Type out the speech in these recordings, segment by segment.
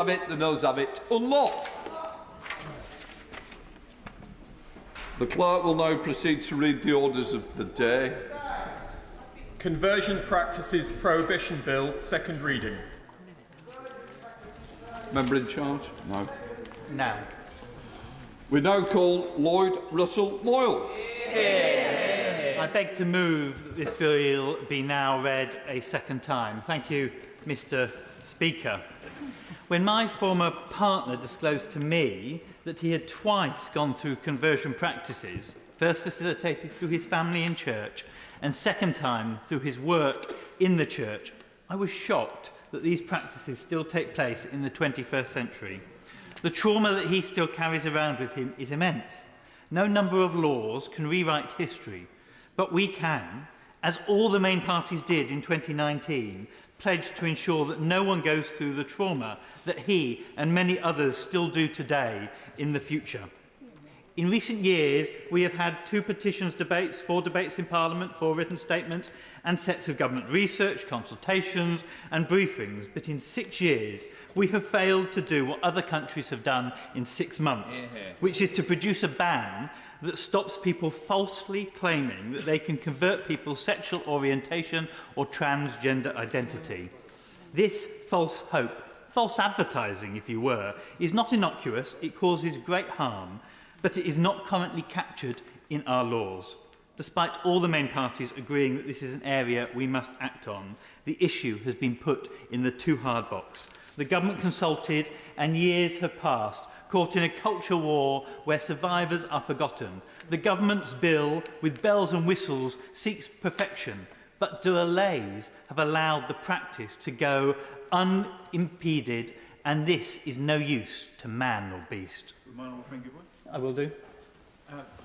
Have it, the noes have it. Unlocked. The clerk will now proceed to read the orders of the day. Conversion Practices Prohibition Bill, second reading. Member in charge? No. No. We now call Lloyd Russell-Moyle. I beg to move that this bill be now read a second time. Thank you, Mr. Speaker. When my former partner disclosed to me that he had twice gone through conversion practices, first facilitated through his family in church, and second time through his work in the church, I was shocked that these practices still take place in the 21st century. The trauma that he still carries around with him is immense. No number of laws can rewrite history, but we can, as all the main parties did in 2019, pledge to ensure that no one goes through the trauma that he and many others still do today in the future. In recent years, we have had 2 petitions debates, 4 debates in Parliament, 4 written statements and sets of government research, consultations and briefings. But in 6 years, we have failed to do what other countries have done in 6 months, which is to produce a ban that stops people falsely claiming that they can convert people's sexual orientation or transgender identity. This false hope, false advertising if you were, is not innocuous, it causes great harm, but it is not currently captured in our laws. Despite all the main parties agreeing that this is an area we must act on, the issue has been put in the too hard box. The government consulted and years have passed, caught in a culture war where survivors are forgotten. The government's bill, with bells and whistles, seeks perfection, but delays have allowed the practice to go unimpeded, and this is no use to man or beast. I will do.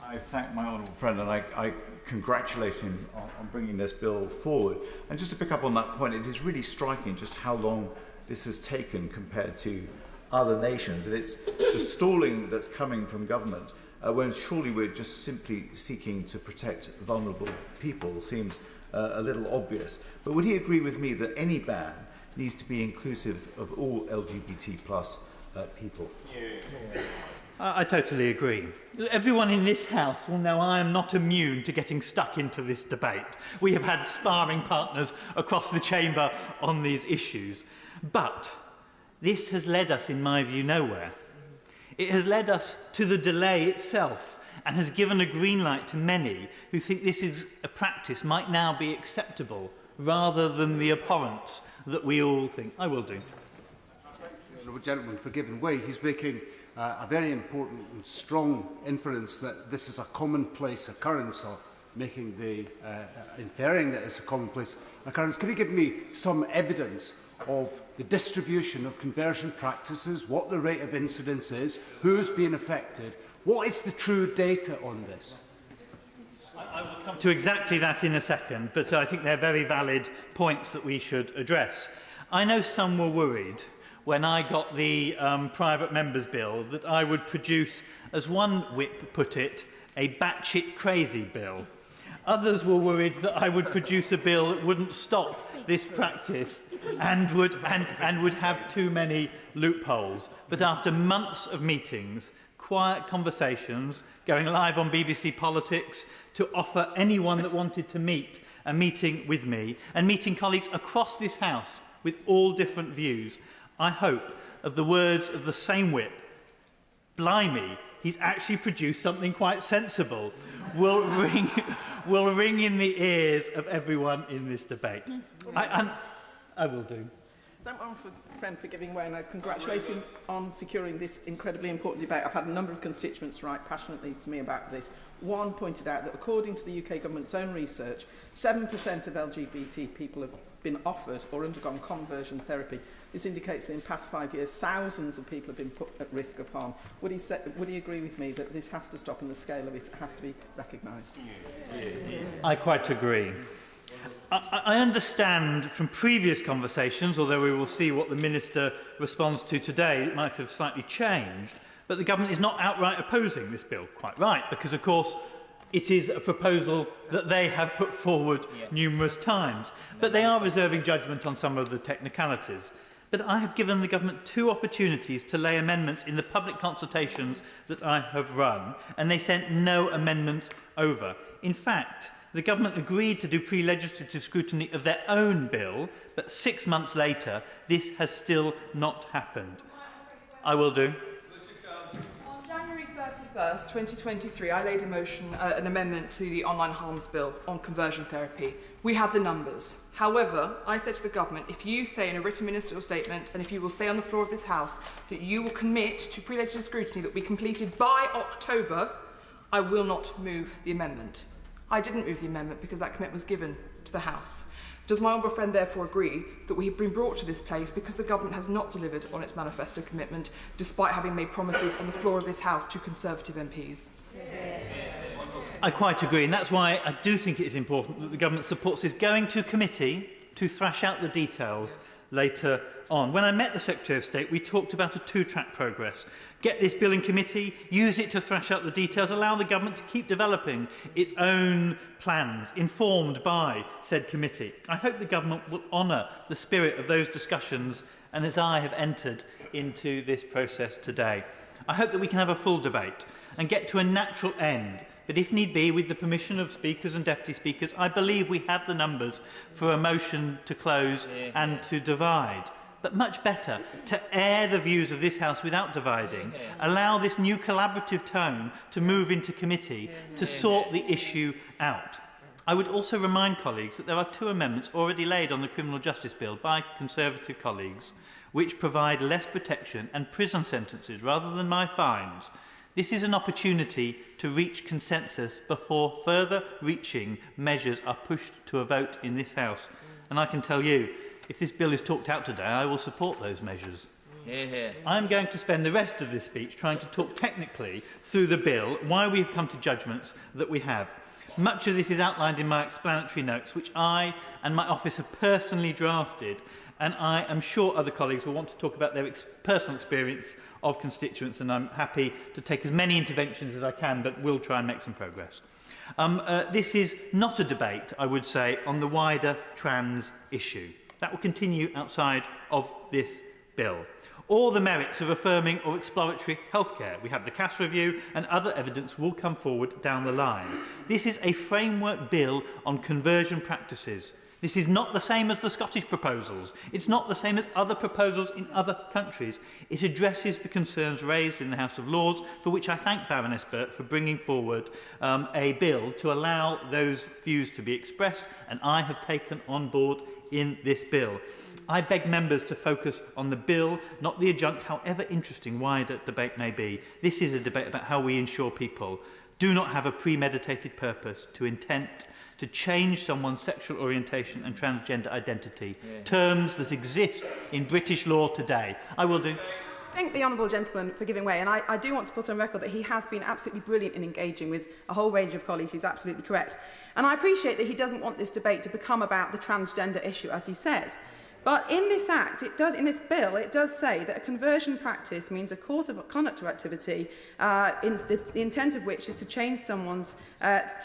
I thank my honourable friend and I congratulate him on bringing this bill forward. And just to pick up on that point, it is really striking just how long this has taken compared to other nations. And it's the stalling that's coming from government when surely we're just simply seeking to protect vulnerable people seems a little obvious. But would he agree with me that any ban needs to be inclusive of all LGBT plus people? I totally agree. Everyone in this House will know I am not immune to getting stuck into this debate. We have had sparring partners across the chamber on these issues. But this has led us, in my view, nowhere. It has led us to the delay itself and has given a green light to many who think this is a practice might now be acceptable rather than the abhorrence that we all think. I will do. The honourable gentleman for giving way. He's making a very important and strong inference that this is a commonplace occurrence, or making the inferring that it's a commonplace occurrence. Can you give me some evidence of the distribution of conversion practices, what the rate of incidence is, who's been affected? What is the true data on this? I will come to exactly that in a second, but I think they're very valid points that we should address. I know some were worried when I got the private members' bill that I would produce, as one whip put it, a batshit crazy bill. Others were worried that I would produce a bill that wouldn't stop this practice and would have too many loopholes. But after months of meetings, quiet conversations, going live on BBC Politics to offer anyone that wanted to meet a meeting with me, and meeting colleagues across this House with all different views, I hope, of the words of the same whip, blimey, he's actually produced something quite sensible, will ring in the ears of everyone in this debate. I will do. Thank my friend for giving way, and I congratulate him on securing this incredibly important debate. I've had a number of constituents write passionately to me about this. One pointed out that according to the UK government's own research, 7% of LGBT people have been offered or undergone conversion therapy. This indicates that in the past 5 years, thousands of people have been put at risk of harm. Would he agree with me that this has to stop and the scale of it has to be recognised? I quite agree. I understand from previous conversations, although we will see what the Minister responds to today, it might have slightly changed, but the Government is not outright opposing this bill. Quite right, because of course it is a proposal that they have put forward numerous times. But they are reserving judgment on some of the technicalities. But I have given the government 2 opportunities to lay amendments in the public consultations that I have run, and they sent no amendments over. In fact, the government agreed to do pre-legislative scrutiny of their own bill, but 6 months later, this has still not happened. I will do. On January 31st, 2023, I laid a motion, an amendment to the Online Harms Bill on conversion therapy. We had the numbers. However, I said to the government, if you say in a written ministerial statement, and if you will say on the floor of this House, that you will commit to pre-legislative scrutiny that will be completed by October, I will not move the amendment. I didn't move the amendment because that commitment was given to the House. Does my honourable friend therefore agree that we have been brought to this place because the government has not delivered on its manifesto commitment, despite having made promises on the floor of this House to Conservative MPs? I quite agree, and that's why I do think it is important that the government supports this going to committee to thrash out the details later on. When I met the Secretary of State, we talked about a 2-track progress. Get this bill in committee, use it to thrash out the details, allow the government to keep developing its own plans, informed by said committee. I hope the government will honour the spirit of those discussions and as I have entered into this process today. I hope that we can have a full debate and get to a natural end. But if need be, with the permission of speakers and deputy speakers, I believe we have the numbers for a motion to close and to divide. But much better to air the views of this House without dividing, allow this new collaborative tone to move into committee to sort the issue out. I would also remind colleagues that there are 2 amendments already laid on the Criminal Justice Bill by Conservative colleagues, which provide less protection and prison sentences rather than my fines. This is an opportunity to reach consensus before further reaching measures are pushed to a vote in this House. And I can tell you, if this bill is talked out today, I will support those measures. I'm going to spend the rest of this speech trying to talk technically through the bill, why we have come to judgments that we have. Much of this is outlined in my explanatory notes, which I and my office have personally drafted, and I am sure other colleagues will want to talk about their personal experience of constituents, and I'm happy to take as many interventions as I can, but will try and make some progress. This is not a debate, I would say, on the wider trans issue. That will continue outside of this bill. Or the merits of affirming or exploratory healthcare. We have the Cass review and other evidence will come forward down the line. This is a framework bill on conversion practices. This is not the same as the Scottish proposals. It's not the same as other proposals in other countries. It addresses the concerns raised in the House of Lords, for which I thank Baroness Burt for bringing forward a bill to allow those views to be expressed, and I have taken on board in this bill. I beg members to focus on the bill, not the adjunct, however interesting wider debate may be. This is a debate about how we ensure people do not have a premeditated purpose to intent to change someone's sexual orientation and transgender identity, terms that exist in British law today. I will do. Thank the honourable gentleman for giving way, and I do want to put on record that he has been absolutely brilliant in engaging with a whole range of colleagues. He's absolutely correct. And I appreciate that he doesn't want this debate to become about the transgender issue, as he says. But in this Act, in this bill, it does say that a conversion practice means a course of conduct or activity in the intent of which is to change someone's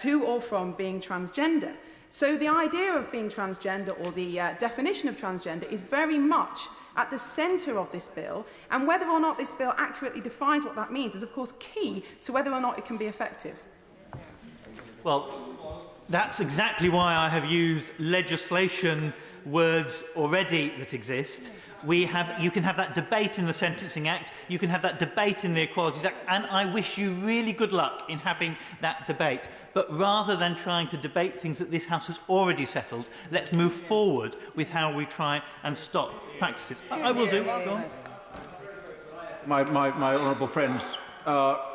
to or from being transgender. So the idea of being transgender, or the definition of transgender, is very much at the centre of this bill, and whether or not this bill accurately defines what that means is, of course, key to whether or not it can be effective. Well, that's exactly why I have used legislation words already that exist. You can have that debate in the Sentencing Act, you can have that debate in the Equalities Act, and I wish you really good luck in having that debate. But rather than trying to debate things that this House has already settled, let's move forward with how we try and stop practices. I will do. Go on. My honourable friend's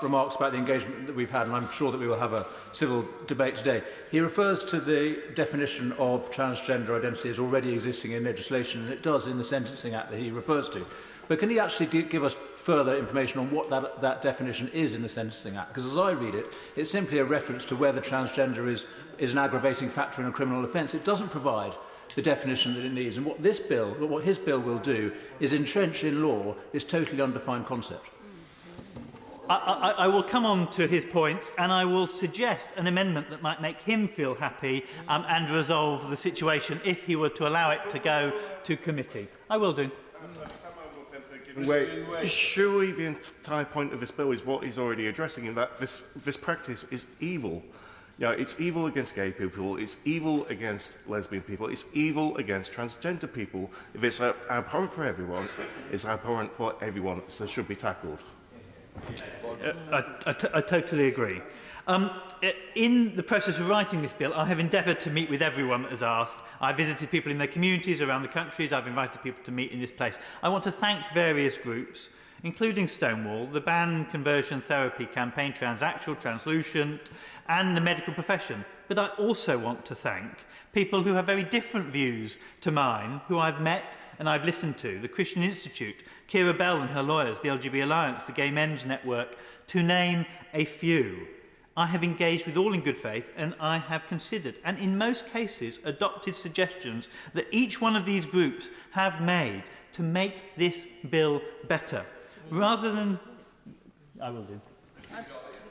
remarks about the engagement that we've had, and I'm sure that we will have a civil debate today. He refers to the definition of transgender identity as already existing in legislation, and it does in the Sentencing Act that he refers to. But can he actually give us further information on what that definition is in the Sentencing Act? Because as I read it, it's simply a reference to whether transgender is an aggravating factor in a criminal offence. It doesn't provide the definition that it needs. And what his bill will do is entrench in law this totally undefined concept. I will come on to his points, and I will suggest an amendment that might make him feel happy and resolve the situation if he were to allow it to go to committee. I will do. Surely the entire point of this bill is what he's already addressing, in that this practice is evil. You know, it's evil against gay people, it's evil against lesbian people, it's evil against transgender people. If it's abhorrent for everyone, it's abhorrent for everyone, so it should be tackled. I totally agree. In the process of writing this bill, I have endeavoured to meet with everyone that has asked. I visited people in their communities around the countries. I've invited people to meet in this place. I want to thank various groups, including Stonewall, the Ban Conversion Therapy Campaign, Transactional, Translucent, and the medical profession. But I also want to thank people who have very different views to mine, who I've met and I've listened to: the Christian Institute, Kira Bell and her lawyers, the LGBT Alliance, the Gay Men's Network, to name a few. I have engaged with all in good faith, and I have considered, and in most cases, adopted suggestions that each one of these groups have made to make this bill better. Rather than... I will do.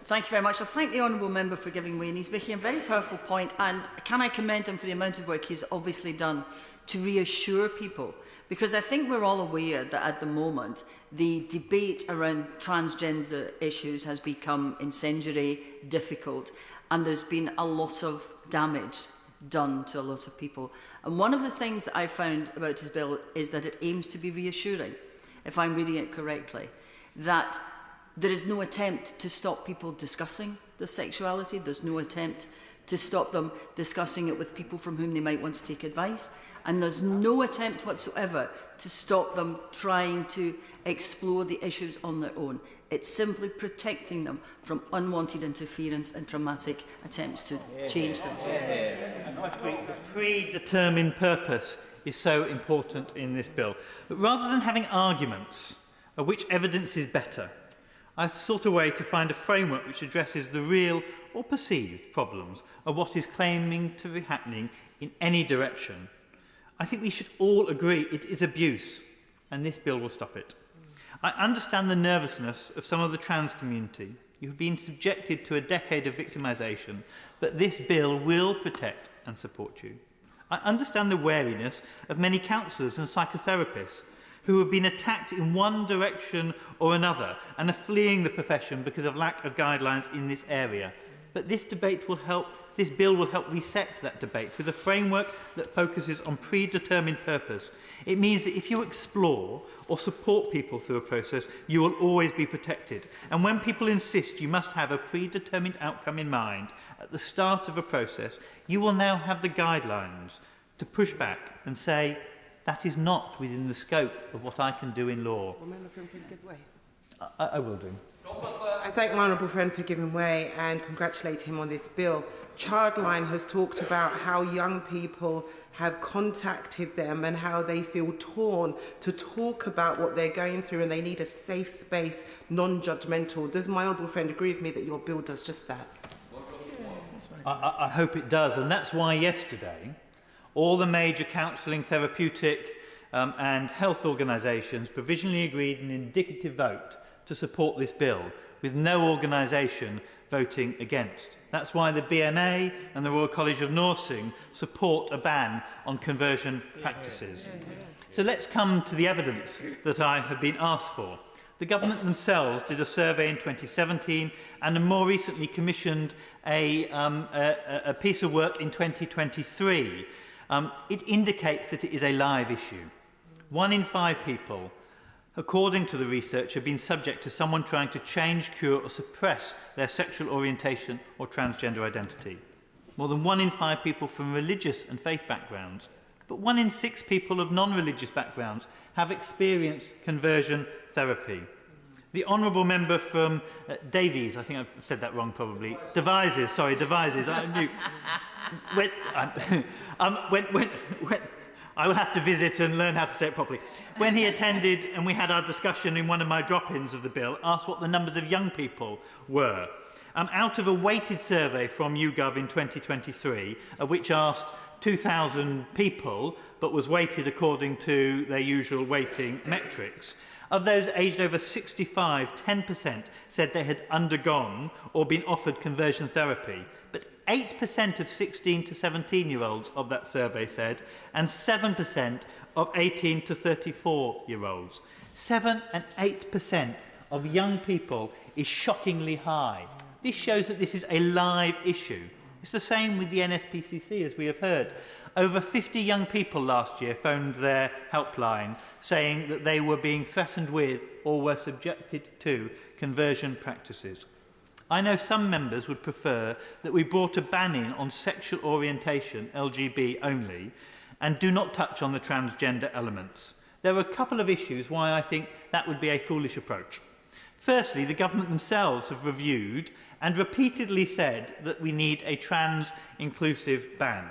Thank you very much. I thank the Honourable Member for giving way, and he's making a very powerful point, and can I commend him for the amount of work he's obviously done to reassure people, because I think we're all aware that at the moment the debate around transgender issues has become incendiary, difficult, and there's been a lot of damage done to a lot of people. And one of the things that I found about his bill is that it aims to be reassuring, if I'm reading it correctly, that there is no attempt to stop people discussing their sexuality. There's no attempt to stop them discussing it with people from whom they might want to take advice. And there's no attempt whatsoever to stop them trying to explore the issues on their own. It's simply protecting them from unwanted interference and traumatic attempts to change them. The predetermined purpose is so important in this bill. But rather than having arguments of which evidence is better, I've sought a way to find a framework which addresses the real or perceived problems of what is claiming to be happening in any direction. I think we should all agree it is abuse, and this bill will stop it. I understand the nervousness of some of the trans community. You've been subjected to a decade of victimisation, but this bill will protect and support you. I understand the wariness of many counsellors and psychotherapists who have been attacked in one direction or another and are fleeing the profession because of lack of guidelines in this area. But this bill will help reset that debate with a framework that focuses on predetermined purpose. It means that if you explore or support people through a process, you will always be protected. And when people insist you must have a predetermined outcome in mind at the start of a process, you will now have the guidelines to push back and say, that is not within the scope of what I can do in law. I will do. I thank my honourable friend for giving way and congratulate him on this bill. Childline has talked about how young people have contacted them and how they feel torn to talk about what they're going through, and they need a safe space, non-judgmental. Does my honourable friend agree with me that your bill does just that? I hope it does, and that's why yesterday all the major counselling, therapeutic and health organisations provisionally agreed an indicative vote to support this bill, with no organisation voting against. That's why the BMA and the Royal College of Nursing support a ban on conversion practices. So let's come to the evidence that I have been asked for. The government themselves did a survey in 2017 and more recently commissioned a piece of work in 2023. It indicates that it is a live issue. 1 in 5 people, according to the research, have been subject to someone trying to change, cure or suppress their sexual orientation or transgender identity. More than 1 in 5 people from religious and faith backgrounds, but 1 in 6 people of non-religious backgrounds have experienced conversion therapy. The Honourable Member from Davies, I think I've said that wrong probably, Devizes, I knew. I will have to visit and learn how to say it properly. When he attended and we had our discussion in one of my drop-ins of the bill, asked what the numbers of young people were. Out of a weighted survey from YouGov in 2023, which asked 2,000 people, but was weighted according to their usual weighting metrics, of those aged over 65, 10% said they had undergone or been offered conversion therapy, but 8% of 16 to 17-year-olds of that survey said, and 7% of 18 to 34-year-olds. 7 and 8% of young people is shockingly high. This shows that this is a live issue. It's the same with the NSPCC, as we have heard. Over 50 young people last year phoned their helpline saying that they were being threatened with or were subjected to conversion practices. I know some members would prefer that we brought a ban in on sexual orientation, LGB only, and do not touch on the transgender elements. There are a couple of issues why I think that would be a foolish approach. Firstly, the government themselves have reviewed and repeatedly said that we need a trans-inclusive ban.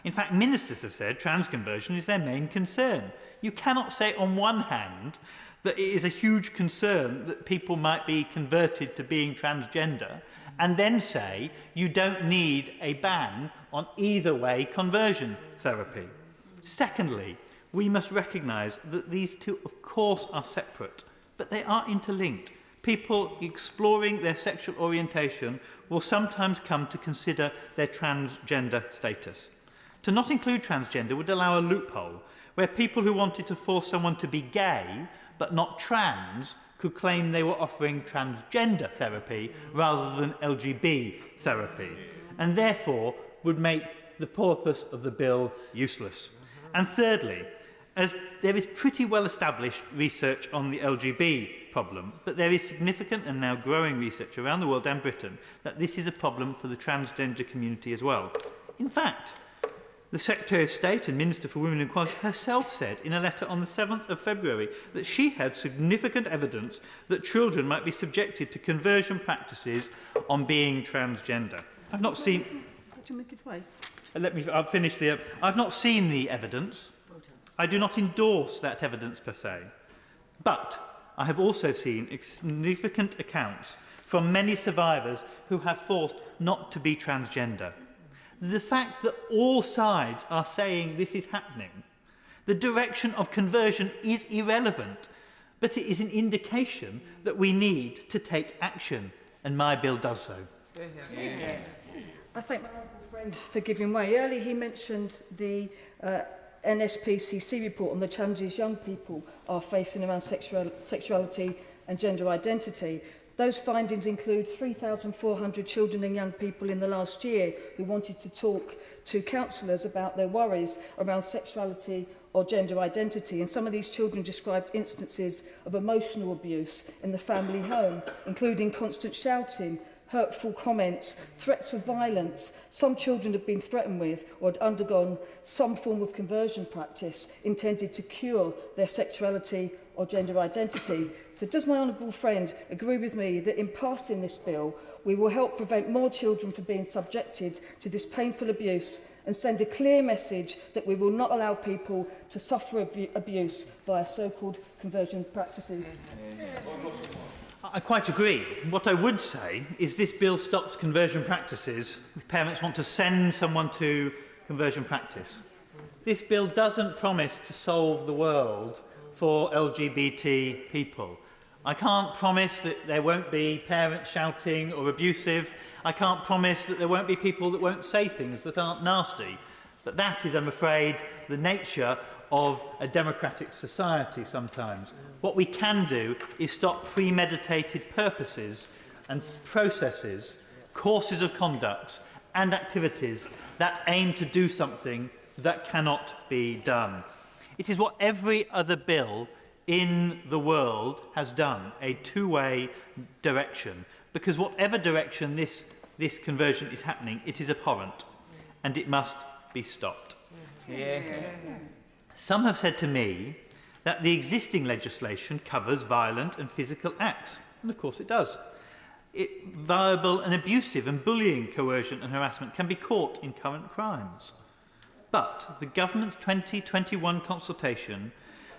In fact, ministers have said trans conversion is their main concern. You cannot say on one hand that it is a huge concern that people might be converted to being transgender, and then say you don't need a ban on either way conversion therapy. Secondly, we must recognise that these two, of course, are separate, but they are interlinked. People exploring their sexual orientation will sometimes come to consider their transgender status. To not include transgender would allow a loophole where people who wanted to force someone to be gay but not trans could claim they were offering transgender therapy rather than LGB therapy, and therefore would make the purpose of the bill useless. And thirdly, as there is pretty well established research on the LGB problem, but there is significant and now growing research around the world and Britain that this is a problem for the transgender community as well. In fact, the Secretary of State and Minister for Women and Equality herself said in a letter on the 7th of February that she had significant evidence that children might be subjected to conversion practices on being transgender. I've not seen... Could you make it way? I'll finish the... I've not seen the evidence. I do not endorse that evidence per se. But I have also seen significant accounts from many survivors who have forced not to be transgender. The fact that all sides are saying this is happening, the direction of conversion is irrelevant, but it is an indication that we need to take action, and my bill does so. I thank my friend for giving way. Earlier he mentioned the NSPCC report on the challenges young people are facing around sexuality and gender identity. Those findings include 3,400 children and young people in the last year who wanted to talk to counsellors about their worries around sexuality or gender identity. And some of these children described instances of emotional abuse in the family home, including constant shouting, hurtful comments, threats of violence. Some children have been threatened with or had undergone some form of conversion practice intended to cure their sexuality or gender identity. So does my honourable friend agree with me that in passing this bill, we will help prevent more children from being subjected to this painful abuse and send a clear message that we will not allow people to suffer abuse via so-called conversion practices? I quite agree. What I would say is this bill stops conversion practices if parents want to send someone to conversion practice. This bill doesn't promise to solve the world for LGBT people. I can't promise that there won't be parents shouting or abusive. I can't promise that there won't be people that won't say things that aren't nasty. But that is, I'm afraid, the nature of a democratic society sometimes. What we can do is stop premeditated purposes and processes, courses of conduct and activities that aim to do something that cannot be done. It is what every other bill in the world has done, a two-way direction, because whatever direction this conversion is happening, it is abhorrent and it must be stopped. Some have said to me that the existing legislation covers violent and physical acts, and of course it does. Viable and abusive and bullying, coercion and harassment can be caught in current crimes. But the government's 2021 consultation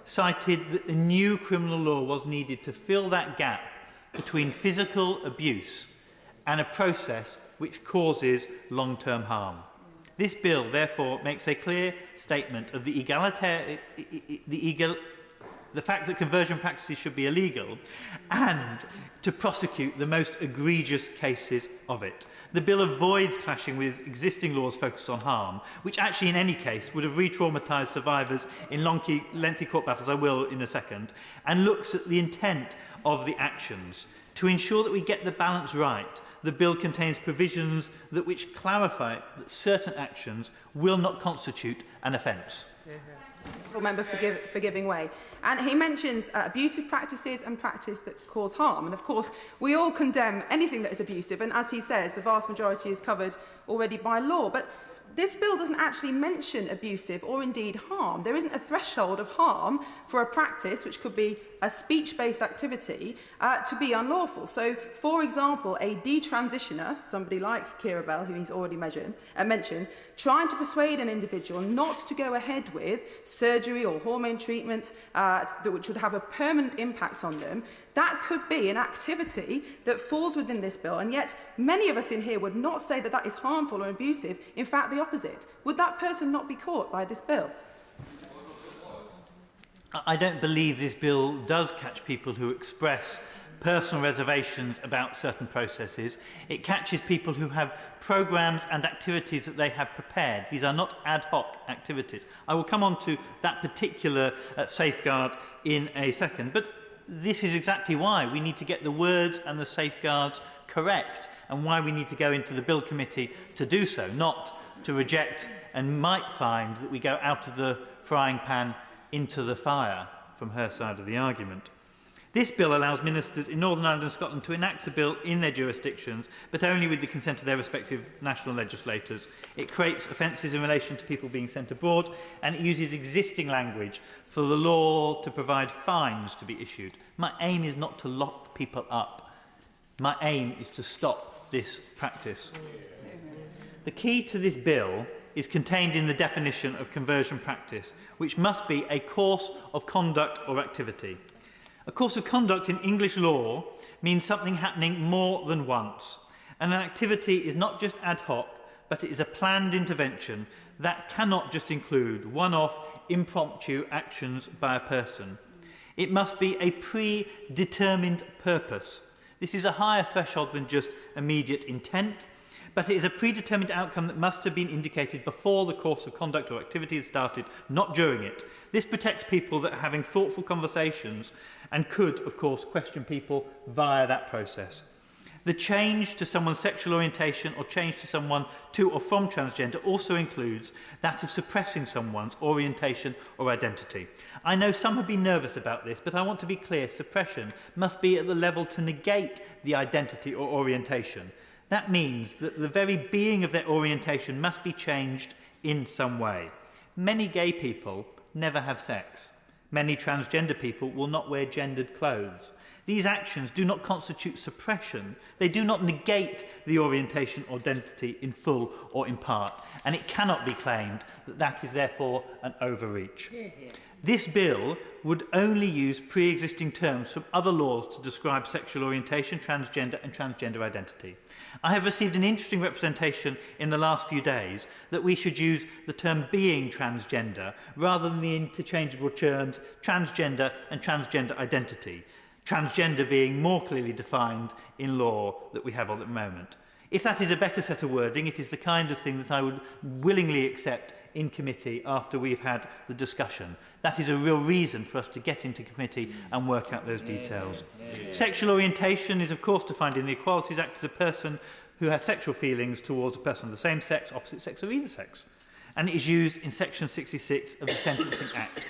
cited that a new criminal law was needed to fill that gap between physical abuse and a process which causes long-term harm. This bill, therefore, makes a clear statement of the the fact that conversion practices should be illegal, and to prosecute the most egregious cases of it. The bill avoids clashing with existing laws focused on harm, which actually in any case would have re-traumatised survivors in lengthy court battles, I will in a second, and looks at the intent of the actions. To ensure that we get the balance right, the bill contains provisions which clarify that certain actions will not constitute an offence. Member for giving way. And he mentions abusive practices and practice that cause harm. And of course, we all condemn anything that is abusive. And as he says, the vast majority is covered already by law. But this bill doesn't actually mention abusive or indeed harm. There isn't a threshold of harm for a practice, which could be a speech-based activity, to be unlawful. So, for example, a detransitioner, somebody like Kira Bell, who he's already mentioned, trying to persuade an individual not to go ahead with surgery or hormone treatment which would have a permanent impact on them, that could be an activity that falls within this bill, and yet many of us in here would not say that that is harmful or abusive. In fact, the opposite. Would that person not be caught by this bill? I don't believe this bill does catch people who express personal reservations about certain processes. It catches people who have programmes and activities that they have prepared. These are not ad hoc activities. I will come on to that particular safeguard in a second, but this is exactly why we need to get the words and the safeguards correct, and why we need to go into the Bill Committee to do so, not to reject and might find that we go out of the frying pan into the fire, from her side of the argument. This bill allows ministers in Northern Ireland and Scotland to enact the bill in their jurisdictions, but only with the consent of their respective national legislators. It creates offences in relation to people being sent abroad, and it uses existing language for the law to provide fines to be issued. My aim is not to lock people up. My aim is to stop this practice. The key to this bill is contained in the definition of conversion practice, which must be a course of conduct or activity. A course of conduct in English law means something happening more than once, and an activity is not just ad hoc, but it is a planned intervention that cannot just include one-off, impromptu actions by a person. It must be a predetermined purpose. This is a higher threshold than just immediate intent, but it is a predetermined outcome that must have been indicated before the course of conduct or activity has started, not during it. This protects people that are having thoughtful conversations and could, of course, question people via that process. The change to someone's sexual orientation or change to someone to or from transgender also includes that of suppressing someone's orientation or identity. I know some have been nervous about this, but I want to be clear, suppression must be at the level to negate the identity or orientation. That means that the very being of their orientation must be changed in some way. Many gay people never have sex. Many transgender people will not wear gendered clothes. These actions do not constitute suppression. They do not negate the orientation or identity in full or in part, and it cannot be claimed that that is therefore an overreach. This bill would only use pre-existing terms from other laws to describe sexual orientation, transgender and transgender identity. I have received an interesting representation in the last few days that we should use the term being transgender rather than the interchangeable terms transgender and transgender identity, transgender being more clearly defined in law that we have at the moment. If that is a better set of wording, it is the kind of thing that I would willingly accept in committee after we've had the discussion. That is a real reason for us to get into committee and work out those details. Sexual orientation is of course defined in the Equalities Act as a person who has sexual feelings towards a person of the same sex, opposite sex or either sex, and it is used in section 66 of the Sentencing Act.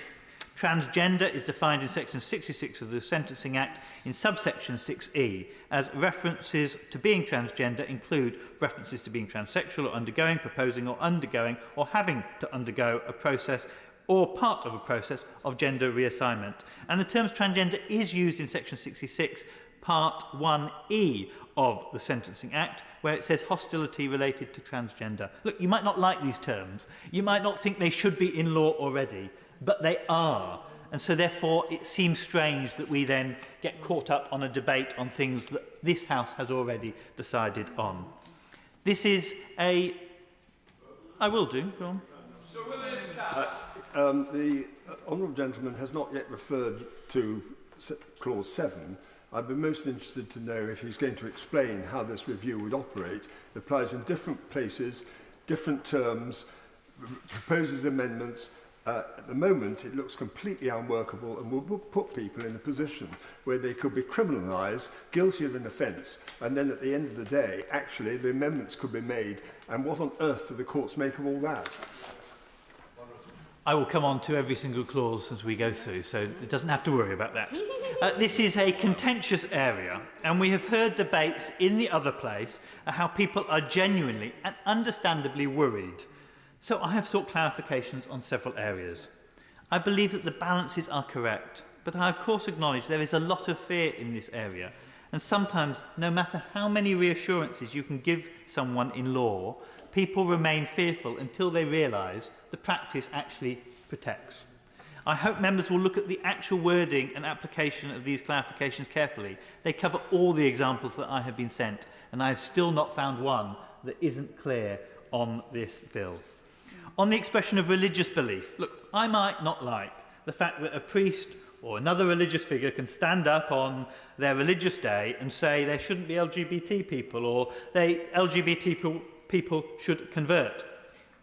Transgender is defined in section 66 of the Sentencing Act in subsection 6E, as references to being transgender include references to being transsexual or undergoing, proposing or undergoing, or having to undergo a process or part of a process of gender reassignment. And the term transgender is used in section 66, part 1E of the Sentencing Act, where it says hostility related to transgender. Look, you might not like these terms. You might not think they should be in law already, but they are. And so therefore it seems strange that we then get caught up on a debate on things that this House has already decided on. This is a... I will do, go on. The honourable gentleman has not yet referred to clause 7. I'd be most interested to know if he's going to explain how this review would operate. It applies in different places, different terms, proposes amendments. At the moment, it looks completely unworkable and will put people in a position where they could be criminalised, guilty of an offence, and then at the end of the day, actually, the amendments could be made. And what on earth do the courts make of all that? I will come on to every single clause as we go through, so it doesn't have to worry about that. This is a contentious area, and we have heard debates in the other place how people are genuinely and understandably worried. So I have sought clarifications on several areas. I believe that the balances are correct, but I of course acknowledge there is a lot of fear in this area, and sometimes, no matter how many reassurances you can give someone in law, people remain fearful until they realise the practice actually protects. I hope members will look at the actual wording and application of these clarifications carefully. They cover all the examples that I have been sent, and I have still not found one that isn't clear on this bill. On the expression of religious belief, look, I might not like the fact that a priest or another religious figure can stand up on their religious day and say there shouldn't be LGBT people or LGBT people should convert.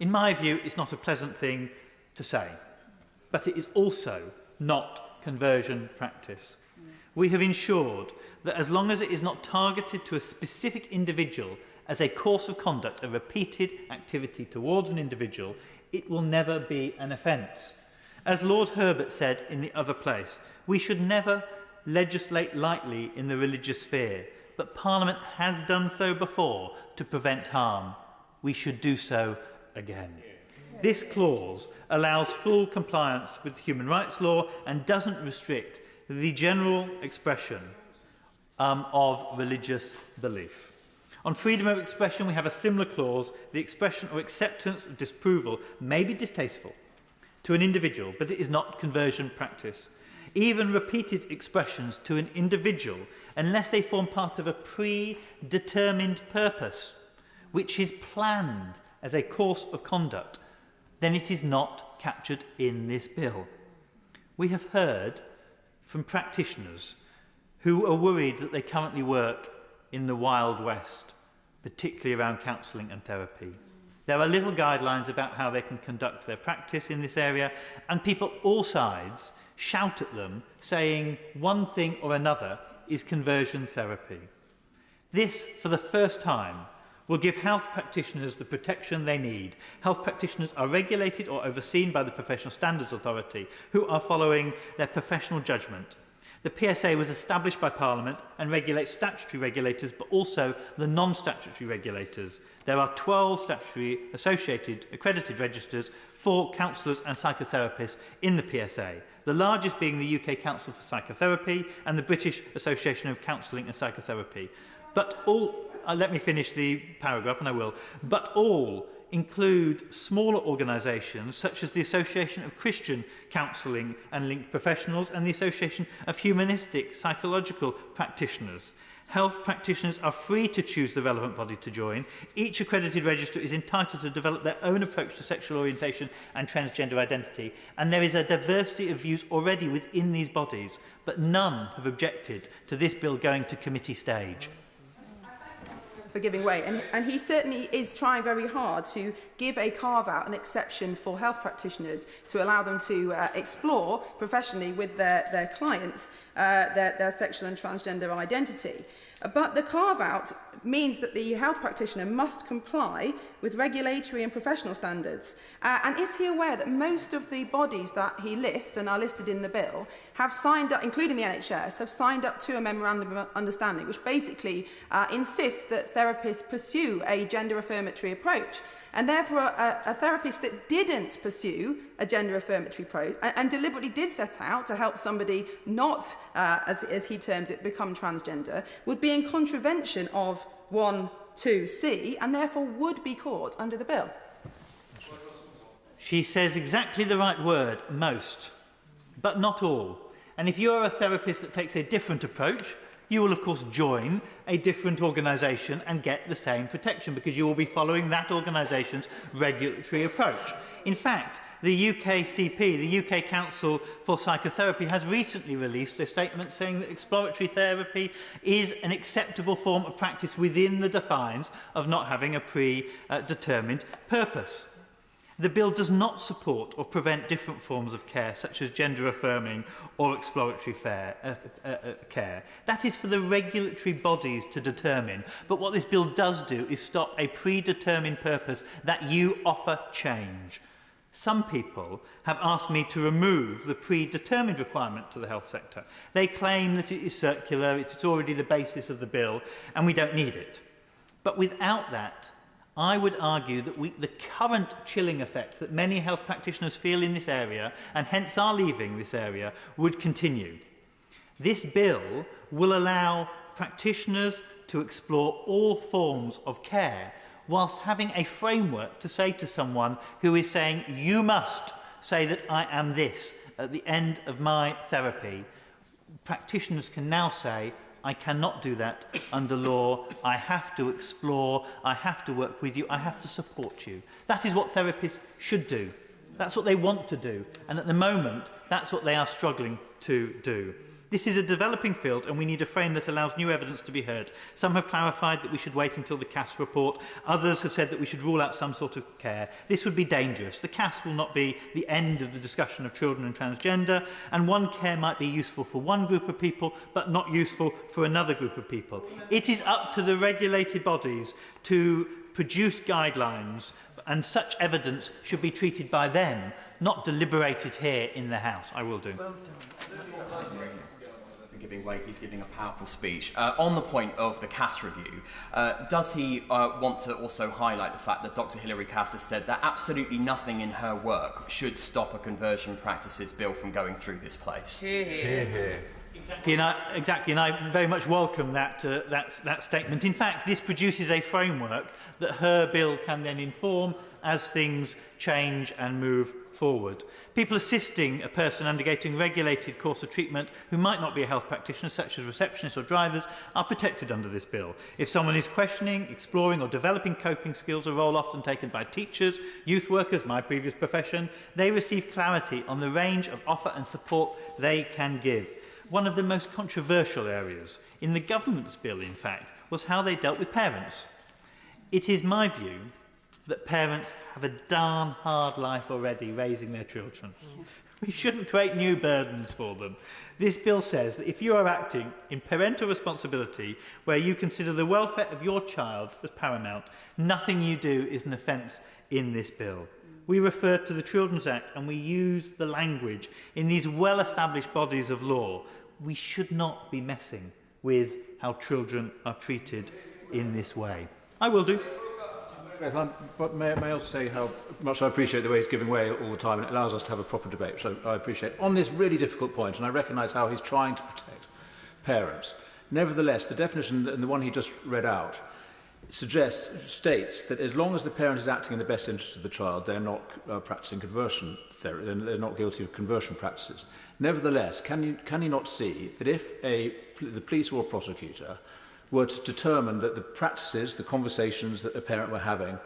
In my view, it's not a pleasant thing to say, but it is also not conversion practice. We have ensured that as long as it is not targeted to a specific individual as a course of conduct, a repeated activity towards an individual, it will never be an offence. As Lord Herbert said in the other place, we should never legislate lightly in the religious sphere, but Parliament has done so before to prevent harm. We should do so again. This clause allows full compliance with human rights law and doesn't restrict the general expression of religious belief. On freedom of expression, we have a similar clause. The expression or acceptance of disapproval may be distasteful to an individual, but it is not conversion practice. Even repeated expressions to an individual, unless they form part of a predetermined purpose, which is planned as a course of conduct, then it is not captured in this bill. We have heard from practitioners who are worried that they currently work in the Wild West, particularly around counselling and therapy. There are little guidelines about how they can conduct their practice in this area, and people all sides shout at them saying one thing or another is conversion therapy. This, for the first time, will give health practitioners the protection they need. Health practitioners are regulated or overseen by the Professional Standards Authority, who are following their professional judgment. The PSA was established by Parliament and regulates statutory regulators, but also the non-statutory regulators. There are 12 statutory associated accredited registers for counsellors and psychotherapists in the PSA, the largest being the UK Council for Psychotherapy and the British Association of Counselling and Psychotherapy. But all, let me finish the paragraph and I will, but all include smaller organisations such as the Association of Christian Counselling and Linked Professionals and the Association of Humanistic Psychological Practitioners. Health practitioners are free to choose the relevant body to join. Each accredited register is entitled to develop their own approach to sexual orientation and transgender identity, and there is a diversity of views already within these bodies, but none have objected to this bill going to committee stage. For giving way, and he certainly is trying very hard to give a carve-out, an exception for health practitioners to allow them to explore professionally with their clients their sexual and transgender identity. But the carve-out means that the health practitioner must comply with regulatory and professional standards. And is he aware that most of the bodies that he lists and are listed in the bill have signed up, including the NHS, have signed up to a memorandum of understanding which basically insists that therapists pursue a gender-affirmatory approach? And therefore, a therapist that didn't pursue a gender-affirmatory approach and deliberately did set out to help somebody not, as he terms it, become transgender, would be in contravention of 1(2)(c) and therefore would be caught under the bill. She says exactly the right word, most, but not all. And if you are a therapist that takes a different approach, you will of course join a different organisation and get the same protection because you will be following that organisation's regulatory approach. In fact, the UKCP, the UK Council for Psychotherapy, has recently released a statement saying that exploratory therapy is an acceptable form of practice within the defines of not having a predetermined purpose. The bill does not support or prevent different forms of care, such as gender-affirming or exploratory care. That is for the regulatory bodies to determine. But what this bill does do is stop a predetermined purpose that you offer change. Some people have asked me to remove the predetermined requirement to the health sector. They claim that it is circular, it's already the basis of the bill, and we don't need it. But without that, I would argue that the current chilling effect that many health practitioners feel in this area, and hence are leaving this area, would continue. This bill will allow practitioners to explore all forms of care, whilst having a framework to say to someone who is saying, you must say that I am this at the end of my therapy. Practitioners can now say, I cannot do that under law. I have to explore. I have to work with you. I have to support you. That is what therapists should do. That's what they want to do. And at the moment, that's what they are struggling to do. This is a developing field and we need a frame that allows new evidence to be heard. Some have clarified that we should wait until the CAS report. Others have said that we should rule out some sort of care. This would be dangerous. The CAS will not be the end of the discussion of children and transgender, and one care might be useful for one group of people but not useful for another group of people. It is up to the regulated bodies to produce guidelines, and such evidence should be treated by them, not deliberated here in the House. I will do. Well done. Giving way, he's giving a powerful speech. On the point of the CAS review, does he want to also highlight the fact that Dr. Hilary Cass has said that absolutely nothing in her work should stop a conversion practices bill from going through this place? Hear, hear. Exactly, and I very much welcome that statement. In fact, this produces a framework that her bill can then inform as things change and move forward. People assisting a person undergoing regulated course of treatment who might not be a health practitioner, such as receptionists or drivers, are protected under this bill. If someone is questioning, exploring or developing coping skills, a role often taken by teachers, youth workers, my previous profession, they receive clarity on the range of offer and support they can give. One of the most controversial areas in the government's bill, in fact, was how they dealt with parents. It is my view that parents have a darn hard life already raising their children. We shouldn't create new burdens for them. This bill says that if you are acting in parental responsibility where you consider the welfare of your child as paramount, nothing you do is an offence in this bill. We refer to the Children's Act and we use the language in these well-established bodies of law. We should not be messing with how children are treated in this way. I will do. But may I also say how much I appreciate the way he's giving way all the time, and it allows us to have a proper debate, so I appreciate it. On this really difficult point, and I recognise how he's trying to protect parents, nevertheless, the definition and the one he just read out states that as long as the parent is acting in the best interest of the child, they're not practising conversion therapy, they're not guilty of conversion practices. Nevertheless, can you not see that if the police or a prosecutor were to determine that the practices, the conversations that the parent were having,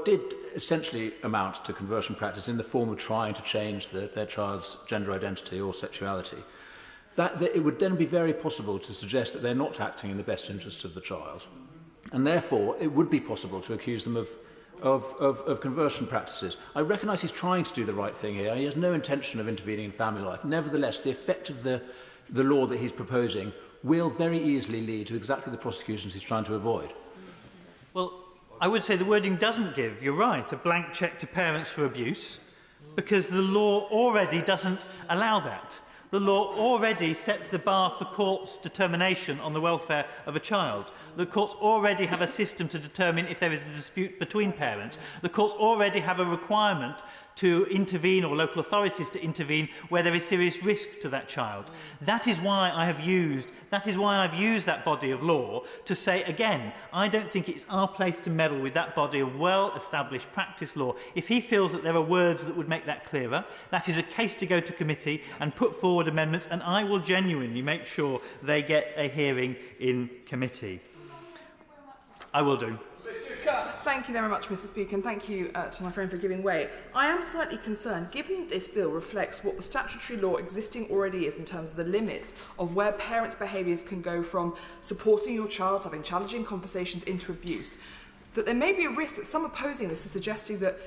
did essentially amount to conversion practice in the form of trying to change their child's gender identity or sexuality, that it would then be very possible to suggest that they're not acting in the best interest of the child. And therefore, it would be possible to accuse them of conversion practices. I recognise he's trying to do the right thing here. He has no intention of intervening in family life. Nevertheless, the effect of the law that he's proposing will very easily lead to exactly the prosecutions he's trying to avoid. Well, I would say the wording doesn't give, you're right, a blank cheque to parents for abuse, because the law already doesn't allow that. The law already sets the bar for courts' determination on the welfare of a child. The courts already have a system to determine if there is a dispute between parents. The courts already have a requirement to intervene, or local authorities to intervene, where there is serious risk to that child. That is why I have used That is why I've used that body of law to say, again, I don't think it's our place to meddle with that body of well-established practice law. If he feels that there are words that would make that clearer, that is a case to go to committee and put forward amendments, and I will genuinely make sure they get a hearing in committee. I will do. Thank you very much, Mr. Speaker, and thank you to my friend for giving way. I am slightly concerned, given that this bill reflects what the statutory law existing already is in terms of the limits of where parents' behaviours can go from supporting your child, having challenging conversations, into abuse, that there may be a risk that some opposing this are suggesting that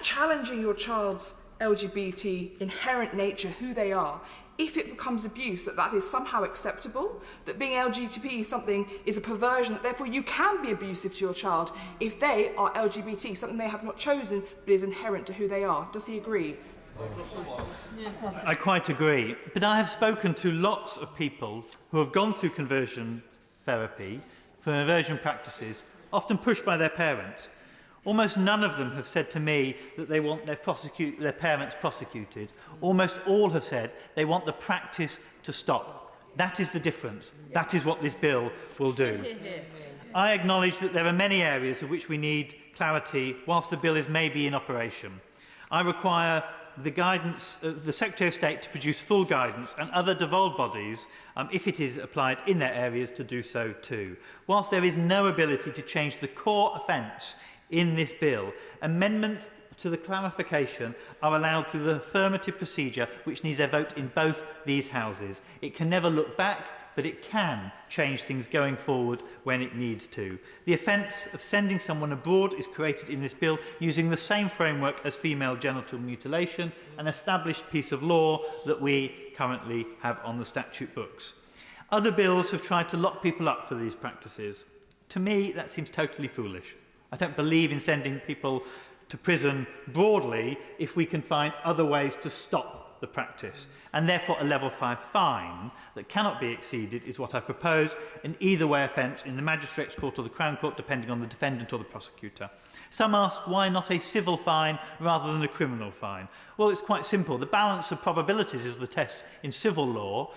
challenging your child's LGBT inherent nature, who they are, if it becomes abuse, that is somehow acceptable, that being LGBT something is a perversion, that therefore you can be abusive to your child if they are LGBT, something they have not chosen but is inherent to who they are. Does he agree? I quite agree, but I have spoken to lots of people who have gone through conversion therapy, conversion practices, often pushed by their parents. Almost none of them have said to me that they want their parents prosecuted. Almost all have said they want the practice to stop. That is the difference. That is what this bill will do. I acknowledge that there are many areas of which we need clarity whilst the bill is maybe in operation. I require the guidance of the Secretary of State to produce full guidance and other devolved bodies, if it is applied in their areas, to do so too. Whilst there is no ability to change the core offence in this bill, amendments to the clarification are allowed through the affirmative procedure, which needs a vote in both these houses. It can never look back, but it can change things going forward when it needs to. The offence of sending someone abroad is created in this bill using the same framework as female genital mutilation, an established piece of law that we currently have on the statute books. Other bills have tried to lock people up for these practices. To me, that seems totally foolish. I don't believe in sending people to prison broadly if we can find other ways to stop the practice. And therefore a level 5 fine that cannot be exceeded is what I propose, an either way offence in the Magistrates' Court or the Crown Court, depending on the defendant or the prosecutor. Some ask why not a civil fine rather than a criminal fine. Well, it's quite simple. The balance of probabilities is the test in civil law.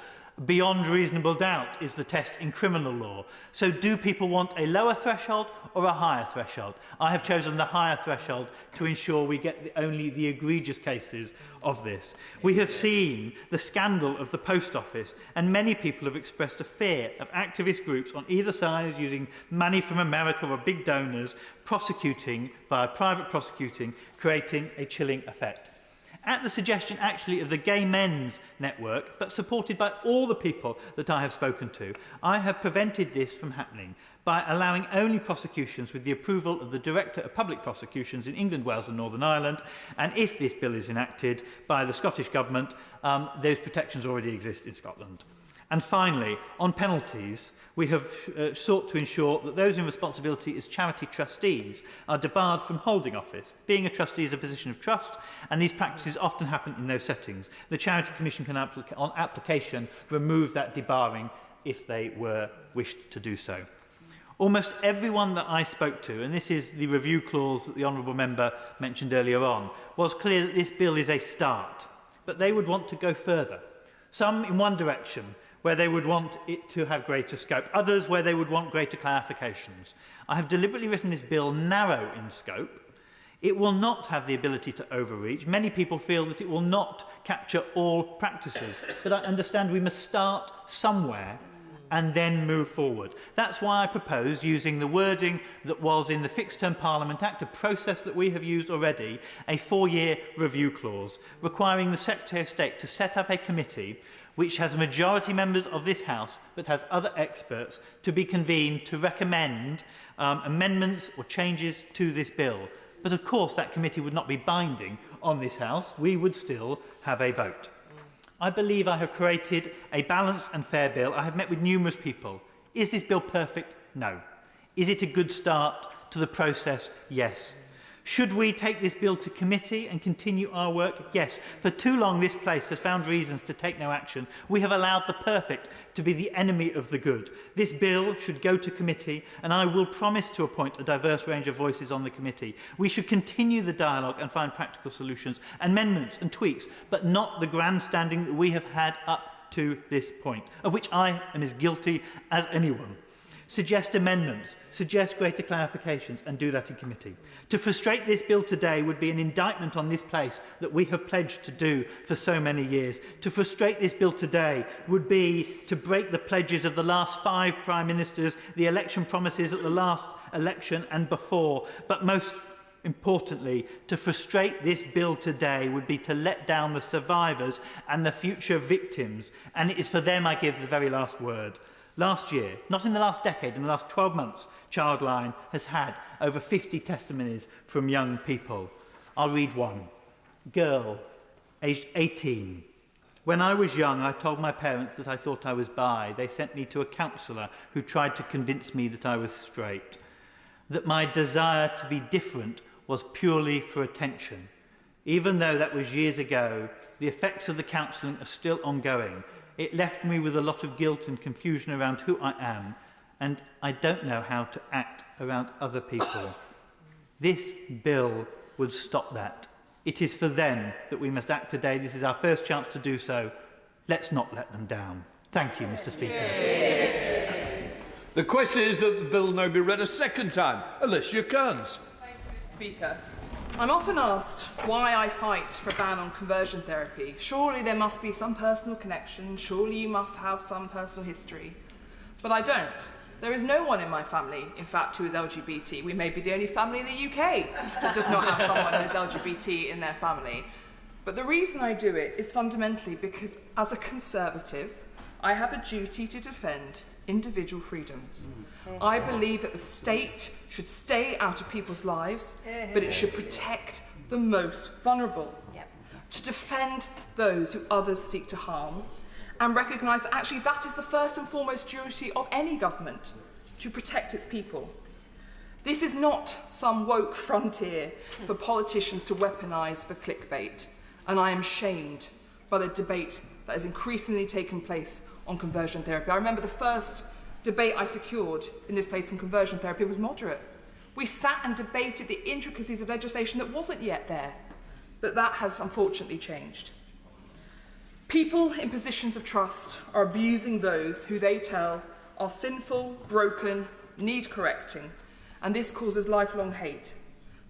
Beyond reasonable doubt is the test in criminal law. So do people want a lower threshold or a higher threshold? I have chosen the higher threshold to ensure we get only the egregious cases of this. We have seen the scandal of the post office, and many people have expressed a fear of activist groups on either side using money from America or big donors, prosecuting via private prosecuting, creating a chilling effect. At the suggestion, actually, of the Gay Men's Network, but supported by all the people that I have spoken to, I have prevented this from happening by allowing only prosecutions with the approval of the Director of Public Prosecutions in England, Wales and Northern Ireland, and if this bill is enacted by the Scottish Government, those protections already exist in Scotland. And finally, on penalties, we have sought to ensure that those in responsibility as charity trustees are debarred from holding office. Being a trustee is a position of trust, and these practices often happen in those settings. The Charity Commission can, on application, remove that debarring if they were wished to do so. Almost everyone that I spoke to, and this is the review clause that the Honourable Member mentioned earlier on, was clear that this bill is a start, but they would want to go further. Some in one direction, where they would want it to have greater scope, others where they would want greater clarifications. I have deliberately written this bill narrow in scope. It will not have the ability to overreach. Many people feel that it will not capture all practices, but I understand we must start somewhere and then move forward. That's why I propose using the wording that was in the Fixed Term Parliament Act, a process that we have used already, a 4-year review clause, requiring the Secretary of State to set up a committee which has majority members of this House but has other experts to be convened to recommend amendments or changes to this bill. But of course that committee would not be binding on this House. We would still have a vote. I believe I have created a balanced and fair bill. I have met with numerous people. Is this bill perfect? No. Is it a good start to the process? Yes. Should we take this bill to committee and continue our work? Yes. For too long this place has found reasons to take no action. We have allowed the perfect to be the enemy of the good. This bill should go to committee, and I will promise to appoint a diverse range of voices on the committee. We should continue the dialogue and find practical solutions, amendments and tweaks, but not the grandstanding that we have had up to this point, of which I am as guilty as anyone. Suggest amendments, suggest greater clarifications, and do that in committee. To frustrate this bill today would be an indictment on this place that we have pledged to do for so many years. To frustrate this bill today would be to break the pledges of the last 5 Prime Ministers, the election promises at the last election and before. But most importantly, to frustrate this bill today would be to let down the survivors and the future victims. And it is for them I give the very last word. Last year, not in the last decade, in the last 12 months, Childline has had over 50 testimonies from young people. I'll read one. Girl, aged 18. When I was young, I told my parents that I thought I was bi. They sent me to a counsellor who tried to convince me that I was straight. That my desire to be different was purely for attention. Even though that was years ago, the effects of the counselling are still ongoing. It left me with a lot of guilt and confusion around who I am, and I don't know how to act around other people. This bill would stop that. It is for them that we must act today. This is our first chance to do so. Let's not let them down. Thank you, Mr. Speaker. The question is that the bill now be read a second time. Alicia Kearns. Thank you, Mr. Speaker. I'm often asked why I fight for a ban on conversion therapy. Surely there must be some personal connection. Surely you must have some personal history. But I don't. There is no one in my family, in fact, who is LGBT. We may be the only family in the UK that does not have someone who is LGBT in their family. But the reason I do it is fundamentally because, as a Conservative, I have a duty to defend individual freedoms. I believe that the state should stay out of people's lives, but it should protect the most vulnerable. To defend those who others seek to harm, and recognise that actually that is the first and foremost duty of any government, to protect its people. This is not some woke frontier for politicians to weaponise for clickbait, and I am shamed by the debate that has increasingly taken place on conversion therapy. I remember the first debate I secured in this place on conversion therapy was moderate. We sat and debated the intricacies of legislation that wasn't yet there, but that has unfortunately changed. People in positions of trust are abusing those who they tell are sinful, broken, need correcting, and this causes lifelong hate.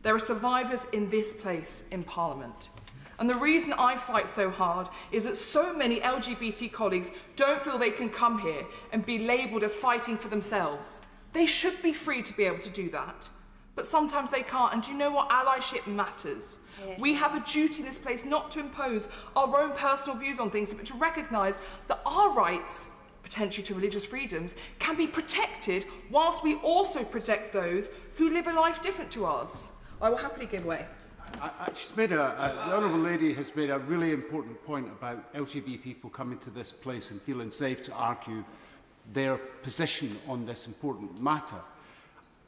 There are survivors in this place in Parliament. And the reason I fight so hard is that so many LGBT colleagues don't feel they can come here and be labelled as fighting for themselves. They should be free to be able to do that. But sometimes they can't. And do you know what? Allyship matters. We have a duty in this place not to impose our own personal views on things, but to recognise that our rights, potentially to religious freedoms, can be protected whilst we also protect those who live a life different to ours. I will happily give way. The Honourable Lady has made a really important point about LGBT people coming to this place and feeling safe to argue their position on this important matter.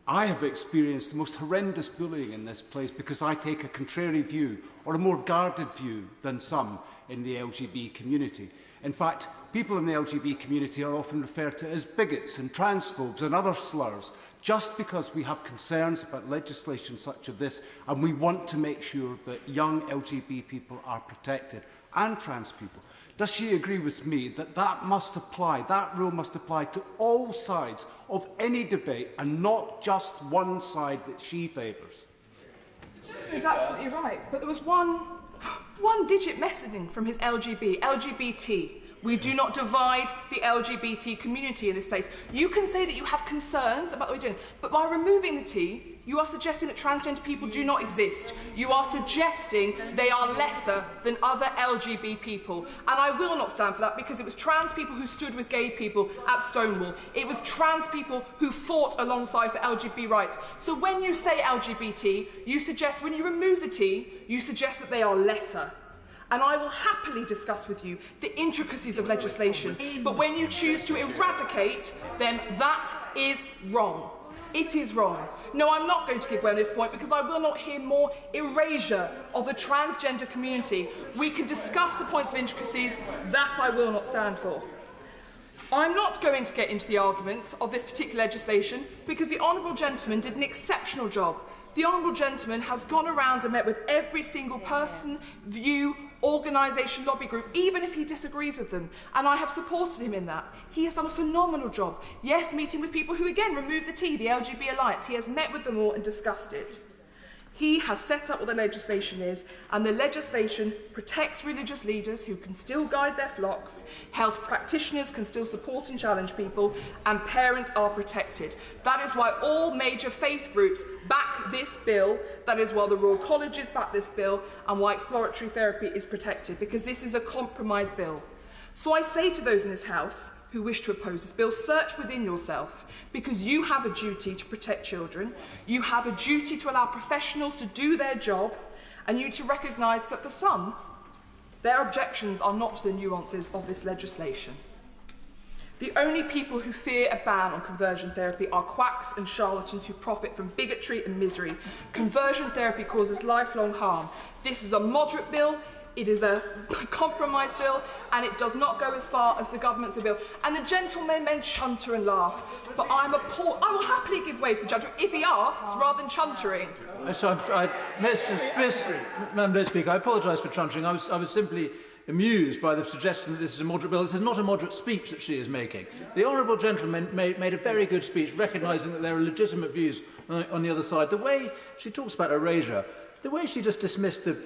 I have experienced the most horrendous bullying in this place because I take a contrary view, or a more guarded view than some in the LGBT community. In fact, people in the LGBT community are often referred to as bigots and transphobes and other slurs, just because we have concerns about legislation such as this, and we want to make sure that young LGBT people are protected, and trans people. Does she agree with me that that rule must apply to all sides of any debate, and not just one side that she favours? He's absolutely right, but there was one digit messaging from his LGBT. We do not divide the LGBT community in this place. You can say that you have concerns about what we're doing, but by removing the T, you are suggesting that transgender people do not exist. You are suggesting they are lesser than other LGBT people. And I will not stand for that, because it was trans people who stood with gay people at Stonewall. It was trans people who fought alongside for LGBT rights. So when you say LGBT, you suggest, when you remove the T, you suggest that they are lesser. And I will happily discuss with you the intricacies of legislation. But when you choose to eradicate, then that is wrong. It is wrong. No, I'm not going to give way on this point, because I will not hear more erasure of the transgender community. We can discuss the points of intricacies. That I will not stand for. I'm not going to get into the arguments of this particular legislation, because the Honourable Gentleman did an exceptional job. The Honourable Gentleman has gone around and met with every single person, view, organisation, lobby group, even if he disagrees with them. And I have supported him in that. He has done a phenomenal job. Yes, meeting with people who, again, remove the T, the LGB Alliance. He has met with them all and discussed it. He has set up what the legislation is, and the legislation protects religious leaders who can still guide their flocks, health practitioners can still support and challenge people, and parents are protected. That is why all major faith groups back this bill, that is why the Royal Colleges back this bill, and why exploratory therapy is protected, because this is a compromise bill. So I say to those in this House who wish to oppose this bill, search within yourself, because you have a duty to protect children, you have a duty to allow professionals to do their job, and you to recognise that for some, their objections are not to the nuances of this legislation. The only people who fear a ban on conversion therapy are quacks and charlatans who profit from bigotry and misery. Conversion therapy causes lifelong harm. This is a moderate bill. It is a compromise bill, and it does not go as far as the government's bill. And the gentlemen may chunter and laugh, but I'm appalled. I will happily give way to the judgment if he asks, rather than chuntering. Madam Speaker, I apologise for chuntering. I was simply amused by the suggestion that this is a moderate bill. This is not a moderate speech that she is making. The honourable gentleman made a very good speech, recognising that there are legitimate views on the other side. The way she talks about erasure, the way she just dismissed the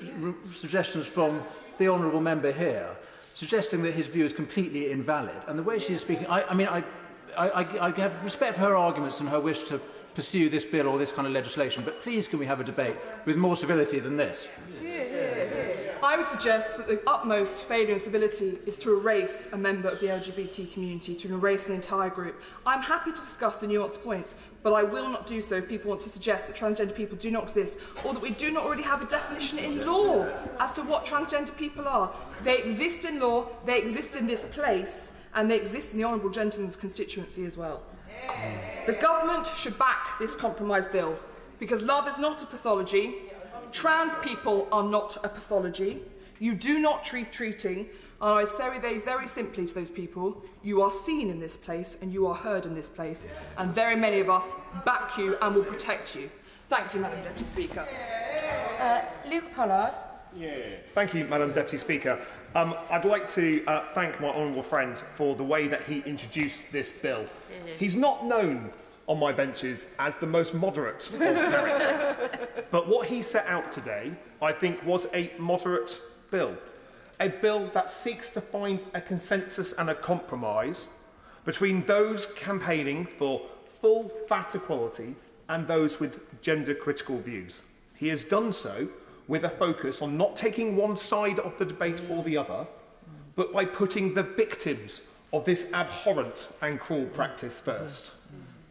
suggestions from the honourable member here, suggesting that his view is completely invalid, and the way she is speaking, I have respect for her arguments and her wish to pursue this bill or this kind of legislation, but please can we have a debate with more civility than this? I would suggest that the utmost failure in civility is to erase a member of the LGBT community, to erase an entire group. I'm happy to discuss the nuanced points, but I will not do so if people want to suggest that transgender people do not exist, or that we do not already have a definition in law as to what transgender people are. They exist in law, they exist in this place, and they exist in the honourable gentleman's constituency as well. The government should back this compromise bill, because love is not a pathology. Trans people are not a pathology. You do not treating. And I say very simply to those people, you are seen in this place and you are heard in this place. And very many of us back you and will protect you. Thank you, Madam Deputy Speaker. Luke Pollard. Thank you, Madam Deputy Speaker. I'd like to thank my honourable friend for the way that he introduced this bill. He's not known on my benches as the most moderate of characters. But what he set out today, I think, was a moderate bill. A bill that seeks to find a consensus and a compromise between those campaigning for full fat equality and those with gender-critical views. He has done so with a focus on not taking one side of the debate or the other, but by putting the victims of this abhorrent and cruel practice first.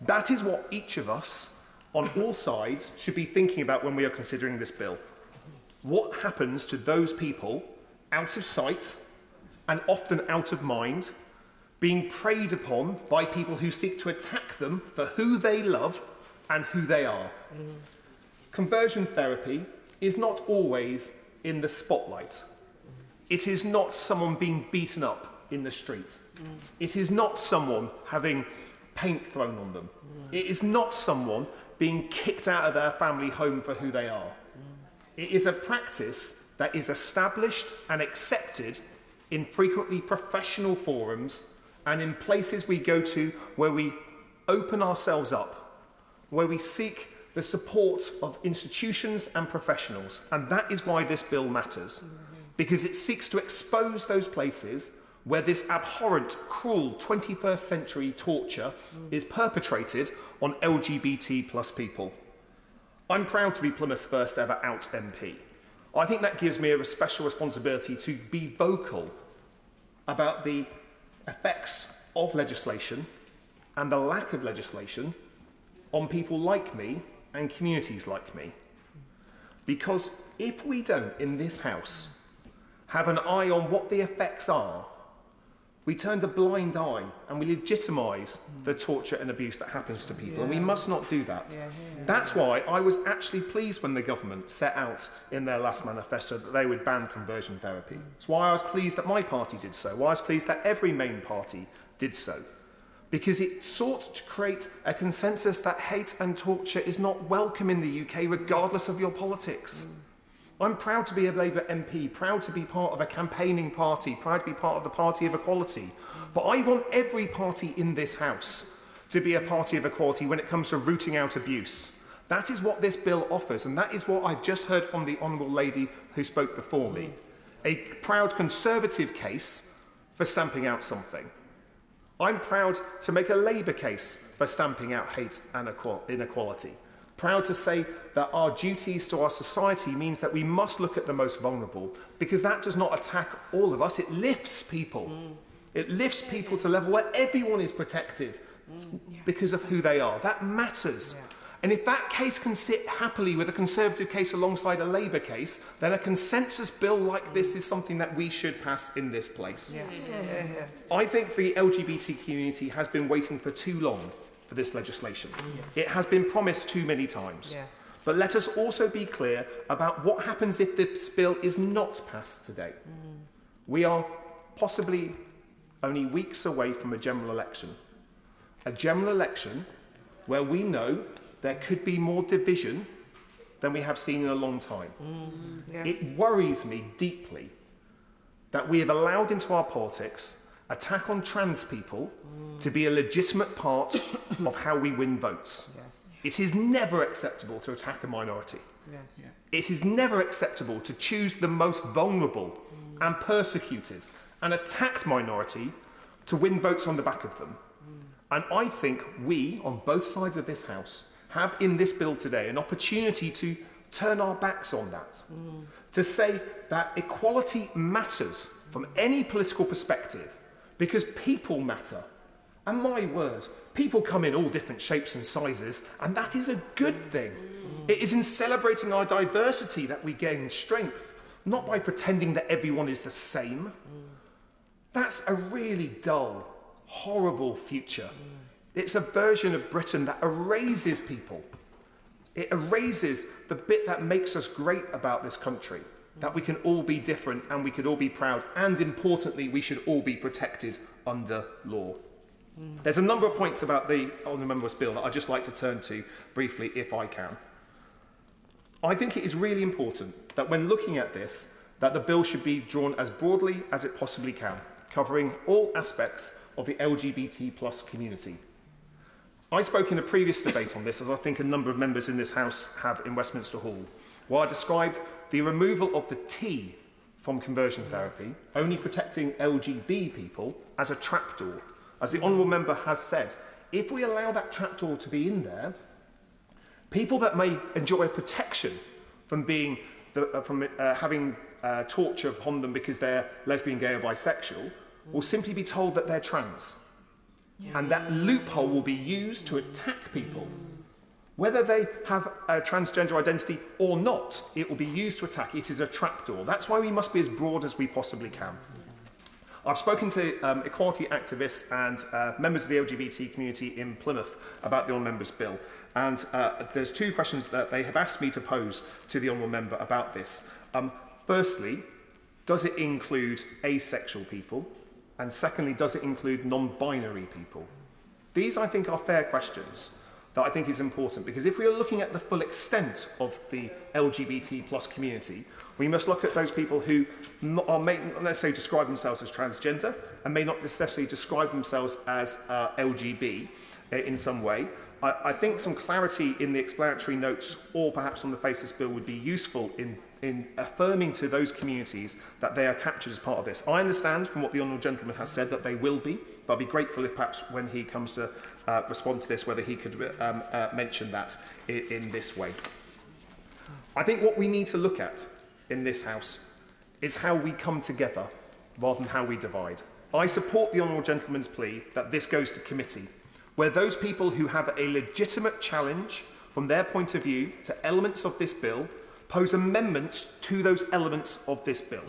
That is what each of us, on all sides, should be thinking about when we are considering this bill. What happens to those people out of sight and often out of mind, being preyed upon by people who seek to attack them for who they love and who they are? Conversion therapy is not always in the spotlight. It is not someone being beaten up in the street. It is not someone having paint thrown on them. It is not someone being kicked out of their family home for who they are. It is a practice that is established and accepted in frequently professional forums and in places we go to where we open ourselves up, where we seek the support of institutions and professionals. And that is why this bill matters, because it seeks to expose those places where this abhorrent, cruel 21st century torture is perpetrated on LGBT plus people. I'm proud to be Plymouth's first ever out MP. I think that gives me a special responsibility to be vocal about the effects of legislation and the lack of legislation on people like me and communities like me. Because if we don't, in this House, have an eye on what the effects are, we turn a blind eye and we legitimise the torture and abuse that happens to people, and we must not do that. That's why I was actually pleased when the government set out in their last manifesto that they would ban conversion therapy. It's why I was pleased that my party did so, why I was pleased that every main party did so. Because it sought to create a consensus that hate and torture is not welcome in the UK, regardless of your politics. I'm proud to be a Labour MP, proud to be part of a campaigning party, proud to be part of the Party of Equality. But I want every party in this House to be a party of equality when it comes to rooting out abuse. That is what this bill offers, and that is what I've just heard from the honourable lady who spoke before me. A proud Conservative case for stamping out something. I'm proud to make a Labour case for stamping out hate and inequality. Proud to say that our duties to our society means that we must look at the most vulnerable, because that does not attack all of us, it lifts people. It lifts people to the level where everyone is protected because of who they are. That matters. And if that case can sit happily with a Conservative case alongside a Labour case, then a consensus bill like this is something that we should pass in this place. I think the LGBT community has been waiting for too long for this legislation. It has been promised too many times. But let us also be clear about what happens if this bill is not passed today. We are possibly only weeks away from a general election. A general election where we know there could be more division than we have seen in a long time. It worries me deeply that we have allowed into our politics attack on trans people to be a legitimate part of how we win votes. It is never acceptable to attack a minority. It is never acceptable to choose the most vulnerable and persecuted and attacked minority to win votes on the back of them. And I think we, on both sides of this House, have in this bill today an opportunity to turn our backs on that, to say that equality matters from any political perspective because people matter. And my word, people come in all different shapes and sizes, and that is a good thing. It is in celebrating our diversity that we gain strength, not by pretending that everyone is the same. That's a really dull, horrible future. It's a version of Britain that erases people. It erases the bit that makes us great about this country, that we can all be different and we can all be proud, and importantly, we should all be protected under law. There's a number of points about the Honourable Member's Bill that I'd just like to turn to briefly, if I can. I think it is really important that when looking at this, that the bill should be drawn as broadly as it possibly can, covering all aspects of the LGBT plus community. I spoke in a previous debate on this, as I think a number of members in this House have in Westminster Hall, where I described the removal of the T from conversion therapy, only protecting LGB people, as a trapdoor. As the Honourable Member has said, if we allow that trapdoor to be in there, people that may enjoy protection from being having torture upon them because they're lesbian, gay or bisexual will simply be told that they're trans. And that loophole will be used to attack people. Whether they have a transgender identity or not, it will be used to attack. It is a trapdoor. That's why we must be as broad as we possibly can. I've spoken to equality activists and members of the LGBT community in Plymouth about the Honourable Member's Bill. And there's two questions that they have asked me to pose to the Honourable Member about this. Firstly, does it include asexual people? And secondly, does it include non-binary people? These, I think, are fair questions that I think is important, because if we are looking at the full extent of the LGBT plus community, we must look at those people who may not necessarily describe themselves as transgender and may not necessarily describe themselves as LGB in some way. I think some clarity in the explanatory notes or perhaps on the face of this bill would be useful in affirming to those communities that they are captured as part of this. I understand from what the Honourable Gentleman has said that they will be, but I'd be grateful if perhaps when he comes to respond to this, whether he could mention that in this way. I think what we need to look at in this House is how we come together rather than how we divide. I support the Honourable Gentleman's plea that this goes to committee, where those people who have a legitimate challenge from their point of view to elements of this bill pose amendments to those elements of this bill.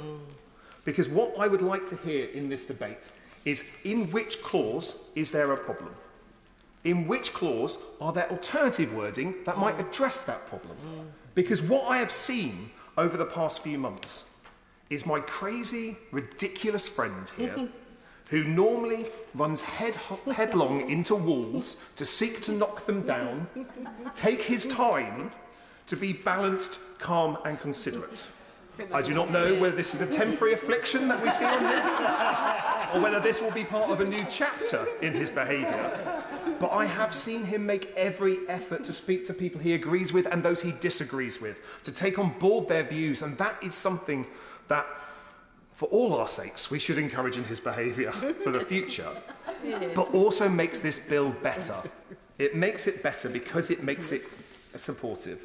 Because what I would like to hear in this debate is, in which clause is there a problem? In which clause are there alternative wording that might address that problem? Because what I have seen over the past few months is my crazy, ridiculous friend here who normally runs headlong into walls to seek to knock them down, take his time to be balanced, calm and considerate. I do not know whether this is a temporary affliction that we see on him, or whether this will be part of a new chapter in his behaviour. But I have seen him make every effort to speak to people he agrees with and those he disagrees with, to take on board their views, and that is something that, for all our sakes, we should encourage in his behaviour for the future, but also makes this bill better. It makes it better because it makes it supportive.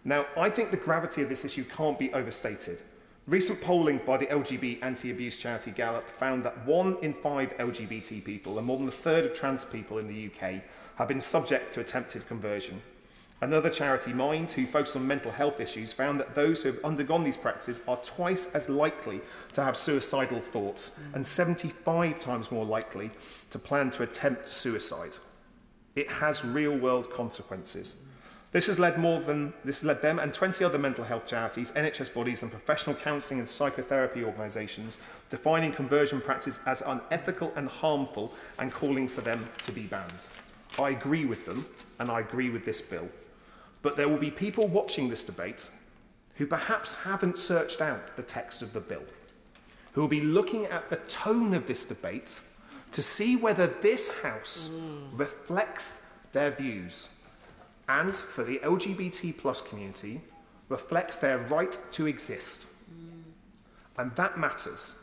Now, I think the gravity of this issue can't be overstated. Recent polling by the LGBT anti-abuse charity Gallup found that 1 in 5 LGBT people and more than a third of trans people in the UK have been subject to attempted conversion. Another charity, Mind, who focuses on mental health issues, found that those who have undergone these practices are twice as likely to have suicidal thoughts and 75 times more likely to plan to attempt suicide. It has real-world consequences. This has led them and 20 other mental health charities, NHS bodies and professional counselling and psychotherapy organisations defining conversion practice as unethical and harmful and calling for them to be banned. I agree with them and I agree with this bill. But there will be people watching this debate who perhaps haven't searched out the text of the bill, who will be looking at the tone of this debate to see whether this House reflects their views and, for the LGBT plus community, reflects their right to exist. And that matters.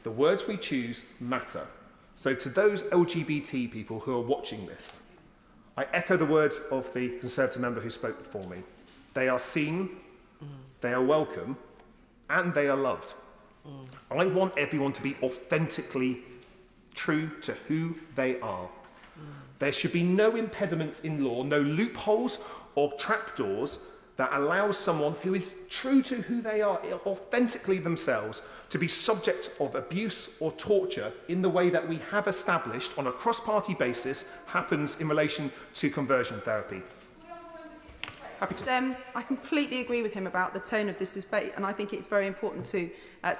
The words we choose matter. So to those LGBT people who are watching this, I echo the words of the Conservative member who spoke before me. They are seen, they are welcome, and they are loved. I want everyone to be authentically true to who they are. There should be no impediments in law, no loopholes or trapdoors that allows someone who is true to who they are, authentically themselves, to be subject of abuse or torture in the way that we have established on a cross-party basis happens in relation to conversion therapy. Happy to. I completely agree with him about the tone of this debate, and I think it's very important to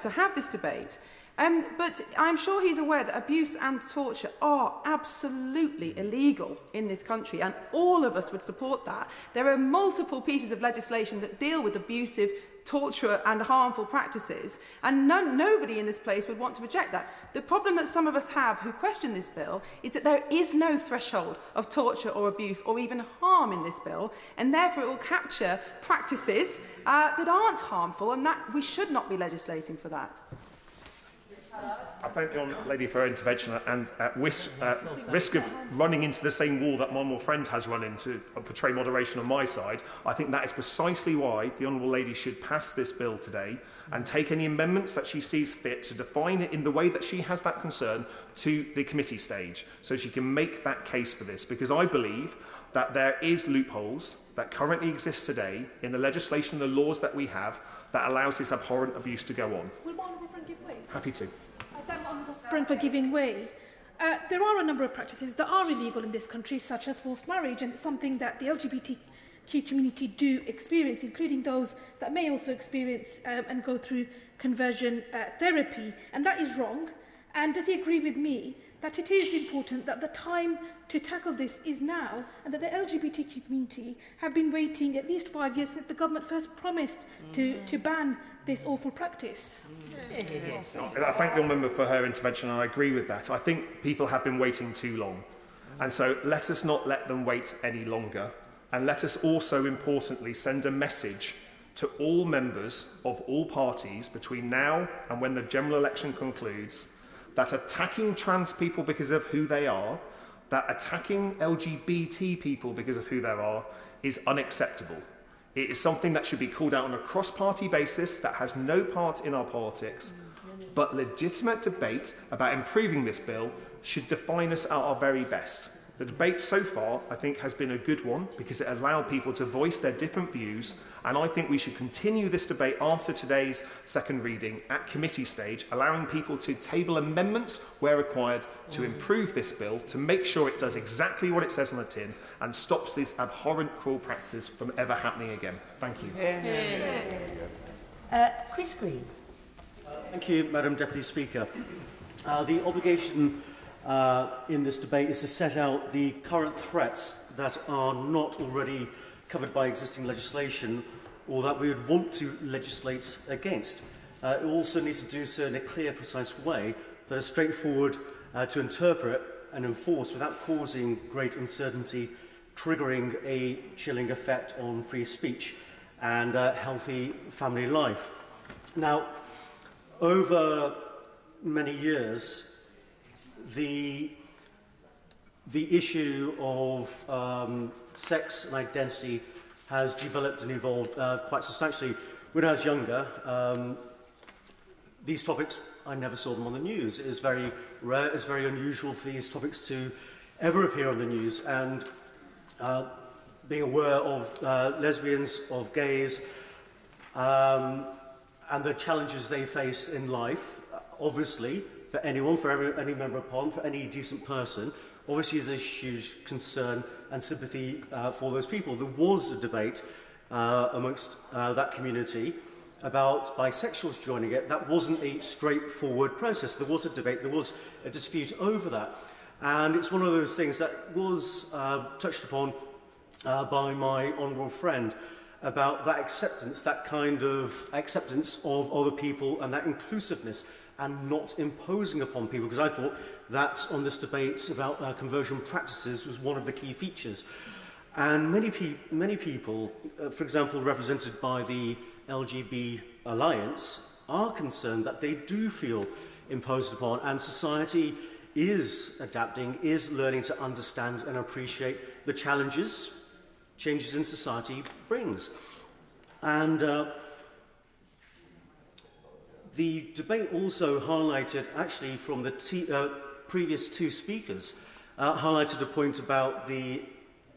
have this debate. But I'm sure he's aware that abuse and torture are absolutely illegal in this country, and all of us would support that. There are multiple pieces of legislation that deal with abusive, torture and harmful practices, and nobody in this place would want to reject that. The problem that some of us have who question this bill is that there is no threshold of torture or abuse or even harm in this bill, and therefore it will capture practices that aren't harmful, and that we should not be legislating for that. I thank the Honourable Lady for her intervention, and at risk of running into the same wall that my honourable friend has run into and portray moderation on my side, I think that is precisely why the Honourable Lady should pass this bill today and take any amendments that she sees fit to define it in the way that she has that concern to the committee stage, so she can make that case for this, because I believe that there is loopholes that currently exist today in the legislation and the laws that we have that allows this abhorrent abuse to go on. Will my honourable friend give way? Happy to. I thank my honourable friend for giving way. There are a number of practices that are illegal in this country, such as forced marriage, and it's something that the LGBTQ community do experience, including those that may also experience and go through conversion therapy, and that is wrong. And does he agree with me that it is important that the time to tackle this is now, and that the LGBTQ community have been waiting at least 5 years since the government first promised to ban this awful practice? I thank the member for her intervention, and I agree with that. I think people have been waiting too long, and so let us not let them wait any longer, and let us also importantly send a message to all members of all parties between now and when the general election concludes that attacking trans people because of who they are, that attacking LGBT people because of who they are, is unacceptable. It is something that should be called out on a cross-party basis that has no part in our politics, but legitimate debate about improving this bill should define us at our very best. The debate so far, I think, has been a good one because it allowed people to voice their different views, and I think we should continue this debate after today's second reading at committee stage, allowing people to table amendments where required to improve this bill, to make sure it does exactly what it says on the tin and stops these abhorrent, cruel practices from ever happening again. Thank you. Chris Green. Thank you, Madam Deputy Speaker. The obligation in this debate is to set out the current threats that are not already covered by existing legislation, or that we would want to legislate against. It also needs to do so in a clear, precise way that is straightforward to interpret and enforce without causing great uncertainty, triggering a chilling effect on free speech and healthy family life. Now, over many years, the issue of sex and identity has developed and evolved quite substantially. When I was younger, these topics, I never saw them on the news. It is very rare, it's very unusual for these topics to ever appear on the news. And being aware of lesbians, of gays, and the challenges they faced in life, obviously, for anyone, for any member of Parliament, for any decent person, obviously there's huge concern and sympathy for those people. There was a debate amongst that community about bisexuals joining it. That wasn't a straightforward process. There was a debate, there was a dispute over that. And it's one of those things that was touched upon by my honourable friend about that acceptance, that kind of acceptance of other people and that inclusiveness and not imposing upon people, because I thought that on this debate about conversion practices was one of the key features. And many people, for example, represented by the LGB Alliance, are concerned that they do feel imposed upon, and society is adapting, is learning to understand and appreciate the challenges changes in society brings. And the debate also highlighted, actually from the previous two speakers, highlighted a point about the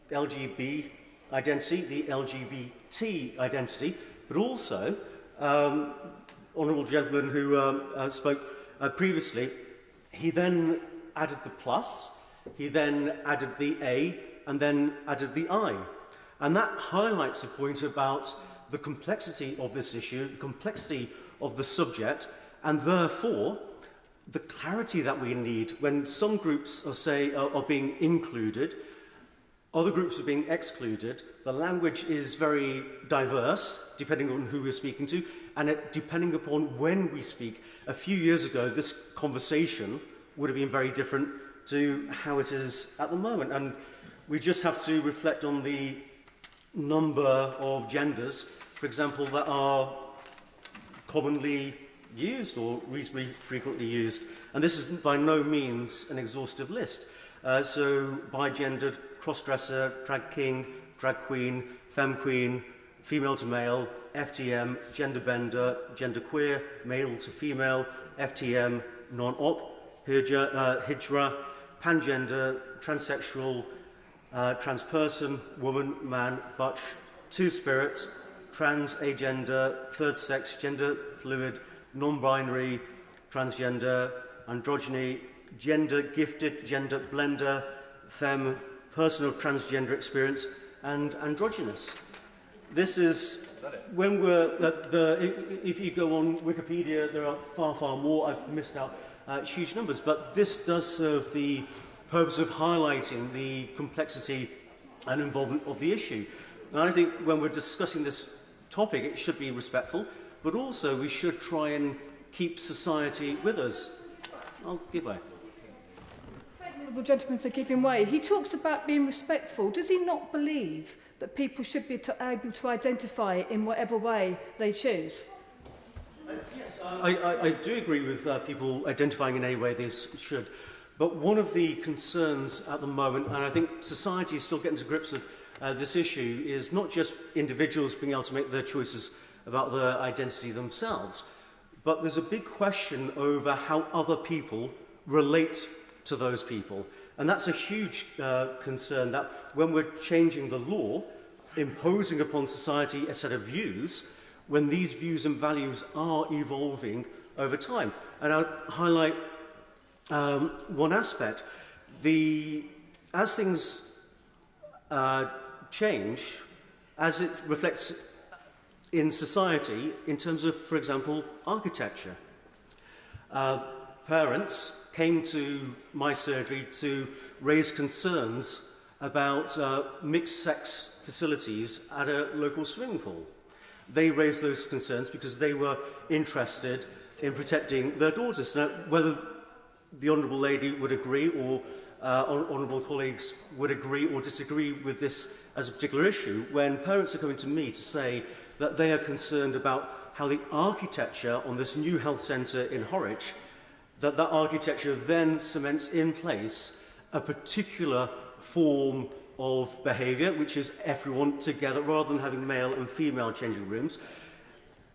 LGB identity, the LGBT identity, but also, honourable gentleman who spoke previously, he then added the plus, he then added the A, and then added the I. And that highlights a point about the complexity of this issue, the complexity of the subject, and therefore the clarity that we need when some groups are being included, other groups are being excluded. The language is very diverse, depending on who we're speaking to, and depending upon when we speak. A few years ago, this conversation would have been very different to how it is at the moment. And we just have to reflect on the number of genders, for example, that are commonly used or reasonably frequently used. And this is by no means an exhaustive list. So bi-gendered, cross-dresser, drag king, drag queen, femme queen, female to male, FTM, gender bender, gender queer, male to female, FTM, non-op, hijra, pangender, transsexual, trans person, woman, man, butch, two-spirit, trans, agender, third sex, gender fluid, non-binary, transgender, androgyny, gender gifted, gender blender, femme, person of transgender experience, and androgynous. This is, when if you go on Wikipedia, there are far, far more. I've missed out huge numbers, but this does serve the purpose of highlighting the complexity and involvement of the issue. And I think when we're discussing this topic, it should be respectful, but also we should try and keep society with us. I'll give way. Thank the honourable gentleman for giving way. He talks about being respectful. Does he not believe that people should be able to identify in whatever way they choose? Yes, I do agree with people identifying in any way they should. But one of the concerns at the moment, and I think society is still getting to grips with this issue, is not just individuals being able to make their choices about their identity themselves, but there's a big question over how other people relate to those people. And that's a huge concern, that when we're changing the law, imposing upon society a set of views, when these views and values are evolving over time. And I'll highlight one aspect. As things change, as it reflects in society, in terms of, for example, architecture. Parents came to my surgery to raise concerns about mixed-sex facilities at a local swimming pool. They raised those concerns because they were interested in protecting their daughters. Now, whether the Honourable Lady would agree or honourable colleagues would agree or disagree with this as a particular issue, when parents are coming to me to say that they are concerned about how the architecture on this new health centre in Horwich, that architecture then cements in place a particular form of behaviour, which is everyone together, rather than having male and female changing rooms,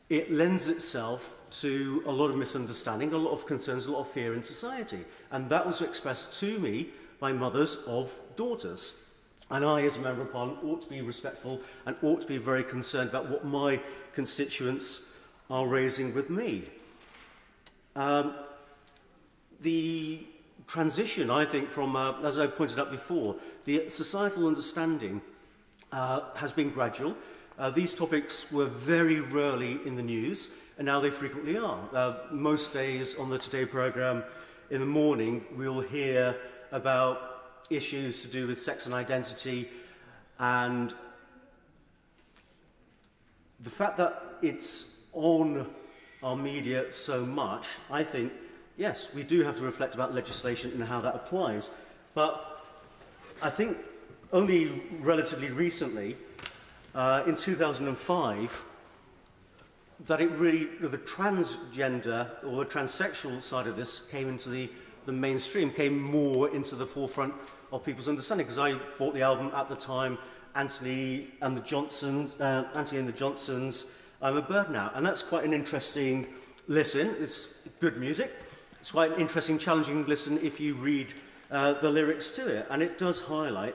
it lends itself to a lot of misunderstanding, a lot of concerns, a lot of fear in society. And that was expressed to me by mothers of daughters. And I, as a Member of Parliament, ought to be respectful and ought to be very concerned about what my constituents are raising with me. The transition, I think, from, as I pointed out before, the societal understanding has been gradual. These topics were very rarely in the news, and now they frequently are. Most days on the Today programme in the morning, we'll hear about issues to do with sex and identity, and the fact that it's on our media so much, I think, yes, we do have to reflect about legislation and how that applies. But I think only relatively recently, in 2005, that it really, the transgender or the transsexual side of this came into the mainstream, came more into the forefront of people's understanding. Because I bought the album at the time, Anthony and the Johnsons, I'm a Bird Now. And that's quite an interesting listen. It's good music. It's quite an interesting, challenging listen if you read the lyrics to it. And it does highlight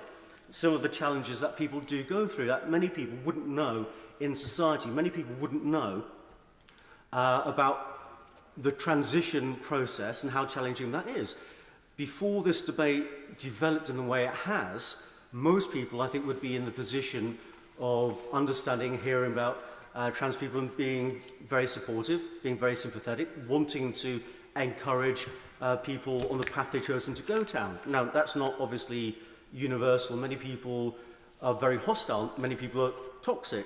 some of the challenges that people do go through, that many people wouldn't know in society. Many people wouldn't know about the transition process and how challenging that is. Before this debate developed in the way it has, most people, I think, would be in the position of understanding, hearing about trans people and being very supportive, being very sympathetic, wanting to encourage people on the path they've chosen to go down. Now, that's not obviously universal. Many people are very hostile. Many people are toxic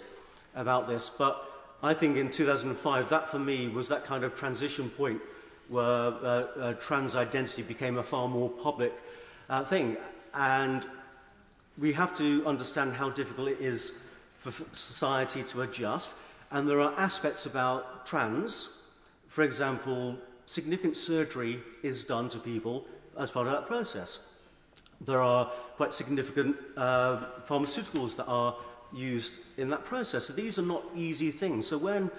about this. But I think in 2005, that for me was that kind of transition point where trans identity became a far more public thing. And we have to understand how difficult it is for society to adjust. And there are aspects about trans, for example, significant surgery is done to people as part of that process. There are quite significant pharmaceuticals that are used in that process. So these are not easy things. So when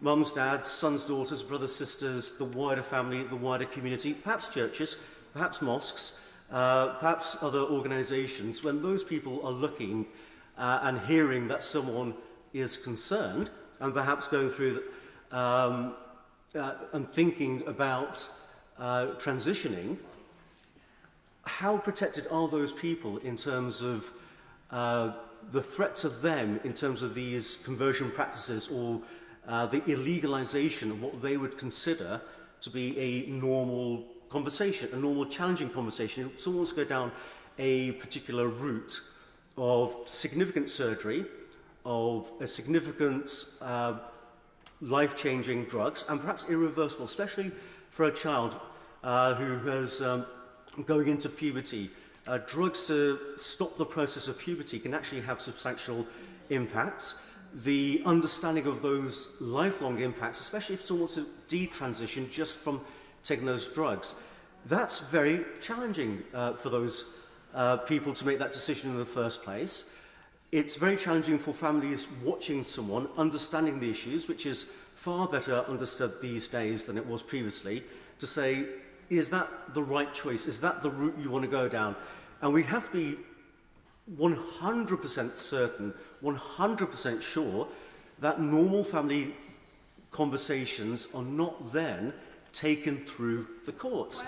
mums, dads, sons, daughters, brothers, sisters, the wider family, the wider community, perhaps churches, perhaps mosques, perhaps other organisations, when those people are looking and hearing that someone is concerned and perhaps going through and thinking about transitioning, how protected are those people in terms of the threat to them in terms of these conversion practices or the illegalisation of what they would consider to be a normal conversation, a normal challenging conversation. If someone wants to go down a particular route of significant surgery, of a significant life-changing drugs, and perhaps irreversible, especially for a child who is going into puberty. Drugs to stop the process of puberty can actually have substantial impacts. The understanding of those lifelong impacts, especially if someone wants to detransition just from taking those drugs, that's very challenging for those people to make that decision in the first place. It's very challenging for families watching someone, understanding the issues, which is far better understood these days than it was previously, to say, is that the right choice? Is that the route you want to go down? And we have to be 100% certain, 100% sure that normal family conversations are not then taken through the courts.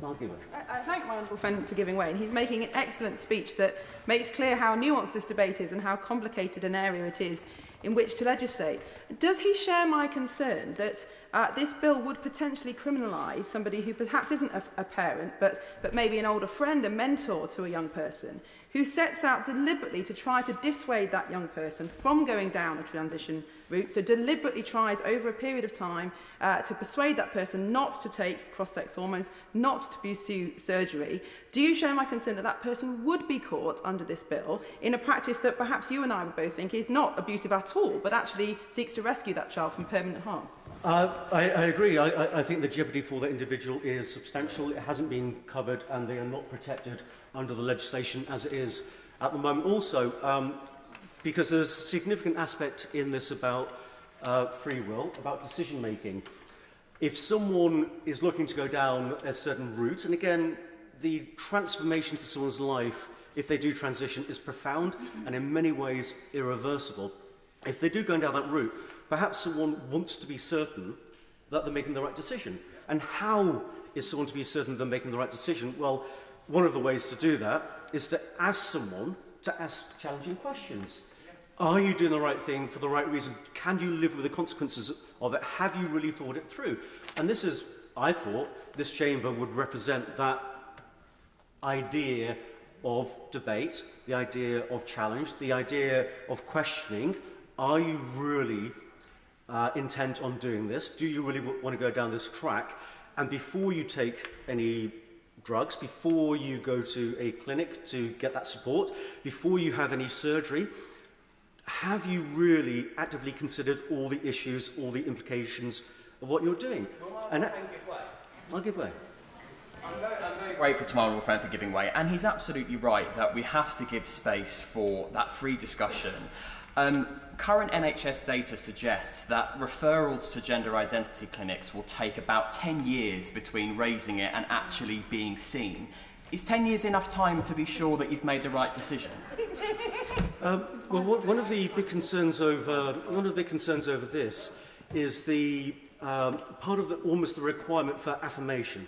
I thank my honourable friend for giving way, and he's making an excellent speech that makes clear how nuanced this debate is and how complicated an area it is in which to legislate. Does he share my concern that this bill would potentially criminalise somebody who perhaps isn't a parent, but maybe an older friend, a mentor to a young person, who sets out deliberately to try to dissuade that young person from going down a transition route, so deliberately tries over a period of time to persuade that person not to take cross-sex hormones, not to pursue surgery, do you share my concern that that person would be caught under this bill in a practice that perhaps you and I would both think is not abusive at all, but actually seeks to rescue that child from permanent harm? I agree. I think the jeopardy for that individual is substantial. It hasn't been covered and they are not protected under the legislation as it is at the moment. Also, because there's a significant aspect in this about free will, about decision-making. If someone is looking to go down a certain route, and again, the transformation to someone's life, if they do transition, is profound and in many ways irreversible. If they do go down that route, perhaps someone wants to be certain that they're making the right decision. And how is someone to be certain they're making the right decision? Well, one of the ways to do that is to ask someone to ask challenging questions. Are you doing the right thing for the right reason? Can you live with the consequences of it? Have you really thought it through? And this is, I thought, this chamber would represent that idea of debate, the idea of challenge, the idea of questioning. Are you really intent on doing this? Do you really want to go down this track? And before you take any drugs, before you go to a clinic to get that support, before you have any surgery, have you really actively considered all the issues, all the implications of what you're doing? And I'll give way. I'm very grateful to my honourable friend for giving way, and he's absolutely right that we have to give space for that free discussion. Current NHS data suggests that referrals to gender identity clinics will take about 10 years between raising it and actually being seen. Is 10 years enough time to be sure that you've made the right decision? Well, one of the big concerns over this is the part of almost the requirement for affirmation.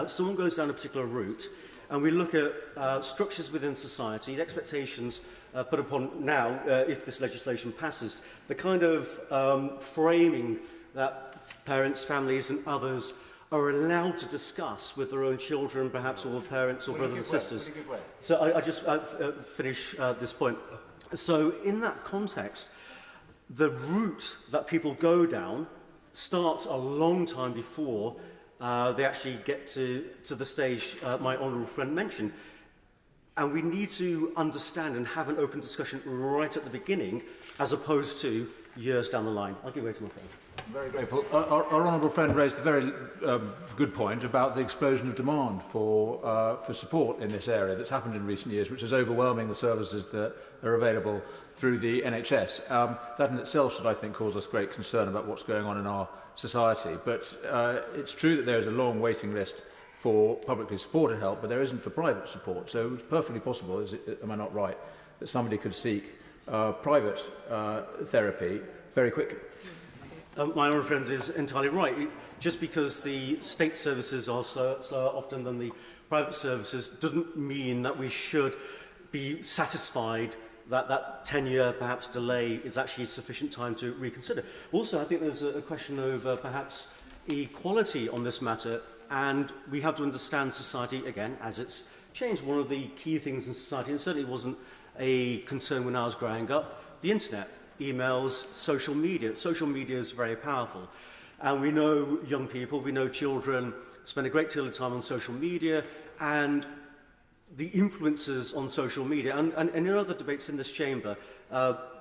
Someone goes down a particular route, and we look at structures within society, the expectations put upon now, if this legislation passes, the kind of framing that parents, families and others are allowed to discuss with their own children, perhaps, or parents or brothers and sisters. So I just finish this point. So in that context, the route that people go down starts a long time before they actually get to the stage my honourable friend mentioned. And we need to understand and have an open discussion right at the beginning, as opposed to years down the line. I'll give way to my friend. Very grateful. Our honourable friend raised a very good point about the explosion of demand for support in this area that's happened in recent years, which is overwhelming the services that are available through the NHS. That in itself should, I think, cause us great concern about what's going on in our society. But it's true that there is a long waiting list for publicly supported help, but there isn't for private support. So it's perfectly possible, am I not right, that somebody could seek private therapy very quickly. My honourable friend is entirely right. Just because the state services are slower often than the private services doesn't mean that we should be satisfied that that 10-year perhaps delay is actually sufficient time to reconsider. Also, I think there's a question over perhaps equality on this matter, and we have to understand society, again, as it's changed. One of the key things in society, and certainly wasn't a concern when I was growing up, the internet. Emails, social media. Social media is very powerful. And we know young people, we know children spend a great deal of time on social media, and the influences on social media, and in other debates in this chamber,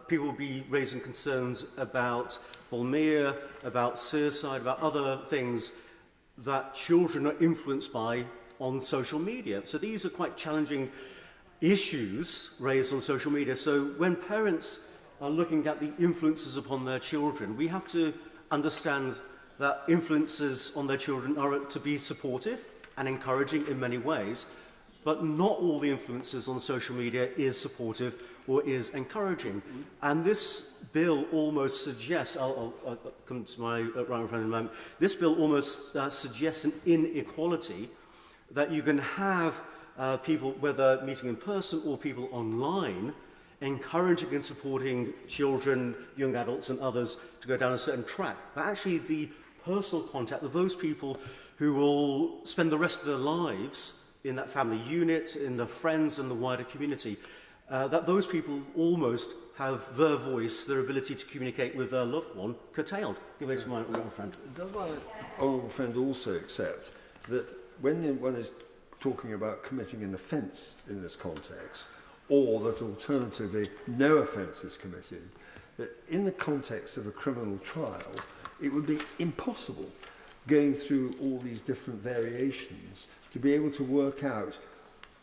people will be raising concerns about bulimia, about suicide, about other things that children are influenced by on social media. So these are quite challenging issues raised on social media. So when parents are looking at the influences upon their children, we have to understand that influences on their children are to be supportive and encouraging in many ways, but not all the influences on social media is supportive or is encouraging. And this bill almost suggests, I'll come to my right friend in a moment, this bill almost suggests an inequality that you can have people, whether meeting in person or people online, encouraging and supporting children, young adults and others to go down a certain track. But actually the personal contact of those people who will spend the rest of their lives in that family unit, in the friends and the wider community, that those people almost have their voice, their ability to communicate with their loved one, curtailed. Give it to my honourable friend. Does my honourable friend also accept that when one is talking about committing an offence in this context, or that alternatively no offence is committed, that in the context of a criminal trial, it would be impossible going through all these different variations to be able to work out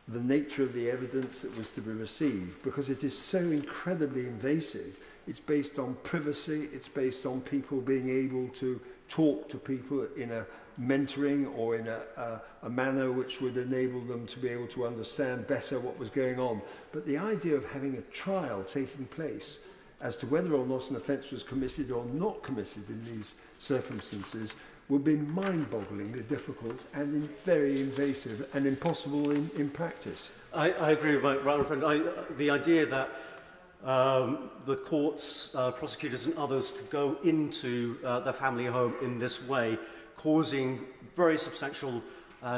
the nature of the evidence that was to be received, because it is so incredibly invasive. It's based on privacy, it's based on people being able to talk to people in a mentoring or in a manner which would enable them to be able to understand better what was going on. But the idea of having a trial taking place as to whether or not an offence was committed or not committed in these circumstances would be mind-bogglingly difficult and very invasive and impossible in practice. I agree with my right friend. The idea that the courts, prosecutors and others could go into their family home in this way, causing very substantial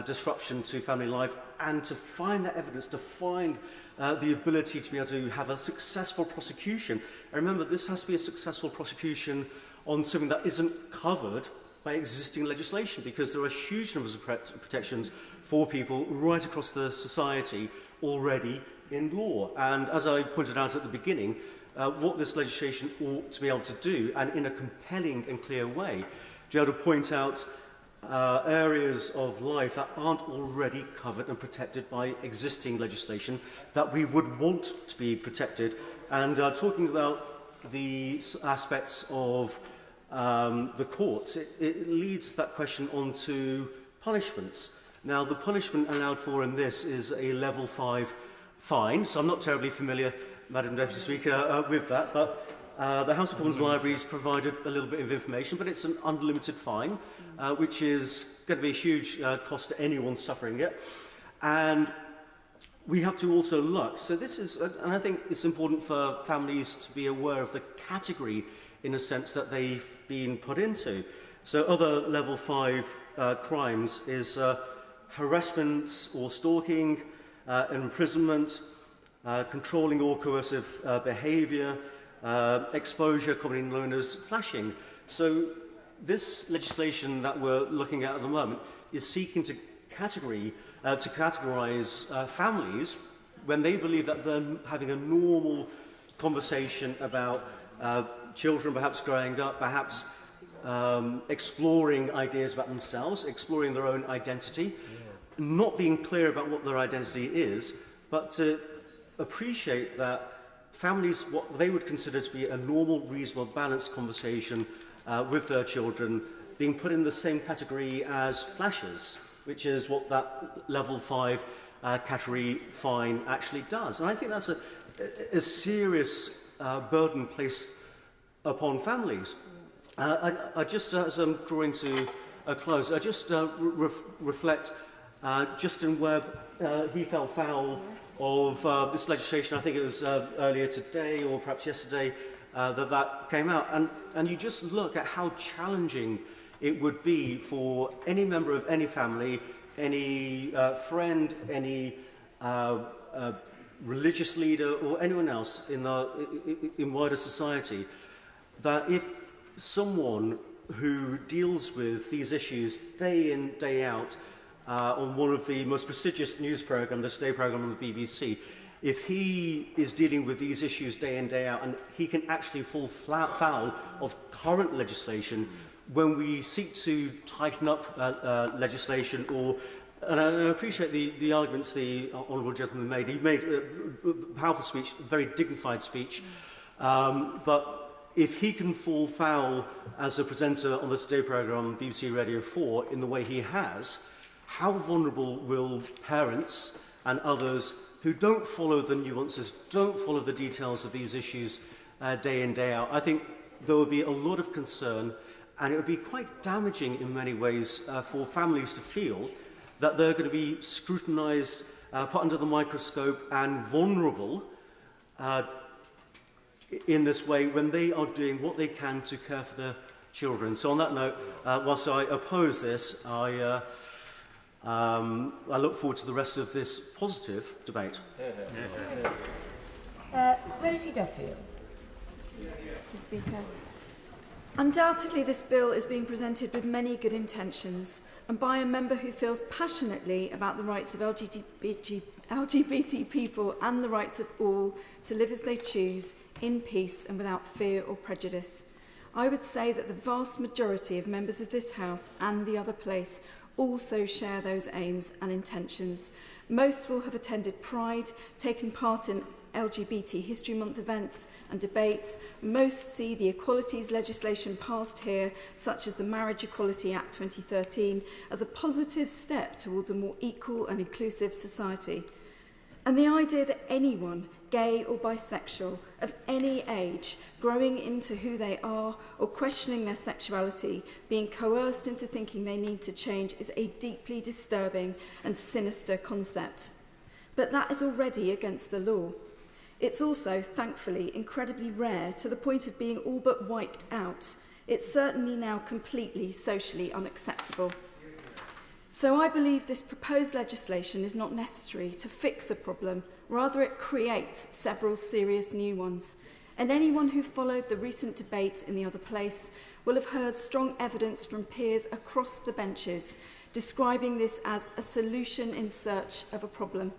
disruption to family life, and to find that evidence, to find the ability to be able to have a successful prosecution. And remember, this has to be a successful prosecution on something that isn't covered by existing legislation, because there are huge numbers of protections for people right across the society already in law. And as I pointed out at the beginning, what this legislation ought to be able to do, and in a compelling and clear way, to be able to point out areas of life that aren't already covered and protected by existing legislation that we would want to be protected. And talking about the aspects of the courts, it leads that question on to punishments. Now, the punishment allowed for in this is a level 5 fine, so I'm not terribly familiar, Madam Deputy Speaker, with that, but the House of Commons Libraries provided a little bit of information, but it's an unlimited fine, which is going to be a huge cost to anyone suffering it. And we have to also look, so this is, and I think it's important for families to be aware of the category in a sense that they've been put into. So other level 5 crimes is harassment or stalking, imprisonment, controlling or coercive behaviour, exposure, commonly known as flashing. So this legislation that we're looking at the moment is seeking to categorise families when they believe that they're having a normal conversation about children perhaps growing up, perhaps exploring ideas about themselves, exploring their own identity, not being clear about what their identity is, but to appreciate that families, what they would consider to be a normal, reasonable, balanced conversation with their children, being put in the same category as flashers, which is what that level 5 category fine actually does. And I think that's a serious burden placed upon families. I just, as I'm drawing to a close, I just reflect Justin Webb, he fell foul of this legislation. I think it was earlier today or perhaps yesterday that came out. And you just look at how challenging it would be for any member of any family, any friend, any religious leader or anyone else in wider society, that if someone who deals with these issues day in, day out on one of the most prestigious news programmes, the Today programme on the BBC, if he is dealing with these issues day in, day out, and he can actually fall foul of current legislation when we seek to tighten up legislation or... And I appreciate the arguments the honourable gentleman made. He made a powerful speech, a very dignified speech. But if he can fall foul as a presenter on the Today programme, BBC Radio 4, in the way he has, how vulnerable will parents and others who don't follow the nuances, don't follow the details of these issues day in, day out? I think there would be a lot of concern, and it would be quite damaging in many ways for families to feel that they're going to be scrutinised, put under the microscope and vulnerable in this way when they are doing what they can to care for their children. So on that note, whilst I oppose this, I I look forward to the rest of this positive debate. Rosie Duffield. Mr. Speaker. Undoubtedly, this bill is being presented with many good intentions and by a member who feels passionately about the rights of LGBT people and the rights of all to live as they choose, in peace and without fear or prejudice. I would say that the vast majority of members of this House and the other place also share those aims and intentions. Most will have attended Pride, taken part in LGBT History Month events and debates. Most see the equalities legislation passed here, such as the Marriage Equality Act 2013, as a positive step towards a more equal and inclusive society. And the idea that anyone, gay or bisexual, of any age, growing into who they are or questioning their sexuality, being coerced into thinking they need to change, is a deeply disturbing and sinister concept. But that is already against the law. It's also, thankfully, incredibly rare to the point of being all but wiped out. It's certainly now completely socially unacceptable. So I believe this proposed legislation is not necessary to fix a problem, rather it creates several serious new ones. And anyone who followed the recent debate in the other place will have heard strong evidence from peers across the benches describing this as a solution in search of a problem.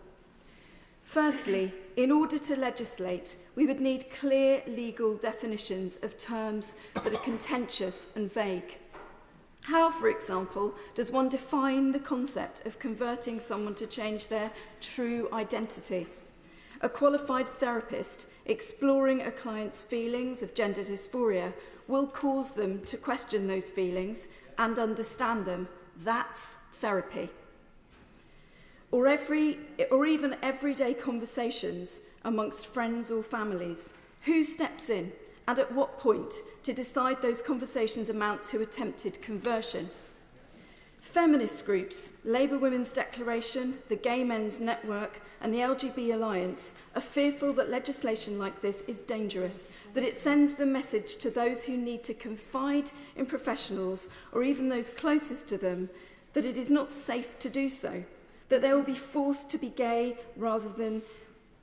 Firstly, in order to legislate, we would need clear legal definitions of terms that are contentious and vague. How, for example, does one define the concept of converting someone to change their true identity? A qualified therapist exploring a client's feelings of gender dysphoria will cause them to question those feelings and understand them. That's therapy. Or even everyday conversations amongst friends or families. Who steps in and at what point to decide those conversations amount to attempted conversion? Feminist groups, Labour Women's Declaration, the Gay Men's Network and the LGB Alliance are fearful that legislation like this is dangerous, that it sends the message to those who need to confide in professionals or even those closest to them that it is not safe to do so, that they will be forced to be gay rather than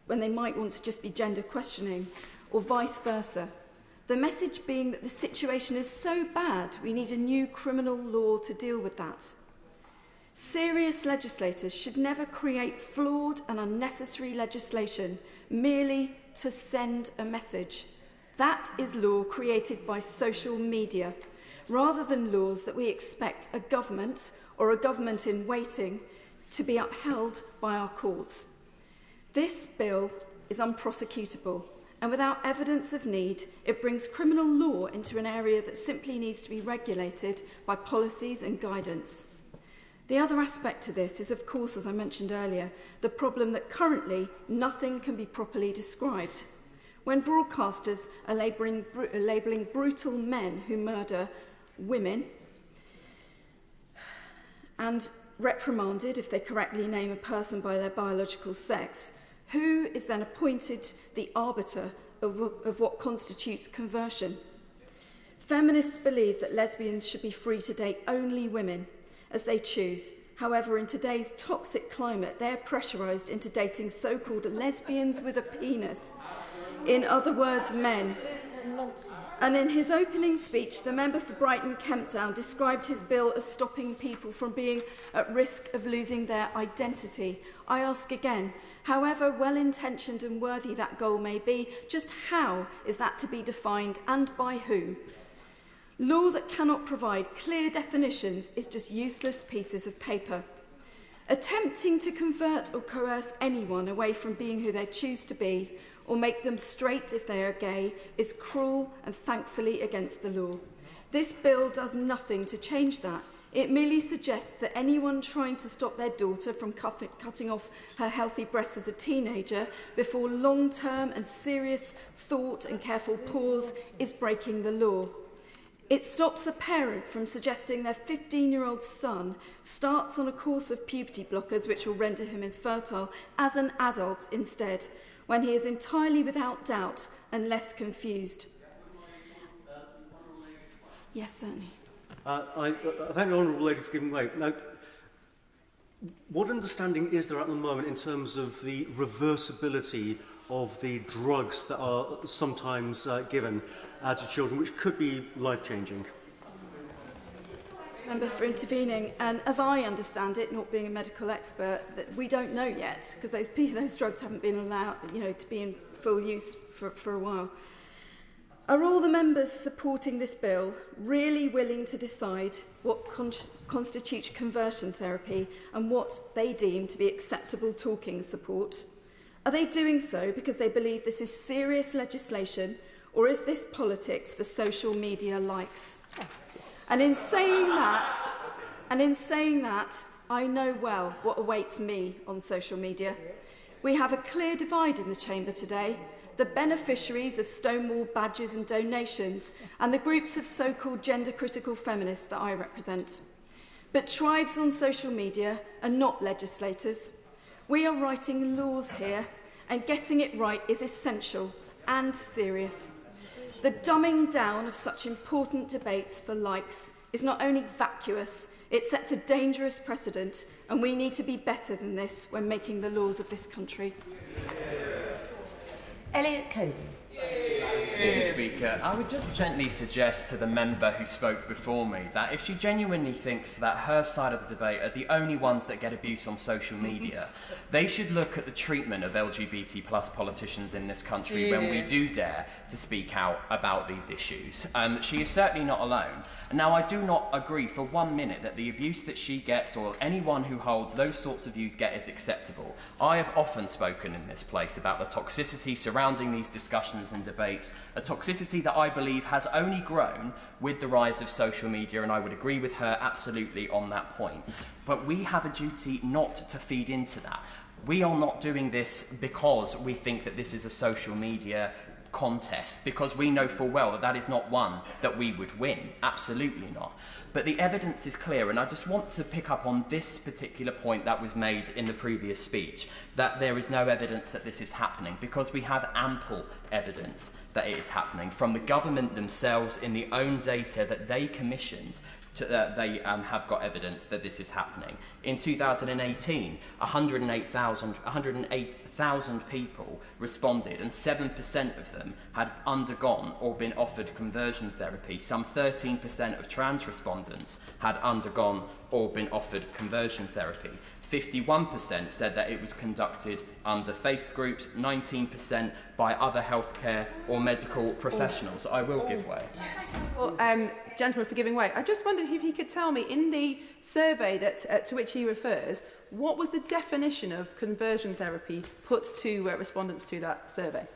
when they might want to just be gender questioning, or vice versa. The message being that the situation is so bad we need a new criminal law to deal with that. Serious legislators should never create flawed and unnecessary legislation merely to send a message. That is law created by social media, rather than laws that we expect a government or a government in waiting to be upheld by our courts. This bill is unprosecutable, and without evidence of need, it brings criminal law into an area that simply needs to be regulated by policies and guidance. The other aspect to this is, of course, as I mentioned earlier, the problem that currently nothing can be properly described. When broadcasters are labelling brutal men who murder women and reprimanded if they correctly name a person by their biological sex, who is then appointed the arbiter of what constitutes conversion? Feminists believe that lesbians should be free to date only women as they choose. However, in today's toxic climate, they're pressurised into dating so-called lesbians with a penis. In other words, men. And in his opening speech, the member for Brighton Kemptown described his bill as stopping people from being at risk of losing their identity. I ask again, however well-intentioned and worthy that goal may be, just how is that to be defined and by whom? Law that cannot provide clear definitions is just useless pieces of paper. Attempting to convert or coerce anyone away from being who they choose to be, or make them straight if they are gay, is cruel and thankfully against the law. This bill does nothing to change that. It merely suggests that anyone trying to stop their daughter from cutting off her healthy breasts as a teenager before long-term and serious thought and careful pause is breaking the law. It stops a parent from suggesting their 15-year-old son starts on a course of puberty blockers which will render him infertile as an adult instead, when he is entirely without doubt and less confused. Yes, certainly. I thank the Honourable Lady for giving way. Now, What understanding is there at the moment in terms of the reversibility of the drugs that are sometimes given to children, which could be life-changing? Member for intervening, and as I understand it, not being a medical expert, that we don't know yet because those drugs haven't been allowed, to be in full use for a while. Are all the members supporting this bill really willing to decide what constitutes conversion therapy and what they deem to be acceptable talking support? Are they doing so because they believe this is serious legislation, or is this politics for social media likes? And in saying that, I know well what awaits me on social media. We have a clear divide in the chamber today. The beneficiaries of Stonewall badges and donations, and the groups of so-called gender-critical feminists that I represent. But tribes on social media are not legislators. We are writing laws here, and getting it right is essential and serious. The dumbing down of such important debates for likes is not only vacuous, it sets a dangerous precedent, and we need to be better than this when making the laws of this country. Elliot Colburn. Mr. Speaker, I would just gently suggest to the member who spoke before me that if she genuinely thinks that her side of the debate are the only ones that get abuse on social media, they should look at the treatment of LGBT plus politicians in this country when we do dare to speak out about these issues. She is certainly not alone. Now, I do not agree for 1 minute that the abuse that she gets or anyone who holds those sorts of views get is acceptable. I have often spoken in this place about the toxicity surrounding these discussions and debates, a toxicity that I believe has only grown with the rise of social media, and I would agree with her absolutely on that point. But we have a duty not to feed into that. We are not doing this because we think that this is a social media contest, because we know full well that that is not one that we would win. Absolutely not. But the evidence is clear, and I just want to pick up on this particular point that was made in the previous speech, that there is no evidence that this is happening, because we have ample evidence that it is happening from the government themselves in the own data that they commissioned. They have got evidence that this is happening. In 2018, 108,000 people responded, and 7% of them had undergone or been offered conversion therapy. Some 13% of trans respondents had undergone or been offered conversion therapy. 51% said that it was conducted under faith groups, 19% by other healthcare or medical professionals. I will give way. Yes. Well, gentleman for giving way. I just wondered if he could tell me, in the survey that to which he refers, what was the definition of conversion therapy put to respondents to that survey?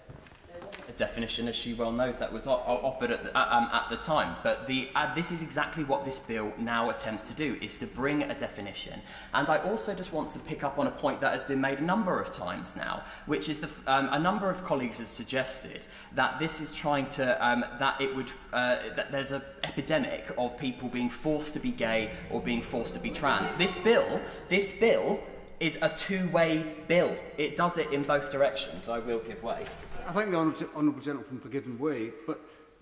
A definition, as she well knows, that was offered at the time. But this is exactly what this bill now attempts to do, is to bring a definition. And I also just want to pick up on a point that has been made a number of times now, which is a number of colleagues have suggested that this is trying to, that there's an epidemic of people being forced to be gay or being forced to be trans. This bill is a two-way bill. It does it in both directions. I will give way. I thank the honourable gentleman for giving way, but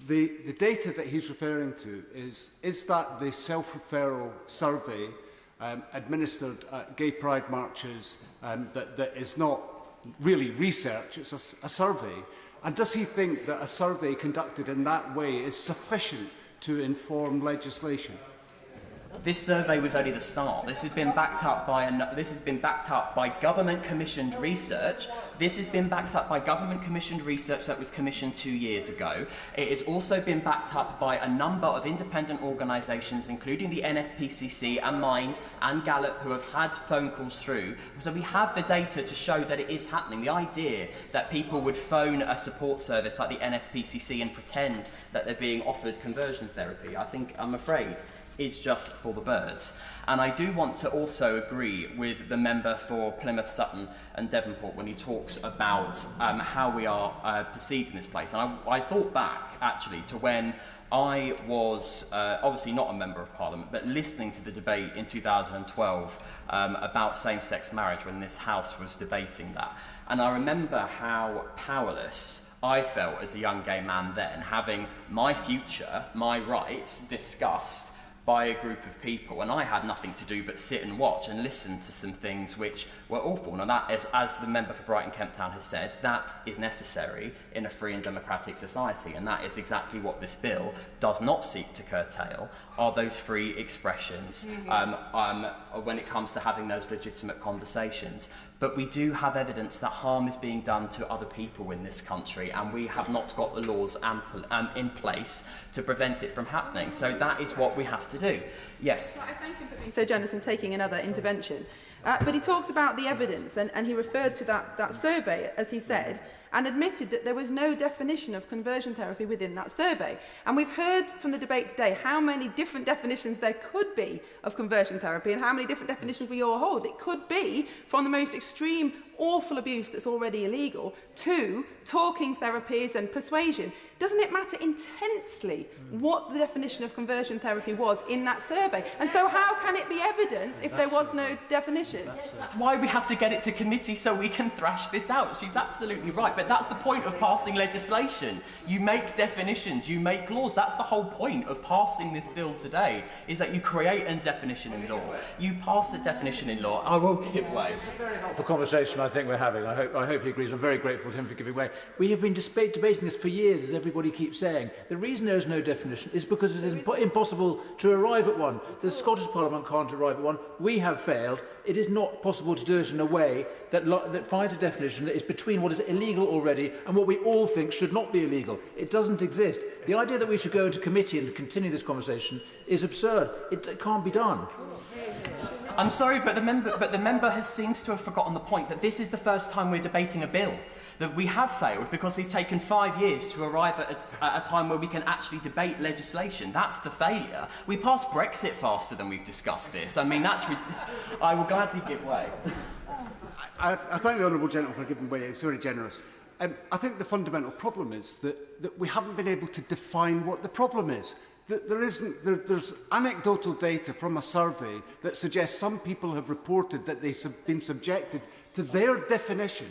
the data that he's referring to is that the self-referral survey administered at gay pride marches that is not really research, it's a survey. And does he think that a survey conducted in that way is sufficient to inform legislation? This survey was only the start. This has been backed up by government-commissioned research. This has been backed up by government-commissioned research that was commissioned 2 years ago. It has also been backed up by a number of independent organisations, including the NSPCC and Mind and Gallup, who have had phone calls through. So we have the data to show that it is happening. The idea that people would phone a support service like the NSPCC and pretend that they're being offered conversion therapy, I'm afraid, is just for the birds. And I do want to also agree with the member for Plymouth, Sutton and Devonport when he talks about how we are perceived in this place. And I thought back, actually, to when I was obviously not a Member of Parliament, but listening to the debate in 2012 about same-sex marriage when this House was debating that. And I remember how powerless I felt as a young gay man then, having my future, my rights discussed by a group of people, and I had nothing to do but sit and watch and listen to some things which were awful. Now that is, as the member for Brighton Kemptown has said, that is necessary in a free and democratic society, and that is exactly what this bill does not seek to curtail, are those free expressions when it comes to having those legitimate conversations. But we do have evidence that harm is being done to other people in this country, and we have not got the laws in place to prevent it from happening. So that is what we have to do. Yes. I thank him for being so generous and taking another intervention. But he talks about the evidence, and he referred to that survey, as he said, and admitted that there was no definition of conversion therapy within that survey. And we've heard from the debate today how many different definitions there could be of conversion therapy and how many different definitions we all hold. It could be from the most extreme, awful abuse that's already illegal to talking therapies and persuasion. Doesn't it matter intensely what the definition of conversion therapy was in that survey? And so how can it be evidence if there was no definition? That's why we have to get it to committee so we can thrash this out. She's absolutely right. But that's the point of passing legislation. You make definitions, you make laws. That's the whole point of passing this bill today, is that you create a definition in law. You pass a definition in law. I will give way. Very helpful conversation I think we're having. I hope he agrees. I'm very grateful to him for giving way. We have been debating this for years, as everybody keeps saying. The reason there is no definition is because it is impossible to arrive at one. The Scottish Parliament can't arrive at one. We have failed. It is not possible to do it in a way that finds a definition that is between what is illegal already and what we all think should not be illegal. It doesn't exist. The idea that we should go into committee and continue this conversation is absurd. It can't be done. I'm sorry, but the member seems to have forgotten the point that this is the first time we're debating a bill. That we have failed because we've taken 5 years to arrive at a time where we can actually debate legislation. That's the failure. We passed Brexit faster than we've discussed this. I mean, I will gladly give way. I thank the honourable gentleman for giving way. It's very generous. I think the fundamental problem is that we haven't been able to define what the problem is. There's anecdotal data from a survey that suggests some people have reported that they've been subjected to their definition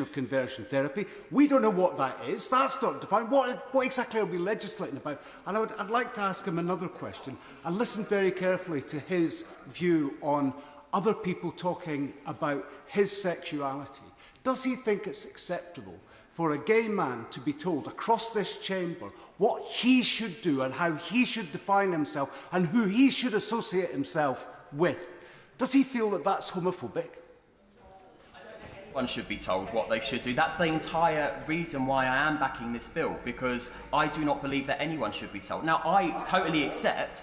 of conversion therapy. We don't know what that is. That's not defined. What exactly are we legislating about? And I'd like to ask him another question and listen very carefully to his view on other people talking about his sexuality. Does he think it's acceptable for a gay man to be told across this chamber what he should do and how he should define himself and who he should associate himself with? Does he feel that that's homophobic? One should be told what they should do. That's the entire reason why I am backing this bill, because I do not believe that anyone should be told. Now, I totally accept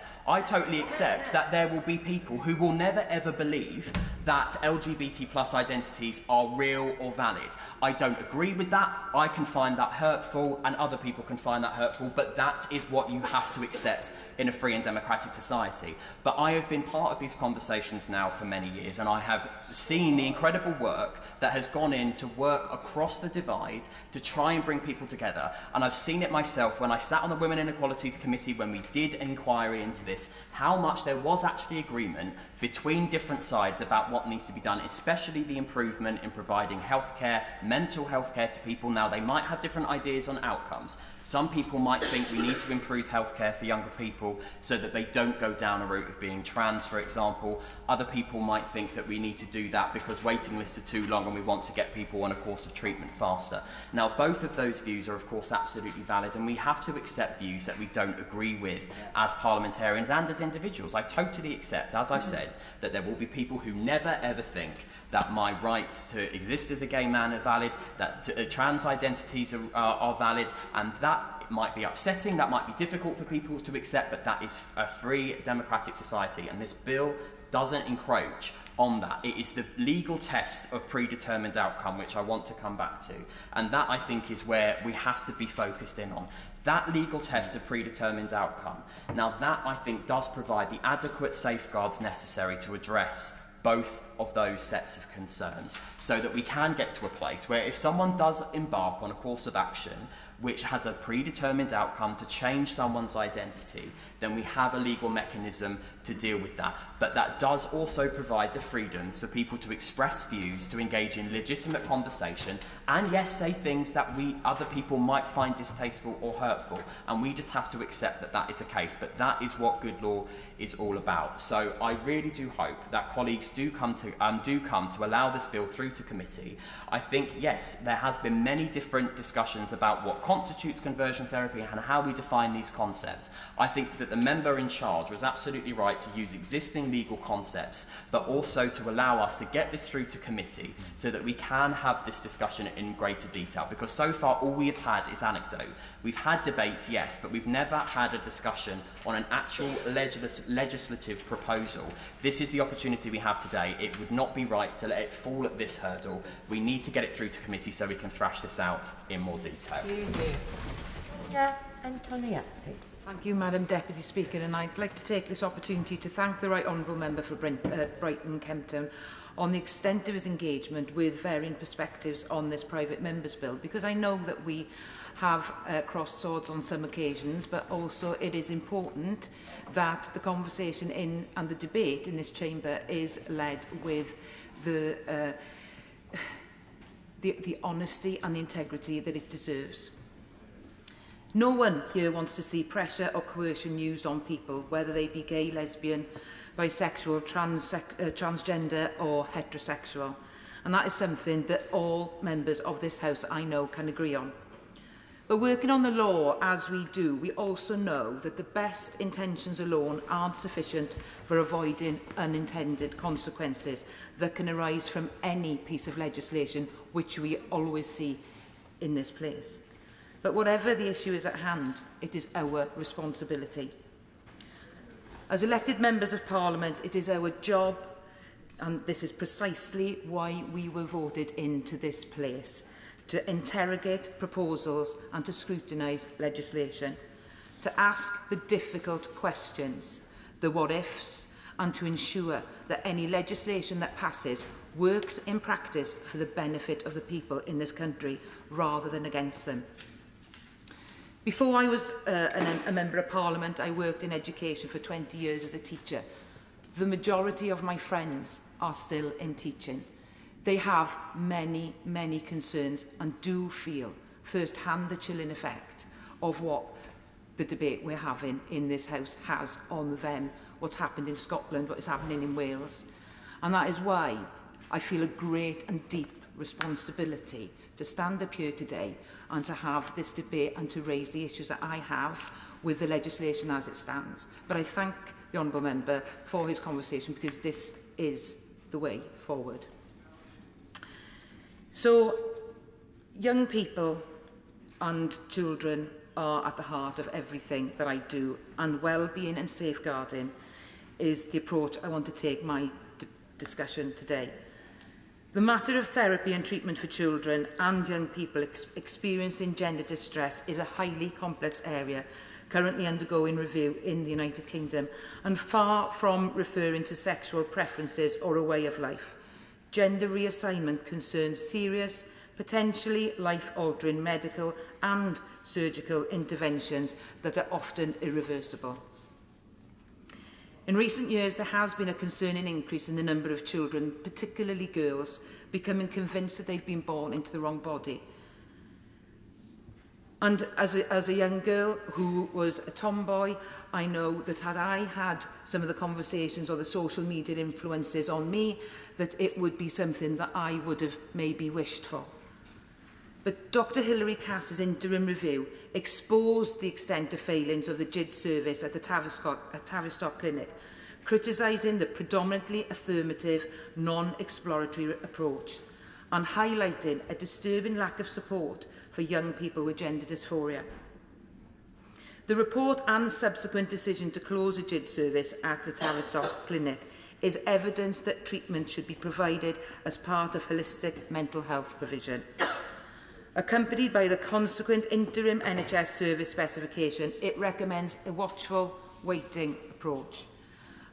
that there will be people who will never ever believe that LGBT plus identities are real or valid. I don't agree with that. I can find that hurtful, and other people can find that hurtful, but that is what you have to accept in a free and democratic society. But I have been part of these conversations now for many years, and I have seen the incredible work that has gone in to work across the divide to try and bring people together. And I've seen it myself when I sat on the Women Inequalities Committee when we did an inquiry into this, how much there was actually agreement between different sides about what needs to be done, especially the improvement in providing healthcare, mental health care to people. Now, they might have different ideas on outcomes. Some people might think we need to improve healthcare for younger people so that they don't go down a route of being trans, for example. Other people might think that we need to do that because waiting lists are too long and we want to get people on a course of treatment faster. Now, both of those views are, of course, absolutely valid, and we have to accept views that we don't agree with as parliamentarians and as individuals. I totally accept, as I've said, that there will be people who never ever think that my rights to exist as a gay man are valid, that trans identities are valid, and that might be upsetting, that might be difficult for people to accept, but that is a free democratic society, and this bill doesn't encroach on that. It is the legal test of predetermined outcome, which I want to come back to, and that, I think, is where we have to be focused in on. That legal test of predetermined outcome. Now, that, I think, does provide the adequate safeguards necessary to address both of those sets of concerns so that we can get to a place where if someone does embark on a course of action which has a predetermined outcome to change someone's identity, then we have a legal mechanism to deal with that. But that does also provide the freedoms for people to express views, to engage in legitimate conversation, and yes, say things that other people might find distasteful or hurtful. And we just have to accept that that is the case. But that is what good law is all about. So I really do hope that colleagues do come to allow this bill through to committee. I think, yes, there has been many different discussions about what constitutes conversion therapy and how we define these concepts. I think that the member in charge was absolutely right to use existing legal concepts, but also to allow us to get this through to committee so that we can have this discussion in greater detail. Because so far all we have had is anecdote. We've had debates, yes, but we've never had a discussion on an actual legislative proposal. This is the opportunity we have today. It would not be right to let it fall at this hurdle. We need to get it through to committee so we can thrash this out in more detail. Antoniazzi. Thank you, Madam Deputy Speaker, and I'd like to take this opportunity to thank the Right Honourable Member for Brighton Kemptown on the extent of his engagement with varying perspectives on this private member's bill, because I know that we have crossed swords on some occasions, but also it is important that the conversation and the debate in this chamber is led with the honesty and the integrity that it deserves. No one here wants to see pressure or coercion used on people, whether they be gay, lesbian, bisexual, transgender or heterosexual. And that is something that all members of this House I know can agree on. But working on the law as we do, we also know that the best intentions alone aren't sufficient for avoiding unintended consequences that can arise from any piece of legislation, which we always see in this place. But whatever the issue is at hand, it is our responsibility. As elected members of Parliament, it is our job, and this is precisely why we were voted into this place, to interrogate proposals and to scrutinise legislation, to ask the difficult questions, the what-ifs, and to ensure that any legislation that passes works in practice for the benefit of the people in this country rather than against them. Before I was a Member of Parliament, I worked in education for 20 years as a teacher. The majority of my friends are still in teaching. They have many, many concerns and do feel first-hand the chilling effect of what the debate we're having in this House has on them, what's happened in Scotland, what is happening in Wales. And that is why I feel a great and deep responsibility to stand up here today and to have this debate and to raise the issues that I have with the legislation as it stands. But I thank the Honourable Member for his conversation, because this is the way forward. So, young people and children are at the heart of everything that I do, and well-being and safeguarding is the approach I want to take my discussion today. The matter of therapy and treatment for children and young people experiencing gender distress is a highly complex area currently undergoing review in the United Kingdom, and far from referring to sexual preferences or a way of life. Gender reassignment concerns serious, potentially life-altering medical and surgical interventions that are often irreversible. In recent years, there has been a concerning increase in the number of children, particularly girls, becoming convinced that they've been born into the wrong body. And as a young girl who was a tomboy, I know that had I had some of the conversations or the social media influences on me, that it would be something that I would have maybe wished for. But Dr Hilary Cass's interim review exposed the extent of failings of the GID service at the Tavistock Clinic, criticising the predominantly affirmative, non-exploratory approach and highlighting a disturbing lack of support for young people with gender dysphoria. The report and subsequent decision to close the GID service at the Tavistock Clinic is evidence that treatment should be provided as part of holistic mental health provision. Accompanied by the consequent interim NHS service specification, it recommends a watchful, waiting approach.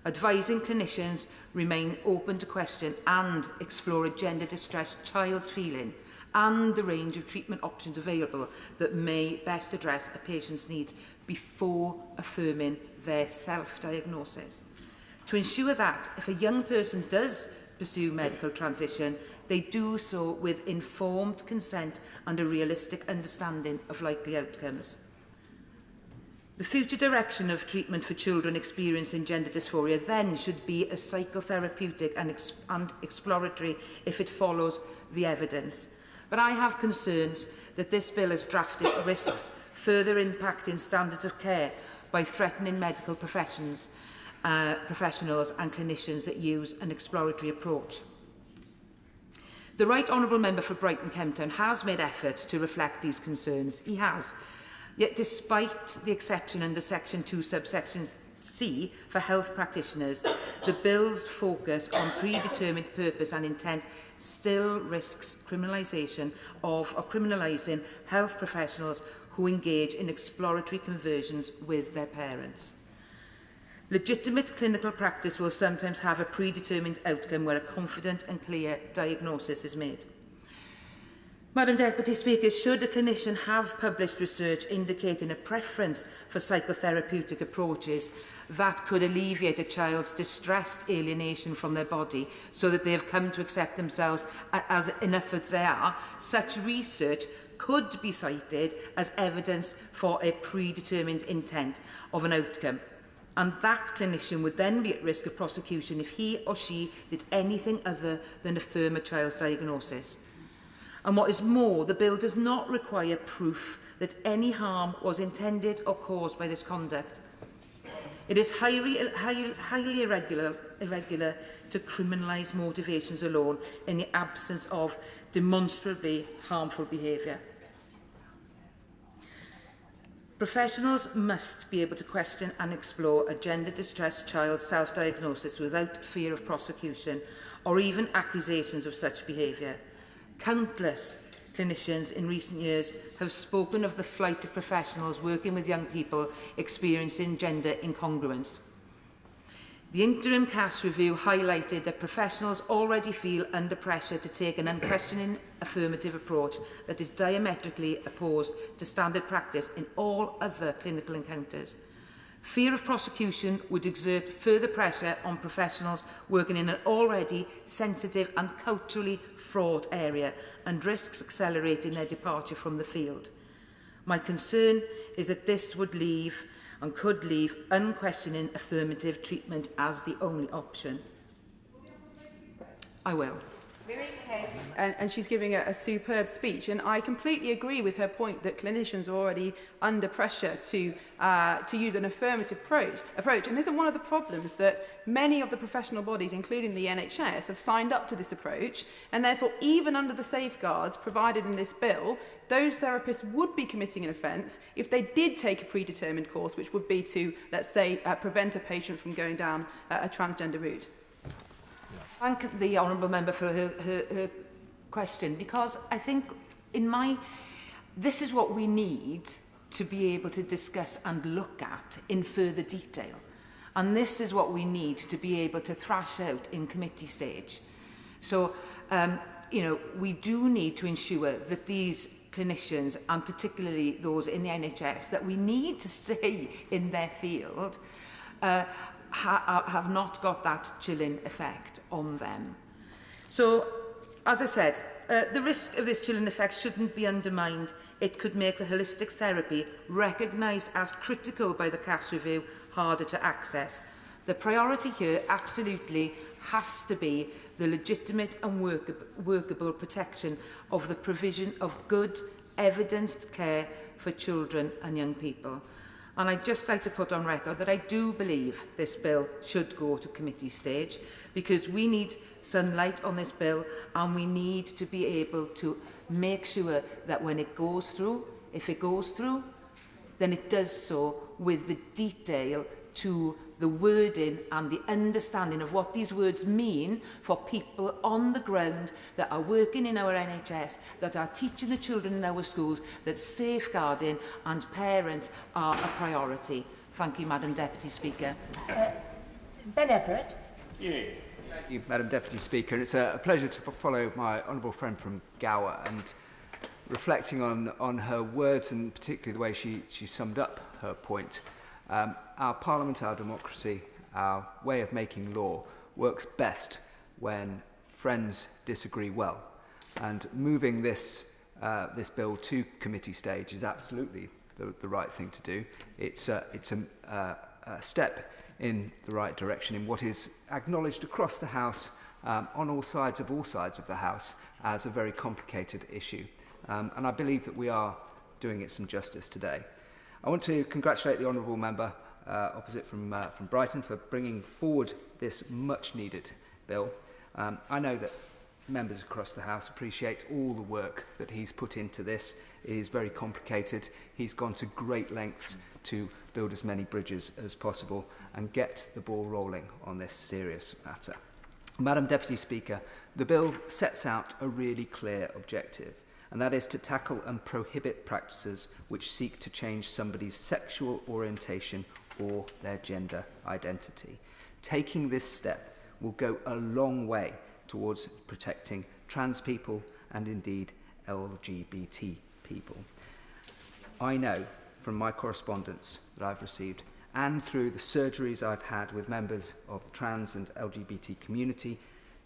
advising clinicians remain open to question and explore a gender-distressed child's feeling and the range of treatment options available that may best address a patient's needs before affirming their self-diagnosis. To ensure that if a young person does pursue medical transition, they do so with informed consent and a realistic understanding of likely outcomes. The future direction of treatment for children experiencing gender dysphoria then should be a psychotherapeutic and exploratory if it follows the evidence. But I have concerns that this bill has drafted risks further impacting standards of care by threatening medical professionals and clinicians that use an exploratory approach. The Right Honourable Member for Brighton Kemptown has made effort to reflect these concerns. He has. Yet despite the exception under Section 2 subsection C for health practitioners, the bill's focus on predetermined purpose and intent still risks criminalisation of or criminalising health professionals who engage in exploratory conversions with their parents. Legitimate clinical practice will sometimes have a predetermined outcome where a confident and clear diagnosis is made. Madam Deputy Speaker, should a clinician have published research indicating a preference for psychotherapeutic approaches that could alleviate a child's distressed alienation from their body so that they have come to accept themselves as enough as they are, such research could be cited as evidence for a predetermined intent of an outcome. And that clinician would then be at risk of prosecution if he or she did anything other than affirm a child's diagnosis. And what is more, the bill does not require proof that any harm was intended or caused by this conduct. It is highly irregular to criminalise motivations alone in the absence of demonstrably harmful behaviour. Professionals must be able to question and explore a gender-distressed child's self-diagnosis without fear of prosecution or even accusations of such behaviour. Countless clinicians in recent years have spoken of the flight of professionals working with young people experiencing gender incongruence. The interim CAS review highlighted that professionals already feel under pressure to take an unquestioning affirmative approach that is diametrically opposed to standard practice in all other clinical encounters. Fear of prosecution would exert further pressure on professionals working in an already sensitive and culturally fraught area and risks accelerating their departure from the field. My concern is that this would leave and could leave unquestioning affirmative treatment as the only option. I will. And she's giving a superb speech, and I completely agree with her point that clinicians are already under pressure to use an affirmative approach. And isn't one of the problems that many of the professional bodies, including the NHS, have signed up to this approach, and therefore even under the safeguards provided in this bill, those therapists would be committing an offence if they did take a predetermined course, which would be to, let's say, prevent a patient from going down a transgender route. Thank the Honourable Member for her question, because I think this is what we need to be able to discuss and look at in further detail. And this is what we need to be able to thrash out in committee stage. So, we do need to ensure that these clinicians, and particularly those in the NHS, that we need to stay in their field, have not got that chilling effect on them. So, as I said, the risk of this chilling effect shouldn't be undermined. It could make the holistic therapy recognised as critical by the CAS review harder to access. The priority here absolutely has to be the legitimate and workable protection of the provision of good, evidenced care for children and young people. And I'd just like to put on record that I do believe this bill should go to committee stage, because we need sunlight on this bill and we need to be able to make sure that when it goes through, if it goes through, then it does so with the detail to the wording and the understanding of what these words mean for people on the ground that are working in our NHS, that are teaching the children in our schools, that safeguarding and parents are a priority. Thank you, Madam Deputy Speaker. Ben Everitt. Thank you, Madam Deputy Speaker. And it's a pleasure to follow my honourable friend from Gower and reflecting on her words and particularly the way she summed up her point. Our Parliament, our democracy, our way of making law works best when friends disagree well. And moving this bill to committee stage is absolutely the right thing to do. It's a step in the right direction in what is acknowledged across the House on all sides of the House as a very complicated issue. And I believe that we are doing it some justice today. I want to congratulate the honourable member opposite from Brighton for bringing forward this much-needed bill. I know that members across the House appreciate all the work that he's put into this. It is very complicated. He's gone to great lengths to build as many bridges as possible and get the ball rolling on this serious matter. Madam Deputy Speaker, the bill sets out a really clear objective, and that is to tackle and prohibit practices which seek to change somebody's sexual orientation or their gender identity. Taking this step will go a long way towards protecting trans people and indeed LGBT people. I know from my correspondence that I've received and through the surgeries I've had with members of the trans and LGBT community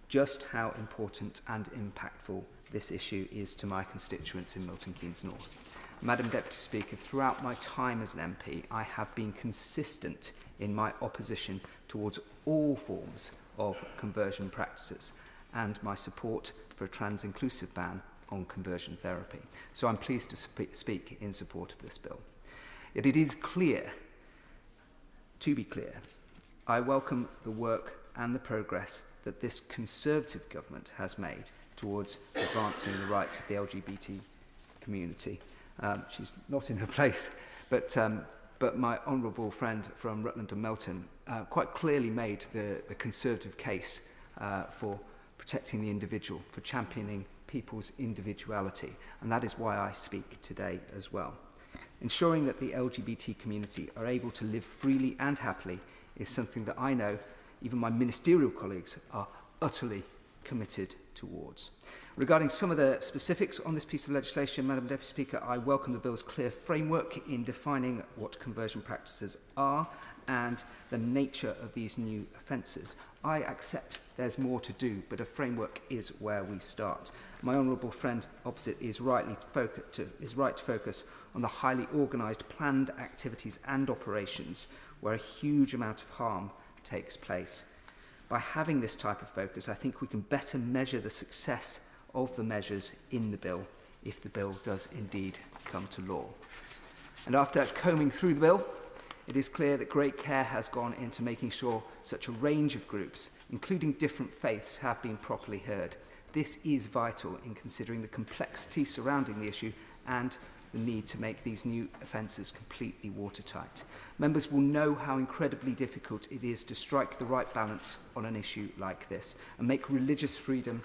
just how important and impactful this issue is to my constituents in Milton Keynes North. Madam Deputy Speaker, throughout my time as an MP, I have been consistent in my opposition towards all forms of conversion practices and my support for a trans-inclusive ban on conversion therapy. So I'm pleased to speak in support of this bill. Yet it is clear, to be clear, I welcome the work and the progress that this Conservative government has made towards advancing the rights of the LGBT community. She's not in her place, but my honourable friend from Rutland and Melton quite clearly made the Conservative case for protecting the individual, for championing people's individuality, and that is why I speak today as well. Ensuring that the LGBT community are able to live freely and happily is something that I know even my ministerial colleagues are utterly committed towards. Regarding some of the specifics on this piece of legislation, Madam Deputy Speaker, I welcome the bill's clear framework in defining what conversion practices are and the nature of these new offences. I accept there's more to do, but a framework is where we start. My honourable friend opposite is right to focus on the highly organised planned activities and operations where a huge amount of harm takes place. By having this type of focus, I think we can better measure the success of the measures in the bill if the bill does indeed come to law. And after combing through the bill, it is clear that great care has gone into making sure such a range of groups, including different faiths, have been properly heard. This is vital in considering the complexity surrounding the issue and the need to make these new offences completely watertight. Members will know how incredibly difficult it is to strike the right balance on an issue like this and make religious freedom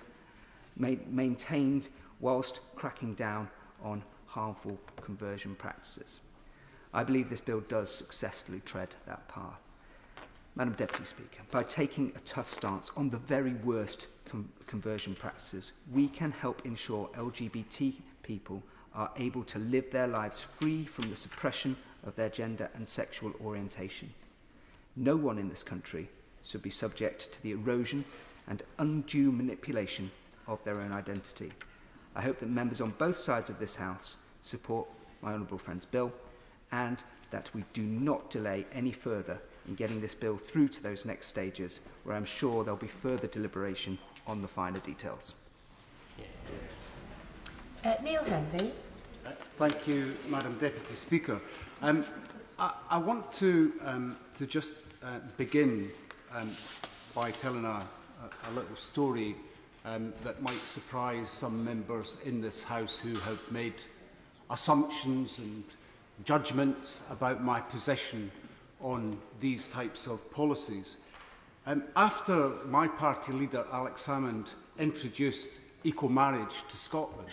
maintained whilst cracking down on harmful conversion practices. I believe this bill does successfully tread that path. Madam Deputy Speaker, by taking a tough stance on the very worst conversion practices, we can help ensure LGBT people are able to live their lives free from the suppression of their gender and sexual orientation. No one in this country should be subject to the erosion and undue manipulation of their own identity. I hope that members on both sides of this House support my honourable friend's bill and that we do not delay any further in getting this bill through to those next stages where I'm sure there'll be further deliberation on the finer details. Neale Hanvey. Thank you, Madam Deputy Speaker. I want to just begin by telling a little story that might surprise some members in this House who have made assumptions and judgments about my position on these types of policies. After my party leader, Alex Salmond, introduced equal marriage to Scotland,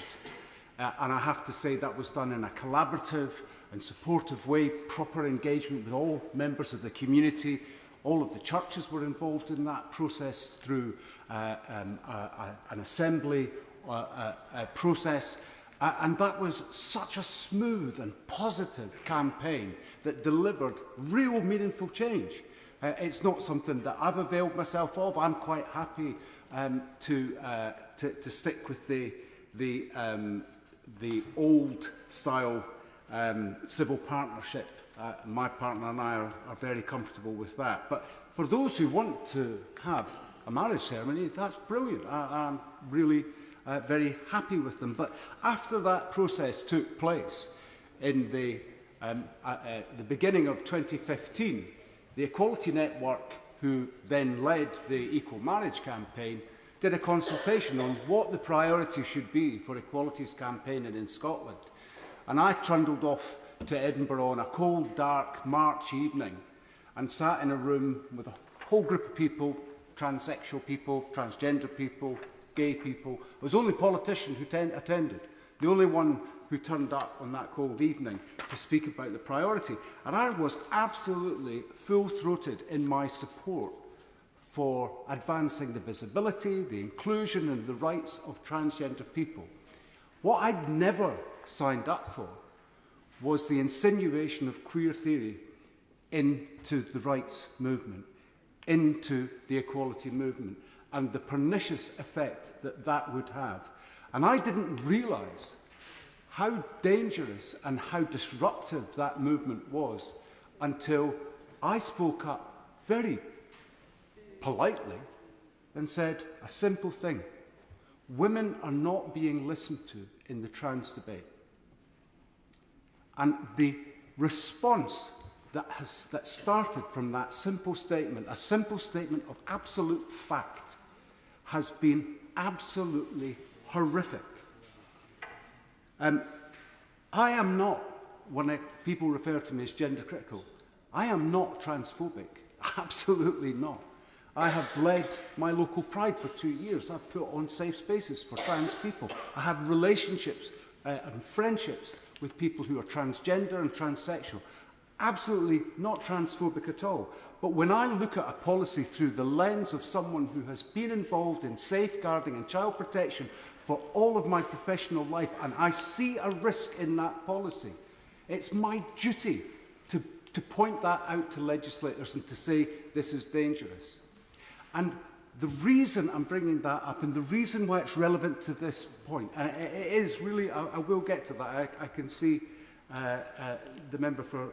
and I have to say that was done in a collaborative and supportive way, proper engagement with all members of the community, All of the churches were involved in that process through an assembly process. And that was such a smooth and positive campaign that delivered real meaningful change. It's not something that I've availed myself of. I'm quite happy to stick with the old style civil partnership. My partner and I are very comfortable with that. But for those who want to have a marriage ceremony, that's brilliant. I'm really very happy with them. But after that process took place in the beginning of 2015, the Equality Network, who then led the Equal Marriage campaign, did a consultation on what the priorities should be for equalities campaigning in Scotland. And I trundled off to Edinburgh on a cold, dark March evening and sat in a room with a whole group of people, transsexual people, transgender people, gay people. It was the only politician who attended, the only one who turned up on that cold evening to speak about the priority. And I was absolutely full-throated in my support for advancing the visibility, the inclusion and the rights of transgender people. What I'd never signed up for was the insinuation of queer theory into the rights movement, into the equality movement, and the pernicious effect that that would have. And I didn't realise how dangerous and how disruptive that movement was until I spoke up very politely and said a simple thing. Women are not being listened to in the trans debate. And the response that started from that simple statement, a simple statement of absolute fact, has been absolutely horrific. I am not, when people refer to me as gender critical, I am not transphobic, absolutely not. I have led my local Pride for 2 years. I've put on safe spaces for trans people. I have relationships and friendships with people who are transgender and transsexual. Absolutely not transphobic at all. But when I look at a policy through the lens of someone who has been involved in safeguarding and child protection for all of my professional life, and I see a risk in that policy, it's my duty to point that out to legislators and to say this is dangerous. And the reason I'm bringing that up, and the reason why it's relevant to this point, and it is really, I will get to that. I can see the member for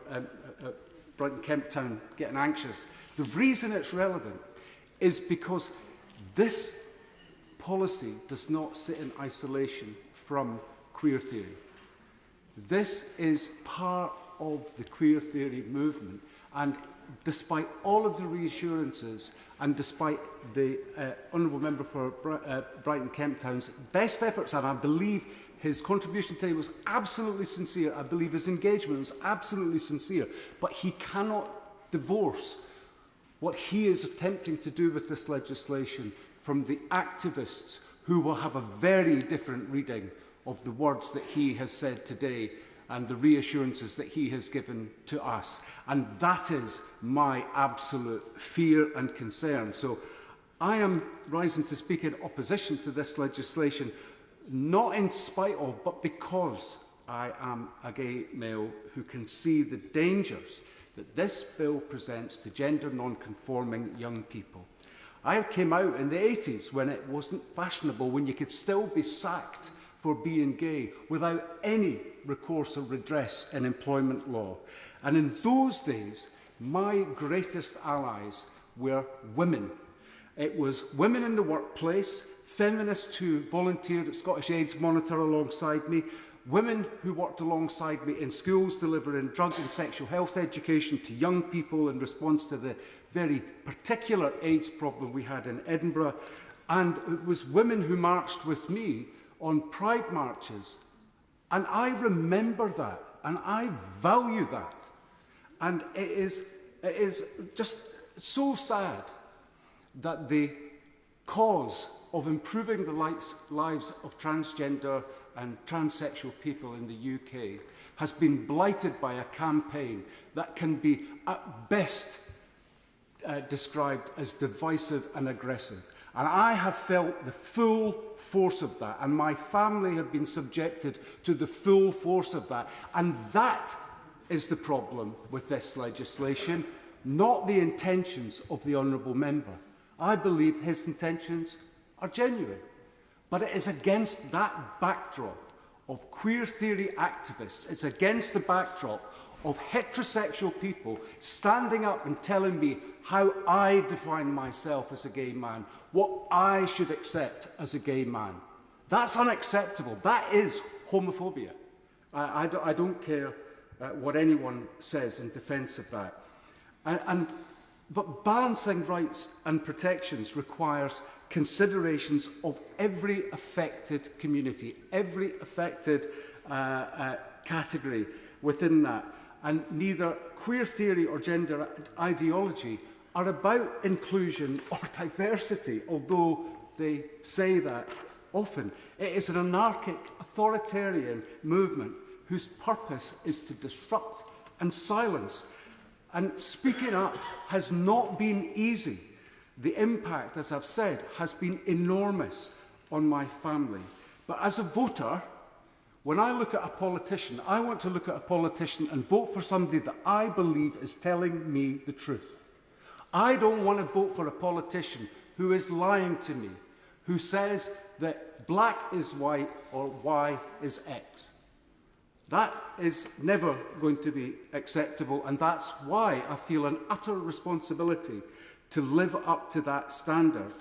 Brighton Kemptown getting anxious. The reason it's relevant is because this policy does not sit in isolation from queer theory. This is part of the queer theory movement, and despite all of the reassurances and despite the Honourable Member for Brighton Kemptown's best efforts, and I believe his contribution today was absolutely sincere, I believe his engagement was absolutely sincere, but he cannot divorce what he is attempting to do with this legislation from the activists who will have a very different reading of the words that he has said today and the reassurances that he has given to us. And that is my absolute fear and concern. So I am rising to speak in opposition to this legislation, not in spite of, but because I am a gay male who can see the dangers that this bill presents to gender non-conforming young people. I came out in the 80s when it wasn't fashionable, when you could still be sacked for being gay without any recourse or redress in employment law. And in those days, my greatest allies were women. It was women in the workplace, feminists who volunteered at Scottish AIDS Monitor alongside me, women who worked alongside me in schools delivering drug and sexual health education to young people in response to the very particular AIDS problem we had in Edinburgh. And it was women who marched with me on Pride marches. And I remember that, and I value that. And it is just so sad that the cause of improving the lives of transgender and transsexual people in the UK has been blighted by a campaign that can be, at best, described as divisive and aggressive. And I have felt the full force of that, and my family have been subjected to the full force of that. And that is the problem with this legislation, not the intentions of the honourable member. I believe his intentions are genuine. But it is against that backdrop of queer theory activists, it's against the backdrop of heterosexual people standing up and telling me how I define myself as a gay man, what I should accept as a gay man. That's unacceptable. That is homophobia. I don't care what anyone says in defence of that. But balancing rights and protections requires considerations of every affected community, every affected category within that. And neither queer theory or gender ideology are about inclusion or diversity, although they say that often. It is an anarchic, authoritarian movement whose purpose is to disrupt and silence. And speaking up has not been easy. The impact, as I've said, has been enormous on my family. But as a voter, when I look at a politician, I want to look at a politician and vote for somebody that I believe is telling me the truth. I don't want to vote for a politician who is lying to me, who says that black is white or Y is X. That is never going to be acceptable, and that's why I feel an utter responsibility to live up to that standard.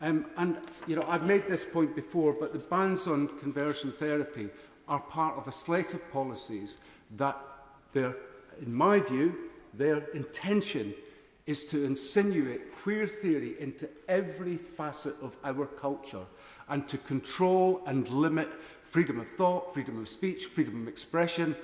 I've made this point before, but the bans on conversion therapy are part of a slate of policies that, in my view, their intention is to insinuate queer theory into every facet of our culture and to control and limit freedom of thought, freedom of speech, freedom of expression.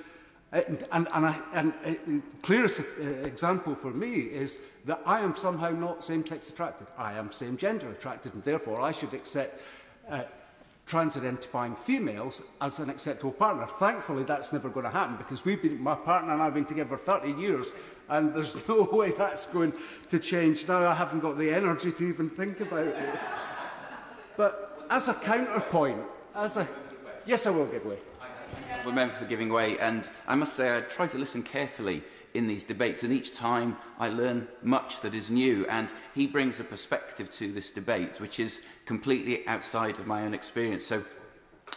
And the clearest example for me is that I am somehow not same-sex attracted. I am same-gender attracted, and therefore I should accept trans-identifying females as an acceptable partner. Thankfully, that's never going to happen because my partner and I have been together for 30 years, and there's no way that's going to change now. I haven't got the energy to even think about it. But as a counterpoint, yes, I will give way. Member for giving way, and I must say I try to listen carefully in these debates, and each time I learn much that is new, and he brings a perspective to this debate which is completely outside of my own experience. So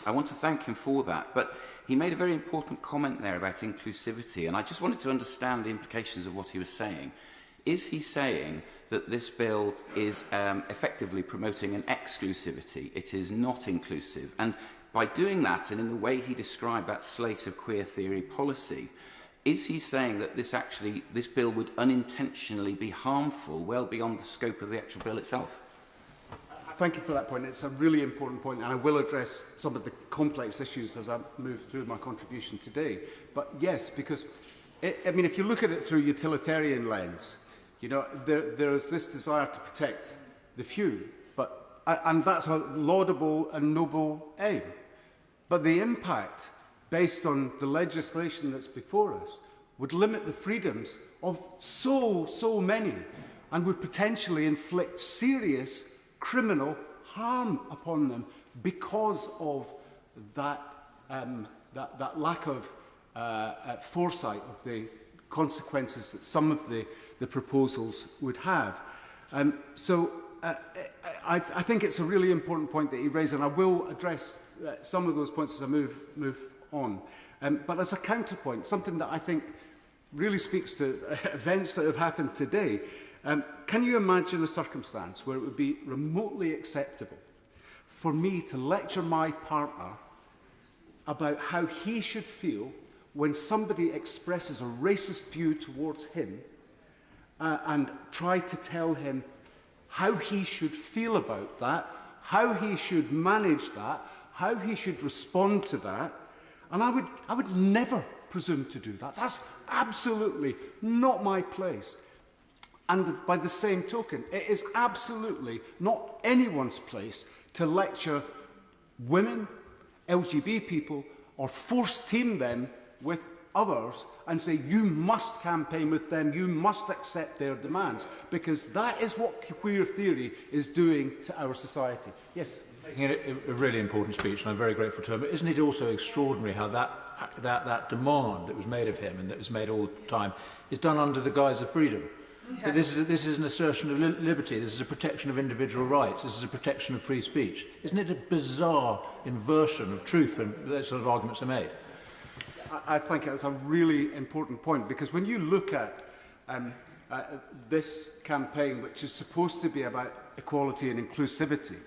I want to thank him for that. But he made a very important comment there about inclusivity, and I just wanted to understand the implications of what he was saying. Is he saying that this bill is effectively promoting an exclusivity? It is not inclusive. And by doing that, and in the way he described that slate of queer theory policy, is he saying that this bill would unintentionally be harmful well beyond the scope of the actual bill itself? Thank you for that point. It's a really important point, and I will address some of the complex issues as I move through my contribution today. But yes, because, if you look at it through a utilitarian lens, there is this desire to protect the few, and that's a laudable and noble aim. But the impact, based on the legislation that's before us, would limit the freedoms of so many and would potentially inflict serious criminal harm upon them because of that lack of foresight of the consequences that some of the proposals would have. I think it's a really important point that he raised, and I will address some of those points as I move on. But as a counterpoint, something that I think really speaks to events that have happened today, can you imagine a circumstance where it would be remotely acceptable for me to lecture my partner about how he should feel when somebody expresses a racist view towards him and try to tell him how he should feel about that, how he should manage that, how he should respond to that? And I would never presume to do that. That's absolutely not my place. And by the same token, it is absolutely not anyone's place to lecture women, LGBT people, or force team them with others and say, you must campaign with them, you must accept their demands, because that is what queer theory is doing to our society. Yes? Making a really important speech, and I'm very grateful to him. But isn't it also extraordinary how that demand that was made of him and that was made all the time is done under the guise of freedom? Yeah. But this is an assertion of liberty. This is a protection of individual rights. This is a protection of free speech. Isn't it a bizarre inversion of truth when those sort of arguments are made? I think that's a really important point, because when you look at this campaign, which is supposed to be about equality and inclusivity,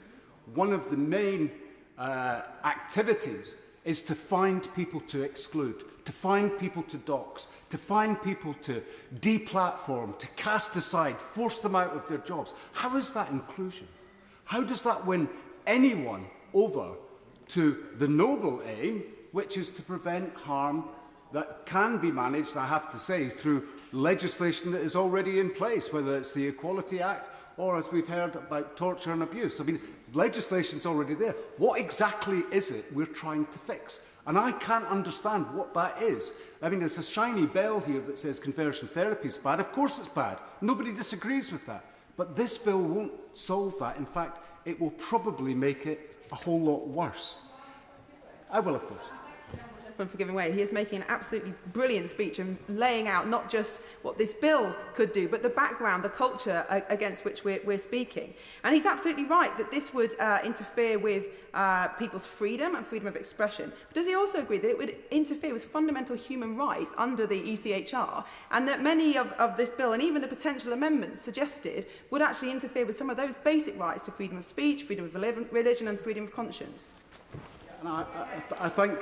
one of the main activities is to find people to exclude, to find people to dox, to find people to deplatform, to cast aside, force them out of their jobs. How is that inclusion? How does that win anyone over to the noble aim, which is to prevent harm that can be managed, I have to say, through legislation that is already in place, whether it's the Equality Act or, as we've heard, about torture and abuse. I mean, legislation's already there. What exactly is it we're trying to fix? And I can't understand what that is. I mean, there's a shiny bell here that says conversion therapy is bad. Of course it's bad. Nobody disagrees with that. But this bill won't solve that. In fact, it will probably make it a whole lot worse. I will, of course. For giving way. He is making an absolutely brilliant speech and laying out not just what this bill could do, but the background, the culture against which we're speaking. And he's absolutely right that this would interfere with people's freedom and freedom of expression. But does he also agree that it would interfere with fundamental human rights under the ECHR, and that many of this bill and even the potential amendments suggested would actually interfere with some of those basic rights to freedom of speech, freedom of religion and freedom of conscience? And I thank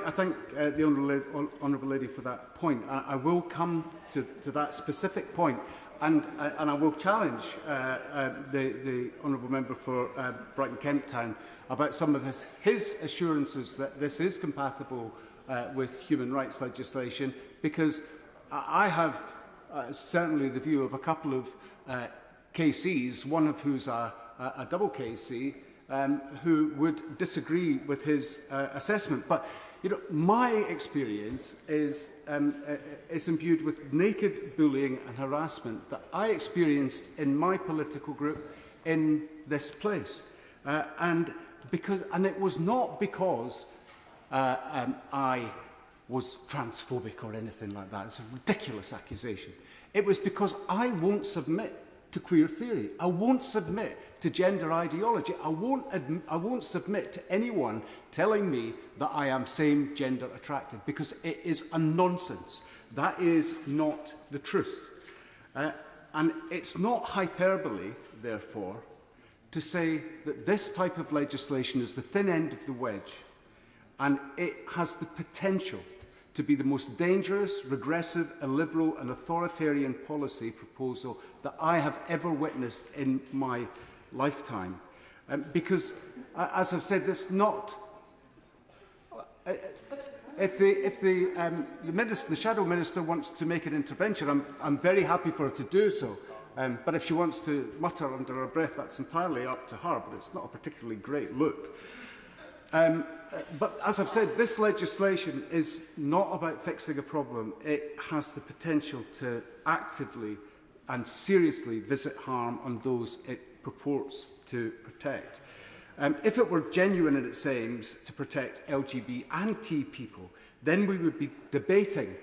the Honourable Lady for that point. I will come to that specific point, and I will challenge the Honourable Member for Brighton Kemptown about some of his assurances that this is compatible with human rights legislation, because I have certainly the view of a couple of KCs, one of who's a double KC, who would disagree with his assessment. But you know, my experience is imbued with naked bullying and harassment that I experienced in my political group in this place, and it was not because I was transphobic or anything like that. It's a ridiculous accusation. It was because I won't submit to queer theory. I won't submit to gender ideology. I won't submit to anyone telling me that I am same gender attracted, because it is a nonsense. That is not the truth. And it's not hyperbole, therefore, to say that this type of legislation is the thin end of the wedge, and it has the potential to be the most dangerous, regressive, illiberal and authoritarian policy proposal that I have ever witnessed in my lifetime. Because, as I've said, this not... If the Shadow Minister wants to make an intervention, I'm very happy for her to do so. But if she wants to mutter under her breath, that's entirely up to her, but it's not a particularly great look. But as I've said, this legislation is not about fixing a problem. It has the potential to actively and seriously visit harm on those it purports to protect. If it were genuine in its aims to protect LGBT and T people, then we would be debating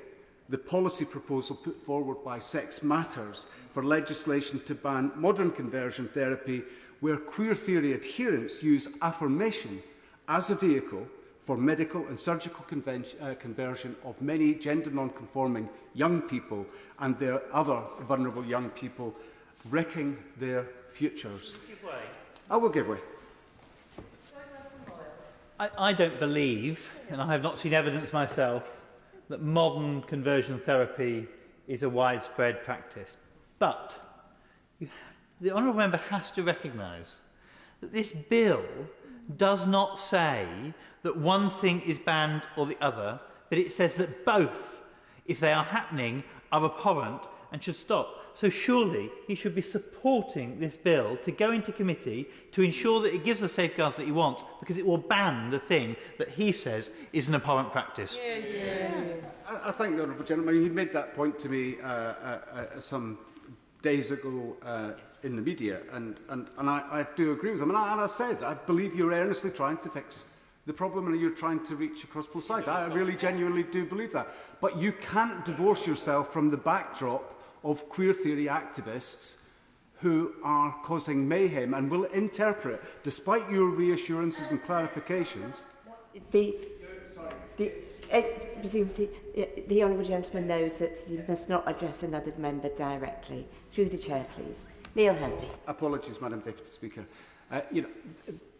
the policy proposal put forward by Sex Matters for legislation to ban modern conversion therapy, where queer theory adherents use affirmation as a vehicle for medical and surgical conversion of many gender non-conforming young people and their other vulnerable young people, wrecking their futures. Give way. I will give way. I don't believe, and I have not seen evidence myself, that modern conversion therapy is a widespread practice. But the Honourable Member has to recognise that this bill does not say that one thing is banned or the other, but it says that both, if they are happening, are abhorrent and should stop. So surely he should be supporting this bill to go into committee to ensure that it gives the safeguards that he wants, because it will ban the thing that he says is an abhorrent practice. I thank the honourable gentleman. He made that point to me some days ago in the media, and I do agree with him. And I said, I believe you're earnestly trying to fix the problem and you're trying to reach across both sides. I really genuinely do believe that. But you can't divorce yourself from the backdrop of queer theory activists who are causing mayhem and will interpret, despite your reassurances and clarifications. The honourable gentleman knows that he must not address another member directly. Through the chair, please. Neale Hanvey. Apologies, Madam Deputy Speaker.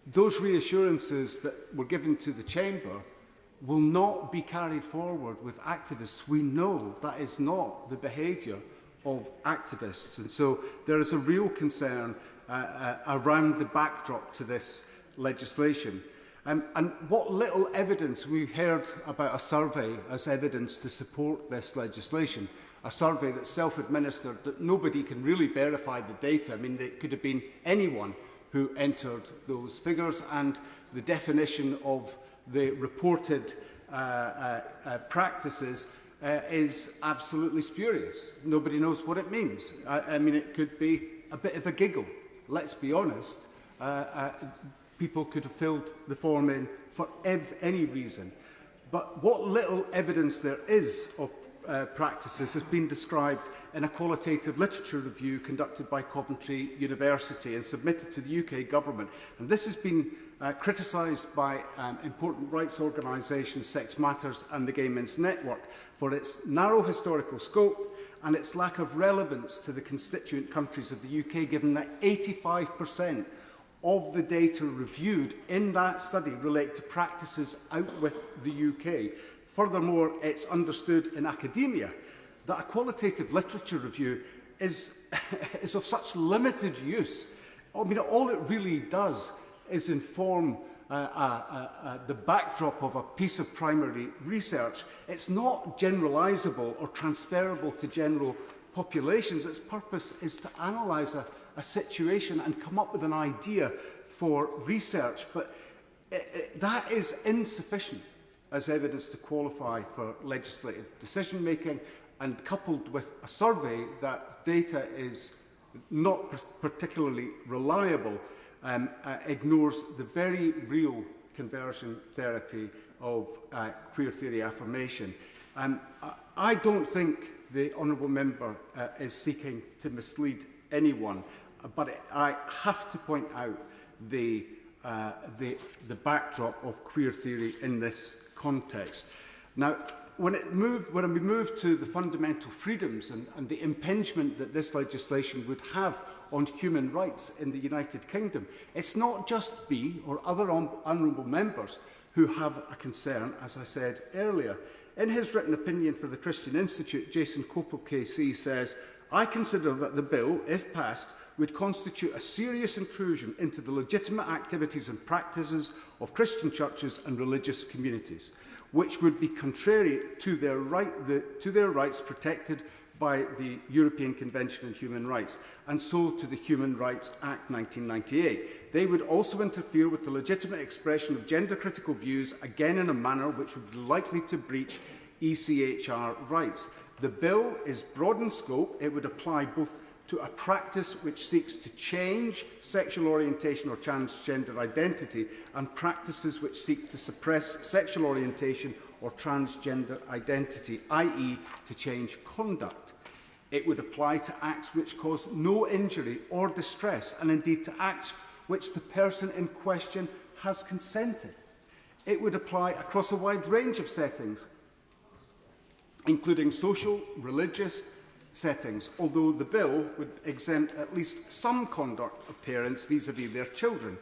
Those reassurances that were given to the Chamber will not be carried forward with activists. We know that is not the behaviour of activists, and so there is a real concern around the backdrop to this legislation. And what little evidence we heard about a survey as evidence to support this legislation, a survey that's self-administered, that nobody can really verify the data. I mean, it could have been anyone who entered those figures, and the definition of the reported practices is absolutely spurious. Nobody knows what it means. I mean, it could be a bit of a giggle. Let's be honest. People could have filled the form in for any reason. But what little evidence there is of practices has been described in a qualitative literature review conducted by Coventry University and submitted to the UK government. And this has been criticised by important rights organisations, Sex Matters and the Gay Men's Network for its narrow historical scope and its lack of relevance to the constituent countries of the UK, given that 85% of the data reviewed in that study relate to practices out with the UK. Furthermore, it's understood in academia that a qualitative literature review is of such limited use. I mean, all it really does is inform the backdrop of a piece of primary research. It's not generalisable or transferable to general populations. Its purpose is to analyse a situation and come up with an idea for research, but that is insufficient as evidence to qualify for legislative decision-making, and coupled with a survey that data is not particularly reliable, ignores the very real conversion therapy of queer theory affirmation. I don't think the honourable member is seeking to mislead anyone, but I have to point out the backdrop of queer theory in this context. Now, when we move to the fundamental freedoms and the impingement that this legislation would have on human rights in the United Kingdom, it's not just me or other honourable members who have a concern, as I said earlier. In his written opinion for the Christian Institute, Jason Copel KC says, "I consider that the bill, if passed, would constitute a serious intrusion into the legitimate activities and practices of Christian churches and religious communities, which would be contrary to their rights protected by the European Convention on Human Rights, and so to the Human Rights Act 1998. They would also interfere with the legitimate expression of gender-critical views, again in a manner which would be likely to breach ECHR rights. The bill is broad in scope. It would apply both to a practice which seeks to change sexual orientation or transgender identity and practices which seek to suppress sexual orientation or transgender identity, i.e. to change conduct. It would apply to acts which cause no injury or distress, and indeed to acts which the person in question has consented. It would apply across a wide range of settings, including social, religious settings, although the bill would exempt at least some conduct of parents vis-à-vis their children.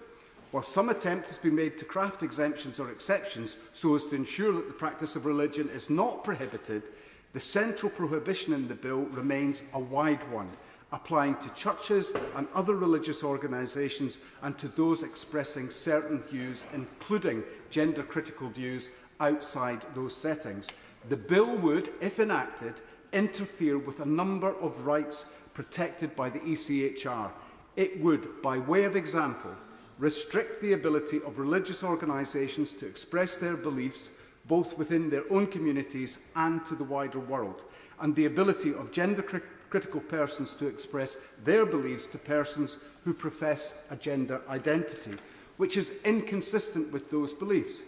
While some attempt has been made to craft exemptions or exceptions so as to ensure that the practice of religion is not prohibited, the central prohibition in the bill remains a wide one, applying to churches and other religious organisations and to those expressing certain views, including gender-critical views, outside those settings. The bill would, if enacted, interfere with a number of rights protected by the ECHR. It would, by way of example, restrict the ability of religious organisations to express their beliefs both within their own communities and to the wider world, and the ability of gender-critical persons to express their beliefs to persons who profess a gender identity, which is inconsistent with those beliefs.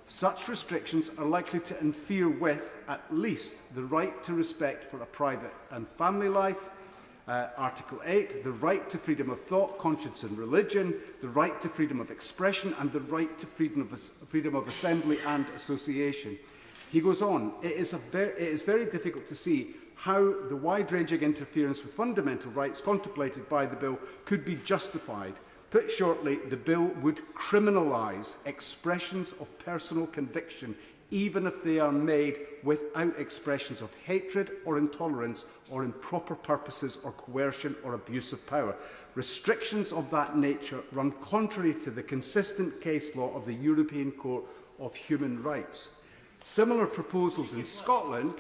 Such restrictions are likely to interfere with, at least, the right to respect for a private and family life, Article 8, the right to freedom of thought, conscience and religion, the right to freedom of expression, and the right to freedom of assembly and association. He goes on, it is very difficult to see how the wide-ranging interference with fundamental rights contemplated by the bill could be justified. Put shortly, the bill would criminalise expressions of personal conviction, even if they are made without expressions of hatred or intolerance or improper purposes or coercion or abuse of power. Restrictions of that nature run contrary to the consistent case law of the European Court of Human Rights. Similar proposals in Scotland...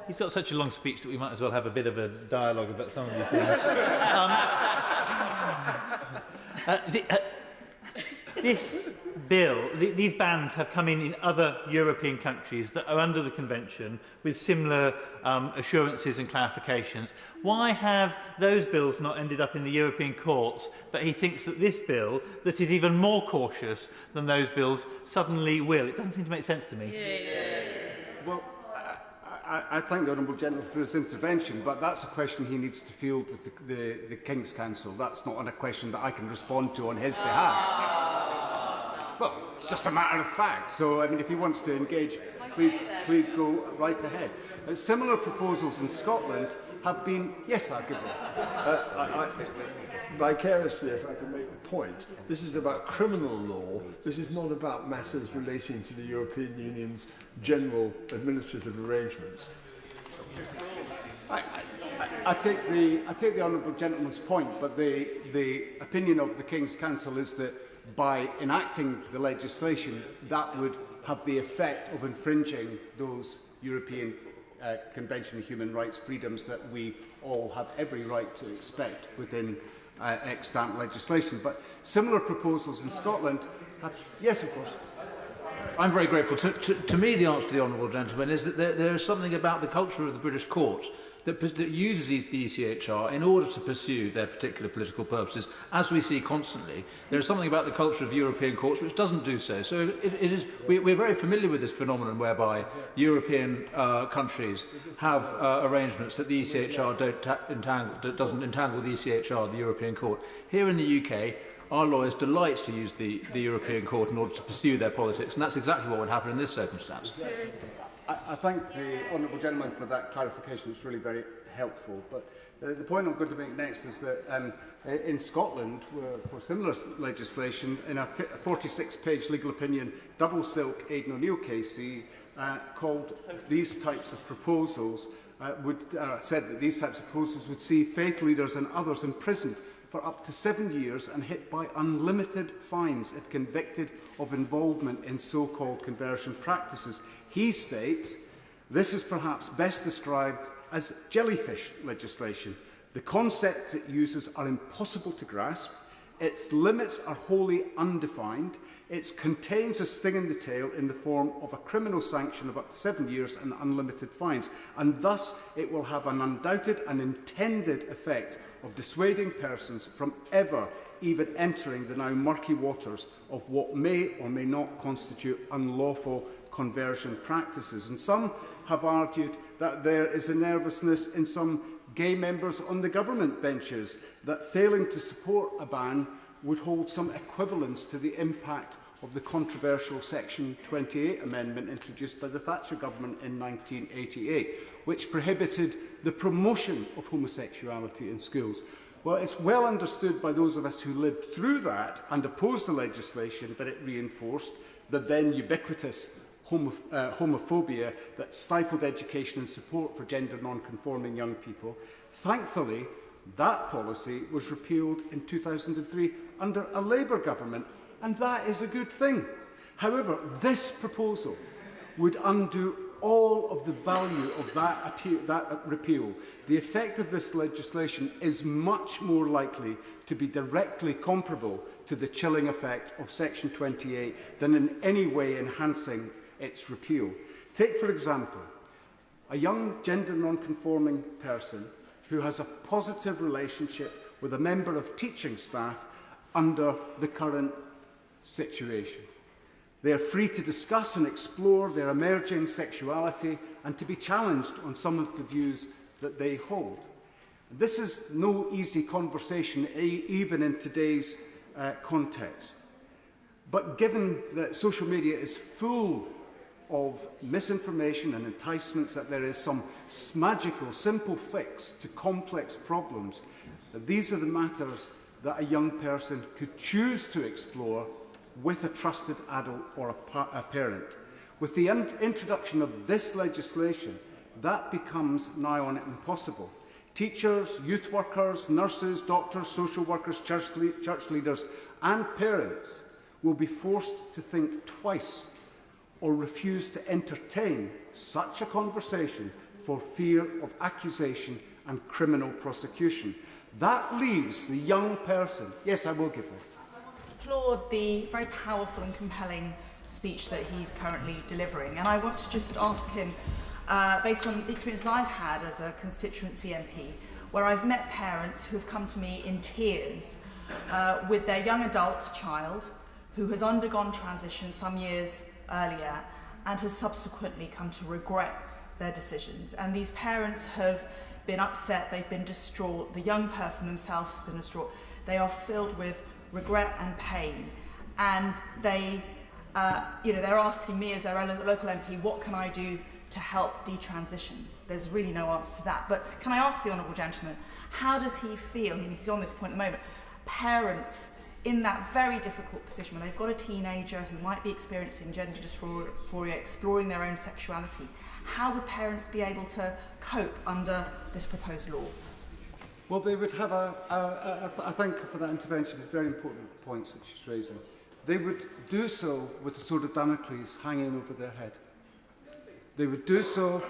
He's got such a long speech that we might as well have a bit of a dialogue about some of these things. This bill, these bans have come in other European countries that are under the Convention with similar assurances and clarifications. Why have those bills not ended up in the European courts, but he thinks that this bill, that is even more cautious than those bills, suddenly will? It doesn't seem to make sense to me. Well, I thank the Honourable Gentleman for his intervention, but that's a question he needs to field with the King's Council. That's not a question that I can respond to on his behalf. Well, it's just a matter of fact. So, I mean, if he wants to engage, please go right ahead. Similar proposals in Scotland have been... Yes, I'll give it. Vicariously, if I can make the point, this is about criminal law. This is not about matters relating to the European Union's general administrative arrangements. I take the Honourable Gentleman's point, but the opinion of the King's Council is that by enacting the legislation, that would have the effect of infringing those European Convention of Human Rights freedoms that we all have every right to expect within extant legislation. But similar proposals in Scotland have... Yes, of course. I'm very grateful. To me, the answer to the Honourable Gentleman is that there is something about the culture of the British courts that uses the ECHR in order to pursue their particular political purposes, as we see constantly. There is something about the culture of European courts which doesn't do so. So we're very familiar with this phenomenon whereby European countries have arrangements that the ECHR doesn't entangle the ECHR, the European Court. Here in the UK, our lawyers delight to use the European Court in order to pursue their politics, and that's exactly what would happen in this circumstance. I thank the Honourable Gentleman for that clarification. It's really very helpful. But the point I'm going to make next is that in Scotland, for similar legislation, in a 46-page legal opinion, Double Silk Aidan O'Neill KC called these types of proposals, said that these types of proposals would see faith leaders and others imprisoned for up to 7 years and hit by unlimited fines if convicted of involvement in so-called conversion practices. He states, this is perhaps best described as jellyfish legislation. The concepts it uses are impossible to grasp. Its limits are wholly undefined. It contains a sting in the tail in the form of a criminal sanction of up to 7 years and unlimited fines, and thus it will have an undoubted and intended effect of dissuading persons from ever even entering the now murky waters of what may or may not constitute unlawful conversion practices. And some have argued that there is a nervousness in some gay members on the government benches that failing to support a ban would hold some equivalence to the impact of the controversial Section 28 amendment introduced by the Thatcher government in 1988, which prohibited the promotion of homosexuality in schools. Well, it's well understood by those of us who lived through that and opposed the legislation that it reinforced, the then ubiquitous homophobia that stifled education and support for gender non-conforming young people. Thankfully, that policy was repealed in 2003 under a Labour government, and that is a good thing. However, this proposal would undo all of the value of that repeal, the effect of this legislation is much more likely to be directly comparable to the chilling effect of Section 28 than in any way enhancing its repeal. Take, for example, a young gender non-conforming person who has a positive relationship with a member of teaching staff under the current situation. They are free to discuss and explore their emerging sexuality and to be challenged on some of the views that they hold. This is no easy conversation, even in today's context. But given that social media is full of misinformation and enticements, that there is some magical, simple fix to complex problems, these are the matters that a young person could choose to explore with a trusted adult or a parent. With the introduction of this legislation, that becomes nigh on impossible. Teachers, youth workers, nurses, doctors, social workers, church leaders and parents will be forced to think twice or refuse to entertain such a conversation for fear of accusation and criminal prosecution. That leaves the young person... Yes, I will give it. Applaud the very powerful and compelling speech that he's currently delivering. And I want to just ask him, based on the experience I've had as a constituency MP, where I've met parents who have come to me in tears with their young adult child who has undergone transition some years earlier and has subsequently come to regret their decisions. And these parents have been upset, they've been distraught, the young person themselves has been distraught. They are filled with regret and pain, and they're asking me as their local MP, what can I do to help detransition? There's really no answer to that. But can I ask the honourable gentleman, how does he feel, he's on this point at the moment, parents in that very difficult position when they've got a teenager who might be experiencing gender dysphoria, exploring their own sexuality, how would parents be able to cope under this proposed law? Well, they would have I thank her for that intervention. It's very important points that she's raising. They would do so with the sword of Damocles hanging over their head. They would do so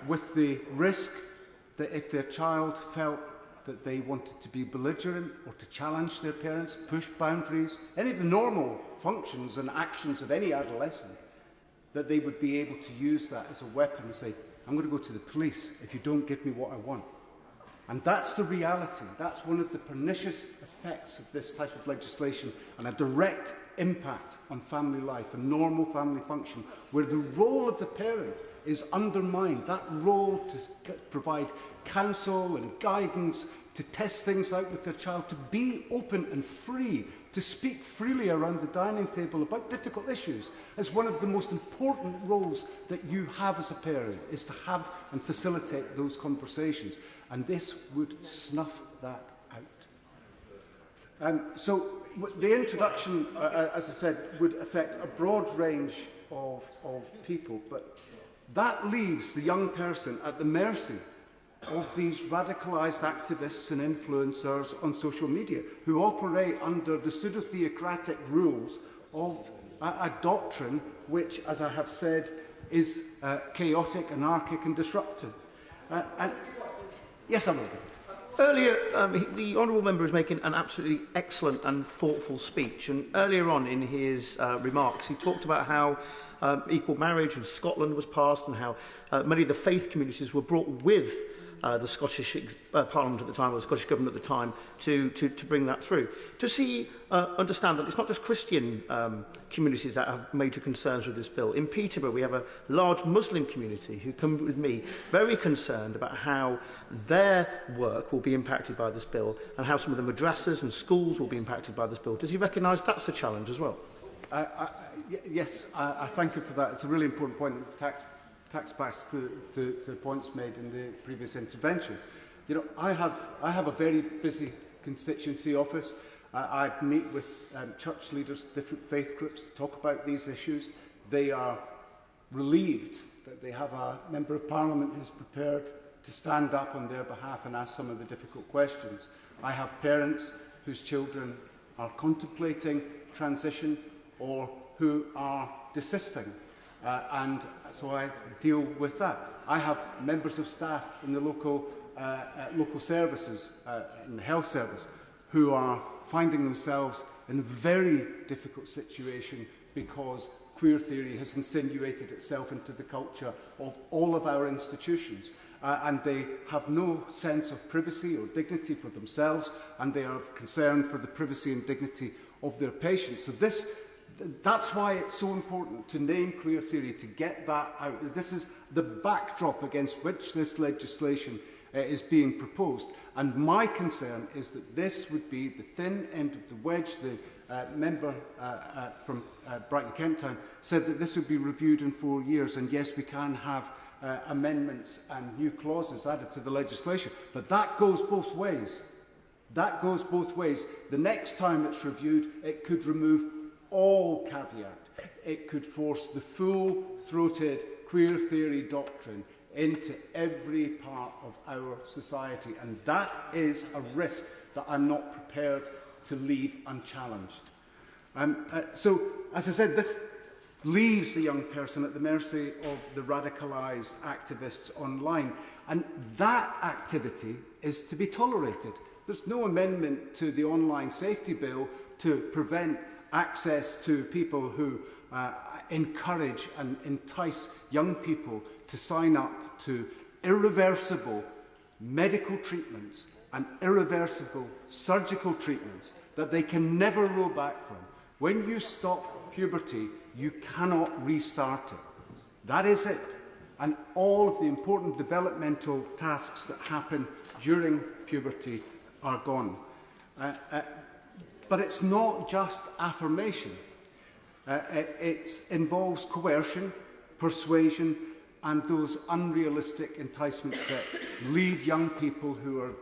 with the risk that if their child felt that they wanted to be belligerent or to challenge their parents, push boundaries, any of the normal functions and actions of any adolescent, that they would be able to use that as a weapon and say, I'm going to go to the police if you don't give me what I want. And that's the reality. That's one of the pernicious effects of this type of legislation, and a direct impact on family life and normal family function, where the role of the parent is undermined. That role to provide counsel and guidance, to test things out with their child, to be open and free, to speak freely around the dining table about difficult issues, is one of the most important roles that you have as a parent, is to have and facilitate those conversations. And this would snuff that out. So the introduction, as I said, would affect a broad range of people, but that leaves the young person at the mercy of these radicalised activists and influencers on social media who operate under the pseudo-theocratic rules of a doctrine which, as I have said, is chaotic, anarchic and disruptive. Yes, I will. Earlier, the honourable member was making an absolutely excellent and thoughtful speech, and earlier on in his remarks he talked about how equal marriage in Scotland was passed and how many of the faith communities were brought with the Scottish Parliament at the time, or the Scottish Government at the time, to bring that through. Does he understand that it's not just Christian communities that have major concerns with this bill? In Peterborough, we have a large Muslim community who come with me very concerned about how their work will be impacted by this bill and how some of the madrasas and schools will be impacted by this bill. Does he recognise that's a challenge as well? Yes, I thank you for that. It's a really important point. Tax backs to points made in the previous intervention. You know, I have a very busy constituency office. I meet with church leaders, different faith groups, to talk about these issues. They are relieved that they have a Member of Parliament who's prepared to stand up on their behalf and ask some of the difficult questions. I have parents whose children are contemplating transition or who are desisting. and so I deal with that. I have members of staff in the local services, in the health service, who are finding themselves in a very difficult situation because queer theory has insinuated itself into the culture of all of our institutions. And they have no sense of privacy or dignity for themselves, and they are concerned for the privacy and dignity of their patients. So that's why it's so important to name queer theory, to get that out. This is the backdrop against which this legislation is being proposed. And my concern is that this would be the thin end of the wedge. The member from Brighton Kemptown said that this would be reviewed in 4 years, and yes, we can have amendments and new clauses added to the legislation, but that goes both ways. That goes both ways. The next time it's reviewed, it could remove all caveat. It could force the full-throated queer theory doctrine into every part of our society, and that is a risk that I'm not prepared to leave unchallenged. So, as I said, this leaves the young person at the mercy of the radicalised activists online, and that activity is to be tolerated. There's no amendment to the online safety bill to prevent access to people who encourage and entice young people to sign up to irreversible medical treatments and irreversible surgical treatments that they can never roll back from. When you stop puberty, you cannot restart it. That is it. And all of the important developmental tasks that happen during puberty are gone. But it's not just affirmation. It involves coercion, persuasion, and those unrealistic enticements that lead young people who are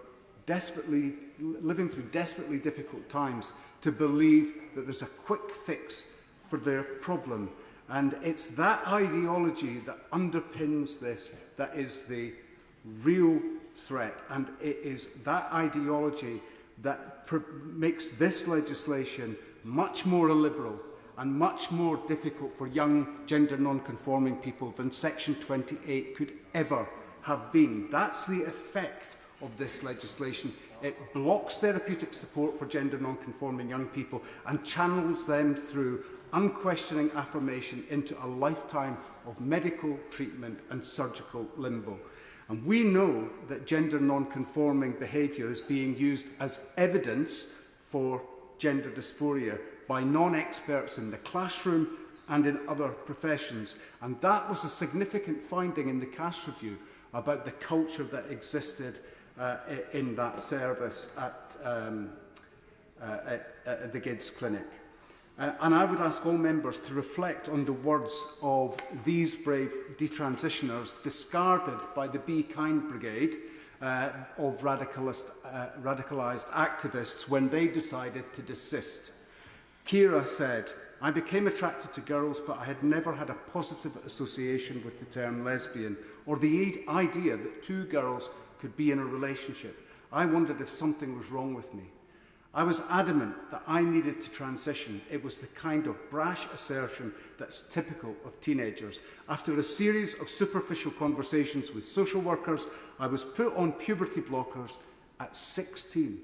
living through desperately difficult times to believe that there's a quick fix for their problem. And it's that ideology that underpins this that is the real threat. And it is that ideology that makes this legislation much more illiberal and much more difficult for young gender non-conforming people than Section 28 could ever have been. That's the effect of this legislation. It blocks therapeutic support for gender non-conforming young people and channels them through unquestioning affirmation into a lifetime of medical treatment and surgical limbo. And we know that gender non-conforming behaviour is being used as evidence for gender dysphoria by non-experts in the classroom and in other professions. And that was a significant finding in the Cass Review about the culture that existed in that service at the GIDS clinic. And I would ask all members to reflect on the words of these brave detransitioners discarded by the Be Kind Brigade of radicalised activists when they decided to desist. Kira said, "I became attracted to girls, but I had never had a positive association with the term lesbian or the idea that two girls could be in a relationship. I wondered if something was wrong with me. I was adamant that I needed to transition. It was the kind of brash assertion that's typical of teenagers. After a series of superficial conversations with social workers, I was put on puberty blockers at 16.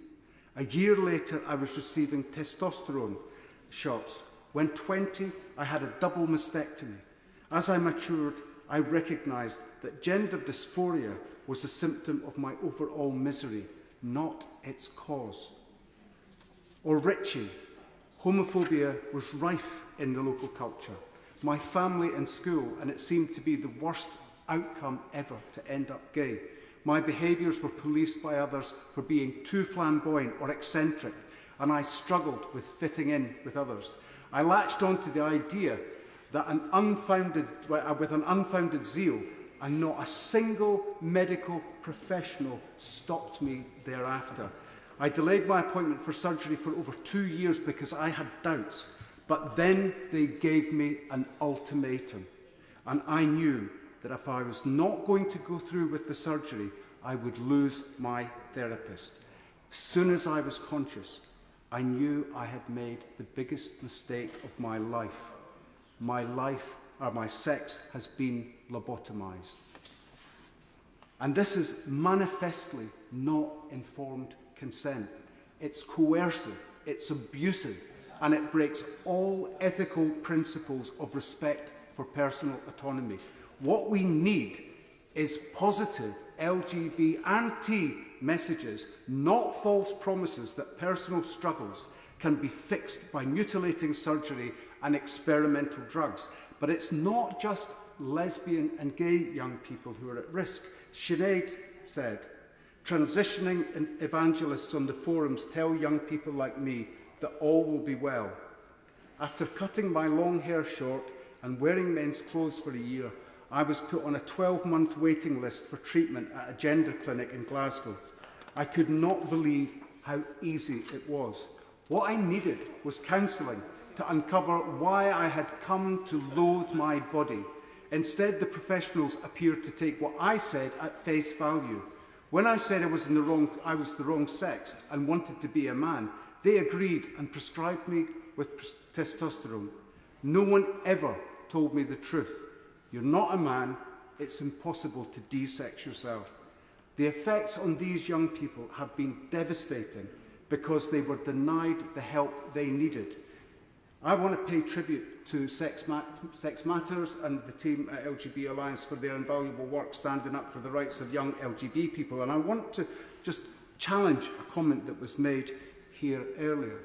A year later, I was receiving testosterone shots. When 20, I had a double mastectomy. As I matured, I recognised that gender dysphoria was a symptom of my overall misery, not its cause." Or Richie, "Homophobia was rife in the local culture. My family and school, and it seemed to be the worst outcome ever to end up gay. My behaviours were policed by others for being too flamboyant or eccentric, and I struggled with fitting in with others. I latched on to the idea that with an unfounded zeal, and not a single medical professional stopped me thereafter. I delayed my appointment for surgery for over 2 years because I had doubts, but then they gave me an ultimatum, and I knew that if I was not going to go through with the surgery, I would lose my therapist. As soon as I was conscious, I knew I had made the biggest mistake of my life. My life my sex has been lobotomised. And this is manifestly not informed consent. It's coercive, it's abusive, and it breaks all ethical principles of respect for personal autonomy. What we need is positive LGBT and T messages, not false promises that personal struggles can be fixed by mutilating surgery and experimental drugs. But it's not just lesbian and gay young people who are at risk. Sinead said, transitioning evangelists on the forums tell young people like me that all will be well. After cutting my long hair short and wearing men's clothes for a year, I was put on a 12-month waiting list for treatment at a gender clinic in Glasgow. I could not believe how easy it was. What I needed was counselling to uncover why I had come to loathe my body. Instead, the professionals appeared to take what I said at face value. When I said I was the wrong sex and wanted to be a man, they agreed and prescribed me with testosterone. No one ever told me the truth. You're not a man, it's impossible to de-sex yourself. The effects on these young people have been devastating because they were denied the help they needed. I want to pay tribute to Sex Matters and the team at LGBT Alliance for their invaluable work standing up for the rights of young LGBT people. And I want to just challenge a comment that was made here earlier.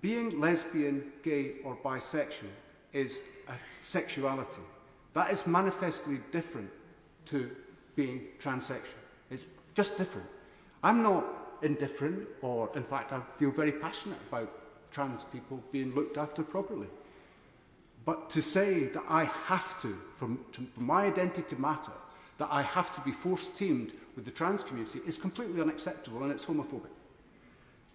Being lesbian, gay or bisexual is a sexuality. That is manifestly different to being transsexual. It's just different. I'm not indifferent, or in fact I feel very passionate about trans people being looked after properly. But to say that I have to, for my identity to matter, that I have to be force-teamed with the trans community is completely unacceptable, and it's homophobic.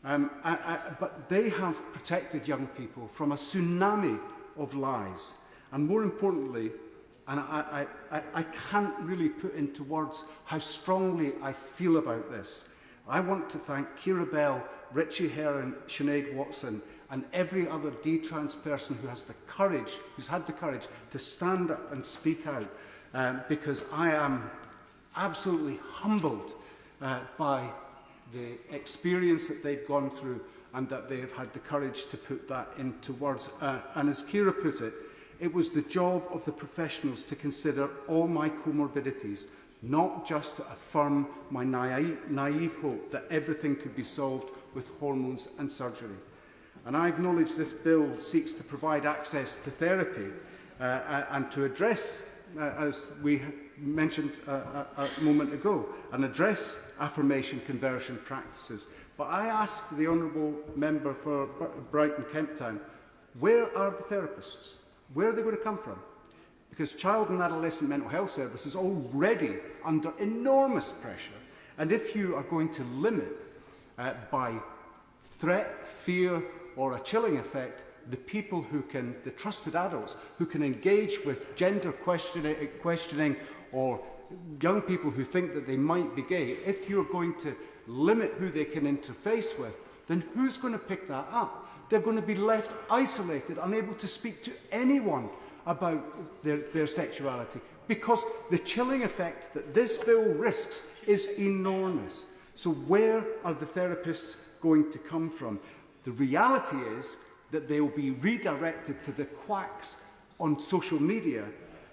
But they have protected young people from a tsunami of lies. And more importantly, and I can't really put into words how strongly I feel about this, I want to thank Kira Bell, Richie Heron, Sinead Watson, and every other D-trans person who has the courage, who's had the courage to stand up and speak out, because I am absolutely humbled by the experience that they've gone through and that they have had the courage to put that into words. And as Kira put it, it was the job of the professionals to consider all my comorbidities, not just to affirm my naive hope that everything could be solved with hormones and surgery. And I acknowledge this bill seeks to provide access to therapy and to address, as we mentioned a moment ago, and address affirmation conversion practices. But I ask the Honourable Member for Brighton Kemptown, where are the therapists? Where are they going to come from? Because child and adolescent mental health services is already under enormous pressure. And if you are going to limit by threat, fear, or a chilling effect, the people who can, the trusted adults, who can engage with gender questioning or young people who think that they might be gay, if you're going to limit who they can interface with, then who's going to pick that up? They're going to be left isolated, unable to speak to anyone about their sexuality, because the chilling effect that this bill risks is enormous. So where are the therapists going to come from? The reality is that they will be redirected to the quacks on social media,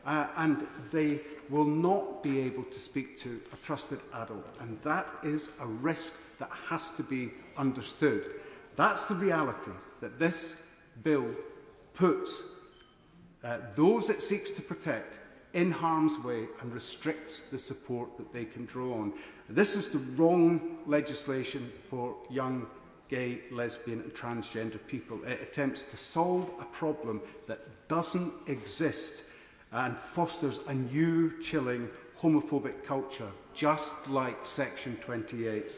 and they will not be able to speak to a trusted adult. And that is a risk that has to be understood. That's the reality, that this bill puts those it seeks to protect in harm's way and restricts the support that they can draw on. This is the wrong legislation for young gay, lesbian and transgender people. It attempts to solve a problem that doesn't exist and fosters a new, chilling, homophobic culture, just like Section 28.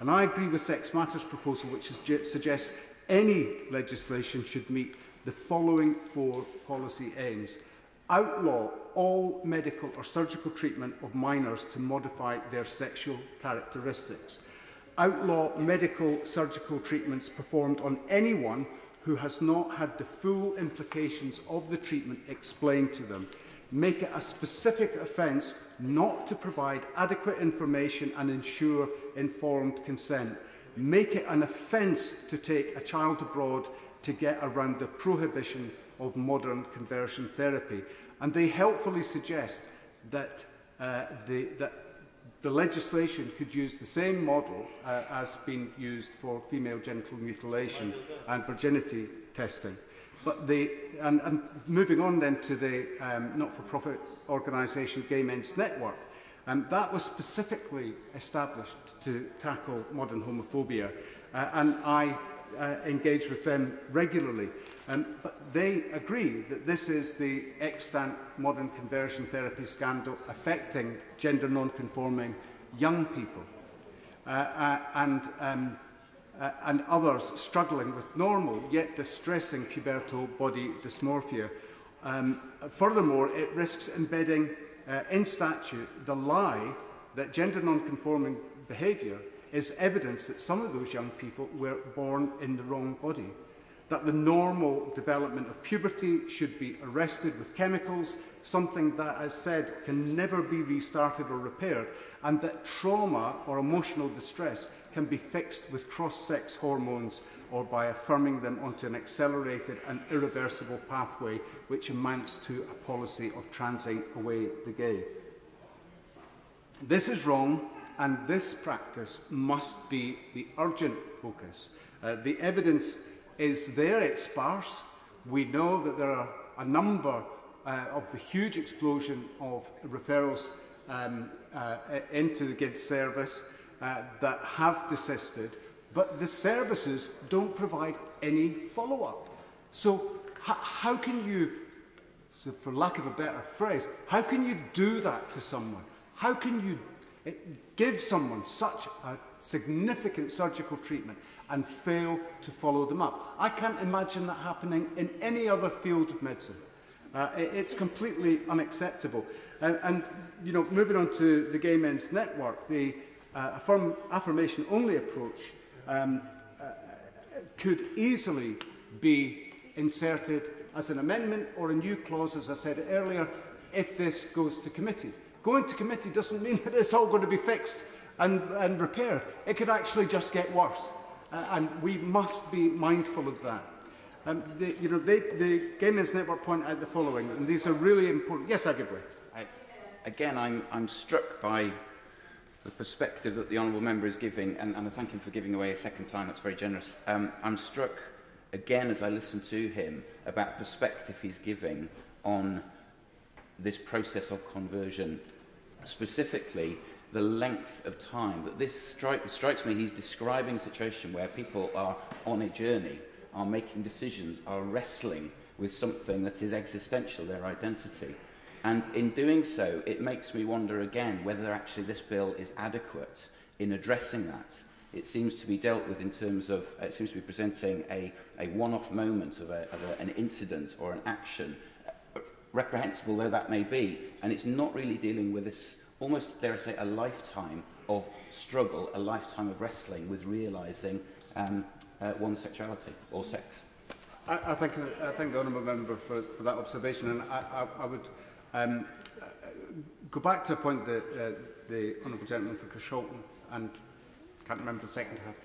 And I agree with Sex Matters proposal, which suggests any legislation should meet the following 4 policy aims. Outlaw all medical or surgical treatment of minors to modify their sexual characteristics. Outlaw medical surgical treatments performed on anyone who has not had the full implications of the treatment explained to them. Make it a specific offence not to provide adequate information and ensure informed consent. Make it an offence to take a child abroad to get around the prohibition of modern conversion therapy. And they helpfully suggest that the legislation could use the same model as been used for female genital mutilation and virginity testing. But and moving on then to the not-for-profit organisation Gay Men's Network, that was specifically established to tackle modern homophobia, and I engage with them regularly. But they agree that this is the extant modern conversion therapy scandal affecting gender non-conforming young people and others struggling with normal yet distressing pubertal body dysmorphia. Furthermore, it risks embedding in statute the lie that gender non-conforming behaviour is evidence that some of those young people were born in the wrong body, that the normal development of puberty should be arrested with chemicals, something that, as said, can never be restarted or repaired, and that trauma or emotional distress can be fixed with cross-sex hormones or by affirming them onto an accelerated and irreversible pathway which amounts to a policy of transing away the gay. This is wrong, and this practice must be the urgent focus. The evidence is there, it's sparse. We know that there are a number of the huge explosion of referrals into the GIDS service that have desisted, but the services don't provide any follow-up. So how can you, for lack of a better phrase, how can you do that to someone? How can you give someone such a significant surgical treatment and fail to follow them up? I can't imagine that happening in any other field of medicine. It's completely unacceptable. And you know, moving on to the Gay Men's Network, the affirmation-only approach could easily be inserted as an amendment or a new clause, as I said earlier, if this goes to committee. Going to committee doesn't mean that it's all going to be fixed and repaired. It could actually just get worse, and we must be mindful of that. The Gay Men's Network point out the following, and these are really important. Yes, I give way. Again, I'm struck by the perspective that the honourable member is giving, and I thank him for giving away a second time. That's very generous. I'm struck again as I listen to him about the perspective he's giving on this process of conversion, specifically the length of time that this strikes me. He's describing a situation where people are on a journey, are making decisions, are wrestling with something that is existential, their identity. And in doing so, it makes me wonder again whether actually this bill is adequate in addressing that. It seems to be dealt with in terms of, it seems to be presenting a one-off moment of an incident or an action, reprehensible though that may be, and it's not really dealing with this, almost, dare I say, a lifetime of struggle, a lifetime of wrestling with realising one's sexuality or sex. I thank the honourable member for that observation, and I would go back to a point that the honourable gentleman for Carshalton, and can't remember the second half,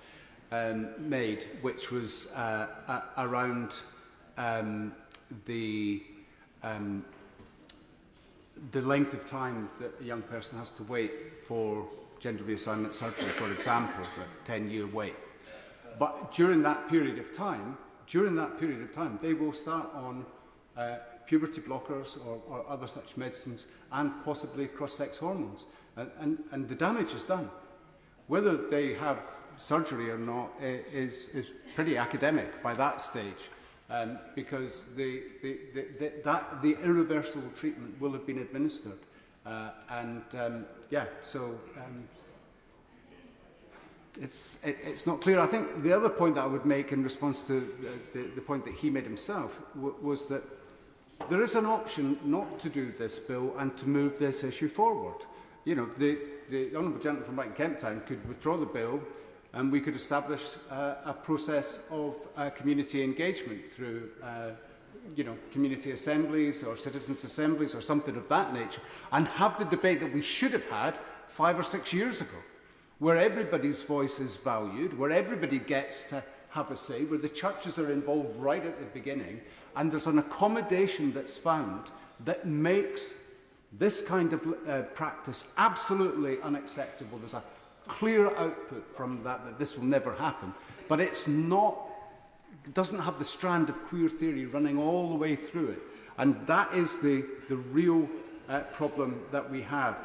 made, which was around the length of time that a young person has to wait for gender reassignment surgery, for example, a 10-year wait. But during that period of time, they will start on puberty blockers or other such medicines and possibly cross-sex hormones. And the damage is done. Whether they have surgery or not is pretty academic by that stage, because the irreversible treatment will have been administered. It's not clear. I think the other point that I would make in response to the point that he made himself was that there is an option not to do this bill and to move this issue forward. You know, the honourable gentleman from Brighton Kemptown could withdraw the bill, And we could establish a process of community engagement through community assemblies or citizens' assemblies or something of that nature, and have the debate that we should have had 5 or 6 years ago, where everybody's voice is valued, where everybody gets to have a say, where the churches are involved right at the beginning, and there's an accommodation that's found that makes this kind of practice absolutely unacceptable. There's a clear output from that this will never happen, but it doesn't have the strand of queer theory running all the way through it, and that is the real problem that we have.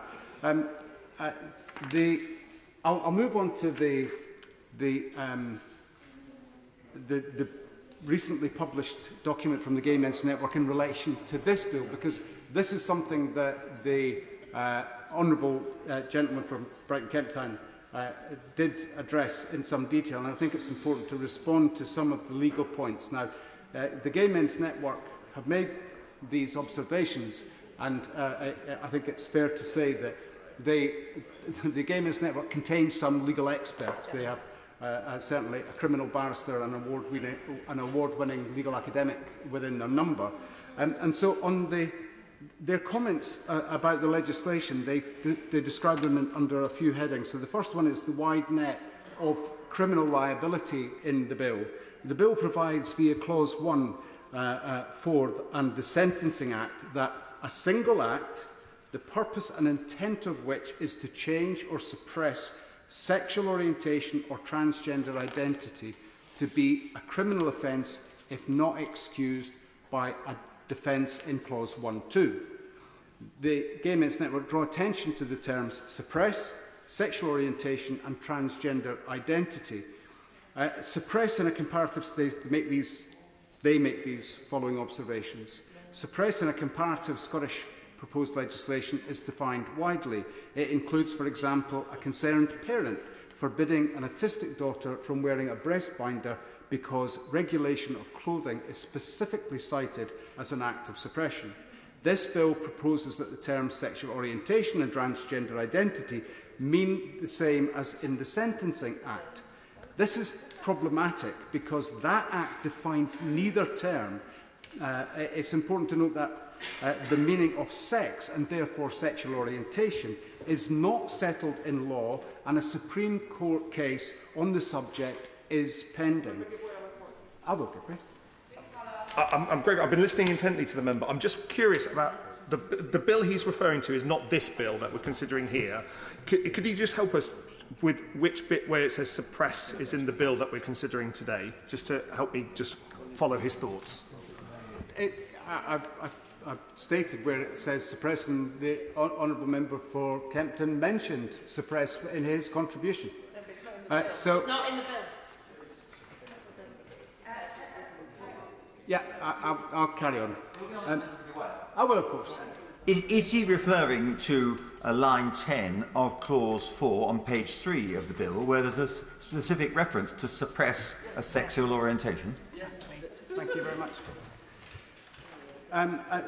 I'll move on to the recently published document from the Gay Men's Network in relation to this bill, because this is something that the honourable gentleman from Brighton Kemptown did address in some detail, and I think it's important to respond to some of the legal points. Now, the Gay Men's Network have made these observations, and I think it's fair to say that the Gay Men's Network contains some legal experts. They have certainly a criminal barrister and an award-winning legal academic within their number. And so on their comments about the legislation, they describe them under a few headings. So the first one is the wide net of criminal liability in the bill. The bill provides via Clause 1 and the Sentencing Act that a single act, the purpose and intent of which is to change or suppress sexual orientation or transgender identity, to be a criminal offence if not excused by a defence in Clause 1(2). The Gay Men's Network draw attention to the terms suppress, sexual orientation and transgender identity. Suppress in a comparative state, they make these following observations. Suppress in a comparative Scottish proposed legislation is defined widely. It includes, for example, a concerned parent forbidding an autistic daughter from wearing a breast binder because regulation of clothing is specifically cited as an act of suppression. This bill proposes that the terms sexual orientation and transgender identity mean the same as in the Sentencing Act. This is problematic because that Act defined neither term. It's important to note that the meaning of sex and therefore sexual orientation is not settled in law, and a Supreme Court case on the subject is pending. I will prepare. I'm great. I've been listening intently to the member. I'm just curious about the bill he's referring to is not this bill that we're considering here. Could you just help us with which bit where it says suppress is in the bill that we're considering today, just to help me just follow his thoughts? I've stated where it says suppress, and the honourable member for Kempton mentioned suppress in his contribution. It's not in the bill. Yeah, I'll carry on. I will, of course. Is he referring to line 10 of clause 4 on page 3 of the bill, where there's a specific reference to suppress a sexual orientation? Yes, thank you very much.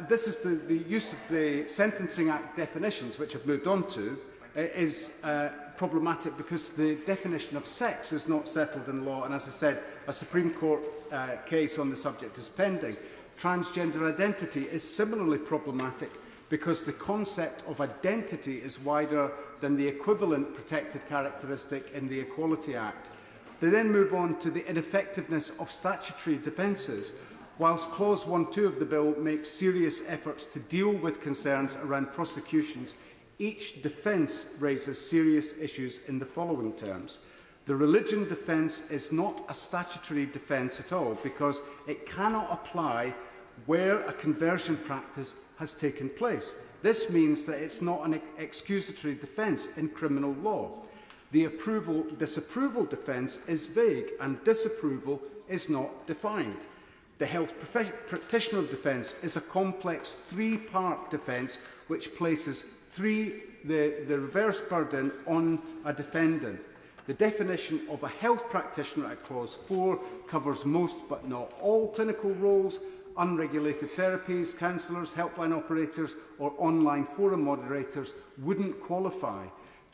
This is the use of the Sentencing Act definitions, which I've moved on to, is problematic because the definition of sex is not settled in law, and as I said, a Supreme Court case on the subject is pending. Transgender identity is similarly problematic because the concept of identity is wider than the equivalent protected characteristic in the Equality Act. They then move on to the ineffectiveness of statutory defences. Whilst Clause 1(2) of the bill makes serious efforts to deal with concerns around prosecutions, each defence raises serious issues in the following terms. The religion defence is not a statutory defence at all because it cannot apply where a conversion practice has taken place. This means that it's not an excusatory defence in criminal law. The disapproval defence is vague and disapproval is not defined. The health practitioner defence is a complex three-part defence which places the reverse burden on a defendant. The definition of a health practitioner at Clause 4 covers most but not all clinical roles. Unregulated therapies, counsellors, helpline operators or online forum moderators wouldn't qualify.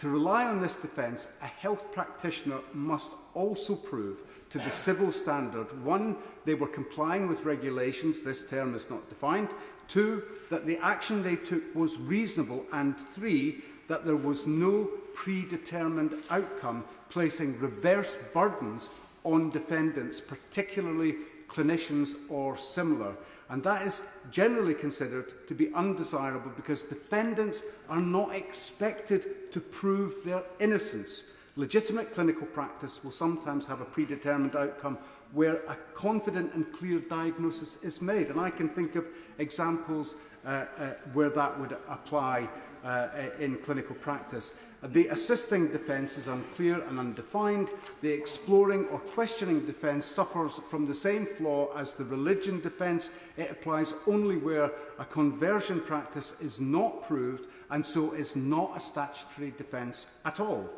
To rely on this defence, a health practitioner must also prove to the civil standard, 1, they were complying with regulations, this term is not defined, 2, that the action they took was reasonable, and 3, that there was no predetermined outcome placing reverse burdens on defendants, particularly clinicians or similar. And that is generally considered to be undesirable because defendants are not expected to prove their innocence. Legitimate clinical practice will sometimes have a predetermined outcome where a confident and clear diagnosis is made. And I can think of examples where that would apply in clinical practice. The assisting defence is unclear and undefined. The exploring or questioning defence suffers from the same flaw as the religion defence. It applies only where a conversion practice is not proved and so is not a statutory defence at all.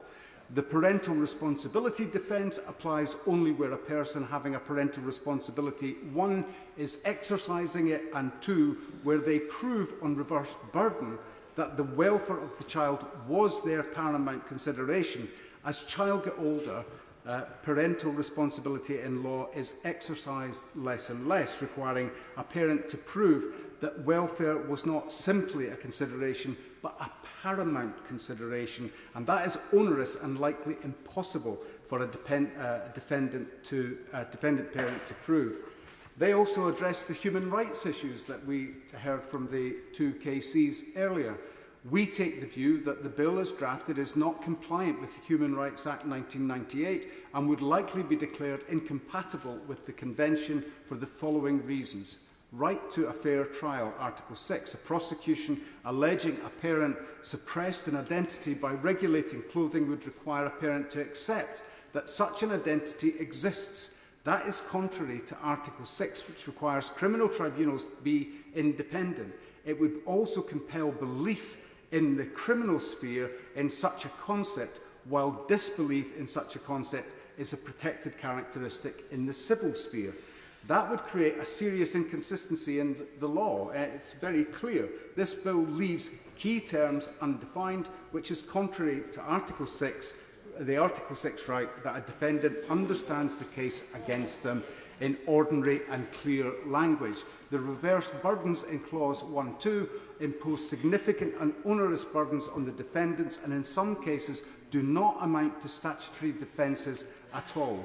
The parental responsibility defence applies only where a person having a parental responsibility, 1, is exercising it, and 2, where they prove on reverse burden that the welfare of the child was their paramount consideration. As child get older, parental responsibility in law is exercised less and less, requiring a parent to prove that welfare was not simply a consideration, but a paramount consideration, and that is onerous and likely impossible for a dependent parent to prove. They also address the human rights issues that we heard from the two KCs earlier. We take the view that the bill as drafted is not compliant with the Human Rights Act 1998 and would likely be declared incompatible with the Convention for the following reasons. Right to a fair trial, Article 6. A prosecution alleging a parent suppressed an identity by regulating clothing would require a parent to accept that such an identity exists. That is contrary to Article 6, which requires criminal tribunals to be independent. It would also compel belief in the criminal sphere in such a concept, while disbelief in such a concept is a protected characteristic in the civil sphere. That would create a serious inconsistency in the law. It's very clear. This bill leaves key terms undefined, which is contrary to Article 6, the Article 6 right that a defendant understands the case against them in ordinary and clear language. The reverse burdens in Clause 1.2 impose significant and onerous burdens on the defendants and in some cases do not amount to statutory defences at all.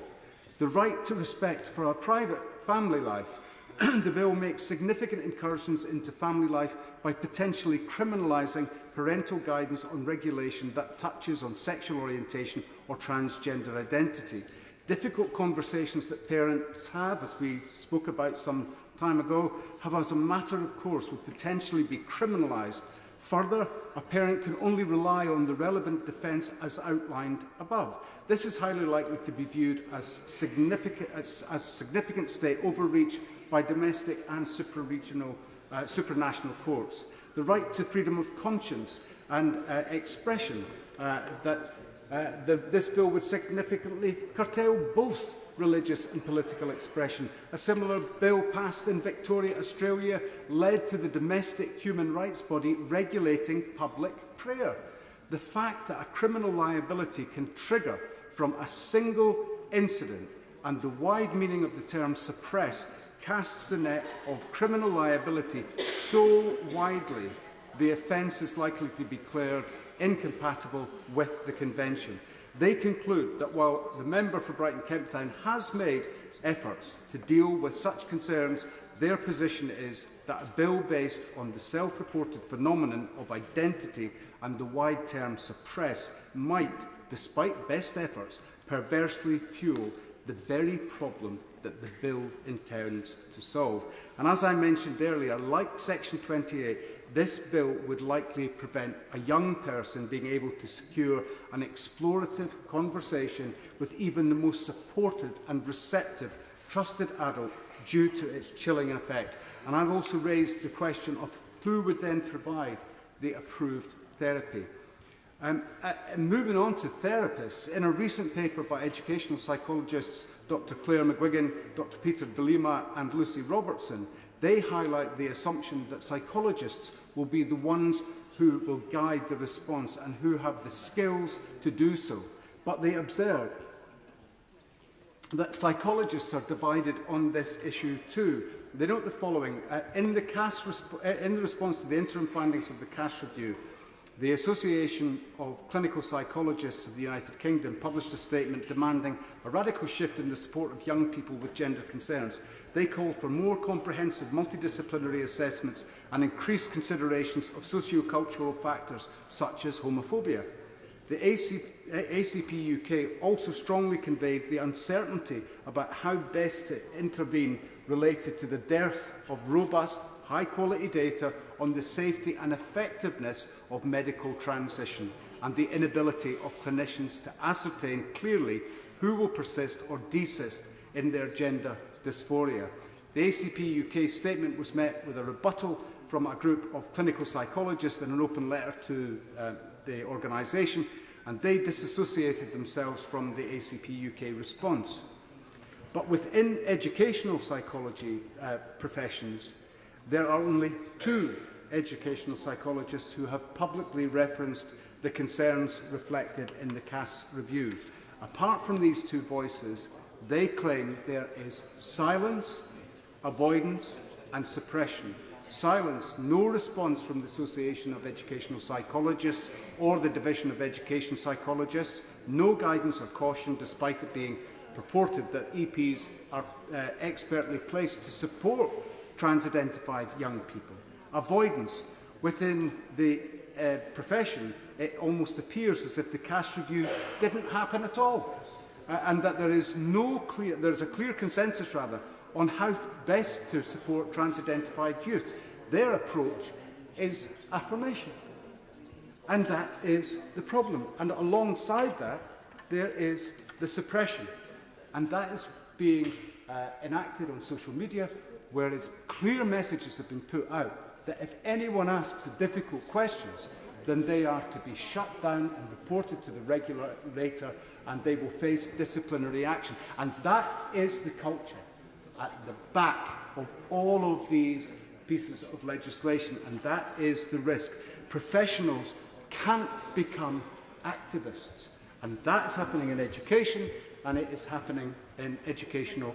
The right to respect for our private family life. The bill makes significant incursions into family life by potentially criminalising parental guidance on regulation that touches on sexual orientation or transgender identity. Difficult conversations that parents have, as we spoke about some time ago, have as a matter of course would potentially be criminalised. Further, a parent can only rely on the relevant defence as outlined above. This is highly likely to be viewed as significant state overreach by domestic and supranational courts. The right to freedom of conscience and expression, this bill would significantly curtail both religious and political expression. A similar bill passed in Victoria, Australia, led to the domestic human rights body regulating public prayer. The fact that a criminal liability can trigger from a single incident and the wide meaning of the term suppress casts the net of criminal liability so widely, the offence is likely to be declared incompatible with the Convention. They conclude that while the member for Brighton Kemptown has made efforts to deal with such concerns, their position is that a bill based on the self-reported phenomenon of identity and the wide term suppress might, despite best efforts, perversely fuel the very problem that the bill intends to solve. And as I mentioned earlier, like Section 28, this bill would likely prevent a young person being able to secure an explorative conversation with even the most supportive and receptive trusted adult due to its chilling effect. And I've also raised the question of who would then provide the approved therapy. Moving on to therapists, in a recent paper by educational psychologists Dr. Claire McGuigan, Dr. Peter De Lima and Lucy Robertson, they highlight the assumption that psychologists will be the ones who will guide the response and who have the skills to do so. But they observe that psychologists are divided on this issue too. They note the following. In the response to the interim findings of the Cass Review, the Association of Clinical Psychologists of the United Kingdom published a statement demanding a radical shift in the support of young people with gender concerns. They call for more comprehensive multidisciplinary assessments and increased considerations of socio-cultural factors such as homophobia. The ACP UK also strongly conveyed the uncertainty about how best to intervene related to the dearth of robust, high-quality data on the safety and effectiveness of medical transition and the inability of clinicians to ascertain clearly who will persist or desist in their gender dysphoria. The ACP UK statement was met with a rebuttal from a group of clinical psychologists in an open letter to the organisation, and they disassociated themselves from the ACP UK response. But within educational psychology professions, there are only 2 educational psychologists who have publicly referenced the concerns reflected in the Cass Review. Apart from these 2 voices, they claim there is silence, avoidance and suppression. Silence, no response from the Association of Educational Psychologists or the Division of Education Psychologists, no guidance or caution despite it being purported that EPs are expertly placed to support trans-identified young people. Avoidance. Within the profession, it almost appears as if the Cass Review didn't happen at all, and that there is a clear consensus on how best to support trans-identified youth. Their approach is affirmation, and that is the problem. And alongside that, there is the suppression, and that is being enacted on social media, where its clear messages have been put out that if anyone asks difficult questions, then they are to be shut down and reported to the regulator, and they will face disciplinary action. And that is the culture at the back of all of these pieces of legislation, and that is the risk. Professionals can't become activists, and that is happening in education, and it is happening in educational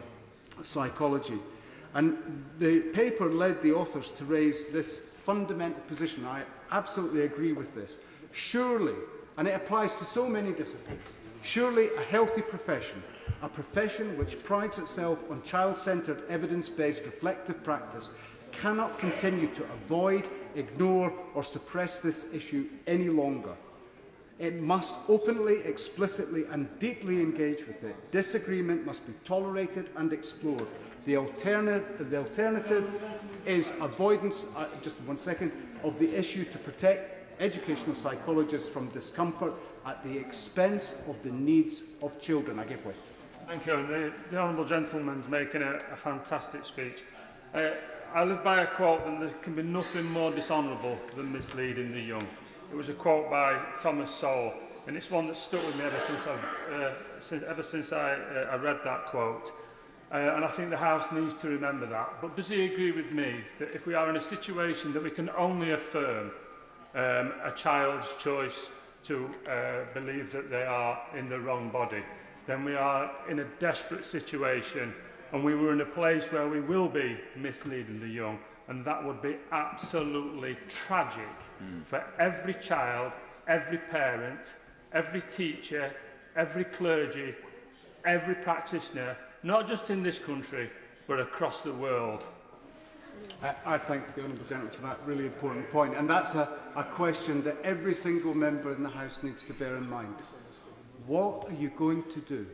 psychology. And the paper led the authors to raise this fundamental position. I absolutely agree with this. Surely, and it applies to so many disciplines, surely a healthy profession, a profession which prides itself on child-centred, evidence-based reflective practice, cannot continue to avoid, ignore or suppress this issue any longer. It must openly, explicitly and deeply engage with it. Disagreement must be tolerated and explored. The alternative is avoidance, just 1 second, of the issue to protect educational psychologists from discomfort at the expense of the needs of children. I give way. Thank you. The Honourable Gentleman's making a fantastic speech. I live by a quote that there can be nothing more dishonourable than misleading the young. It was a quote by Thomas Sowell, and it's one that stuck with me ever since I read that quote. And I think the House needs to remember that. But does he agree with me that if we are in a situation that we can only affirm a child's choice to believe that they are in the wrong body, then we are in a desperate situation, and we were in a place where we will be misleading the young, and that would be absolutely tragic for every child, every parent, every teacher, every clergy, every practitioner, not just in this country, but across the world. I thank the Honourable Gentleman for that really important point, and that's a question that every single member in the House needs to bear in mind. What are you going to do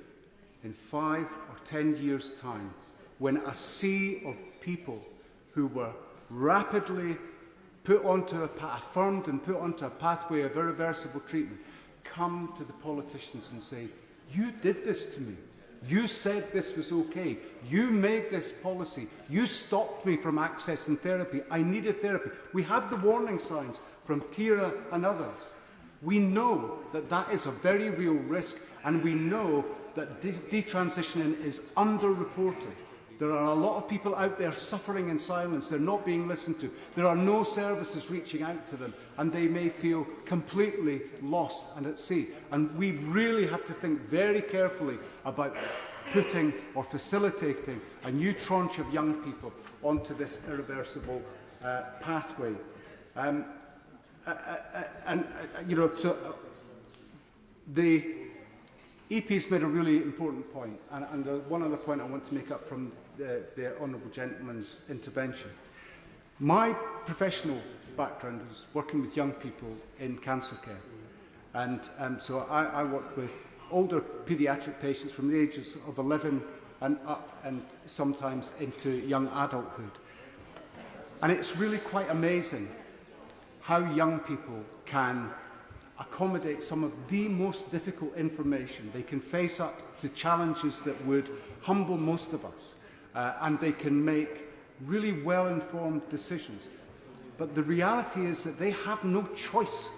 in 5 or 10 years' time when a sea of people who were rapidly affirmed and put onto a pathway of irreversible treatment come to the politicians and say, "You did this to me. You said this was okay. You made this policy. You stopped me from accessing therapy. I needed therapy." We have the warning signs from Kira and others. We know that that is a very real risk, and we know that detransitioning is underreported. There are a lot of people out there suffering in silence. They're not being listened to. There are no services reaching out to them, and they may feel completely lost and at sea. And we really have to think very carefully about putting or facilitating a new tranche of young people onto this irreversible pathway. The EP's made a really important point, and one other point I want to make up from the Honourable Gentleman's intervention. My professional background was working with young people in cancer care, and so I work with older paediatric patients from the ages of 11 and up, and sometimes into young adulthood. And it's really quite amazing how young people can accommodate some of the most difficult information. They can face up to challenges that would humble most of us, and they can make really well-informed decisions. But the reality is that they have no choice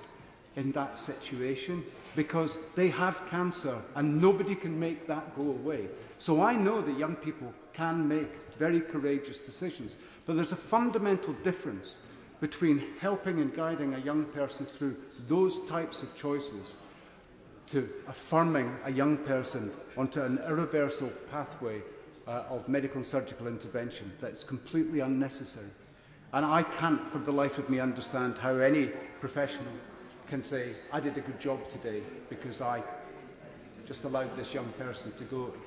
in that situation because they have cancer and nobody can make that go away. So I know that young people can make very courageous decisions, but there's a fundamental difference between helping and guiding a young person through those types of choices to affirming a young person onto an irreversible pathway of medical and surgical intervention that is completely unnecessary. And I can't for the life of me understand how any professional can say, I did a good job today because I just allowed this young person to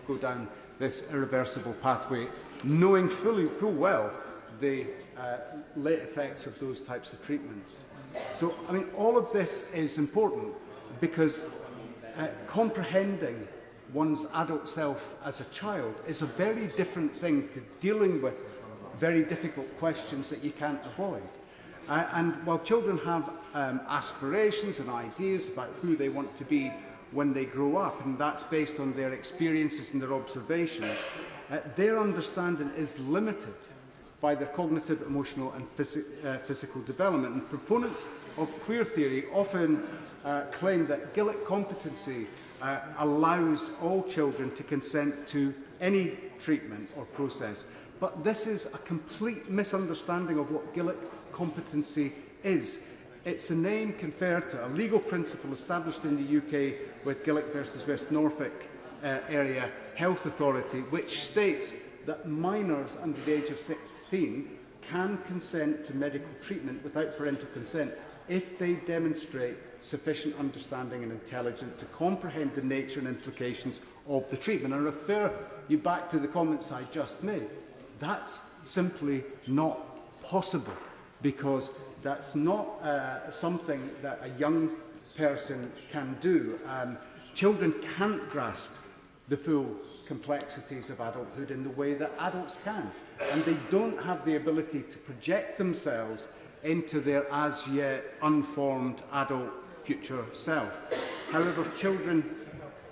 go down this irreversible pathway, knowing full well the late effects of those types of treatments. So, I mean, all of this is important because comprehending one's adult self as a child is a very different thing to dealing with very difficult questions that you can't avoid. And while children have aspirations and ideas about who they want to be when they grow up, and that's based on their experiences and their observations, their understanding is limited by their cognitive, emotional and physical development. And proponents of queer theory often claim that Gillick competency allows all children to consent to any treatment or process. But this is a complete misunderstanding of what Gillick competency is. It's a name conferred to a legal principle established in the UK with Gillick versus West Norfolk Area Health Authority, which states that minors under the age of 16 can consent to medical treatment without parental consent if they demonstrate sufficient understanding and intelligence to comprehend the nature and implications of the treatment. And I refer you back to the comments I just made. That's simply not possible because that's not something that a young person can do. Children can't grasp the full complexities of adulthood in the way that adults can, and they don't have the ability to project themselves into their as yet unformed adult future self. However, children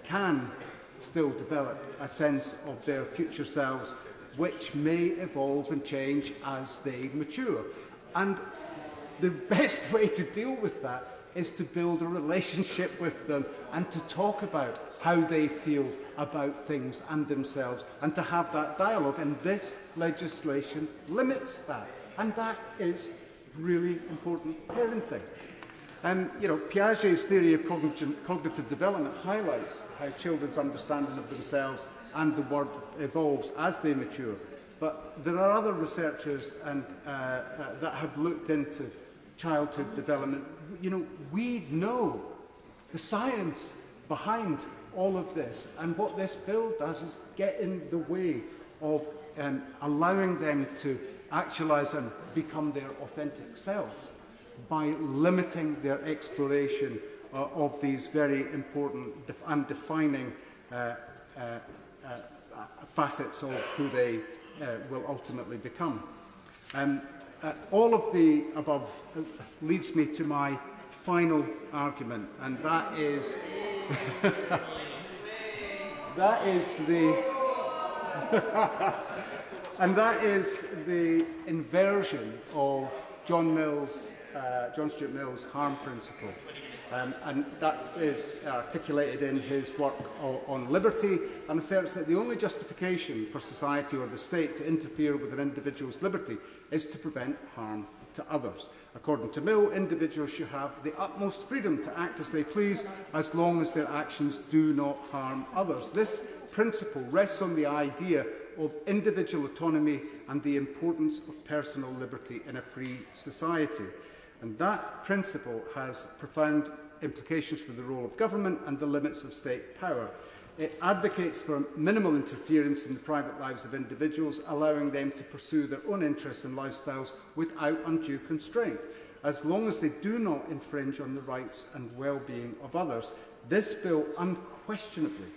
can still develop a sense of their future selves which may evolve and change as they mature. And the best way to deal with that is to build a relationship with them and to talk about how they feel about things and themselves and to have that dialogue. And this legislation limits that. And that is really important parenting. Piaget's theory of cognitive development highlights how children's understanding of themselves and the world evolves as they mature. But there are other researchers that have looked into childhood development. We know the science behind all of this, and what this bill does is get in the way of allowing them to actualise and become their authentic selves by limiting their exploration of these very important and defining facets of who they will ultimately become. All of the above leads me to my final argument, and that is the inversion of John Stuart Mill's harm principle. And that is articulated in his work on liberty, and asserts that the only justification for society or the state to interfere with an individual's liberty is to prevent harm to others. According to Mill, individuals should have the utmost freedom to act as they please as long as their actions do not harm others. This principle rests on the idea of individual autonomy and the importance of personal liberty in a free society. And that principle has profound implications for the role of government and the limits of state power. It advocates for minimal interference in the private lives of individuals, allowing them to pursue their own interests and lifestyles without undue constraint, as long as they do not infringe on the rights and well-being of others. This bill unquestionably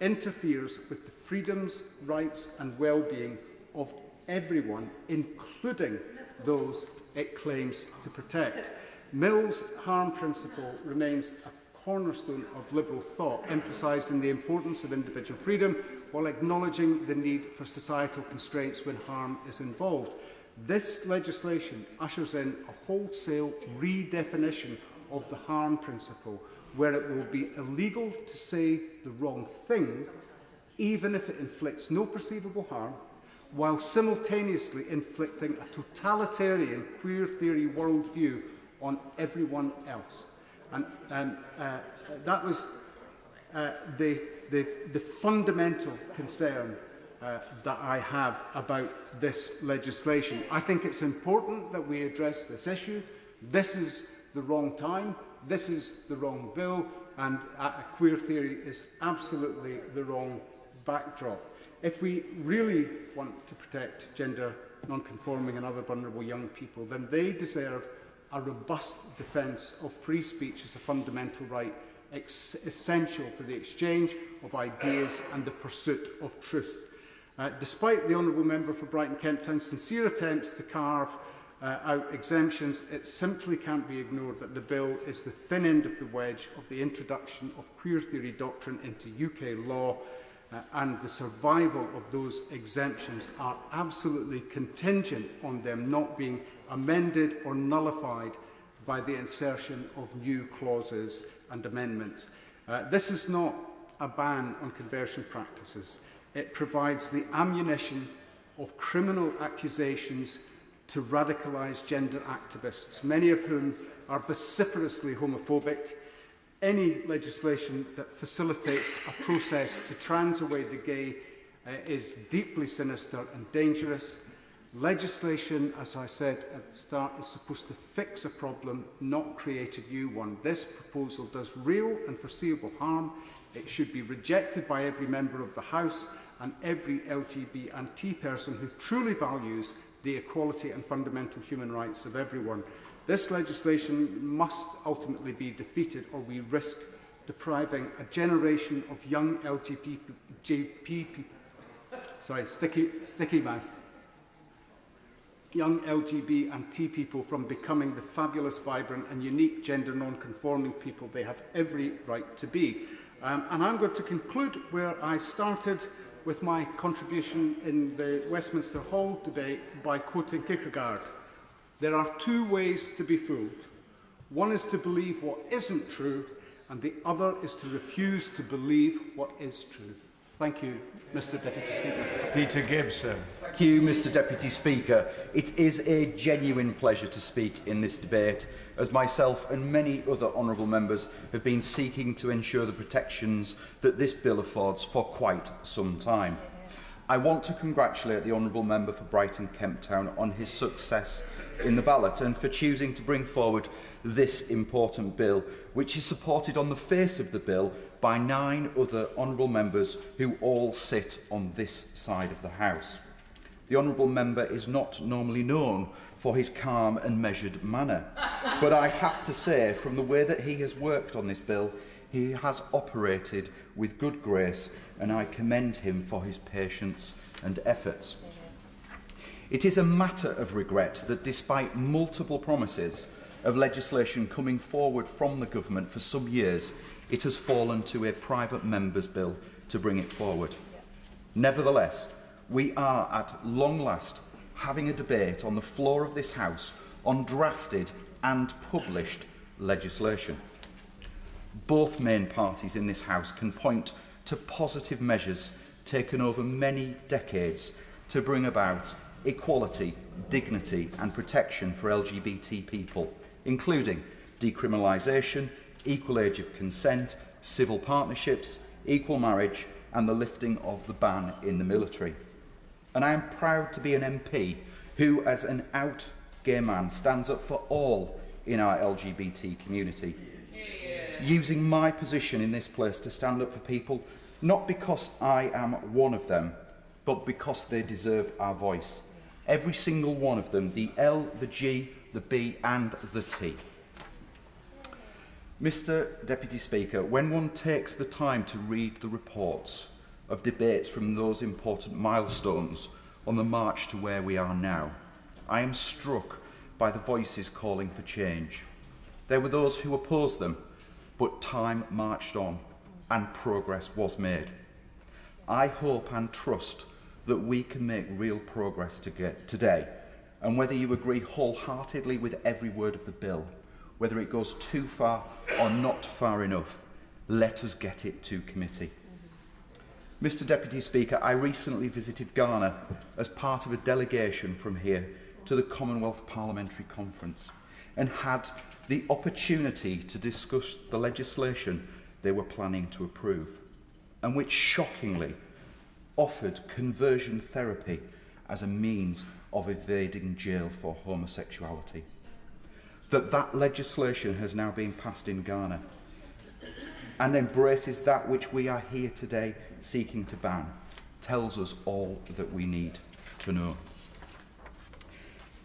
interferes with the freedoms, rights and well-being of everyone, including those it claims to protect. Mill's harm principle remains a cornerstone of liberal thought, emphasising the importance of individual freedom while acknowledging the need for societal constraints when harm is involved. This legislation ushers in a wholesale redefinition of the harm principle, where it will be illegal to say the wrong thing, even if it inflicts no perceivable harm, while simultaneously inflicting a totalitarian queer theory worldview on everyone else. And that was the fundamental concern that I have about this legislation. I think it's important that we address this issue. This is the wrong time, this is the wrong bill, and queer theory is absolutely the wrong backdrop. If we really want to protect gender non-conforming and other vulnerable young people, then they deserve a robust defence of free speech as a fundamental right, essential for the exchange of ideas and the pursuit of truth. Despite the Honourable Member for Brighton Kemptown's sincere attempts to carve out exemptions, it simply can't be ignored that the bill is the thin end of the wedge of the introduction of queer theory doctrine into UK law, and the survival of those exemptions are absolutely contingent on them not being amended or nullified by the insertion of new clauses and amendments. This is not a ban on conversion practices. It provides the ammunition of criminal accusations to radicalise gender activists, many of whom are vociferously homophobic. Any legislation that facilitates a process to trans away the gay is deeply sinister and dangerous. Legislation, as I said at the start, is supposed to fix a problem, not create a new one. This proposal does real and foreseeable harm. It should be rejected by every member of the House and every LGBT and T person who truly values the equality and fundamental human rights of everyone. This legislation must ultimately be defeated, or we risk depriving a generation of young LGBT people, young LGBT and T people from becoming the fabulous, vibrant and unique gender non-conforming people they have every right to be. And I'm going to conclude where I started with my contribution in the Westminster Hall debate by quoting Kierkegaard. There are two ways to be fooled. One is to believe what isn't true, and the other is to refuse to believe what is true. Thank you, Mr. Deputy Speaker. Peter Gibson. Thank you, Mr. Deputy Speaker. It is a genuine pleasure to speak in this debate, as myself and many other honourable members have been seeking to ensure the protections that this bill affords for quite some time. I want to congratulate the honourable member for Brighton Kemptown on his success in the ballot and for choosing to bring forward this important bill, which is supported on the face of the bill by 9 other honourable members who all sit on this side of the House. The honourable member is not normally known for his calm and measured manner, but I have to say, from the way that he has worked on this bill, he has operated with good grace, and I commend him for his patience and efforts. It is a matter of regret that despite multiple promises of legislation coming forward from the government for some years, it has fallen to a private member's bill to bring it forward. Nevertheless, we are at long last having a debate on the floor of this House on drafted and published legislation. both main parties in this House can point to positive measures taken over many decades to bring about equality, dignity and protection for LGBT people, including decriminalisation, equal age of consent, civil partnerships, equal marriage and the lifting of the ban in the military. And I am proud to be an MP who, as an out gay man, stands up for all in our LGBT community, using my position in this place to stand up for people, not because I am one of them, but because they deserve our voice. Every single one of them, the L, the G, the B and the T. Mr Deputy Speaker, when one takes the time to read the reports of debates from those important milestones on the march to where we are now, I am struck by the voices calling for change. There were those who opposed them, but time marched on and progress was made. I hope and trust that we can make real progress today, and whether you agree wholeheartedly with every word of the bill, whether it goes too far or not far enough, let us get it to committee. Mr Deputy Speaker, I recently visited Ghana as part of a delegation from here to the Commonwealth Parliamentary Conference and had the opportunity to discuss the legislation they were planning to approve, and which shockingly offered conversion therapy as a means of evading jail for homosexuality. That legislation has now been passed in Ghana and embraces that which we are here today seeking to ban, tells us all that we need to know.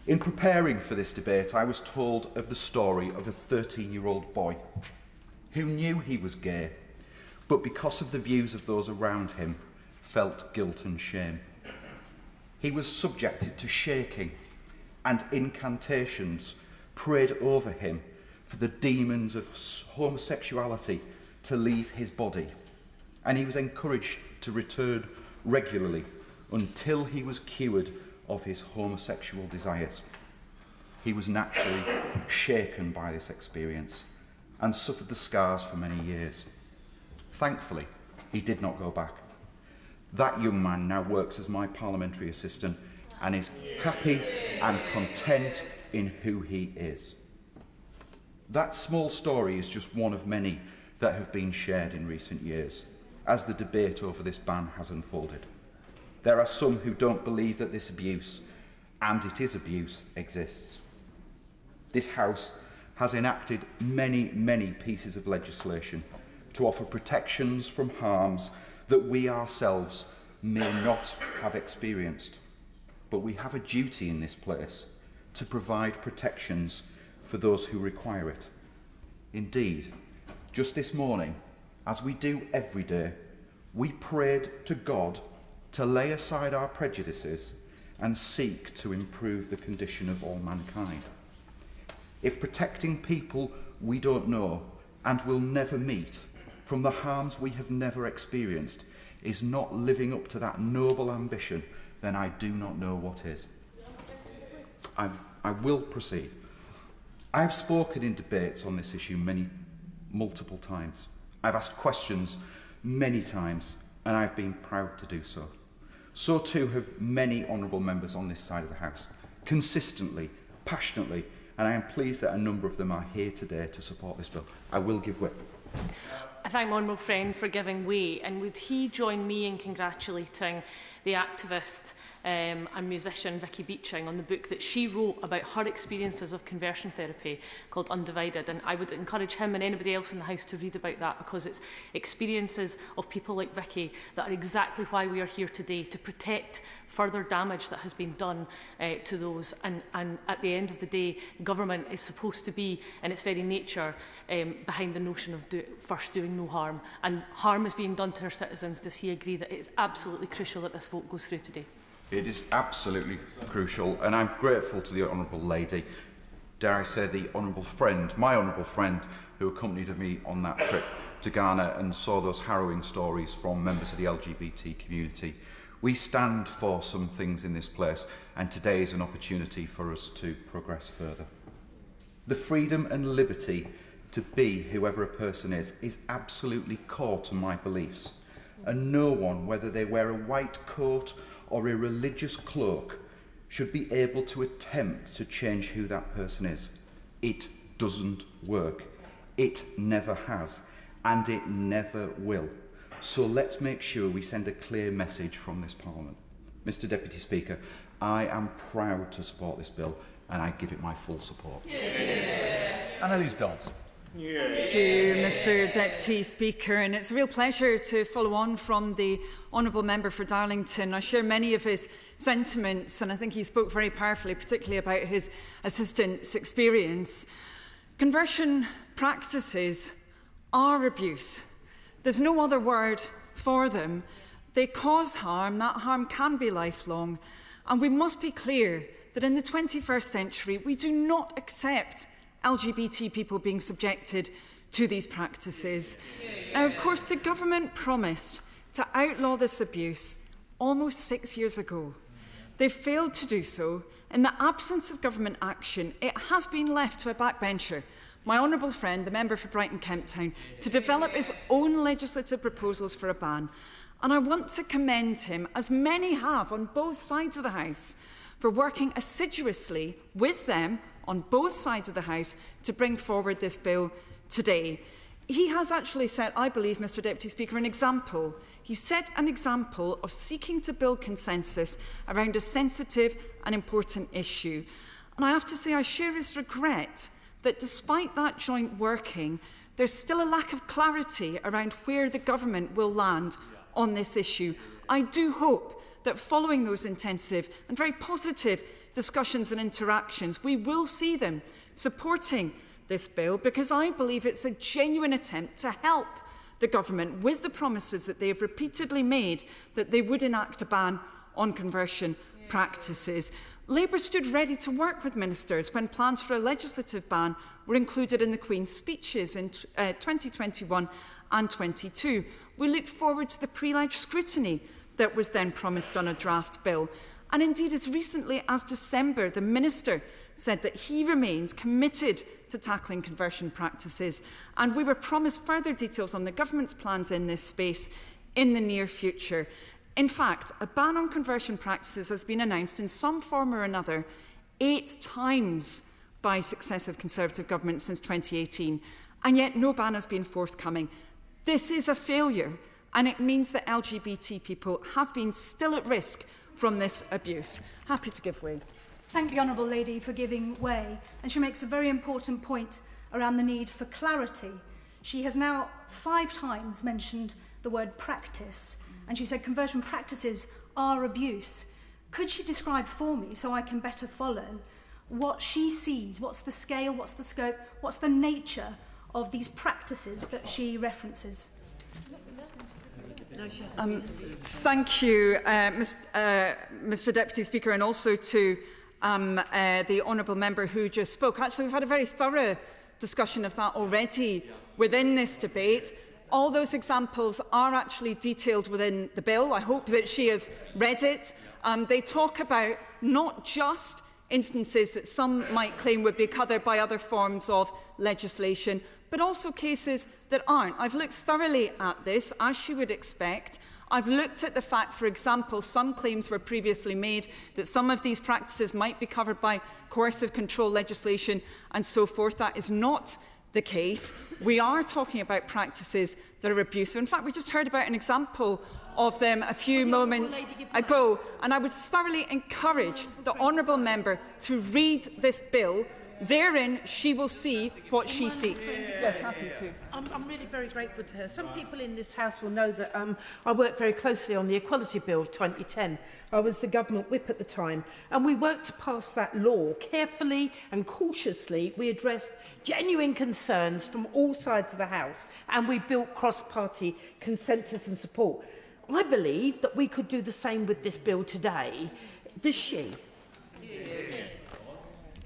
In preparing for this debate, I was told of the story of a 13-year-old boy who knew he was gay, but because of the views of those around him, felt guilt and shame. He was subjected to shaking and incantations prayed over him for the demons of homosexuality to leave his body, and he was encouraged to return regularly until he was cured of his homosexual desires. He was naturally shaken by this experience and suffered the scars for many years. Thankfully, he did not go back. That young man now works as my parliamentary assistant and is happy and content in who he is. That small story is just one of many that have been shared in recent years as the debate over this ban has unfolded. There are some who don't believe that this abuse, and it is abuse, exists. This House has enacted many, many pieces of legislation to offer protections from harms that we ourselves may not have experienced. But we have a duty in this place to provide protections for those who require it. Indeed, just this morning, as we do every day, we prayed to God to lay aside our prejudices and seek to improve the condition of all mankind. If protecting people we don't know and will never meet from the harms we have never experienced is not living up to that noble ambition, then I do not know what is. I will proceed. I have spoken in debates on this issue multiple times. I've asked questions many times, and I've been proud to do so. So too have many honourable members on this side of the House, consistently, passionately, and I am pleased that a number of them are here today to support this bill. I will give way. I thank my honourable friend for giving way, and would he join me in congratulating the activist and musician Vicky Beeching on the book that she wrote about her experiences of conversion therapy called Undivided, and I would encourage him and anybody else in the House to read about that, because it's experiences of people like Vicky that are exactly why we are here today, to protect further damage that has been done to those, and at the end of the day government is supposed to be in its very nature behind the notion of first doing no harm, and harm is being done to our citizens. Does he agree that it is absolutely crucial that this vote goes through today? It is absolutely crucial, and I'm grateful to the Honourable Lady, dare I say the Honourable Friend, my Honourable Friend, who accompanied me on that trip to Ghana and saw those harrowing stories from members of the LGBT community. We stand for some things in this place, and today is an opportunity for us to progress further. The freedom and liberty to be whoever a person is absolutely core to my beliefs. And no one, whether they wear a white coat or a religious cloak, should be able to attempt to change who that person is. It doesn't work. It never has, and it never will. So let's make sure we send a clear message from this Parliament. Mr Deputy Speaker, I am proud to support this bill, and I give it my full support. Annalise Dodds. Thank you, Mr Deputy Speaker, and it's a real pleasure to follow on from the Honourable Member for Darlington. I share many of his sentiments, and I think he spoke very powerfully, particularly about his assistant's experience. Conversion practices are abuse. There's no other word for them. They cause harm. That harm can be lifelong. And we must be clear that in the 21st century, we do not accept LGBT people being subjected to these practices. Now, of course, the government promised to outlaw this abuse almost 6 years ago. They failed to do so. In the absence of government action, it has been left to a backbencher, my honourable friend, the member for Brighton Kemptown, to develop his own legislative proposals for a ban. And I want to commend him, as many have on both sides of the House, for working assiduously with them on both sides of the House to bring forward this bill today. He has actually set, I believe, Mr Deputy Speaker, an example. He set an example of seeking to build consensus around a sensitive and important issue. And I have to say I share his regret that despite that joint working, there's still a lack of clarity around where the government will land on this issue. I do hope that following those intensive and very positive discussions and interactions, we will see them supporting this bill, because I believe it's a genuine attempt to help the government with the promises that they have repeatedly made that they would enact a ban on conversion practices. Labour stood ready to work with ministers when plans for a legislative ban were included in the Queen's speeches in 2021 and 22. We look forward to the pre-leg scrutiny that was then promised on a draft bill. And indeed, as recently as December, the Minister said that he remained committed to tackling conversion practices, and we were promised further details on the government's plans in this space in the near future. In fact, a ban on conversion practices has been announced in some form or another 8 times by successive Conservative governments since 2018, and yet no ban has been forthcoming. This is a failure, and it means that LGBT people have been still at risk from this abuse. Happy to give way. Thank the Honourable Lady for giving way, and she makes a very important point around the need for clarity. She has now 5 times mentioned the word practice, and she said conversion practices are abuse. Could she describe for me, so I can better follow, what she sees? What's the scale, what's the scope, what's the nature of these practices that she references? Thank you, Mr Deputy Speaker, and also to the Honourable Member who just spoke. Actually, we've had a very thorough discussion of that already within this debate. All those examples are actually detailed within the bill. I hope that she has read it. They talk about not just instances that some might claim would be covered by other forms of legislation, but also cases that aren't. I've looked thoroughly at this, as you would expect. I've looked at the fact, for example, some claims were previously made that some of these practices might be covered by coercive control legislation and so forth. That is not the case. We are talking about practices that are abusive. In fact, we just heard about an example of them a few moments ago, and I would thoroughly encourage the Honourable Member to read this bill. Therein, she will see what she seeks. Yes, happy to. I'm really very grateful to her. Some people in this House will know that I worked very closely on the Equality Bill of 2010. I was the government whip at the time, and we worked to pass that law. Carefully and cautiously, we addressed genuine concerns from all sides of the House, and we built cross-party consensus and support. I believe that we could do the same with this bill today. Does she?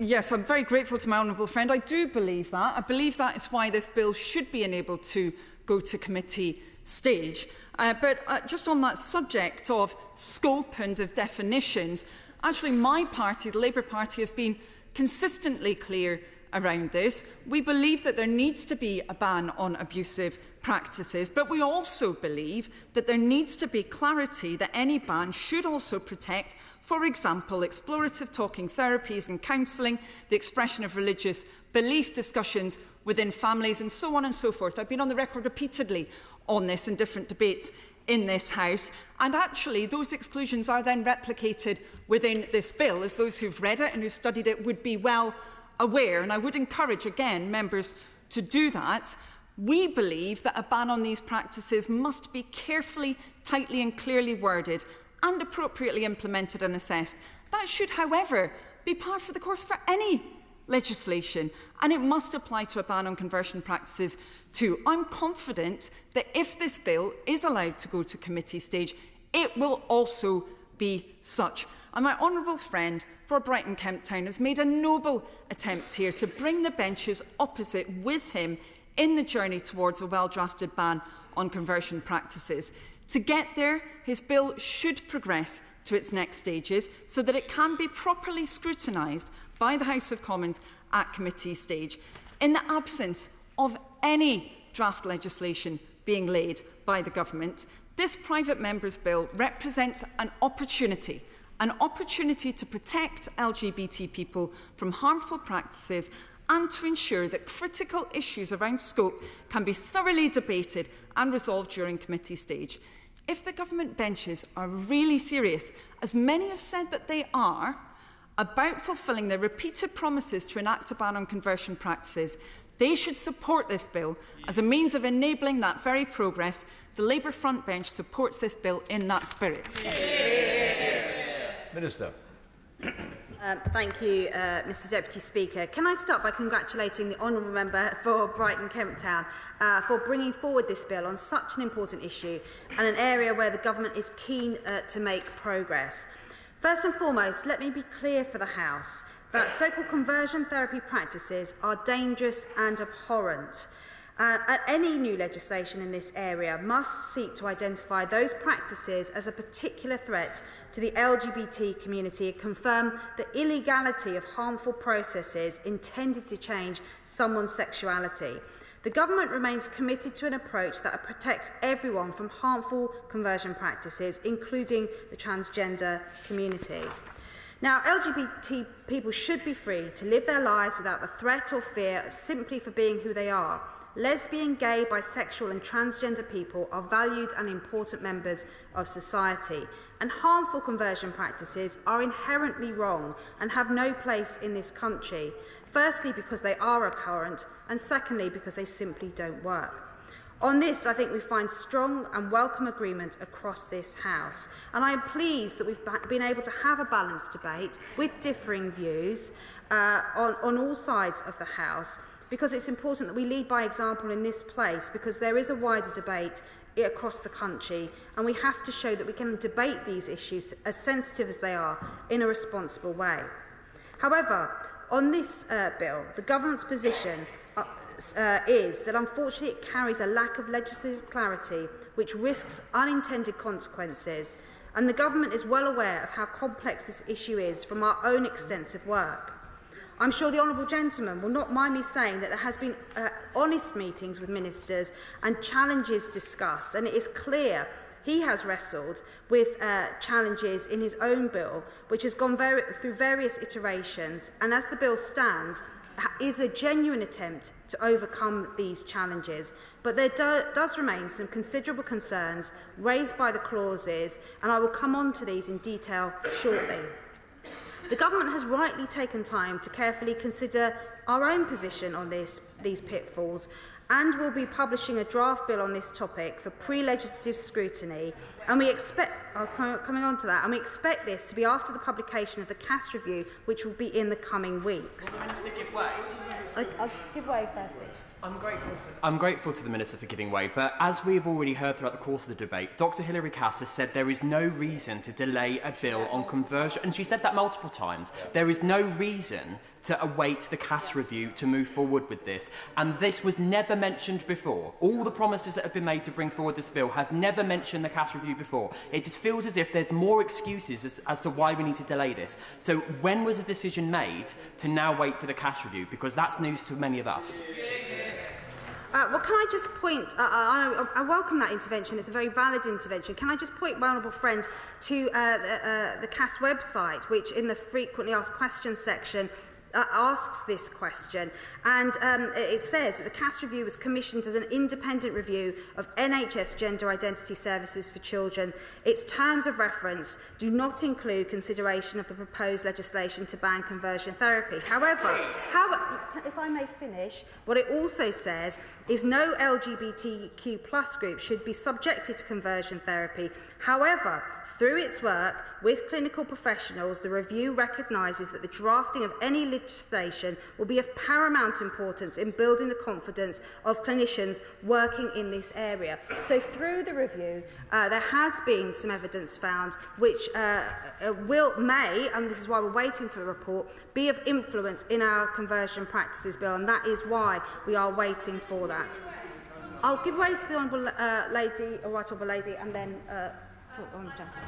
Yes, I'm very grateful to my honourable friend. I do believe that. I believe that is why this bill should be enabled to go to committee stage. But just on that subject of scope and of definitions, actually my party, the Labour Party, has been consistently clear around this. We believe that there needs to be a ban on abusive practices, but we also believe that there needs to be clarity that any ban should also protect, for example, explorative talking therapies and counselling, the expression of religious belief, discussions within families, and so on and so forth. I've been on the record repeatedly on this in different debates in this House, and actually those exclusions are then replicated within this bill, as those who've read it and who've studied it would be well aware, and I would encourage again members to do that. We believe that a ban on these practices must be carefully, tightly and clearly worded and appropriately implemented and assessed. That should, however, be par for the course for any legislation, and it must apply to a ban on conversion practices too. I'm confident that if this bill is allowed to go to committee stage, it will also be such. And my honourable friend for Brighton Kemptown has made a noble attempt here to bring the benches opposite with him in the journey towards a well-drafted ban on conversion practices. To get there, his bill should progress to its next stages so that it can be properly scrutinised by the House of Commons at committee stage. In the absence of any draft legislation being laid by the government, this private member's bill represents an opportunity to protect LGBT people from harmful practices and to ensure that critical issues around scope can be thoroughly debated and resolved during committee stage. If the government benches are really serious, as many have said that they are, about fulfilling their repeated promises to enact a ban on conversion practices, they should support this bill as a means of enabling that very progress. The Labour front bench supports this bill in that spirit. Minister. Thank you, Mr Deputy Speaker. Can I start by congratulating the Honourable Member for Brighton Kemptown for bringing forward this bill on such an important issue and an area where the government is keen to make progress. First and foremost, let me be clear for the House that so-called conversion therapy practices are dangerous and abhorrent. Any new legislation in this area must seek to identify those practices as a particular threat to the LGBT community and confirm the illegality of harmful processes intended to change someone's sexuality. The government remains committed to an approach that protects everyone from harmful conversion practices, including the transgender community. Now, LGBT people should be free to live their lives without the threat or fear simply for being who they are. Lesbian, gay, bisexual and transgender people are valued and important members of society, and harmful conversion practices are inherently wrong and have no place in this country, firstly because they are abhorrent and secondly because they simply don't work. On this, I think we find strong and welcome agreement across this House, and I am pleased that we've been able to have a balanced debate with differing views on all sides of the House, because it's important that we lead by example in this place, because there is a wider debate across the country, and we have to show that we can debate these issues, as sensitive as they are, in a responsible way. However, on this bill, the government's position is that unfortunately it carries a lack of legislative clarity which risks unintended consequences, and the government is well aware of how complex this issue is from our own extensive work. I'm sure the honourable gentleman will not mind me saying that there has been honest meetings with ministers and challenges discussed, and it is clear he has wrestled with challenges in his own bill, which has gone through various iterations, and as the bill stands, is a genuine attempt to overcome these challenges. But there does remain some considerable concerns raised by the clauses, and I will come on to these in detail shortly. The government has rightly taken time to carefully consider our own position on these pitfalls, and will be publishing a draft bill on this topic for pre-legislative scrutiny. And we expect, coming on to that, and we expect this to be after the publication of the CAS review, which will be in the coming weeks. Will the Minister give way? I'll give way firstly. I'm grateful to the Minister for giving way, but as we've already heard throughout the course of the debate, Dr Hilary Cass has said there is no reason to delay a bill on conversion, and she said that multiple times. There is no reason to await the Cass review to move forward with this, and this was never mentioned before. All the promises that have been made to bring forward this bill has never mentioned the Cass review before. It just feels as if there's more excuses as to why we need to delay this. So when was the decision made to now wait for the Cass review? Because that's news to many of us. Well, can I just point, I welcome that intervention, it's a very valid intervention. Can I just point my honourable friend to the CAS website, which in the frequently asked questions section asks this question, and it says that the CAS review was commissioned as an independent review of NHS gender identity services for children. Its terms of reference do not include consideration of the proposed legislation to ban conversion therapy. However, if I may finish, what it also says is no LGBTQ+ group should be subjected to conversion therapy. However, through its work with clinical professionals, the review recognises that the drafting of any legislation will be of paramount importance in building the confidence of clinicians working in this area. So through the review, there has been some evidence found which may, and this is why we're waiting for the report, be of influence in our conversion practices bill, and that is why we are waiting for that. I'll give way to the Honourable Lady, or Right Honourable Lady, and then to the Honourable Gentleman.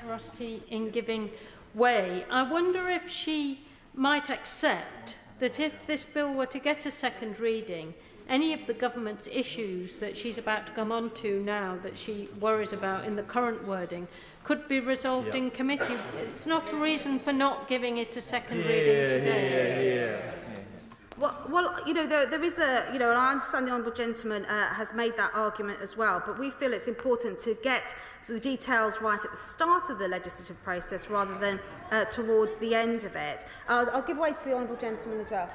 Generosity in giving way. I wonder if she might accept that if this bill were to get a second reading, any of the government's issues that she's about to come on to now that she worries about in the current wording could be resolved in committee. It's not a reason for not giving it a second reading today. Well, you know, there is a, you know, and I understand the Honourable Gentleman has made that argument as well, but we feel it's important to get the details right at the start of the legislative process rather than towards the end of it. I'll give way to the Honourable Gentleman as well.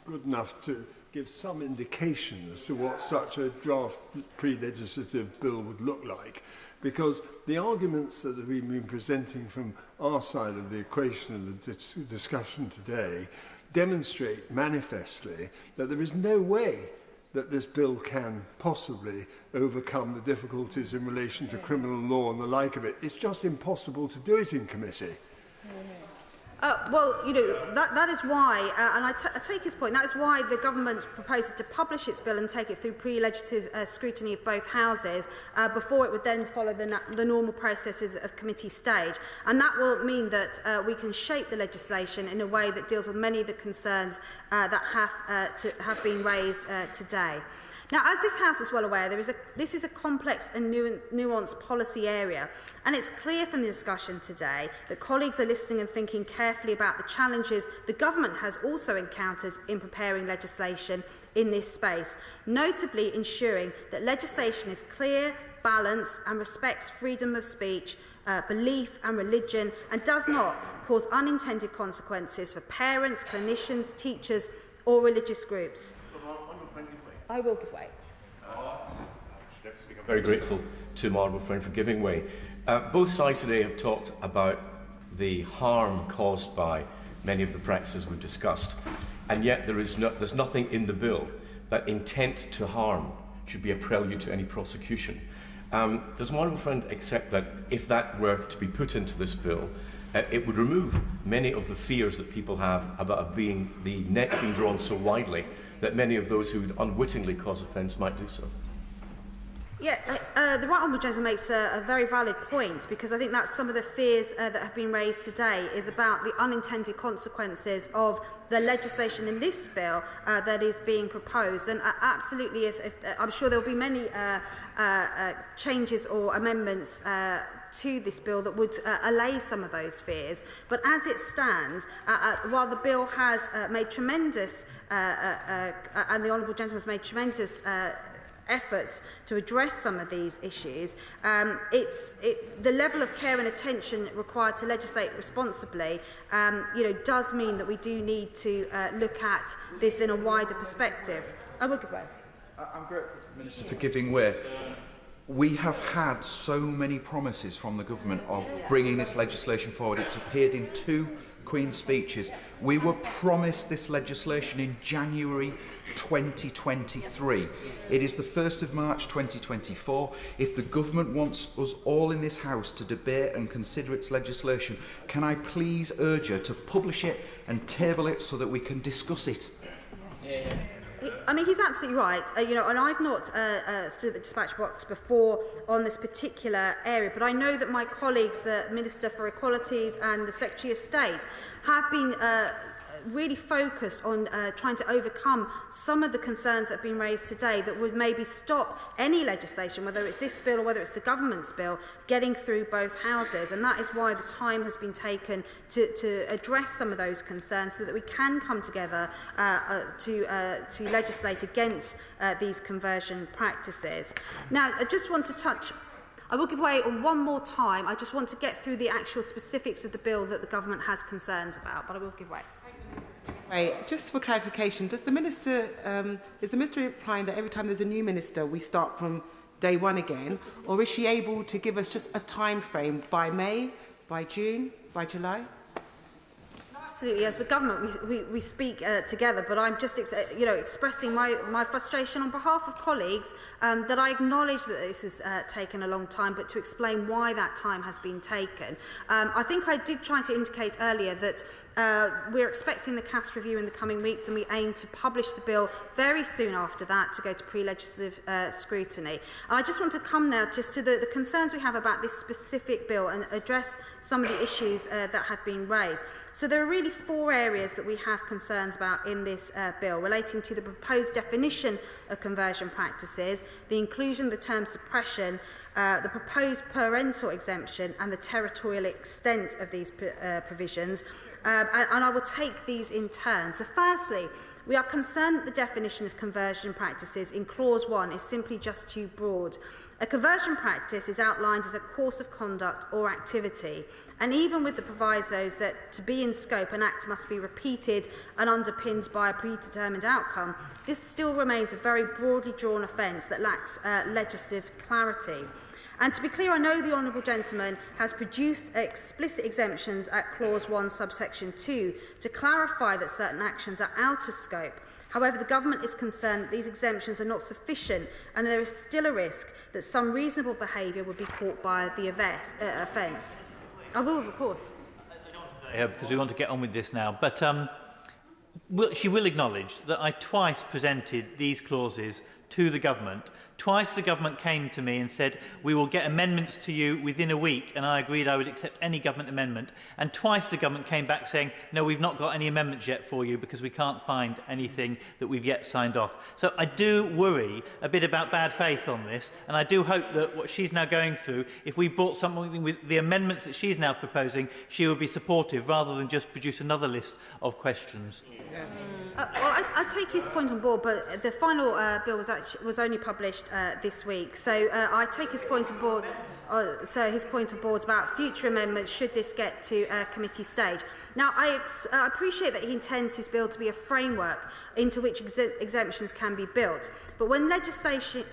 Good enough to give some indication as to what such a draft pre-legislative bill would look like, because the arguments that we've been presenting from our side of the equation in the discussion today demonstrate manifestly that there is no way that this bill can possibly overcome the difficulties in relation to criminal law and the like of it. It's just impossible to do it in committee. Well, you know, that is why, and I take his point, that is why the government proposes to publish its bill and take it through pre-legislative scrutiny of both houses before it would then follow the normal processes of committee stage. And that will mean that we can shape the legislation in a way that deals with many of the concerns that have been raised today. Now, as this House is well aware, this is a complex and nuanced policy area, and it's clear from the discussion today that colleagues are listening and thinking carefully about the challenges the government has also encountered in preparing legislation in this space, notably ensuring that legislation is clear, balanced and respects freedom of speech, belief and religion, and does not cause unintended consequences for parents, clinicians, teachers or religious groups. I will give way. I'm very grateful to my honourable friend for giving way. Both sides today have talked about the harm caused by many of the practices we've discussed, and yet there's nothing in the bill that intent to harm should be a prelude to any prosecution. Does my honourable friend accept that if that were to be put into this bill, it would remove many of the fears that people have about the net being drawn so widely that many of those who would unwittingly cause offence might do so? Yeah, the Right Honourable Gentleman makes a very valid point, because I think that's some of the fears that have been raised today is about the unintended consequences of the legislation in this bill that is being proposed. And absolutely, if I'm sure there will be many changes or amendments to this bill that would allay some of those fears. But as it stands, while the bill has made tremendous, and the Honourable Gentleman has made tremendous efforts to address some of these issues, the level of care and attention required to legislate responsibly does mean that we do need to look at this in a wider perspective. I will give way. I'm grateful to the Minister for giving way. We have had so many promises from the government of bringing this legislation forward. It's appeared in 2 Queen's speeches. We were promised this legislation in January 2023. It is the 1st of March 2024. If the government wants us all in this House to debate and consider its legislation, can I please urge her to publish it and table it so that we can discuss it? Yes. I mean, he's absolutely right. And I've not stood at the dispatch box before on this particular area, but I know that my colleagues, the Minister for Equalities and the Secretary of State, have been really focused on trying to overcome some of the concerns that have been raised today that would maybe stop any legislation, whether it's this bill or whether it's the government's bill, getting through both houses. And that is why the time has been taken to address some of those concerns so that we can come together to legislate against these conversion practices. Now, I just want to touch... I will give way on one more time. I just want to get through the actual specifics of the bill that the government has concerns about, but I will give way. Right. Just for clarification, does the minister is the minister implying that every time there's a new minister we start from day one again, or is she able to give us just a time frame by May, by June, by July? Absolutely, as the government, we speak together, but I'm just expressing my frustration on behalf of colleagues that I acknowledge that this has taken a long time, but to explain why that time has been taken. I think I did try to indicate earlier that we're expecting the CAST review in the coming weeks, and we aim to publish the bill very soon after that to go to pre-legislative scrutiny. I just want to come now just to the concerns we have about this specific bill and address some of the issues that have been raised. So there are really 4 areas that we have concerns about in this bill, relating to the proposed definition of conversion practices, the inclusion of the term suppression, the proposed parental exemption and the territorial extent of these provisions. And I will take these in turn. So firstly, we are concerned that the definition of conversion practices in Clause 1 is simply just too broad. A conversion practice is outlined as a course of conduct or activity, and even with the provisos that to be in scope an act must be repeated and underpinned by a predetermined outcome, this still remains a very broadly drawn offence that lacks legislative clarity. And to be clear, I know the Honourable Gentleman has produced explicit exemptions at Clause 1, subsection 2, to clarify that certain actions are out of scope. However, the Government is concerned that these exemptions are not sufficient and there is still a risk that some reasonable behaviour would be caught by the offence. I will, of course. Because we want to get on with this now. But she will acknowledge that I twice presented these clauses to the Government. Twice the Government came to me and said, we will get amendments to you within a week, and I agreed I would accept any Government amendment. And twice the Government came back saying, no, we've not got any amendments yet for you because we can't find anything that we've yet signed off. So I do worry a bit about bad faith on this, and I do hope that what she's now going through, if we brought something with the amendments that she's now proposing, she would be supportive rather than just produce another list of questions. Well, I take his point on board, but the final bill was only published this week. So I take his point on board. His point on board about future amendments should this get to committee stage. Now, I appreciate that he intends his bill to be a framework into which exemptions can be built. But when legislating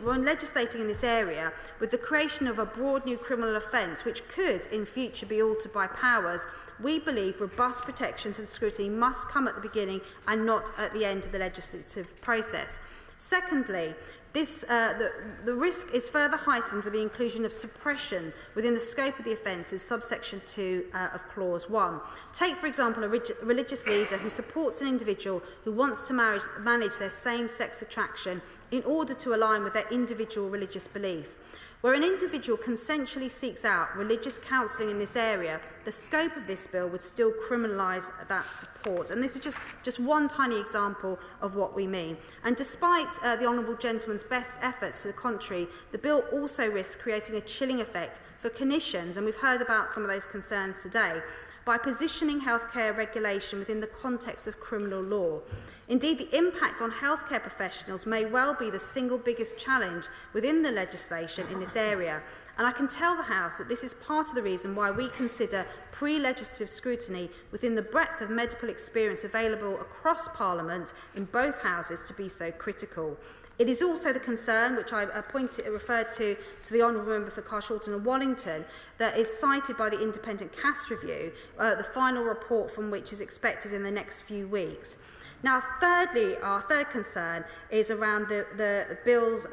in this area, with the creation of a broad new criminal offence, which could in future be altered by powers, we believe robust protections and scrutiny must come at the beginning and not at the end of the legislative process. Secondly, the risk is further heightened with the inclusion of suppression within the scope of the offences, subsection 2 of Clause 1. Take, for example, a religious leader who supports an individual who wants to manage their same-sex attraction in order to align with their individual religious belief. Where an individual consensually seeks out religious counselling in this area, the scope of this bill would still criminalise that support. And this is just one tiny example of what we mean. And despite the Honourable Gentleman's best efforts to the contrary, the bill also risks creating a chilling effect for clinicians, and we've heard about some of those concerns today, by positioning healthcare regulation within the context of criminal law. Indeed, the impact on healthcare professionals may well be the single biggest challenge within the legislation in this area. And I can tell the House that this is part of the reason why we consider pre-legislative scrutiny within the breadth of medical experience available across Parliament in both Houses to be so critical. It is also the concern, which I referred to the Honourable Member for Carshalton and Wallington, that is cited by the Independent Caste Review, the final report from which is expected in the next few weeks. Now, thirdly, our third concern is around the Bill's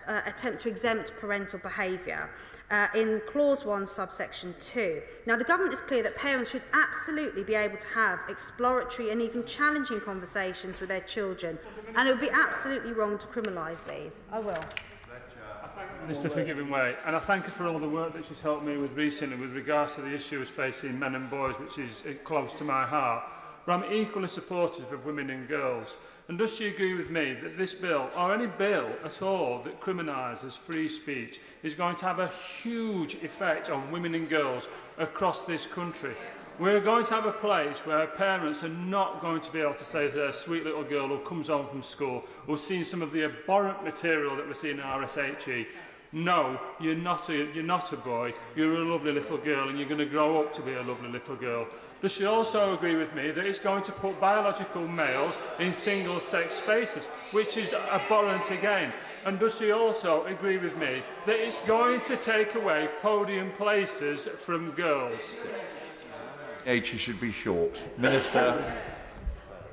attempt to exempt parental behaviour in Clause 1, subsection 2. Now, the Government is clear that parents should absolutely be able to have exploratory and even challenging conversations with their children, and it would be absolutely wrong to criminalise these. I will. Minister for giving way, and I thank her for all the work that she's helped me with recently with regards to the issues facing men and boys, which is close to my heart. But I'm equally supportive of women and girls. And does she agree with me that this bill, or any bill at all that criminalises free speech, is going to have a huge effect on women and girls across this country? We're going to have a place where parents are not going to be able to say to their sweet little girl who comes home from school, who's seen some of the abhorrent material that we see in RSHE, no, you're not a boy, you're a lovely little girl and you're going to grow up to be a lovely little girl. Does she also agree with me that it's going to put biological males in single-sex spaces, which is abhorrent again? And does she also agree with me that it's going to take away podium places from girls? Age should be short. Minister.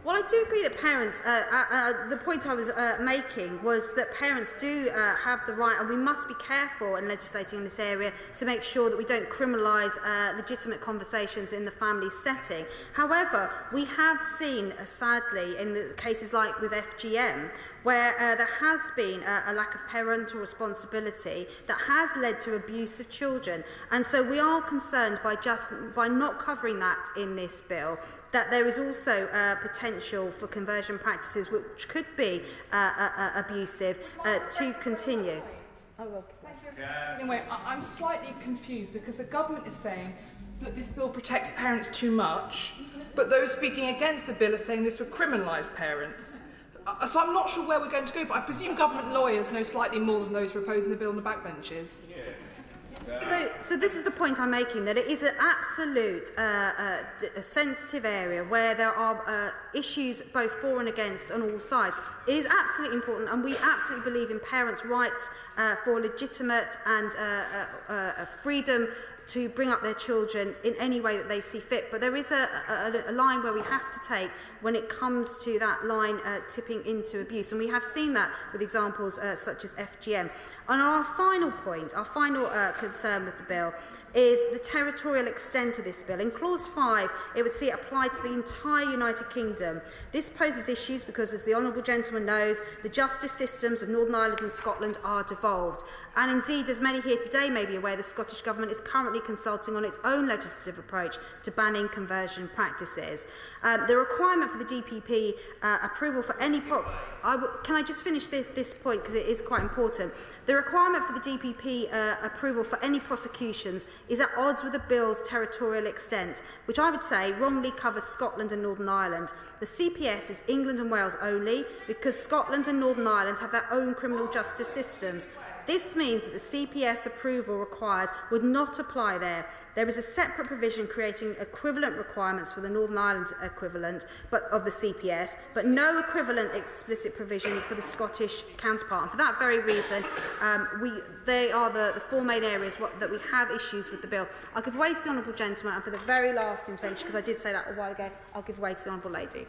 Well, I do agree that parents, the point I was making was that parents do have the right, and we must be careful in legislating in this area to make sure that we don't criminalise legitimate conversations in the family setting. However, we have seen, sadly, in the cases like with FGM, where there has been a lack of parental responsibility that has led to abuse of children. And so we are concerned by not covering that in this bill, that there is also potential for conversion practices which could be abusive to continue. Anyway, I'm slightly confused because the government is saying that this bill protects parents too much, but those speaking against the bill are saying this would criminalise parents. So I'm not sure where we're going to go, but I presume government lawyers know slightly more than those opposing the bill on the backbenches. So this is the point I'm making, that it is an absolute a sensitive area where there are issues both for and against on all sides. It is absolutely important, and we absolutely believe in parents' rights for legitimate and freedom to bring up their children in any way that they see fit. But there is a line where we have to take when it comes to that line tipping into abuse. And we have seen that with examples such as FGM. And our final point, our final concern with the bill is the territorial extent of this bill. In Clause 5, it would see it applied to the entire United Kingdom. This poses issues because, as the Honourable Gentleman knows, the justice systems of Northern Ireland and Scotland are devolved. And indeed, as many here today may be aware, the Scottish Government is currently consulting on its own legislative approach to banning conversion practices. The requirement for the DPP approval for any... Can I just finish this point, because it is quite important? The requirement for the DPP approval for any prosecutions is at odds with the bill's territorial extent, which I would say wrongly covers Scotland and Northern Ireland. The CPS is England and Wales only, because Scotland and Northern Ireland have their own criminal justice systems. This means that the CPS approval required would not apply there. There is a separate provision creating equivalent requirements for the Northern Ireland equivalent of the CPS, but no equivalent explicit provision for the Scottish counterpart. And for that very reason, they are the four main areas that we have issues with the bill. I'll give way to the Honourable Gentleman, and for the very last intervention, because I did say that a while ago, I'll give way to the Honourable Lady.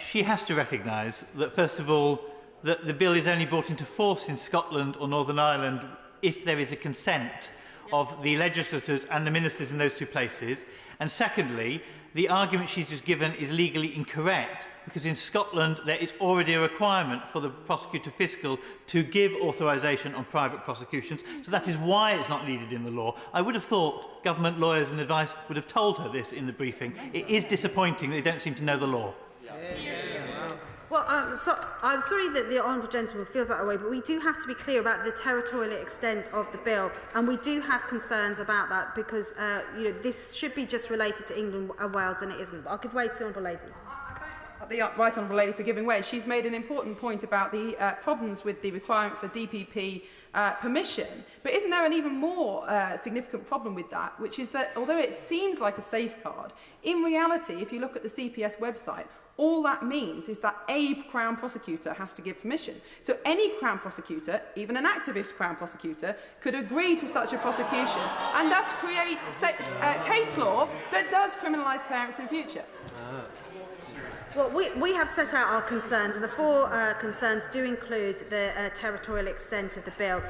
She has to recognise that, first of all, that the bill is only brought into force in Scotland or Northern Ireland if there is a consent of the legislators and the ministers in those two places. And secondly, the argument she's just given is legally incorrect, because in Scotland there is already a requirement for the prosecutor fiscal to give authorisation on private prosecutions, so that is why it's not needed in the law. I would have thought government lawyers and advice would have told her this in the briefing. It is disappointing that they don't seem to know the law. Well, I'm sorry that the Honourable Gentleman feels that way, but we do have to be clear about the territorial extent of the bill, and we do have concerns about that, because this should be just related to England and Wales, and it isn't. I'll give way to the Honourable Lady. the Right Honourable Lady for giving way. She's made an important point about the problems with the requirement for DPP permission. But isn't there an even more significant problem with that, which is that although it seems like a safeguard, in reality, if you look at the CPS website, all that means is that a Crown prosecutor has to give permission. So any Crown prosecutor, even an activist Crown prosecutor, could agree to such a prosecution and thus create case law that does criminalise parents in future. Well, we have set out our concerns, and the four concerns do include the territorial extent of the bill.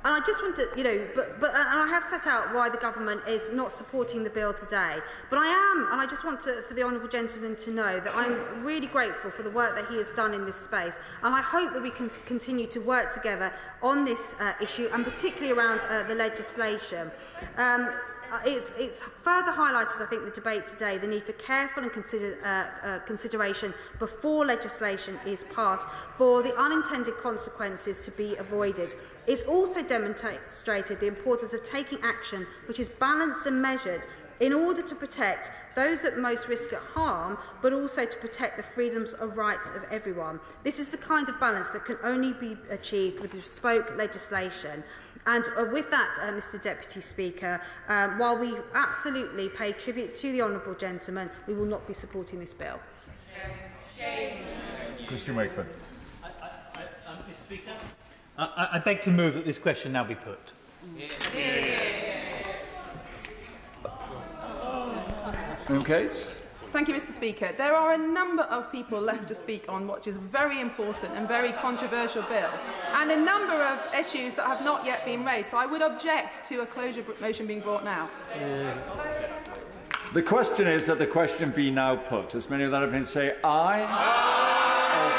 And I just want to, and I have set out why the government is not supporting the bill today. But I am, and I just want for the honourable gentleman to know that I'm really grateful for the work that he has done in this space. And I hope that we can continue to work together on this issue, and particularly around the legislation. It's further highlighted, I think, the debate today, the need for careful and consideration before legislation is passed for the unintended consequences to be avoided. It's also demonstrated the importance of taking action which is balanced and measured in order to protect those at most risk of harm, but also to protect the freedoms and rights of everyone. This is the kind of balance that can only be achieved with bespoke legislation. And with that, Mr Deputy Speaker, while we absolutely pay tribute to the honourable gentleman, we will not be supporting this bill. Christian Wakeford. Mr Speaker, I beg to move that this question now be put. Cates. Thank you, Mr Speaker. There are a number of people left to speak on what is a very important and very controversial bill, and a number of issues that have not yet been raised. So I would object to a closure motion being brought now. The question is that the question be now put. As many of that have been say aye.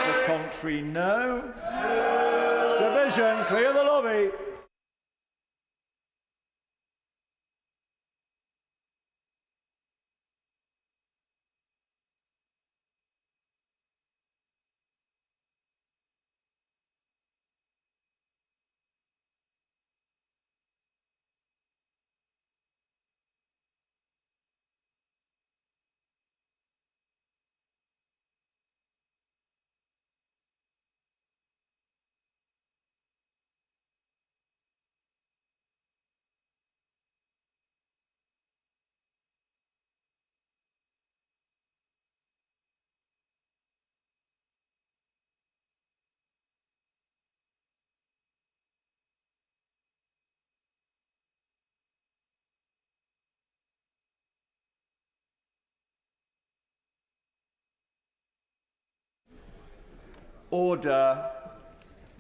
Of the contrary, no. Division, clear the lobby. Order.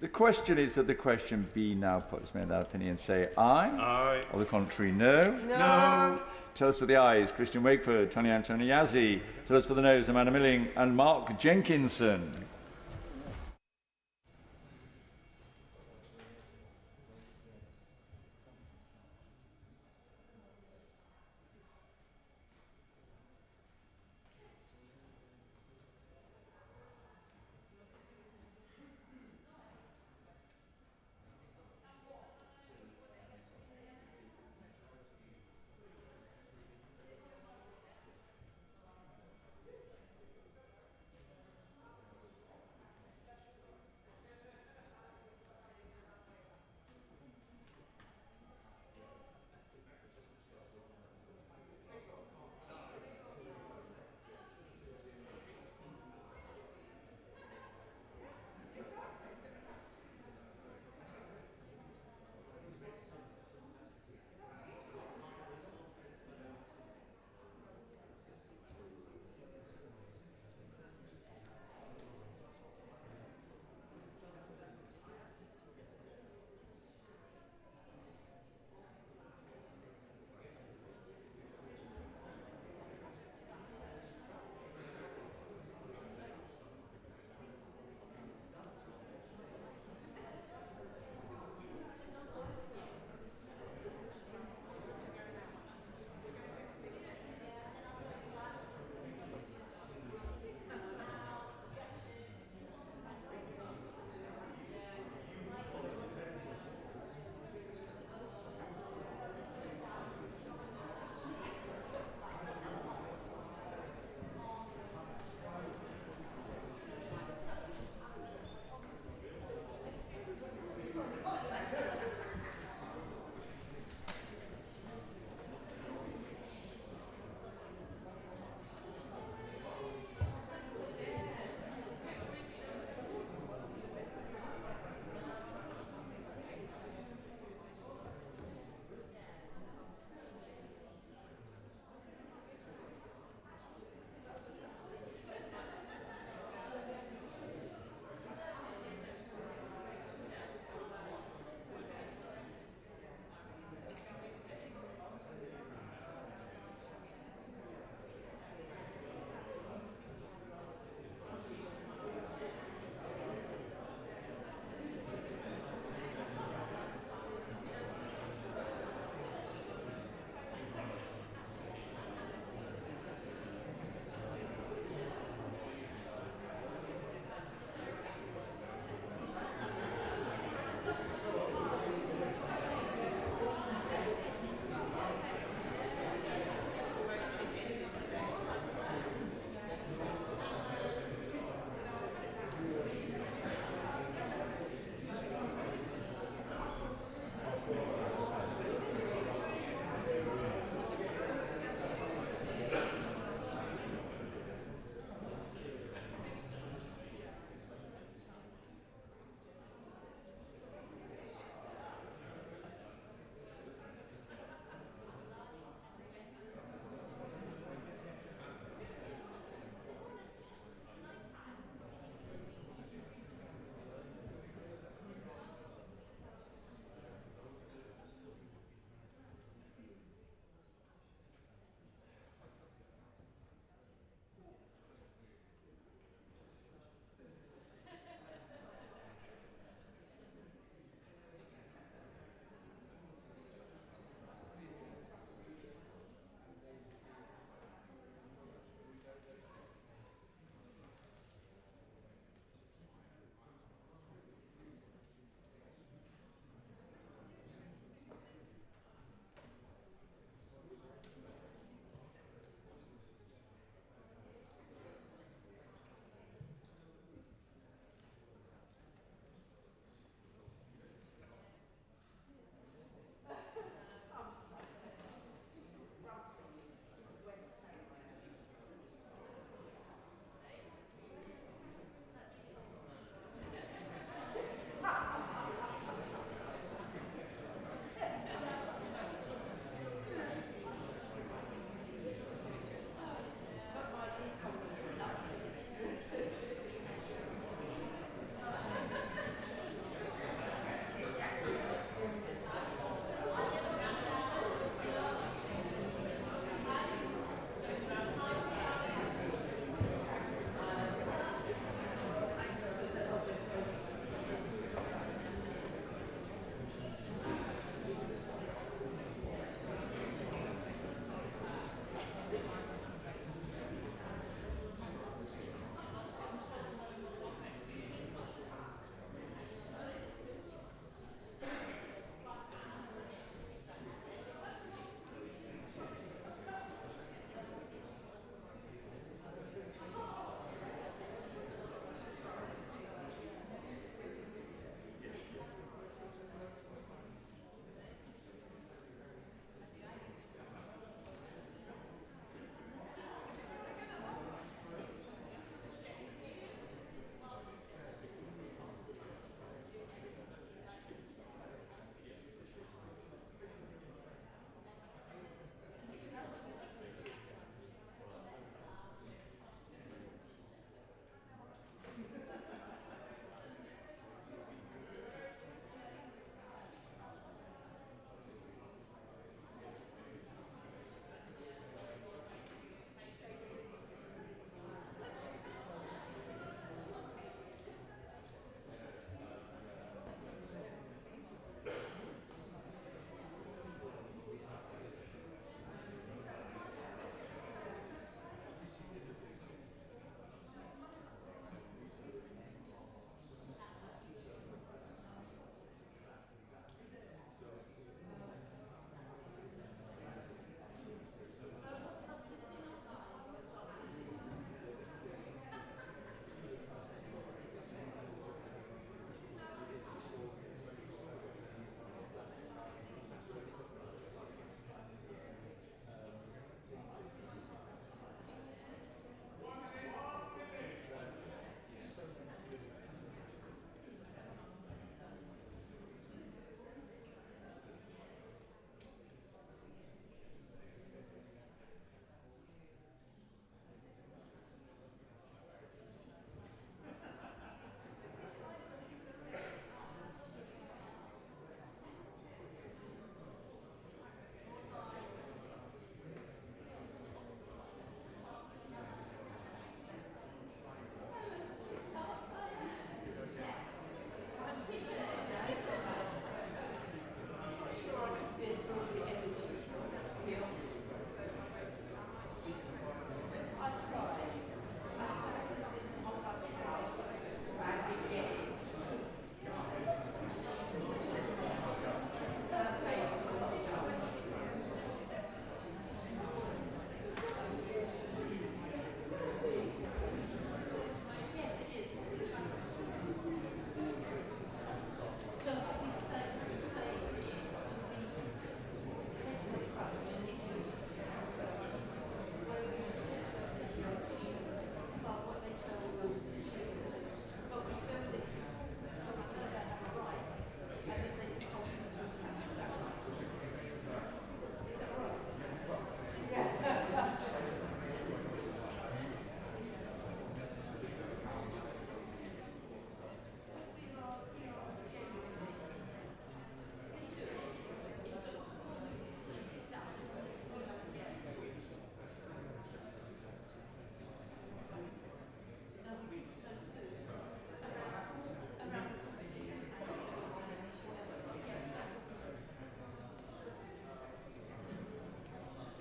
The question is that the question be now put. As many of that opinion say aye. Aye. Or the contrary, no. No. Tell us for the ayes, Christian Wakeford, Tonia Antoniazzi. Tell us for the noes, Amanda Milling and Mark Jenkinson.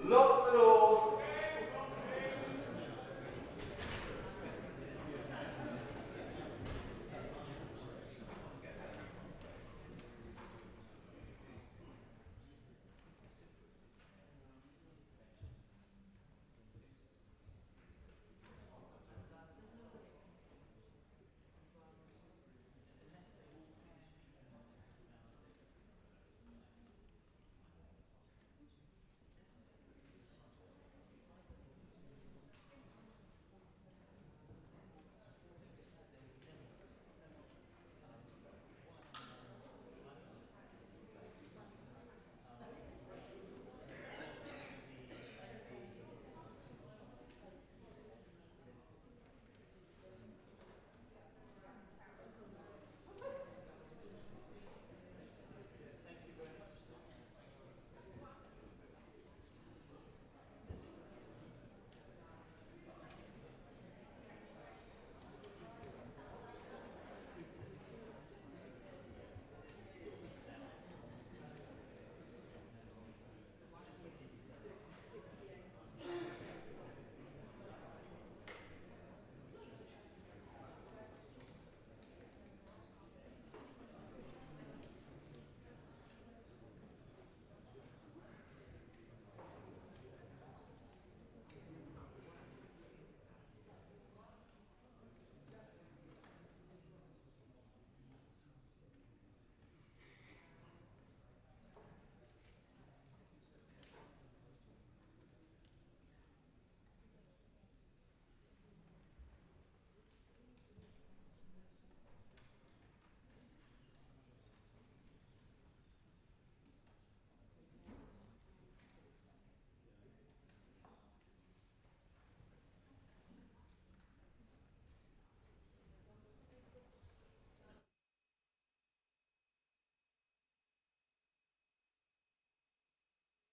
Lock the door.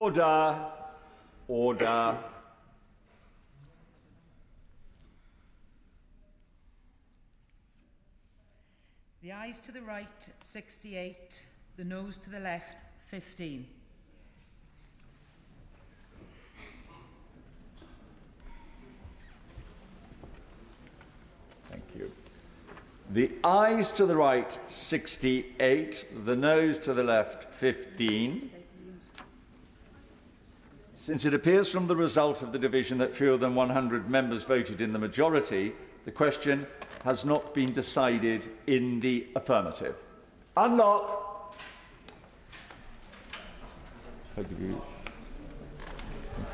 Order. Order. The ayes to the right, 68. The noes to the left, 15. Thank you. The ayes to the right, 68. The noes to the left, 15. Since it appears from the result of the division that fewer than 100 members voted in the majority, the question has not been decided in the affirmative. Unlock. Thank you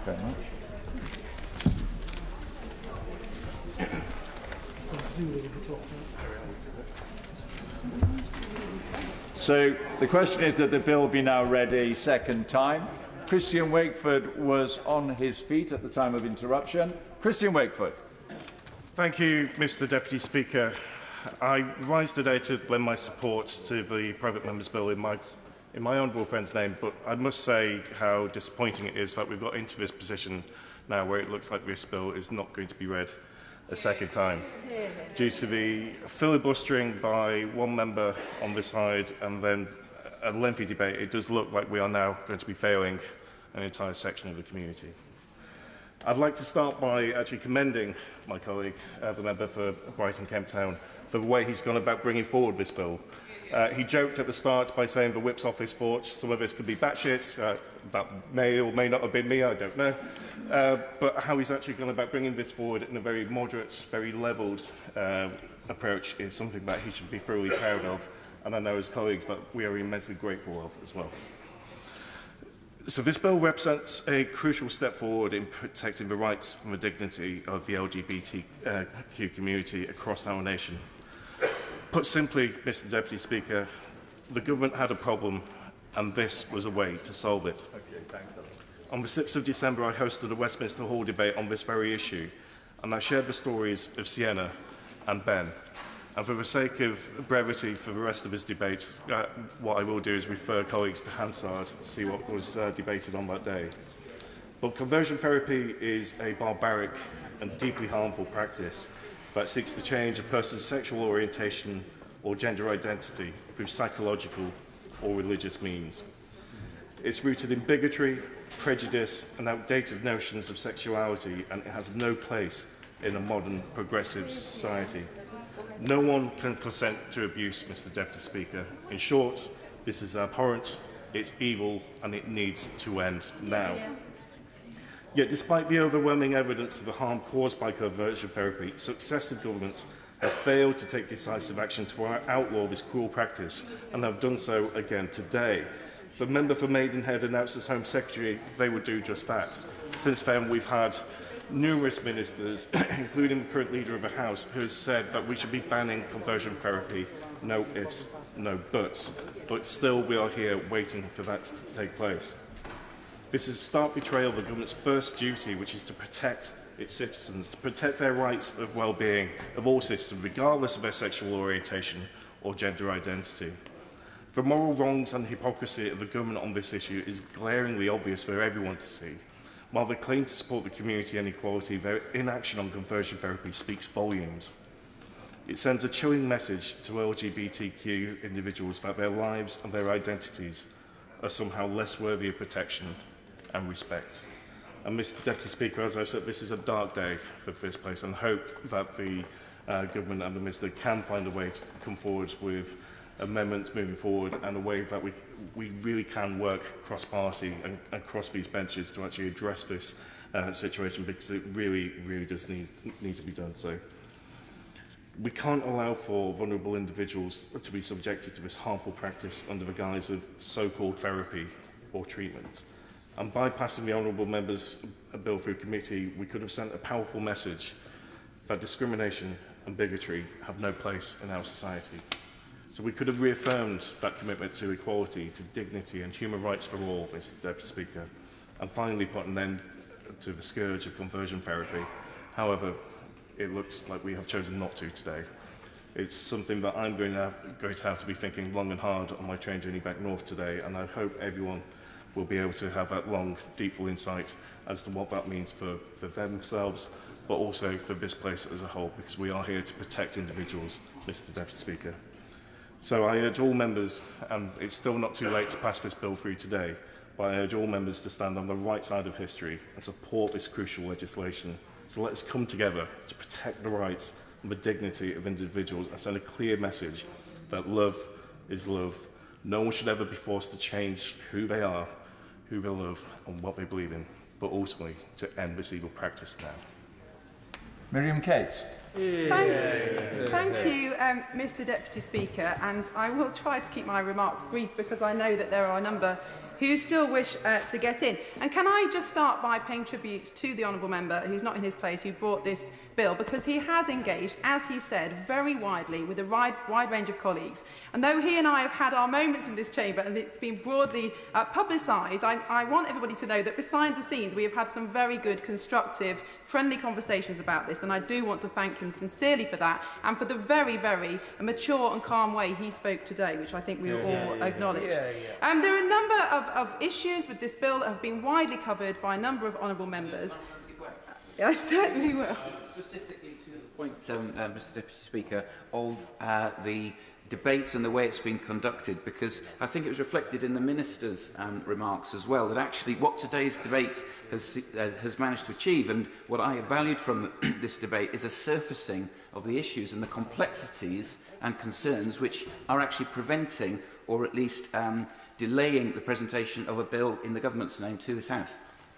very much. So the question is that the bill be now read a second time. Christian Wakeford was on his feet at the time of interruption. Christian Wakeford. Thank you, Mr Deputy Speaker. I rise today to lend my support to the private member's bill in my honourable friend's name, but I must say how disappointing it is that we've got into this position now where it looks like this bill is not going to be read a second time. Due to the filibustering by one member on this side and then a lengthy debate, it does look like we are now going to be failing an entire section of the community. I'd like to start by actually commending my colleague, the member for Brighton Kemptown, for the way he's gone about bringing forward this bill. He joked at the start by saying the Whip's office thought some of this could be batshit. That may or may not have been me, I don't know. But how he's actually gone about bringing this forward in a very moderate, very levelled approach is something that he should be thoroughly proud of. And I know his colleagues that we are immensely grateful of as well. So this bill represents a crucial step forward in protecting the rights and the dignity of the LGBTQ community across our nation. Put simply, Mr Deputy Speaker, the government had a problem and this was a way to solve it. On the 6th of December, I hosted a Westminster Hall debate on this very issue, and I shared the stories of Sienna and Ben. And for the sake of brevity for the rest of this debate, what I will do is refer colleagues to Hansard to see what was debated on that day. But conversion therapy is a barbaric and deeply harmful practice that seeks to change a person's sexual orientation or gender identity through psychological or religious means. It's rooted in bigotry, prejudice and outdated notions of sexuality, and it has no place in a modern progressive society. No one can consent to abuse, Mr. Deputy Speaker. In short, this is abhorrent, it's evil, and it needs to end now. Yet, despite the overwhelming evidence of the harm caused by conversion therapy, successive governments have failed to take decisive action to outlaw this cruel practice, and have done so again today. The member for Maidenhead announced as Home Secretary they would do just that. Since then, we've had numerous ministers, including the current leader of the House, who has said that we should be banning conversion therapy, no ifs, no buts. But still, we are here waiting for that to take place. This is a stark betrayal of the government's first duty, which is to protect its citizens, to protect their rights of well-being of all citizens, regardless of their sexual orientation or gender identity. The moral wrongs and hypocrisy of the government on this issue is glaringly obvious for everyone to see. While they claim to support the community and equality, their inaction on conversion therapy speaks volumes. It sends a chilling message to LGBTQ individuals that their lives and their identities are somehow less worthy of protection and respect. And Mr. Deputy Speaker, as I've said, this is a dark day for this place, and hope that the government and the minister can find a way to come forward with amendments moving forward, and a way that we really can work cross-party and across these benches to actually address this situation, because it really does need to be done so. We can't allow for vulnerable individuals to be subjected to this harmful practice under the guise of so-called therapy or treatment. And by passing the honourable members' bill through committee, we could have sent a powerful message that discrimination and bigotry have no place in our society. So we could have reaffirmed that commitment to equality, to dignity and human rights for all, Mr. Deputy Speaker, and finally put an end to the scourge of conversion therapy. However, it looks like we have chosen not to today. It's something that I'm going to have to be thinking long and hard on my train journey back north today, and I hope everyone will be able to have that long, deep insight as to what that means for themselves, but also for this place as a whole, because we are here to protect individuals, Mr. Deputy Speaker. So I urge all members, and it's still not too late to pass this bill through today, but I urge all members to stand on the right side of history and support this crucial legislation. So let's come together to protect the rights and the dignity of individuals and send a clear message that love is love. No one should ever be forced to change who they are, who they love and what they believe in, but ultimately to end this evil practice now. Miriam Cates. Thank you, Mr. Deputy Speaker, and I will try to keep my remarks brief because I know that there are a number who still wish to get in. And can I just start by paying tribute to the honourable member who's not in his place, who brought this bill, because he has engaged, as he said, very widely with a wide range of colleagues. And though he and I have had our moments in this chamber and it's been broadly publicised, I want everybody to know that behind the scenes we have had some very good, constructive, friendly conversations about this, and I do want to thank him sincerely for that and for the very, very mature and calm way he spoke today, which I think we all acknowledge. There are a number of issues with this bill that have been widely covered by a number of honourable members. I certainly will. Specifically to the point, Mr. Deputy Speaker, of the debate and the way it's been conducted, because I think it was reflected in the Minister's remarks as well, that actually what today's debate has managed to achieve, and what I have valued from this debate, is a surfacing of the issues and the complexities and concerns which are actually preventing, or at least delaying, the presentation of a bill in the government's name to this House.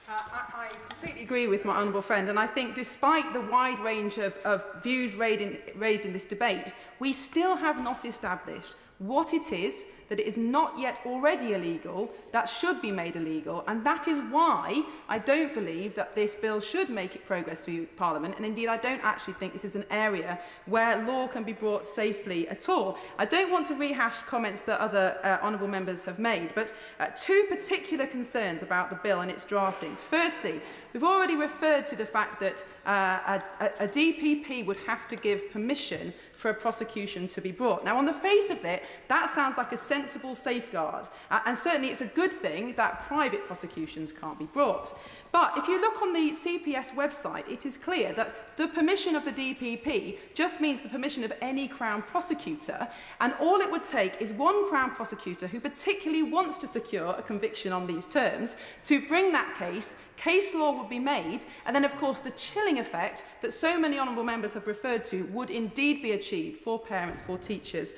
I completely agree with my honourable friend, and I think despite the wide range of views raised in this debate, we still have not established what it is that it is not yet already illegal that should be made illegal, and that is why I don't believe that this bill should make it progress through Parliament, and indeed I don't actually think this is an area where law can be brought safely at all. I don't want to rehash comments that other honourable members have made, but two particular concerns about the bill and its drafting. Firstly, we've already referred to the fact that a DPP would have to give permission for a prosecution to be brought. Now, on the face of it, that sounds like a sensible safeguard, and certainly it's a good thing that private prosecutions can't be brought. But if you look on the CPS website, it is clear that the permission of the DPP just means the permission of any Crown prosecutor, and all it would take is one Crown prosecutor who particularly wants to secure a conviction on these terms to bring that case. Case law would be made, and then, of course, the chilling effect that so many honourable members have referred to would indeed be achieved for parents, for teachers,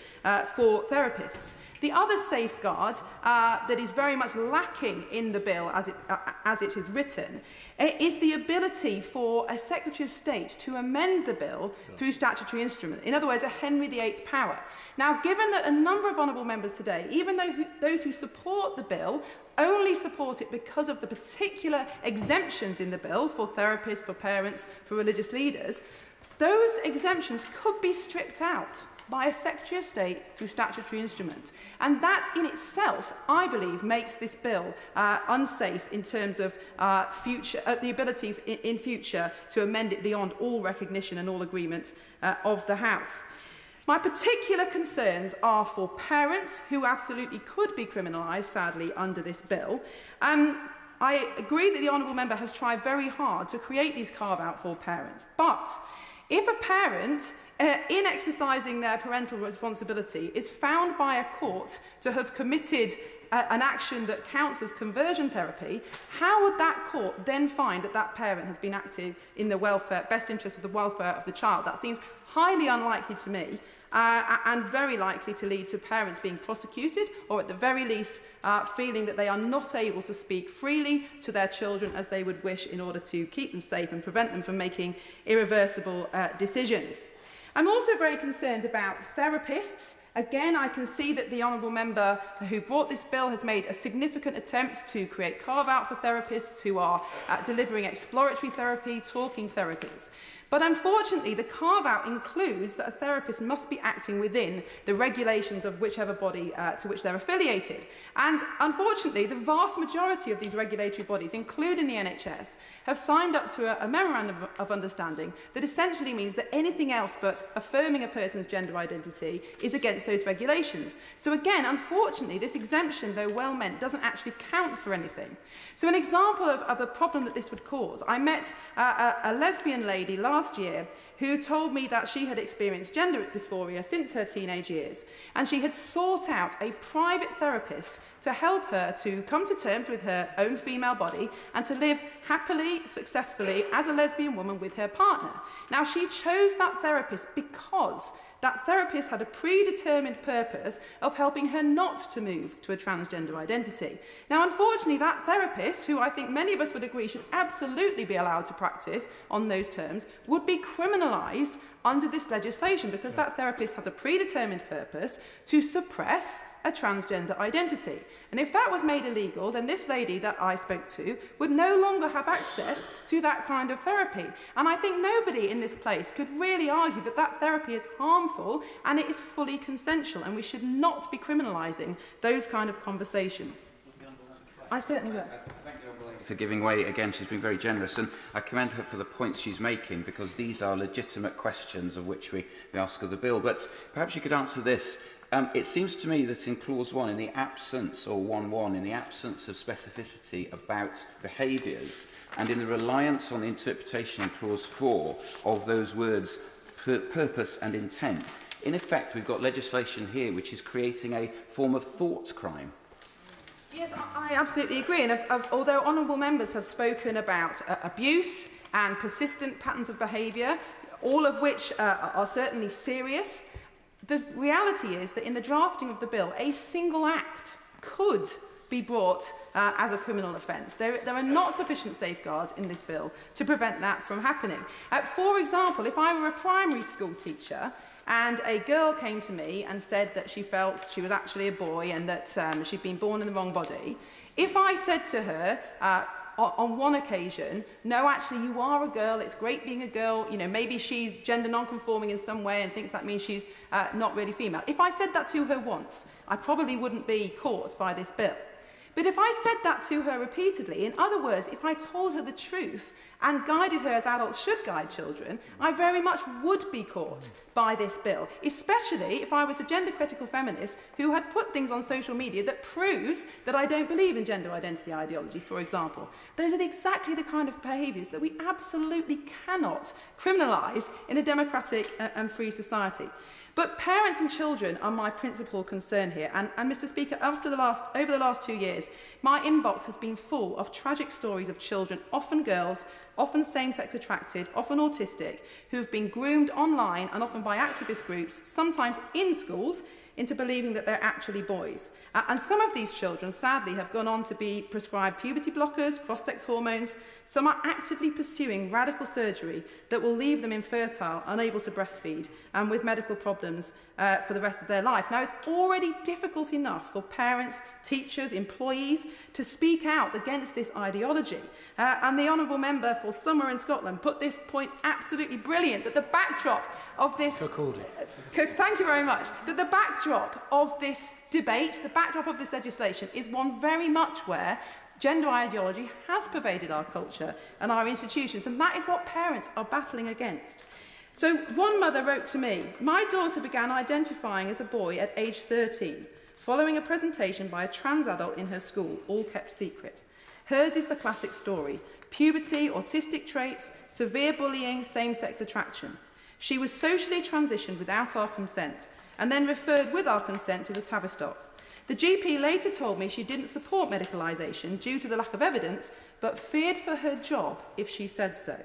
for therapists. The other safeguard that is very much lacking in the bill as it is written is the ability for a Secretary of State to amend the bill through statutory instrument. In other words, a Henry VIII power. Now, given that a number of honourable members today, even though those who support the bill, only support it because of the particular exemptions in the bill for therapists, for parents, for religious leaders, those exemptions could be stripped out by a Secretary of State through statutory instrument. And that in itself, I believe, makes this bill unsafe in terms of the ability in future to amend it beyond all recognition and all agreement of the House. My particular concerns are for parents who absolutely could be criminalised, sadly, under this bill. I agree that the honourable member has tried very hard to create these carve-out for parents. But if a parent, in exercising their parental responsibility, is found by a court to have committed an action that counts as conversion therapy, how would that court then find that that parent has been acting in the best interest of the welfare of the child? That seems highly unlikely to me, and very likely to lead to parents being prosecuted, or at the very least feeling that they are not able to speak freely to their children as they would wish in order to keep them safe and prevent them from making irreversible decisions. I'm also very concerned about therapists. Again, I can see that the honourable member who brought this bill has made a significant attempt to create carve-out for therapists who are delivering exploratory therapy, talking therapies. But unfortunately, the carve-out includes that a therapist must be acting within the regulations of whichever body to which they're affiliated. And unfortunately, the vast majority of these regulatory bodies, including the NHS, have signed up to a memorandum of understanding that essentially means that anything else but affirming a person's gender identity is against those regulations. So again, unfortunately, this exemption, though well-meant, doesn't actually count for anything. So an example of the problem that this would cause, I met a lesbian lady last year who told me that she had experienced gender dysphoria since her teenage years, and she had sought out a private therapist to help her to come to terms with her own female body and to live happily, successfully as a lesbian woman with her partner. Now, she chose that therapist because that therapist had a predetermined purpose of helping her not to move to a transgender identity. Now, unfortunately, that therapist, who I think many of us would agree should absolutely be allowed to practice on those terms, would be criminalised under this legislation because that therapist had a predetermined purpose to suppress a transgender identity. And if that was made illegal, then this lady that I spoke to would no longer have access to that kind of therapy. And I think nobody in this place could really argue that that therapy is harmful and it is fully consensual, and we should not be criminalising those kind of conversations. I certainly will. Thank you for giving way. Again, she's been very generous, and I commend her for the points she's making, because these are legitimate questions of which we ask of the bill. But perhaps you could answer this. It seems to me that in Clause 1, in the absence, or 1.1, in the absence of specificity about behaviours, and in the reliance on the interpretation in Clause 4 of those words purpose and intent, in effect we've got legislation here which is creating a form of thought crime. Yes, I absolutely agree. And although honourable members have spoken about abuse and persistent patterns of behaviour, all of which are certainly serious, the reality is that in the drafting of the bill, a single act could be brought as a criminal offence. There are not sufficient safeguards in this bill to prevent that from happening. For example, if I were a primary school teacher and a girl came to me and said that she felt she was actually a boy and that she'd been born in the wrong body, if I said to her on one occasion, no, actually, you are a girl, it's great being a girl, you know, maybe she's gender non-conforming in some way and thinks that means she's not really female. If I said that to her once, I probably wouldn't be caught by this bill. But if I said that to her repeatedly, in other words, if I told her the truth and guided her as adults should guide children, I very much would be caught by this bill, especially if I was a gender-critical feminist who had put things on social media that proves that I don't believe in gender identity ideology, for example. Those are exactly the kind of behaviours that we absolutely cannot criminalise in a democratic and free society. But parents and children are my principal concern here. And Mr. Speaker, over the last 2 years, my inbox has been full of tragic stories of children, often girls, often same-sex attracted, often autistic, who have been groomed online and often by activist groups, sometimes in schools, into believing that they're actually boys. And some of these children, sadly, have gone on to be prescribed puberty blockers, cross-sex hormones. Some are actively pursuing radical surgery that will leave them infertile, unable to breastfeed, and with medical problems for the rest of their life. Now, it's already difficult enough for parents, teachers, employees to speak out against this ideology. And the Honourable Member for Summer in Scotland put this point absolutely brilliant, that the backdrop of this... Thank you very much. That the backdrop of this debate, the backdrop of this legislation, is one very much where gender ideology has pervaded our culture and our institutions, and that is what parents are battling against. So one mother wrote to me, "My daughter began identifying as a boy at age 13, following a presentation by a trans adult in her school, all kept secret. Hers is the classic story: puberty, autistic traits, severe bullying, same-sex attraction. She was socially transitioned without our consent and then referred with our consent to the Tavistock. The GP later told me she didn't support medicalisation due to the lack of evidence, but feared for her job if she said so.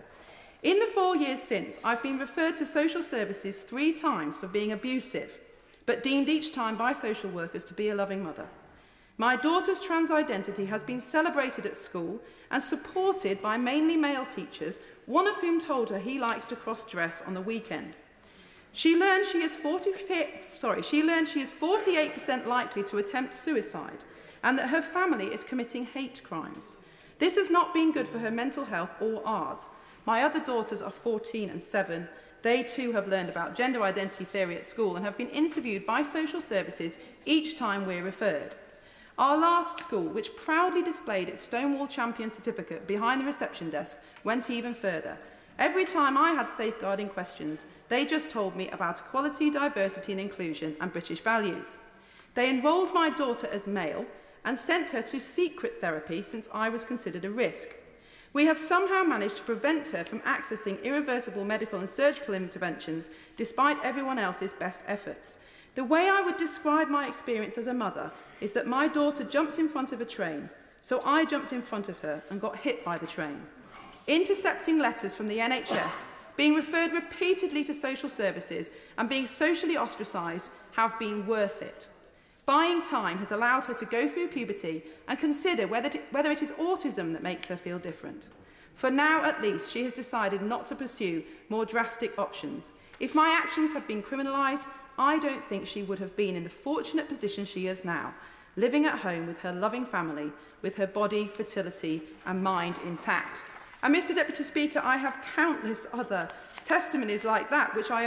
In the 4 years since, I've been referred to social services 3 times for being abusive, but deemed each time by social workers to be a loving mother. My daughter's trans identity has been celebrated at school and supported by mainly male teachers, one of whom told her he likes to cross-dress on the weekend. She learned she is 48% likely to attempt suicide and that her family is committing hate crimes. This has not been good for her mental health or ours. My other daughters are 14 and 7. They too have learned about gender identity theory at school and have been interviewed by social services each time we're referred. Our last school, which proudly displayed its Stonewall Champion certificate behind the reception desk, went even further. Every time I had safeguarding questions, they just told me about equality, diversity and inclusion and British values. They enrolled my daughter as male and sent her to secret therapy since I was considered a risk. We have somehow managed to prevent her from accessing irreversible medical and surgical interventions despite everyone else's best efforts. The way I would describe my experience as a mother is that my daughter jumped in front of a train, so I jumped in front of her and got hit by the train. Intercepting letters from the NHS, being referred repeatedly to social services and being socially ostracised have been worth it. Buying time has allowed her to go through puberty and consider whether it is autism that makes her feel different. For now, at least, she has decided not to pursue more drastic options. If my actions had been criminalised, I don't think she would have been in the fortunate position she is now, living at home with her loving family, with her body, fertility and mind intact. And Mr Deputy Speaker, I have countless other testimonies like that, which I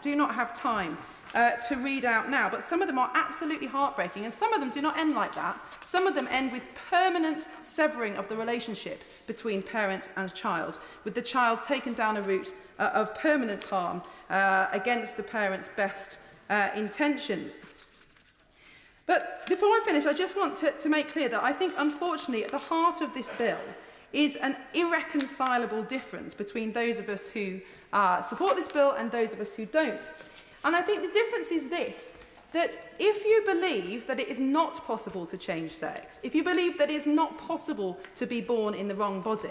do not have time to read out now, but some of them are absolutely heartbreaking, and some of them do not end like that. Some of them end with permanent severing of the relationship between parent and child, with the child taken down a route of permanent harm against the parent's best intentions. But before I finish, I just want to make clear that I think, unfortunately, at the heart of this bill is an irreconcilable difference between those of us who support this bill and those of us who don't. And I think the difference is this, that if you believe that it is not possible to change sex, if you believe that it is not possible to be born in the wrong body,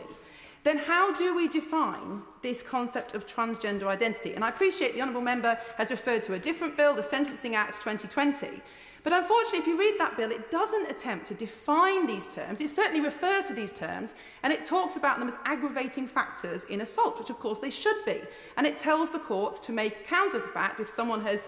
then how do we define this concept of transgender identity? And I appreciate the Honourable Member has referred to a different bill, the Sentencing Act 2020. But unfortunately, if you read that bill, it doesn't attempt to define these terms. It certainly refers to these terms, and it talks about them as aggravating factors in assault, which of course they should be. And it tells the court to make account of the fact if someone has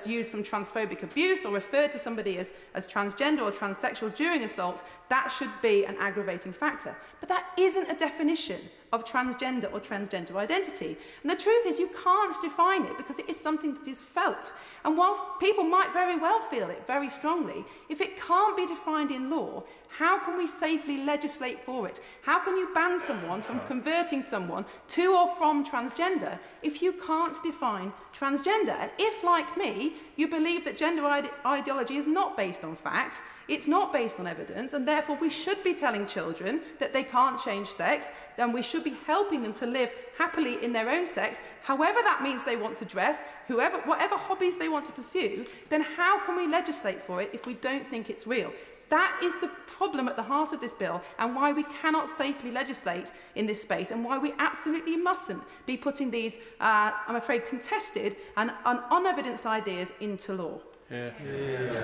used some transphobic abuse or referred to somebody as transgender or transsexual during assault, that should be an aggravating factor. But that isn't a definition of transgender or transgender identity. And the truth is you can't define it because it is something that is felt. And whilst people might very well feel it very strongly, if it can't be defined in law, how can we safely legislate for it? How can you ban someone from converting someone to or from transgender if you can't define transgender? And if, like me, you believe that gender ideology is not based on fact, it's not based on evidence, and therefore we should be telling children that they can't change sex, then we should be helping them to live happily in their own sex, however that means they want to dress, whatever hobbies they want to pursue, then how can we legislate for it if we don't think it's real? That is the problem at the heart of this bill and why we cannot safely legislate in this space and why we absolutely mustn't be putting these, I'm afraid, contested and unevidenced ideas into law. Yeah. Yeah.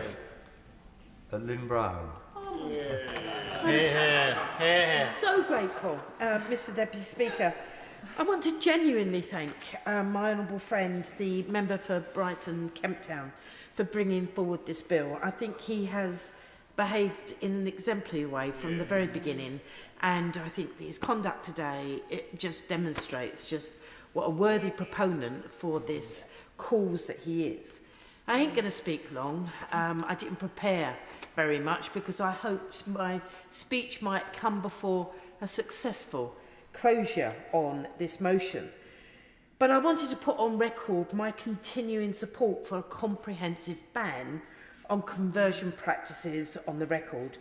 Lynn Brown. So grateful, Mr Deputy Speaker. I want to genuinely thank my honourable friend, the member for Brighton Kemptown, for bringing forward this bill. I think he has behaved in an exemplary way from the very beginning, and I think his conduct today, it just demonstrates just what a worthy proponent for this cause that he is. I ain't going to speak long. I didn't prepare very much because I hoped my speech might come before a successful closure on this motion. But I wanted to put on record my continuing support for a comprehensive ban on conversion practices on the record.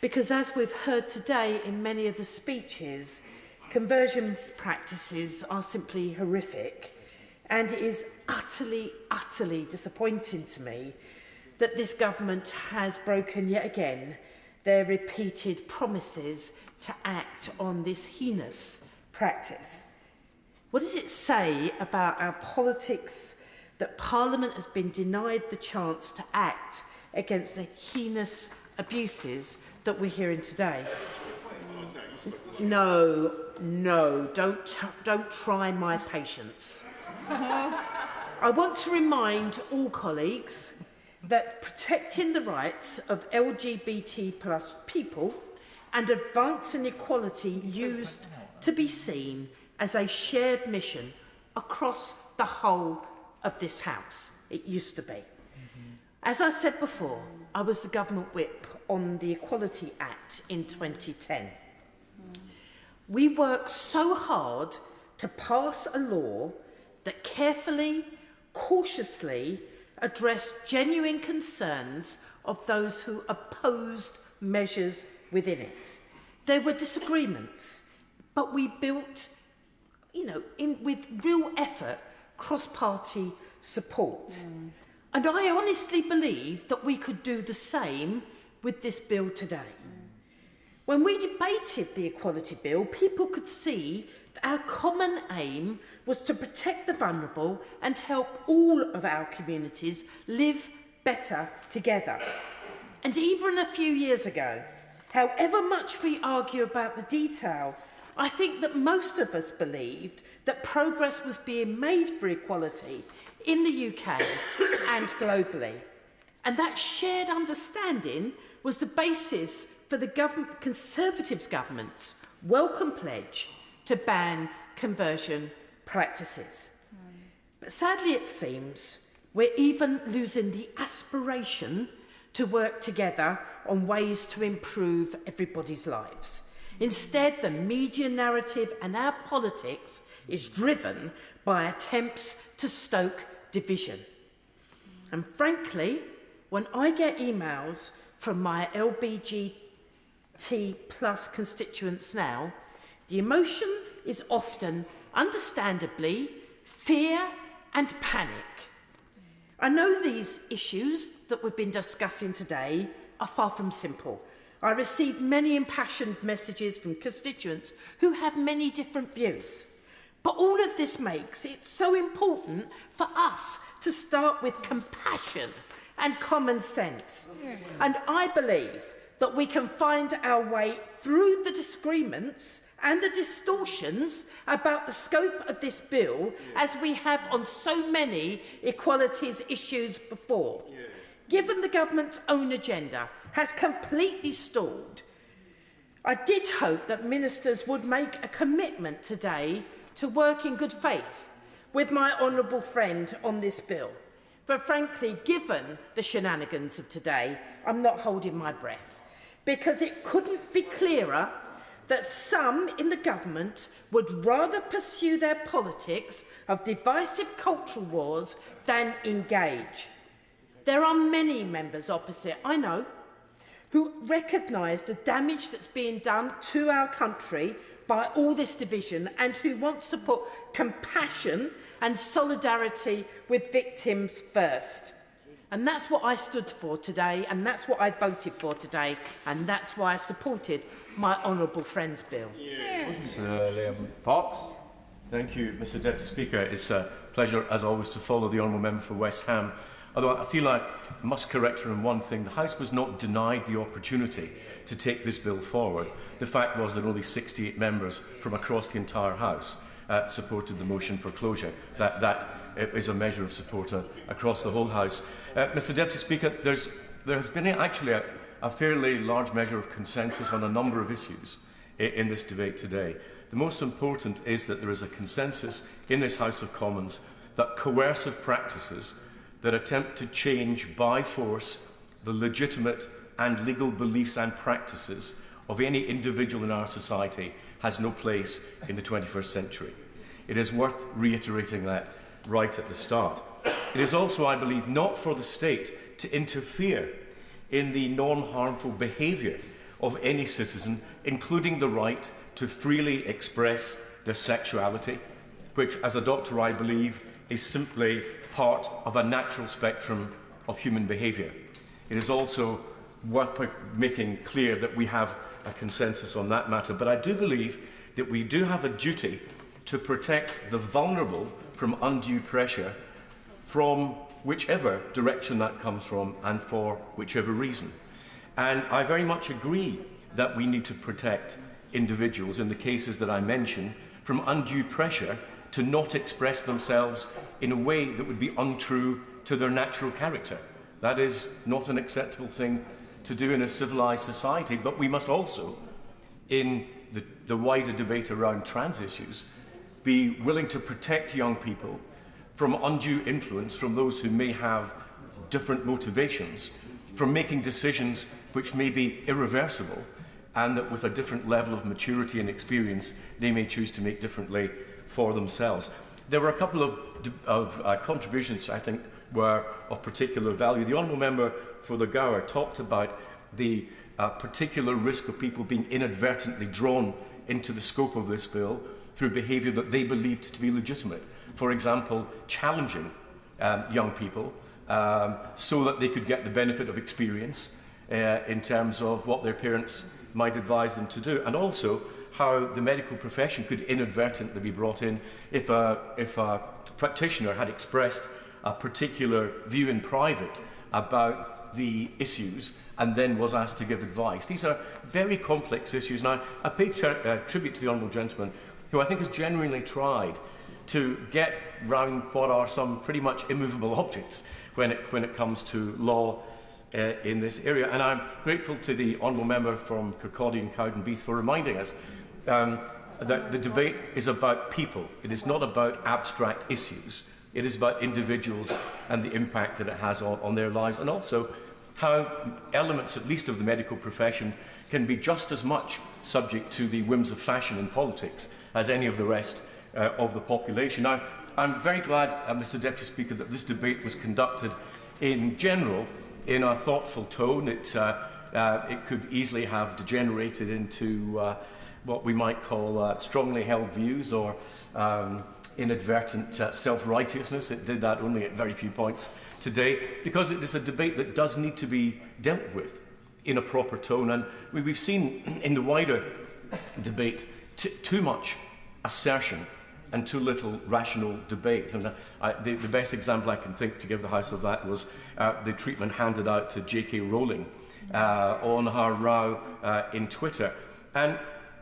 Because as we've heard today in many of the speeches, conversion practices are simply horrific, and it is utterly, utterly disappointing to me that this government has broken yet again their repeated promises to act on this heinous practice. What does it say about our politics that Parliament has been denied the chance to act against the heinous abuses that we're hearing today? No, don't try my patience. I want to remind all colleagues that protecting the rights of LGBT plus people and advancing equality used to be seen as a shared mission across the whole of this House. It used to be. As I said before, I was the government whip on the Equality Act in 2010. We worked so hard to pass a law that carefully, cautiously addressed genuine concerns of those who opposed measures within it. There were disagreements, but we built, with real effort, cross-party support. And I honestly believe that we could do the same with this bill today. When we debated the Equality Bill, people could see that our common aim was to protect the vulnerable and help all of our communities live better together. And even a few years ago, however much we argue about the detail, I think that most of us believed that progress was being made for equality in the UK and globally. And that shared understanding was the basis for the Conservatives government's welcome pledge to ban conversion practices. But sadly it seems we're even losing the aspiration to work together on ways to improve everybody's lives. Instead, the media narrative and our politics is driven by attempts to stoke division. And frankly, when I get emails from my LGBT plus constituents now, the emotion is often, understandably, fear and panic. I know these issues that we've been discussing today are far from simple. I received many impassioned messages from constituents who have many different views. But all of this makes it so important for us to start with compassion and common sense. And I believe that we can find our way through the disagreements and the distortions about the scope of this bill as we have on so many equalities issues before. Given the government's own agenda has completely stalled, I did hope that ministers would make a commitment today to work in good faith with my honourable friend on this bill. But frankly, given the shenanigans of today, I'm not holding my breath, because it couldn't be clearer that some in the government would rather pursue their politics of divisive cultural wars than engage. There are many members opposite, I know, who recognise the damage that's being done to our country by all this division and who wants to put compassion and solidarity with victims first. And that's what I stood for today, and that's what I voted for today, and that's why I supported my honourable friend's bill. Fox. Thank you, Mr Deputy Speaker. It's a pleasure, as always, to follow the honourable member for West Ham. Although I feel like I must correct her on one thing. The House was not denied the opportunity to take this bill forward. The fact was that only 68 members from across the entire House supported the motion for closure. That is a measure of support across the whole House. Mr Deputy Speaker, there has been actually a fairly large measure of consensus on a number of issues in this debate today. The most important is that there is a consensus in this House of Commons that coercive practices that attempt to change by force the legitimate and legal beliefs and practices of any individual in our society has no place in the 21st century. It is worth reiterating that right at the start. It is also, I believe, not for the state to interfere in the non-harmful behaviour of any citizen, including the right to freely express their sexuality, which, as a doctor, I believe, is simply part of a natural spectrum of human behaviour. It is also worth making clear that we have a consensus on that matter. But I do believe that we do have a duty to protect the vulnerable from undue pressure from whichever direction that comes from and for whichever reason. And I very much agree that we need to protect individuals in the cases that I mention from undue pressure to not express themselves in a way that would be untrue to their natural character. That is not an acceptable thing to do in a civilised society, but we must also, in the wider debate around trans issues, be willing to protect young people from undue influence from those who may have different motivations, from making decisions which may be irreversible and that with a different level of maturity and experience they may choose to make differently for themselves. There were a couple of contributions I think were of particular value. The honourable member for the Gower talked about the particular risk of people being inadvertently drawn into the scope of this bill through behaviour that they believed to be legitimate. For example, challenging young people so that they could get the benefit of experience in terms of what their parents might advise them to do, and also how the medical profession could inadvertently be brought in if a practitioner had expressed a particular view in private about the issues and then was asked to give advice. These are very complex issues. Now, I pay tribute to the honourable gentleman who I think has genuinely tried to get round what are some pretty much immovable objects when it comes to law in this area. And I'm grateful to the honourable member from Kirkcaldy and Cowdenbeath for reminding us that the debate is about people. It is not about abstract issues. It is about individuals and the impact that it has on their lives, and also how elements, at least of the medical profession, can be just as much subject to the whims of fashion and politics as any of the rest of the population. Now, I'm very glad, Mr Deputy Speaker, that this debate was conducted in general in a thoughtful tone. It could easily have degenerated into what we might call strongly held views or inadvertent self-righteousness. It did that only at very few points today, because it is a debate that does need to be dealt with in a proper tone. And we've seen in the wider debate too much assertion and too little rational debate. And the best example I can think to give the House of that was the treatment handed out to J.K. Rowling on her row in Twitter. And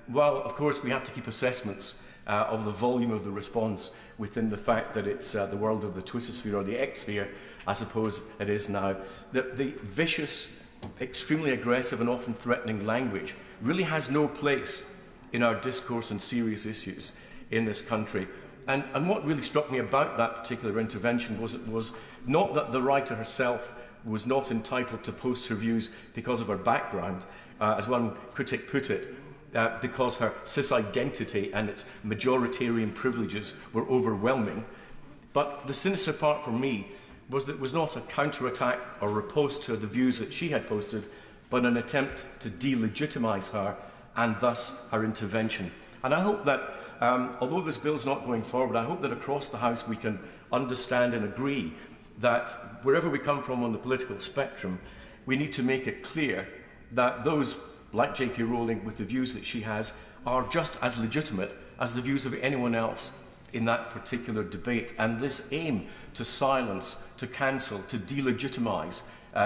while, of course, we have to keep assessments of the volume of the response within the fact that it's the world of the Twitter sphere or the X sphere, I suppose it is now, the vicious extremely aggressive and often threatening language really has no place in our discourse on serious issues in this country. And what really struck me about that particular intervention was not that the writer herself was not entitled to post her views because of her background, as one critic put it, because her cis identity and its majoritarian privileges were overwhelming. But the sinister part for me was that it was not a counterattack or riposte to the views that she had posted, but an attempt to delegitimise her and thus her intervention. And I hope that, although this bill is not going forward, I hope that across the House we can understand and agree that wherever we come from on the political spectrum, we need to make it clear that those like J.K. Rowling with the views that she has are just as legitimate as the views of anyone else in that particular debate. And this aim to silence, to cancel, to delegitimise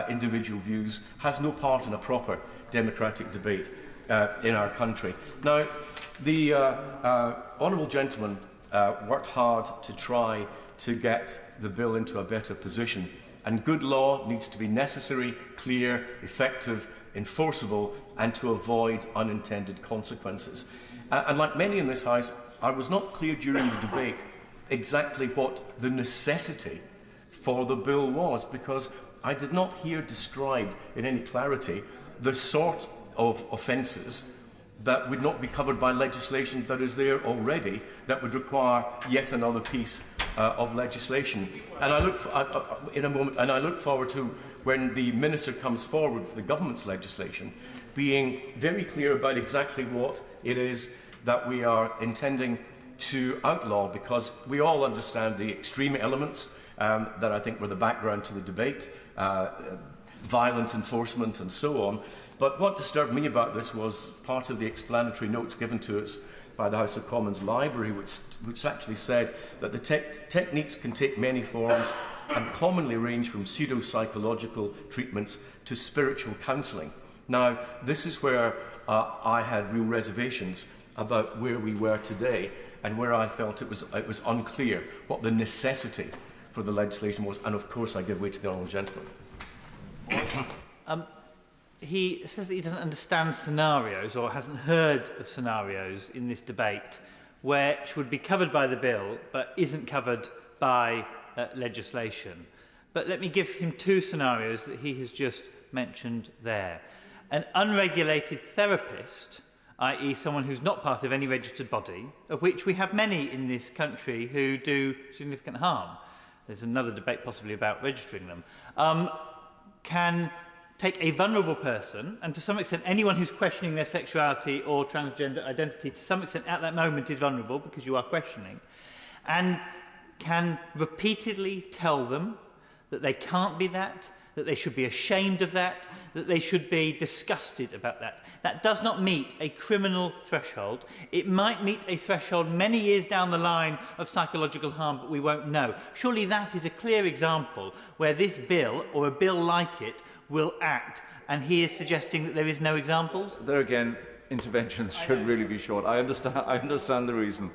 individual views has no part in a proper democratic debate in our country. Now, the honourable gentleman worked hard to try to get the bill into a better position. And good law needs to be necessary, clear, effective, enforceable, and to avoid unintended consequences. And like many in this House, I was not clear during the debate exactly what the necessity for the bill was, because I did not hear described in any clarity the sort of offences that would not be covered by legislation that is there already that would require yet another piece of legislation. And I look forward to when the Minister comes forward with the government's legislation, being very clear about exactly what it is that we are intending to outlaw, because we all understand the extreme elements that I think were the background to the debate, violent enforcement and so on. But what disturbed me about this was part of the explanatory notes given to us by the House of Commons Library, which actually said that the techniques can take many forms and commonly range from pseudo-psychological treatments to spiritual counselling. Now, this is where I had real reservations about where we were today, and where I felt it was unclear what the necessity for the legislation was. And of course I give way to the honourable gentleman. He says that he doesn't understand scenarios, or hasn't heard of scenarios in this debate which would be covered by the bill but isn't covered by legislation. But let me give him two scenarios that he has just mentioned there. An unregulated therapist, i.e. someone who's not part of any registered body, of which we have many in this country who do significant harm. There's another debate possibly about registering them. Can take a vulnerable person, and to some extent anyone who's questioning their sexuality or transgender identity, to some extent at that moment is vulnerable because you are questioning, and can repeatedly tell them that they can't be that they should be ashamed of that they should be disgusted about that. That does not meet a criminal threshold. It might meet a threshold many years down the line of psychological harm, but we won't know. Surely that is a clear example where this bill, or a bill like it, will act, and he is suggesting that there is no examples? There again, interventions should really be short. I understand the reason.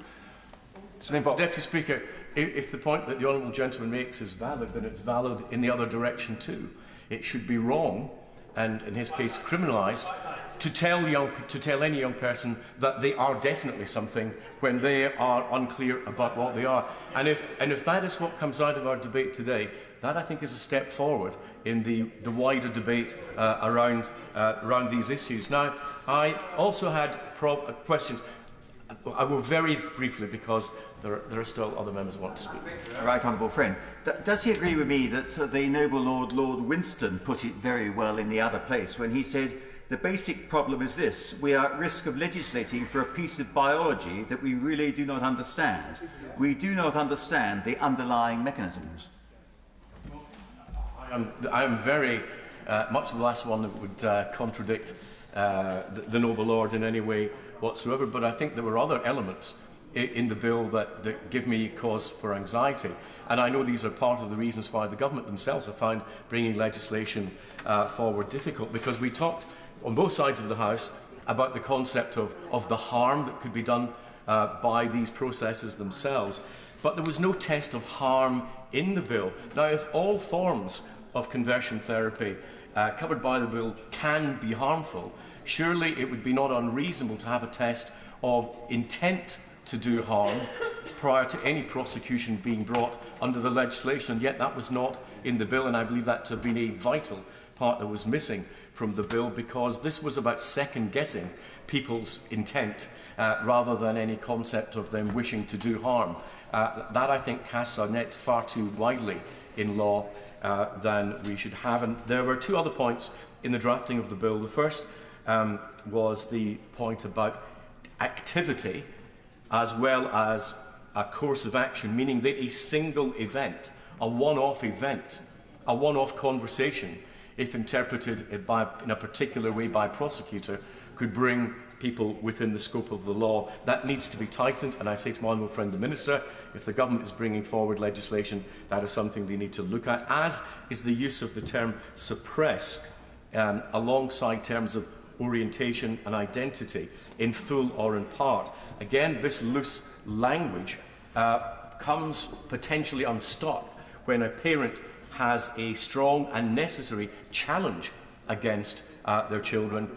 Deputy Speaker, if the point that the honourable gentleman makes is valid, then it's valid in the other direction too. It should be wrong, and in his case criminalised, to tell any young person that they are definitely something when they are unclear about what they are. And if that is what comes out of our debate today, that I think is a step forward in the wider debate around these issues. Now, I also had questions. I will very briefly, because there are still other members who want to speak. Right Honourable Friend. Does he agree with me that the noble Lord Winston put it very well in the other place when he said, the basic problem is this: we are at risk of legislating for a piece of biology that we really do not understand. We do not understand the underlying mechanisms. I am very much the last one that would contradict the noble Lord in any way whatsoever, but I think there were other elements in the bill that give me cause for anxiety. And I know these are part of the reasons why the government themselves have found bringing legislation forward difficult, because we talked on both sides of the House about the concept of the harm that could be done by these processes themselves. But there was no test of harm in the bill. Now, if all forms of conversion therapy covered by the bill can be harmful, surely it would be not unreasonable to have a test of intent to do harm prior to any prosecution being brought under the legislation. And yet that was not in the bill, and I believe that to have been a vital part that was missing from the bill, because this was about second-guessing people's intent rather than any concept of them wishing to do harm. That, I think, casts our net far too widely in law than we should have. And there were two other points in the drafting of the bill. The first was the point about activity as well as a course of action, meaning that a single event, a one-off event, a one-off conversation, if interpreted in a particular way by a prosecutor, could bring people within the scope of the law. That needs to be tightened, and I say to my honourable friend the Minister, if the government is bringing forward legislation, that is something they need to look at, as is the use of the term suppress alongside terms of orientation and identity in full or in part. Again, this loose language comes potentially unstuck when a parent has a strong and necessary challenge against their children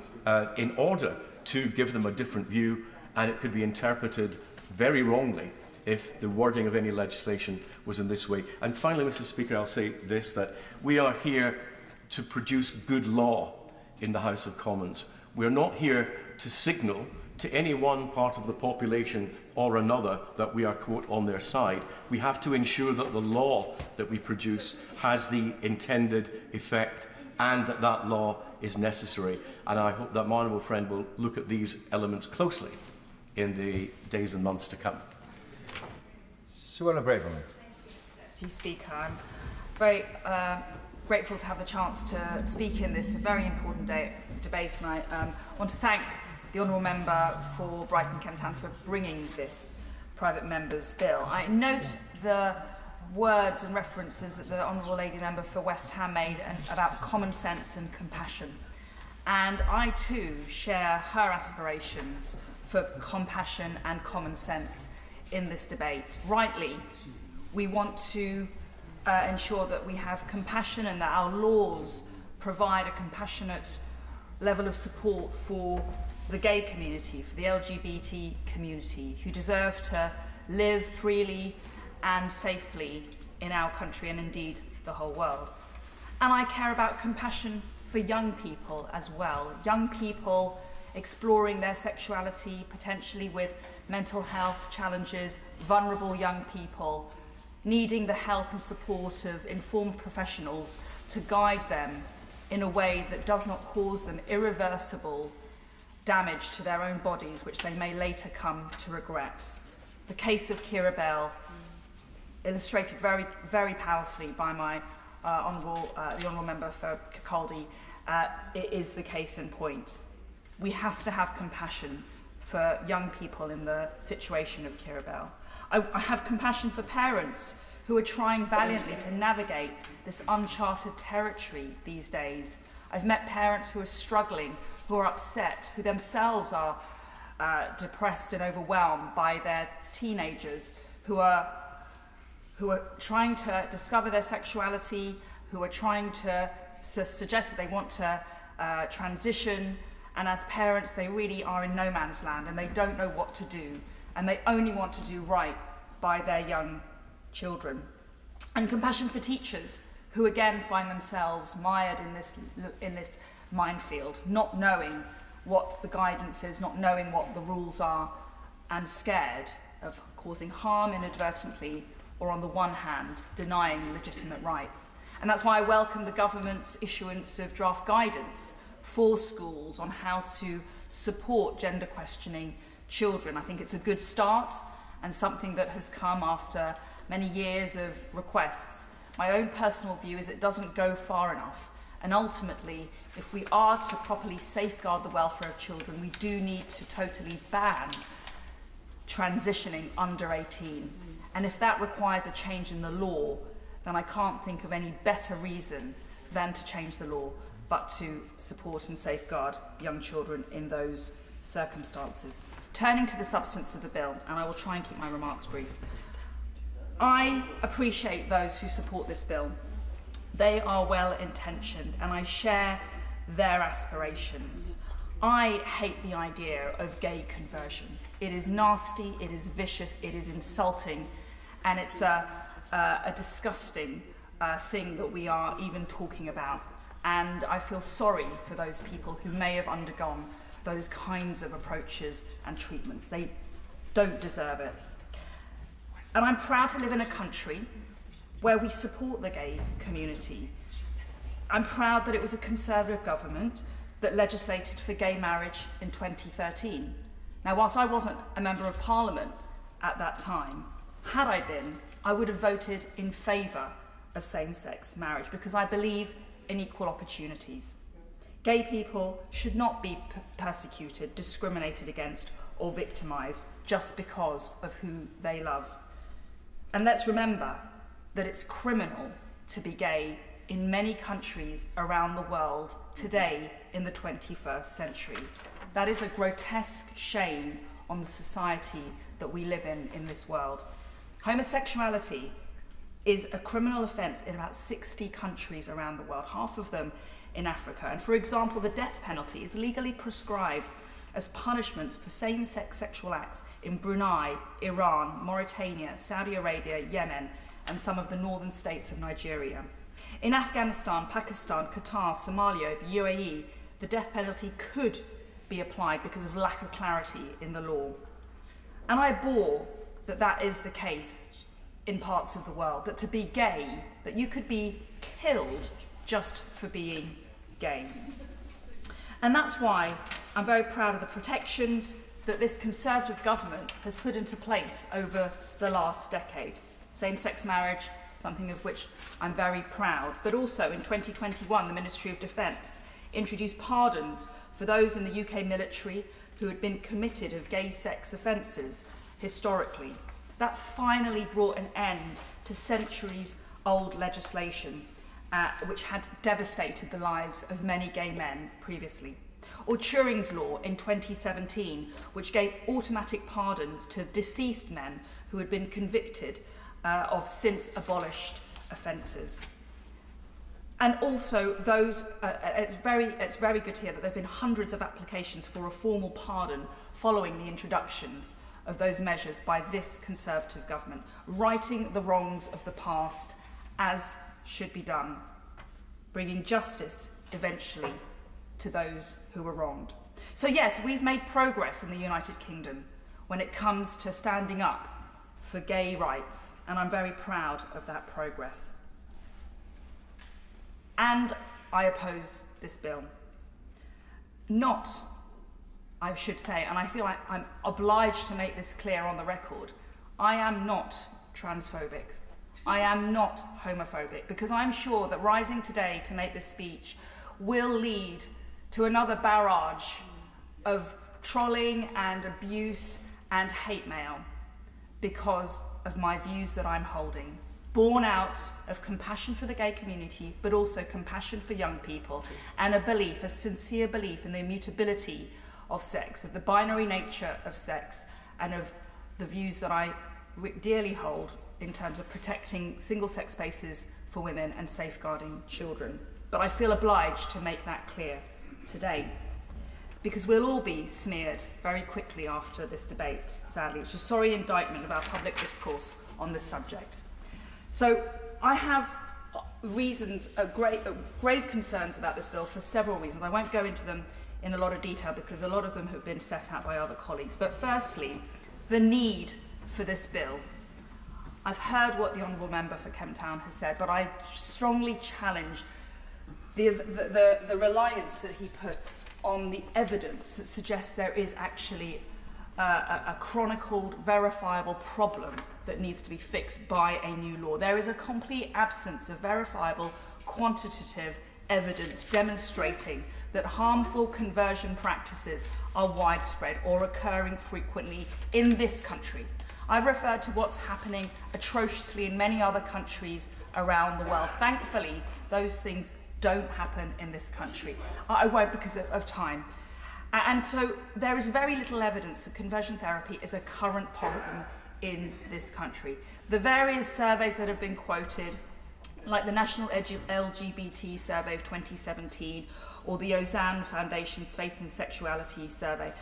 in order to give them a different view, and it could be interpreted very wrongly if the wording of any legislation was in this way. And finally, Mr. Speaker, I'll say this, that we are here to produce good law in the House of Commons. We're not here to signal to any one part of the population or another that we are, quote, on their side. We have to ensure that the law that we produce has the intended effect and that that law is necessary. And I hope that my honourable friend will look at these elements closely in the days and months to come. Suella Braverman. Mr. Speaker, I'm very grateful to have the chance to speak in this very important debate, and I want to thank the Honourable Member for Brighton Kemptown for bringing this private member's bill. I note the words and references that the Honourable Lady Member for West Ham made about common sense and compassion. And I too share her aspirations for compassion and common sense in this debate. Rightly, we want to ensure that we have compassion and that our laws provide a compassionate level of support for the gay community, for the LGBT community, who deserve to live freely and safely in our country and indeed the whole world. And I care about compassion for young people as well. Young people exploring their sexuality, potentially with mental health challenges, vulnerable young people, needing the help and support of informed professionals to guide them in a way that does not cause them irreversible damage to their own bodies, which they may later come to regret. The case of Keira Bell, illustrated very, very powerfully by my the Honourable Member for Kirkcaldy, it is the case in point. We have to have compassion for young people in the situation of Keira Bell. I have compassion for parents who are trying valiantly to navigate this uncharted territory these days. I've met parents who are struggling, who are upset, who themselves are depressed and overwhelmed by their teenagers, who are trying to discover their sexuality, who are trying to suggest that they want to transition, and as parents they really are in no man's land and they don't know what to do, and they only want to do right by their young children. And compassion for teachers who again find themselves mired in this minefield, not knowing what the guidance is, not knowing what the rules are, and scared of causing harm inadvertently, or on the one hand denying legitimate rights. And that's why I welcome the government's issuance of draft guidance for schools on how to support gender questioning children. I think it's a good start and something that has come after many years of requests. My own personal view is it doesn't go far enough, and ultimately, if we are to properly safeguard the welfare of children, we do need to totally ban transitioning under 18. And if that requires a change in the law, then I can't think of any better reason than to change the law, but to support and safeguard young children in those circumstances. Turning to the substance of the bill, and I will try and keep my remarks brief. I appreciate those who support this bill. They are well-intentioned, and I share their aspirations. I hate the idea of gay conversion. It is nasty, it is vicious, it is insulting, and it's a disgusting thing that we are even talking about. And I feel sorry for those people who may have undergone those kinds of approaches and treatments. They don't deserve it. And I'm proud to live in a country where we support the gay community. I'm proud that it was a Conservative government that legislated for gay marriage in 2013. Now, whilst I wasn't a Member of Parliament at that time, had I been, I would have voted in favour of same-sex marriage because I believe in equal opportunities. Gay people should not be persecuted, discriminated against, or victimised just because of who they love. And let's remember that it's criminal to be gay in many countries around the world today in the 21st century. That is a grotesque shame on the society that we live in this world. Homosexuality is a criminal offence in about 60 countries around the world, half of them in Africa. And for example, the death penalty is legally prescribed as punishment for same-sex sexual acts in Brunei, Iran, Mauritania, Saudi Arabia, Yemen, and some of the northern states of Nigeria. In Afghanistan, Pakistan, Qatar, Somalia, the UAE, the death penalty could be applied because of lack of clarity in the law. And I abhor that that is the case in parts of the world, that to be gay, that you could be killed just for being gay. And that's why I'm very proud of the protections that this Conservative government has put into place over the last decade. Same-sex marriage, something of which I'm very proud. But also in 2021, the Ministry of Defence introduced pardons for those in the UK military who had been committed of gay sex offences historically. That finally brought an end to centuries-old legislation which had devastated the lives of many gay men previously. Or Turing's Law in 2017, which gave automatic pardons to deceased men who had been convicted of since-abolished offences. And also, those it's very good to hear that there have been hundreds of applications for a formal pardon following the introductions of those measures by this Conservative government, righting the wrongs of the past as should be done, bringing justice eventually to those who were wronged. So yes, we've made progress in the United Kingdom when it comes to standing up for gay rights, and I'm very proud of that progress. And I oppose this bill. Not, I should say, and I feel like I'm obliged to make this clear on the record, I am not transphobic. I am not homophobic, because I'm sure that rising today to make this speech will lead to another barrage of trolling and abuse and hate mail because of my views that I'm holding, born out of compassion for the gay community, but also compassion for young people, and a belief, a sincere belief in the immutability of sex, of the binary nature of sex, and of the views that I dearly hold in terms of protecting single-sex spaces for women and safeguarding children. But I feel obliged to make that clear today, because we'll all be smeared very quickly after this debate, sadly. It's a sorry indictment of our public discourse on this subject. So I have reasons, grave concerns about this bill for several reasons. I won't go into them in a lot of detail because a lot of them have been set out by other colleagues. But firstly, the need for this bill. I've heard what the Honourable Member for Kemptown has said, but I strongly challenge the reliance that he puts on the evidence that suggests there is actually a chronicled, verifiable problem that needs to be fixed by a new law. There is a complete absence of verifiable, quantitative evidence demonstrating that harmful conversion practices are widespread or occurring frequently in this country. I've referred to what's happening atrociously in many other countries around the world. Thankfully, those things don't happen in this country. I won't because of time. And so there is very little evidence that conversion therapy is a current problem in this country. The various surveys that have been quoted like the National LGBT Survey of 2017 or the Ozanne Foundation's Faith and Sexuality Survey,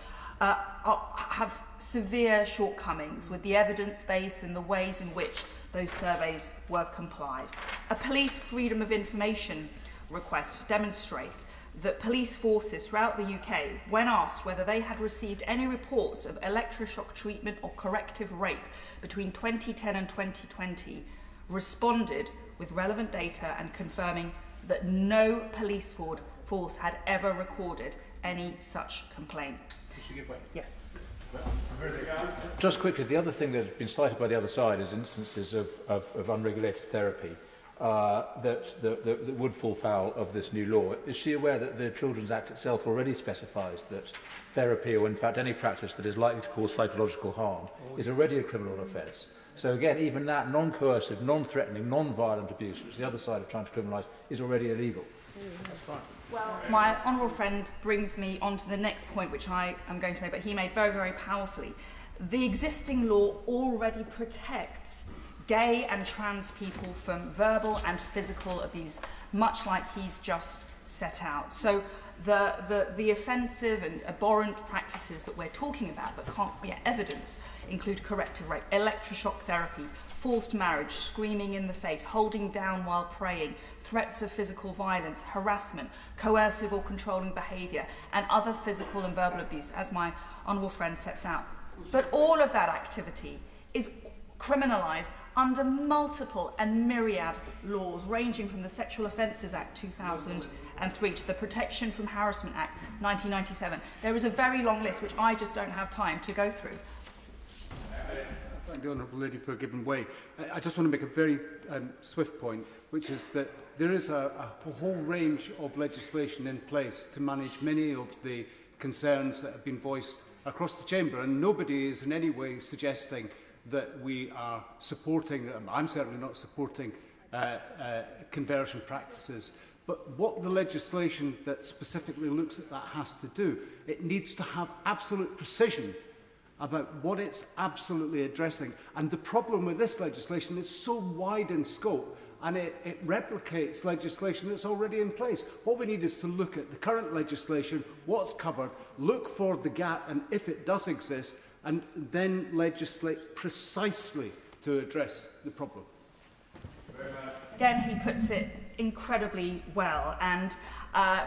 have severe shortcomings with the evidence base and the ways in which those surveys were complied. A police freedom of information request demonstrate that police forces throughout the UK, when asked whether they had received any reports of electroshock treatment or corrective rape between 2010 and 2020, responded with relevant data and confirming that no police force had ever recorded any such complaint. Yes. Just quickly, the other thing that has been cited by the other side is instances of unregulated therapy that would fall foul of this new law. Is she aware that the Children's Act itself already specifies that therapy, or in fact any practice that is likely to cause psychological harm, is already a criminal offence? So again, even that non-coercive, non-threatening, non-violent abuse, which the other side are trying to criminalise, is already illegal. That's right. Well, my honourable friend brings me on to the next point, which I am going to make, but he made very, very powerfully. The existing law already protects gay and trans people from verbal and physical abuse, much like he's just set out. So the offensive and abhorrent practices that we're talking about but can't be evidence include corrective rape, electroshock therapy, forced marriage, screaming in the face, holding down while praying, threats of physical violence, harassment, coercive or controlling behaviour, and other physical and verbal abuse, as my honourable friend sets out. But all of that activity is criminalised under multiple and myriad laws, ranging from the Sexual Offences Act 2003 to the Protection from Harassment Act 1997. There is a very long list which I just don't have time to go through. Thank the Honourable Lady for giving way. I just want to make a very swift point, which is that there is a whole range of legislation in place to manage many of the concerns that have been voiced across the Chamber, and nobody is in any way suggesting that we are supporting, I'm certainly not supporting conversion practices, but what the legislation that specifically looks at that has to do, it needs to have absolute precision about what it's absolutely addressing. And the problem with this legislation is so wide in scope, and it replicates legislation that's already in place. What we need is to look at the current legislation, what's covered, look for the gap, and if it does exist, and then legislate precisely to address the problem. Again, he puts it incredibly well and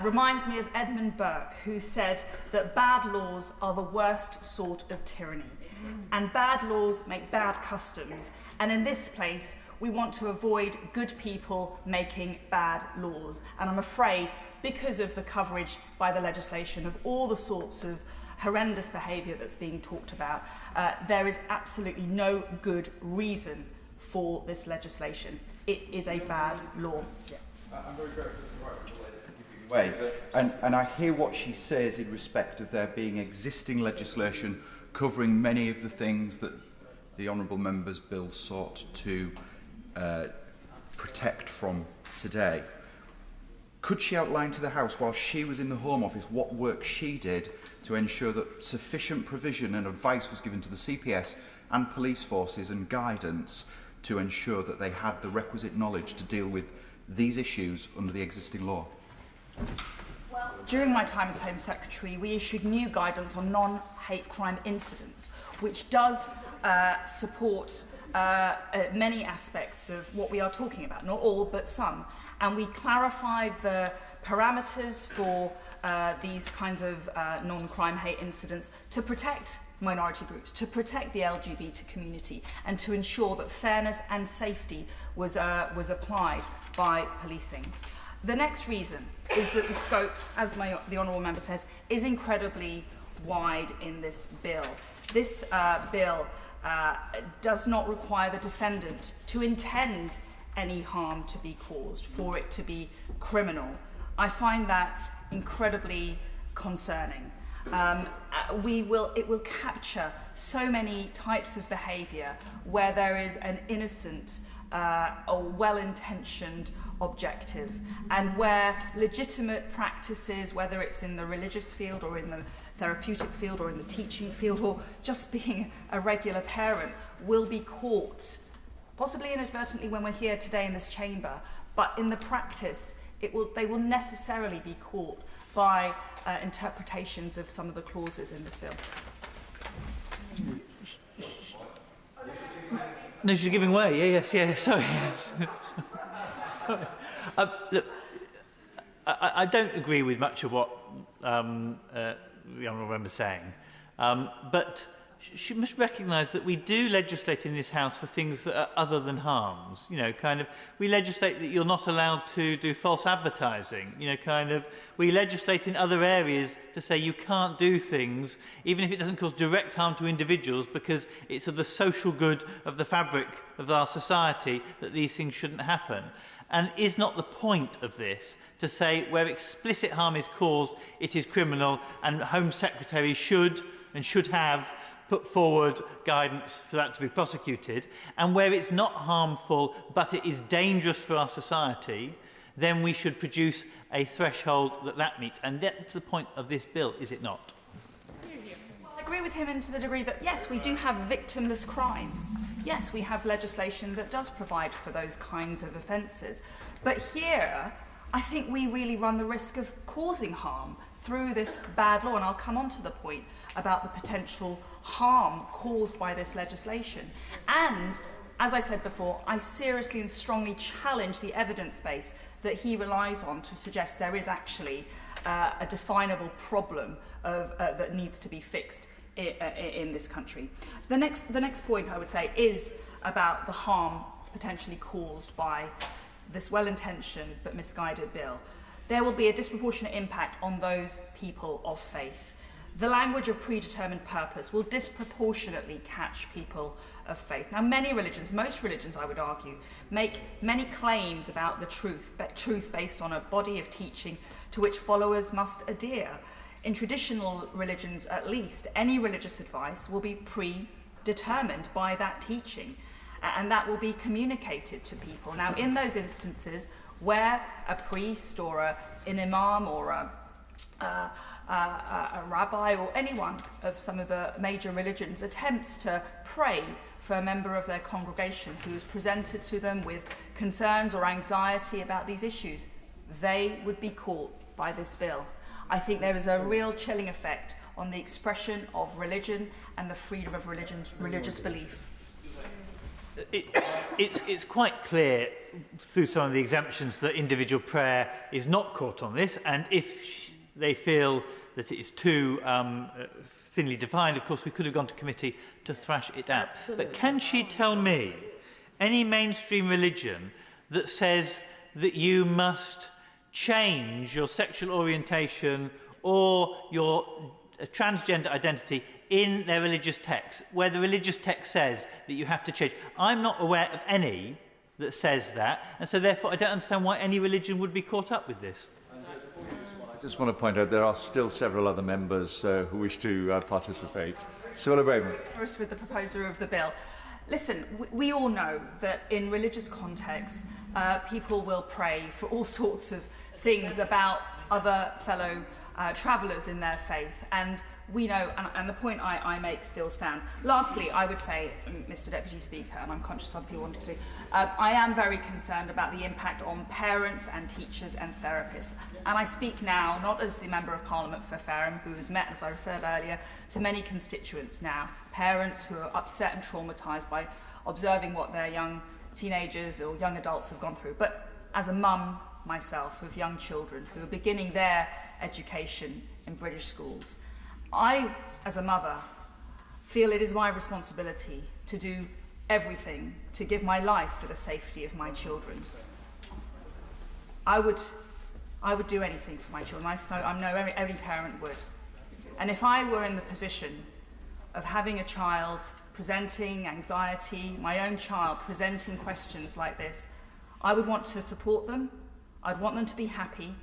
reminds me of Edmund Burke, who said that bad laws are the worst sort of tyranny. And bad laws make bad customs. And in this place, we want to avoid good people making bad laws. And I'm afraid, because of the coverage by the legislation of all the sorts of horrendous behaviour that's being talked about, there is absolutely no good reason for this legislation. It is a bad law. Yeah. I'm very grateful for the right way. And I hear what she says in respect of there being existing legislation covering many of the things that the Honourable Member's Bill sought to protect from today. Could she outline to the House, while she was in the Home Office, what work she did to ensure that sufficient provision and advice was given to the CPS and police forces and guidance to ensure that they had the requisite knowledge to deal with these issues under the existing law? Well, during my time as Home Secretary, we issued new guidance on non-hate crime incidents, which does support many aspects of what we are talking about, not all, but some. And we clarified the parameters for these kinds of non-crime hate incidents to protect minority groups, to protect the LGBT community, and to ensure that fairness and safety was applied by policing. The next reason is that the scope, as the Honourable Member says, is incredibly wide in this bill. This bill does not require the defendant to intend any harm to be caused, for it to be criminal. I find that incredibly concerning. It will capture so many types of behaviour where there is an innocent or well-intentioned objective, and where legitimate practices, whether it's in the religious field or in the therapeutic field or in the teaching field or just being a regular parent, will be caught, possibly inadvertently when we're here today in this chamber, but in the practice, they will necessarily be caught by interpretations of some of the clauses in this bill. No, she's giving way. Yes, sorry. Sorry. Look, I don't agree with much of what the honourable member is saying, but she must recognise that we do legislate in this House for things that are other than harms. You know, we legislate that you're not allowed to do false advertising. You know, we legislate in other areas to say you can't do things, even if it doesn't cause direct harm to individuals, because it's of the social good of the fabric of our society that these things shouldn't happen. And is not the point of this to say where explicit harm is caused, it is criminal, and Home Secretary should have put forward guidance for that to be prosecuted, and where it's not harmful but it is dangerous for our society, then we should produce a threshold that meets. And that's the point of this bill, is it not? I agree with him to the degree that, yes, we do have victimless crimes. Yes, we have legislation that does provide for those kinds of offences. But here, I think we really run the risk of causing harm through this bad law, and I'll come on to the point about the potential harm caused by this legislation. And, as I said before, I seriously and strongly challenge the evidence base that he relies on to suggest there is actually a definable problem that needs to be fixed in this country. The next point I would say is about the harm potentially caused by this well-intentioned but misguided bill. There will be a disproportionate impact on those people of faith. The language of predetermined purpose will disproportionately catch people of faith. Now, many religions, most religions, I would argue, make many claims about the truth based on a body of teaching to which followers must adhere. In traditional religions, at least, any religious advice will be predetermined by that teaching, and that will be communicated to people. Now, in those instances where a priest or an imam or a rabbi or anyone of some of the major religions attempts to pray for a member of their congregation who is presented to them with concerns or anxiety about these issues, they would be caught by this bill. I think there is a real chilling effect on the expression of religion and the freedom of religious belief. It's quite clear through some of the exemptions that individual prayer is not caught on this, and if they feel that it is too thinly defined, of course we could have gone to committee to thrash it out. Absolutely. But can she tell me any mainstream religion that says that you must change your sexual orientation or your transgender identity in their religious text, where the religious text says that you have to change? I'm not aware of any that says that, and so therefore I don't understand why any religion would be caught up with this. I just want to point out there are still several other members who wish to participate. Sir Willoughby. With the proposer of the bill. Listen, we all know that in religious contexts, people will pray for all sorts of things about other fellow travellers in their faith, and we know, and the point I make still stands. Lastly, I would say, Mr Deputy Speaker, and I'm conscious other people want to speak, I am very concerned about the impact on parents and teachers and therapists. And I speak now not as the Member of Parliament for Fareham, who has met, as I referred earlier, to many constituents now, parents who are upset and traumatised by observing what their young teenagers or young adults have gone through, but as a mum myself of young children who are beginning their education in British schools, I, as a mother, feel it is my responsibility to do everything to give my life for the safety of my children. I would do anything for my children. I know every parent would. And if I were in the position of having a child presenting anxiety, my own child presenting questions like this, I would want to support them. I'd want them to be happy,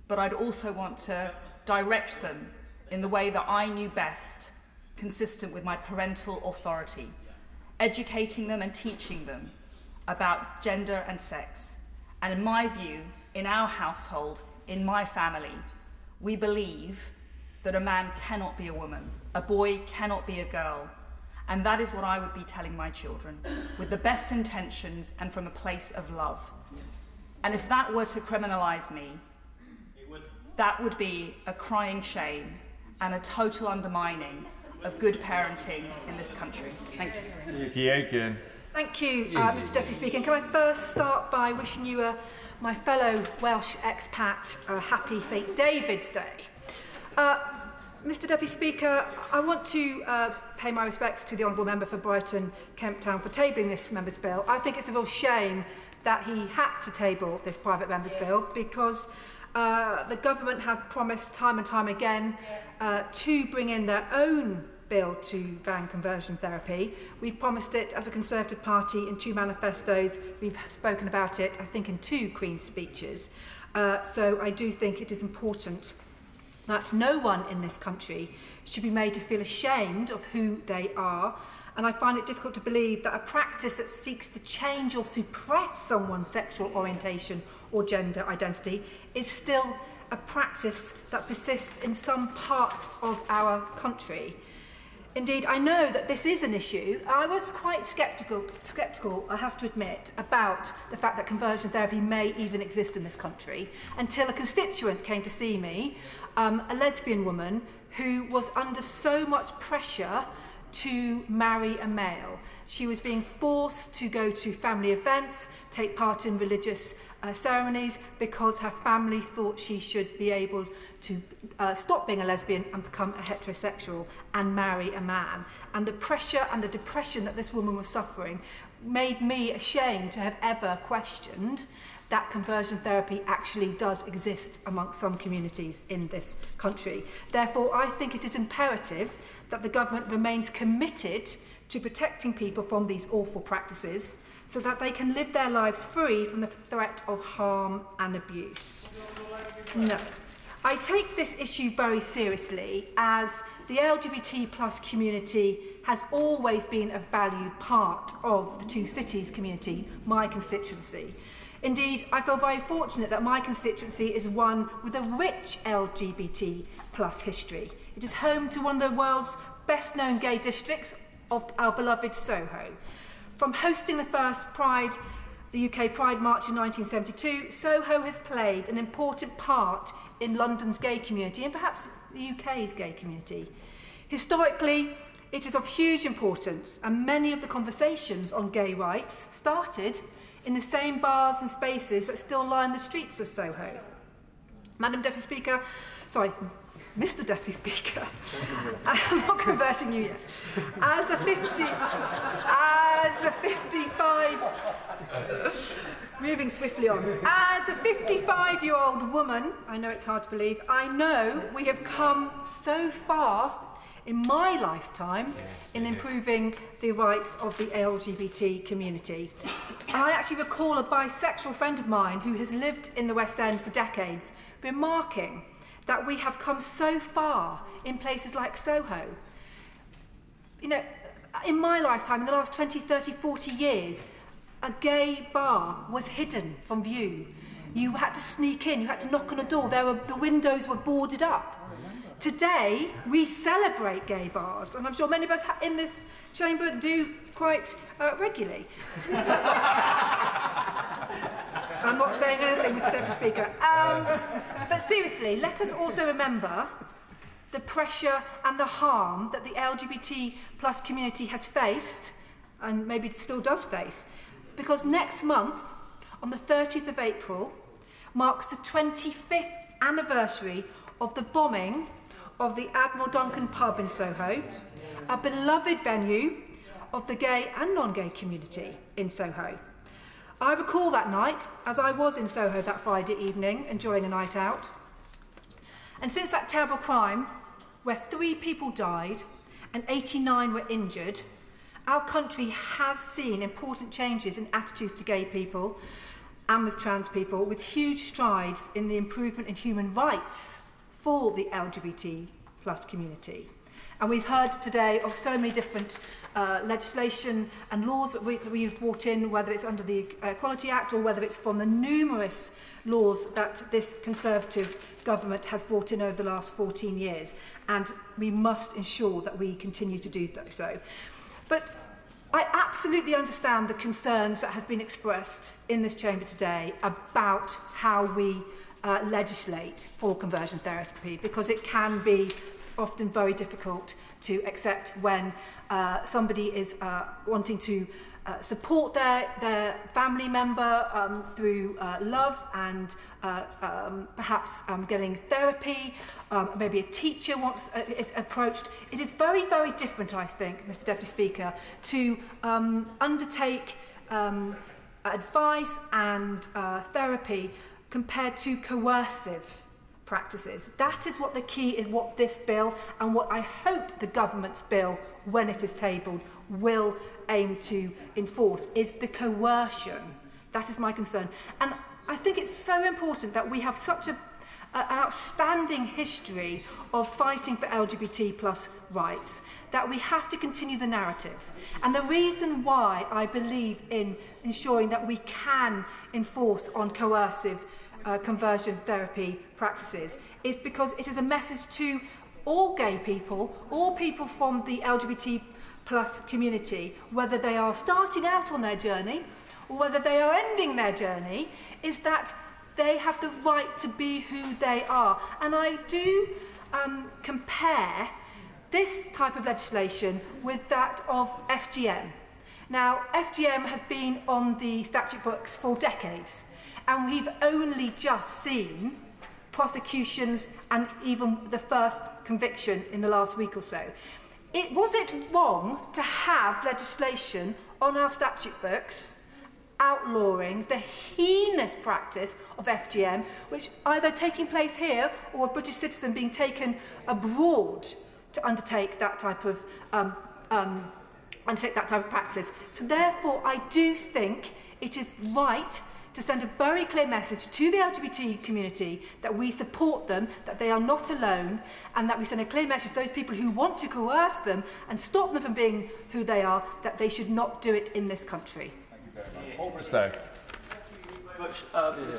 but I'd also want to direct them in the way that I knew best, consistent with my parental authority, educating them and teaching them about gender and sex. And in my view, in our household, in my family, we believe that a man cannot be a woman, a boy cannot be a girl. And that is what I would be telling my children, with the best intentions and from a place of love. And if that were to criminalise me, that would be a crying shame and a total undermining of good parenting in this country. Thank you. Thank you, Mr Deputy Speaker. And can I first start by wishing you, my fellow Welsh expat, a happy St David's Day. Mr Deputy Speaker, I want to pay my respects to the Honourable Member for Brighton Kemptown for tabling this Member's Bill. I think it's a real shame that he had to table this private Member's Bill because the government has promised time and time again to bring in their own bill to ban conversion therapy. We've promised it as a Conservative Party in 2 manifestos. We've spoken about it, I think, in 2 Queen's speeches. So I do think it is important that no one in this country should be made to feel ashamed of who they are. And I find it difficult to believe that a practice that seeks to change or suppress someone's sexual orientation or gender identity is still a practice that persists in some parts of our country. Indeed, I know that this is an issue. I was quite sceptical, I have to admit, about the fact that conversion therapy may even exist in this country until a constituent came to see me, a lesbian woman who was under so much pressure to marry a male. She was being forced to go to family events, take part in religious ceremonies because her family thought she should be able to stop being a lesbian and become a heterosexual and marry a man. And the pressure and the depression that this woman was suffering made me ashamed to have ever questioned that conversion therapy actually does exist amongst some communities in this country. Therefore, I think it is imperative that the government remains committed to protecting people from these awful practices so that they can live their lives free from the threat of harm and abuse. No. I take this issue very seriously as the LGBT plus community has always been a valued part of the Two Cities community, my constituency. Indeed, I feel very fortunate that my constituency is one with a rich LGBT plus history. It is home to one of the world's best-known gay districts of our beloved Soho. From hosting the first Pride, the UK Pride March in 1972, Soho has played an important part in London's gay community and perhaps the UK's gay community. Historically, it is of huge importance, and many of the conversations on gay rights started in the same bars and spaces that still line the streets of Soho. Madam Deputy Speaker, Mr Deputy Speaker, I'm not converting you yet. As a 55, moving swiftly on, as a 55-year-old woman, I know it's hard to believe, I know we have come so far in my lifetime in improving the rights of the LGBT community. And I actually recall a bisexual friend of mine who has lived in the West End for decades remarking that we have come so far in places like Soho. You know, in my lifetime, in the last 20, 30, 40 years, a gay bar was hidden from view. You had to sneak in, you had to knock on a door, the windows were boarded up. Today, we celebrate gay bars, and I'm sure many of us in this chamber do quite regularly. I'm not saying anything, Mr Deputy Speaker. But seriously, let us also remember the pressure and the harm that the LGBT plus community has faced, and maybe still does face, because next month, on the 30th of April, marks the 25th anniversary of the bombing of the Admiral Duncan pub in Soho, a beloved venue of the gay and non-gay community in Soho. I recall that night, as I was in Soho that Friday evening, enjoying a night out. And since that terrible crime, where 3 people died and 89 were injured, our country has seen important changes in attitudes to gay people and with trans people, with huge strides in the improvement in human rights for the LGBT plus community. And we've heard today of so many different legislation and laws that we've brought in, whether it's under the Equality Act or whether it's from the numerous laws that this Conservative government has brought in over the last 14 years. And we must ensure that we continue to do so. But I absolutely understand the concerns that have been expressed in this chamber today about how we legislate for conversion therapy, because it can be often very difficult to accept when somebody is wanting to support their family member through love and perhaps getting therapy. Maybe a teacher is approached. It is very, very different, I think, Mr. Deputy Speaker, to undertake advice and therapy compared to coercive practices. That is what the key is, what this bill and what I hope the government's bill, when it is tabled, will aim to enforce, is the coercion. That is my concern. And I think it's so important that we have such an outstanding history of fighting for LGBT plus rights, that we have to continue the narrative. And the reason why I believe in ensuring that we can enforce on coercive conversion therapy practices is because it is a message to all gay people, all people from the LGBT plus community, whether they are starting out on their journey or whether they are ending their journey, is that they have the right to be who they are. And I do compare this type of legislation with that of FGM. Now, FGM has been on the statute books for decades, and we've only just seen prosecutions and even the first conviction in the last week or so. Was it wrong to have legislation on our statute books outlawing the heinous practice of FGM, which either taking place here or a British citizen being taken abroad to undertake that type of practice? So therefore, I do think it is right to send a very clear message to the LGBT community that we support them, that they are not alone, and that we send a clear message to those people who want to coerce them and stop them from being who they are, that they should not do it in this country. Mr.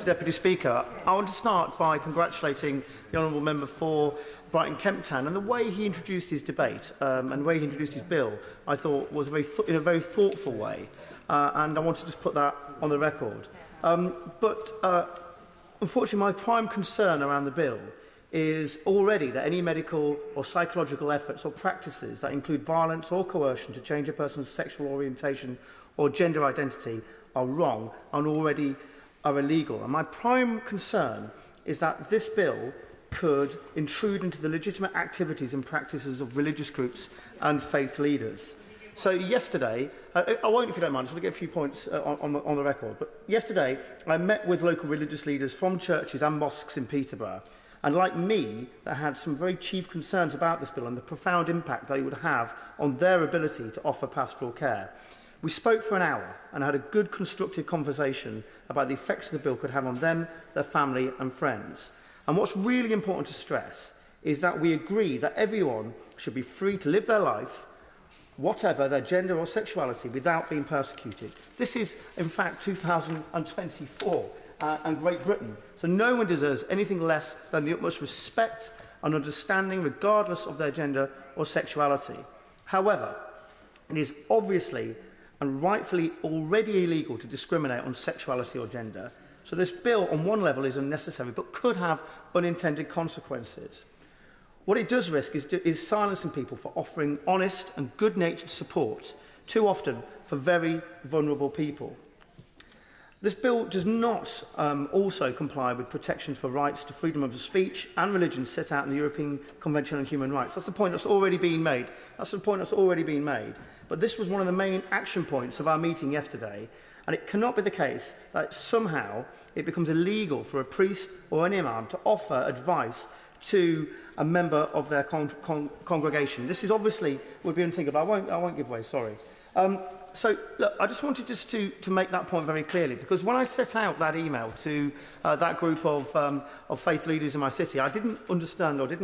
Deputy Speaker, I want to start by congratulating the honourable member for Brighton Kemptown, and the way he introduced his debate and the way he introduced his bill, I thought was in a very thoughtful way, and I want to just put that on the record. But unfortunately, my prime concern around the bill is already that any medical or psychological efforts or practices that include violence or coercion to change a person's sexual orientation or gender identity are wrong and already are illegal. And my prime concern is that this bill could intrude into the legitimate activities and practices of religious groups and faith leaders. So yesterday, I won't, if you don't mind, I just want to get a few points on the record, but yesterday I met with local religious leaders from churches and mosques in Peterborough, and like me, they had some very chief concerns about this bill and the profound impact that it would have on their ability to offer pastoral care. We spoke for an hour and had a good constructive conversation about the effects the bill could have on them, their family and friends. And what's really important to stress is that we agree that everyone should be free to live their life, whatever their gender or sexuality, without being persecuted. This is, in fact, 2024 and Great Britain. So no one deserves anything less than the utmost respect and understanding, regardless of their gender or sexuality. However, it is obviously and rightfully already illegal to discriminate on sexuality or gender. So this bill, on one level, is unnecessary, but could have unintended consequences. What it does risk is silencing people for offering honest and good-natured support, too often for very vulnerable people. This bill does not also comply with protections for rights to freedom of speech and religion set out in the European Convention on Human Rights. That's the point that's already been made. But this was one of the main action points of our meeting yesterday, and it cannot be the case that somehow it becomes illegal for a priest or an imam to offer advice to a member of their congregation. This is obviously would be unthinkable. I won't give way, sorry. So, look, I just wanted to make that point very clearly, because when I set out that email to that group of faith leaders in my city, I didn't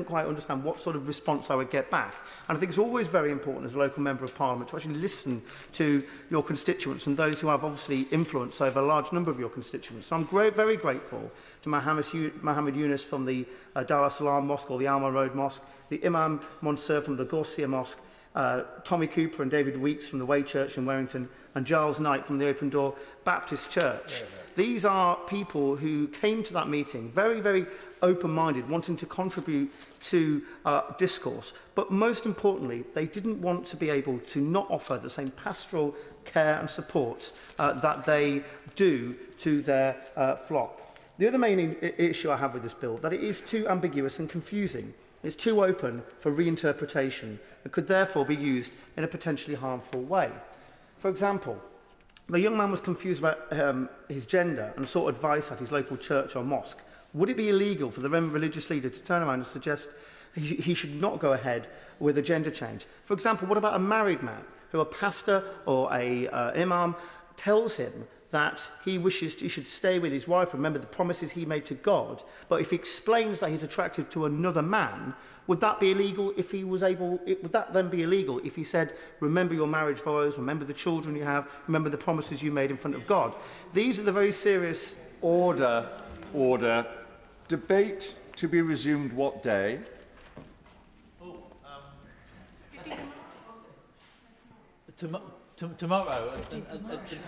quite understand what sort of response I would get back. And I think it's always very important as a local member of Parliament to actually listen to your constituents and those who have obviously influence over a large number of your constituents. So I'm very grateful to Mohammed Yunus from the Dar es Salaam Mosque, or the Alma Road Mosque, the Imam Monsieur from the Gorsia Mosque, Tommy Cooper and David Weeks from the Way Church in Warrington, and Giles Knight from the Open Door Baptist Church. These are people who came to that meeting very, very open-minded, wanting to contribute to discourse. But most importantly, they didn't want to be able to not offer the same pastoral care and support that they do to their flock. The other main issue I have with this bill, that it is too ambiguous and confusing. It's too open for reinterpretation and could therefore be used in a potentially harmful way. For example, the young man was confused about his gender and sought advice at his local church or mosque. Would it be illegal for the religious leader to turn around and suggest he should not go ahead with a gender change? For example, what about a married man who a pastor or a imam tells him that he wishes he should stay with his wife, remember the promises he made to God, but if he explains that he's attracted to another man, would that be illegal if he was able, would that then be illegal if he said, remember your marriage vows, remember the children you have, remember the promises you made in front of God? These are the very serious... Order. Order. Debate to be resumed what day? Tomorrow,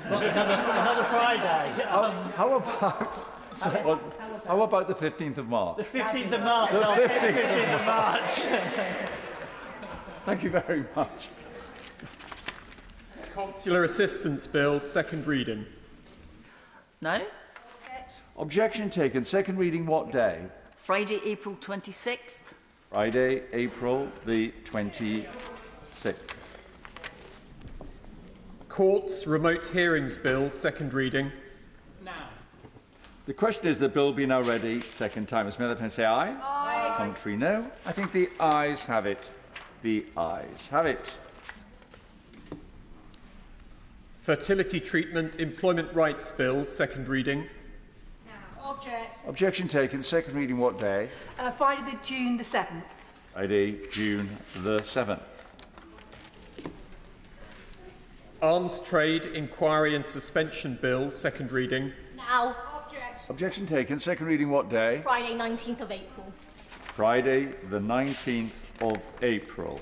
another Friday. How about the 15th of March? The 15th of March. The 15th of March. Thank you very much. Consular Assistance Bill, second reading. No. Objection taken. Second reading what day? Friday, April 26th. Friday, April the 26th. Courts Remote Hearings Bill, second reading. Now. The question is the bill be now ready. Second time. Ms. Milton, say aye. Aye. Contrary, no. I think the ayes have it. The ayes have it. Fertility Treatment Employment Rights Bill, second reading. Object. Objection taken. Second reading what day? Friday, June the 7th. Friday, June the 7th. Arms Trade Inquiry and Suspension Bill, second reading. Now. Object. Objection taken. Second reading what day? Friday, 19th of April. Friday, the 19th of April.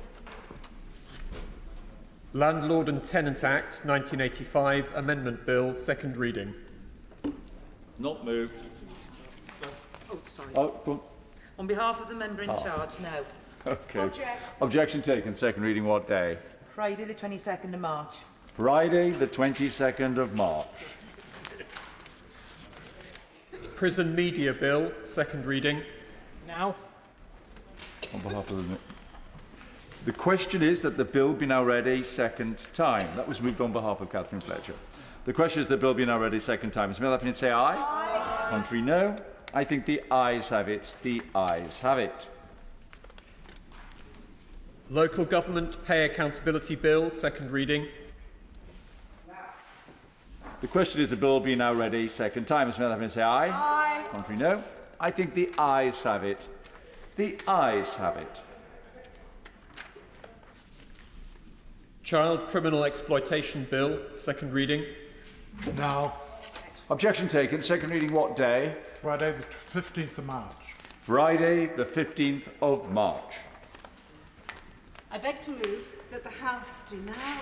Landlord and Tenant Act 1985 Amendment Bill, second reading. Not moved. Oh, sorry. Oh, On behalf of the member in charge, no. okay. Object. Objection taken. Second reading what day? Friday the 22nd of March. Friday, the 22nd of March. Prison Media Bill, second reading. Now. On behalf of the question is that the bill be now ready second time. That was moved on behalf of Catherine Fletcher. The question is the bill be now ready second time. Ms. Milton, say aye. Aye. Contrary, no. I think the ayes have it. The ayes have it. Local Government Pay Accountability Bill, second reading. The question is the bill be now ready second time. Ms. Milton, say aye. Aye. Contrary, no. I think the ayes have it. The ayes have it. Child Criminal Exploitation Bill, second reading. Now. Objection taken. Second reading what day? Friday the 15th of March. Friday, the 15th of March. I beg to move that the House do now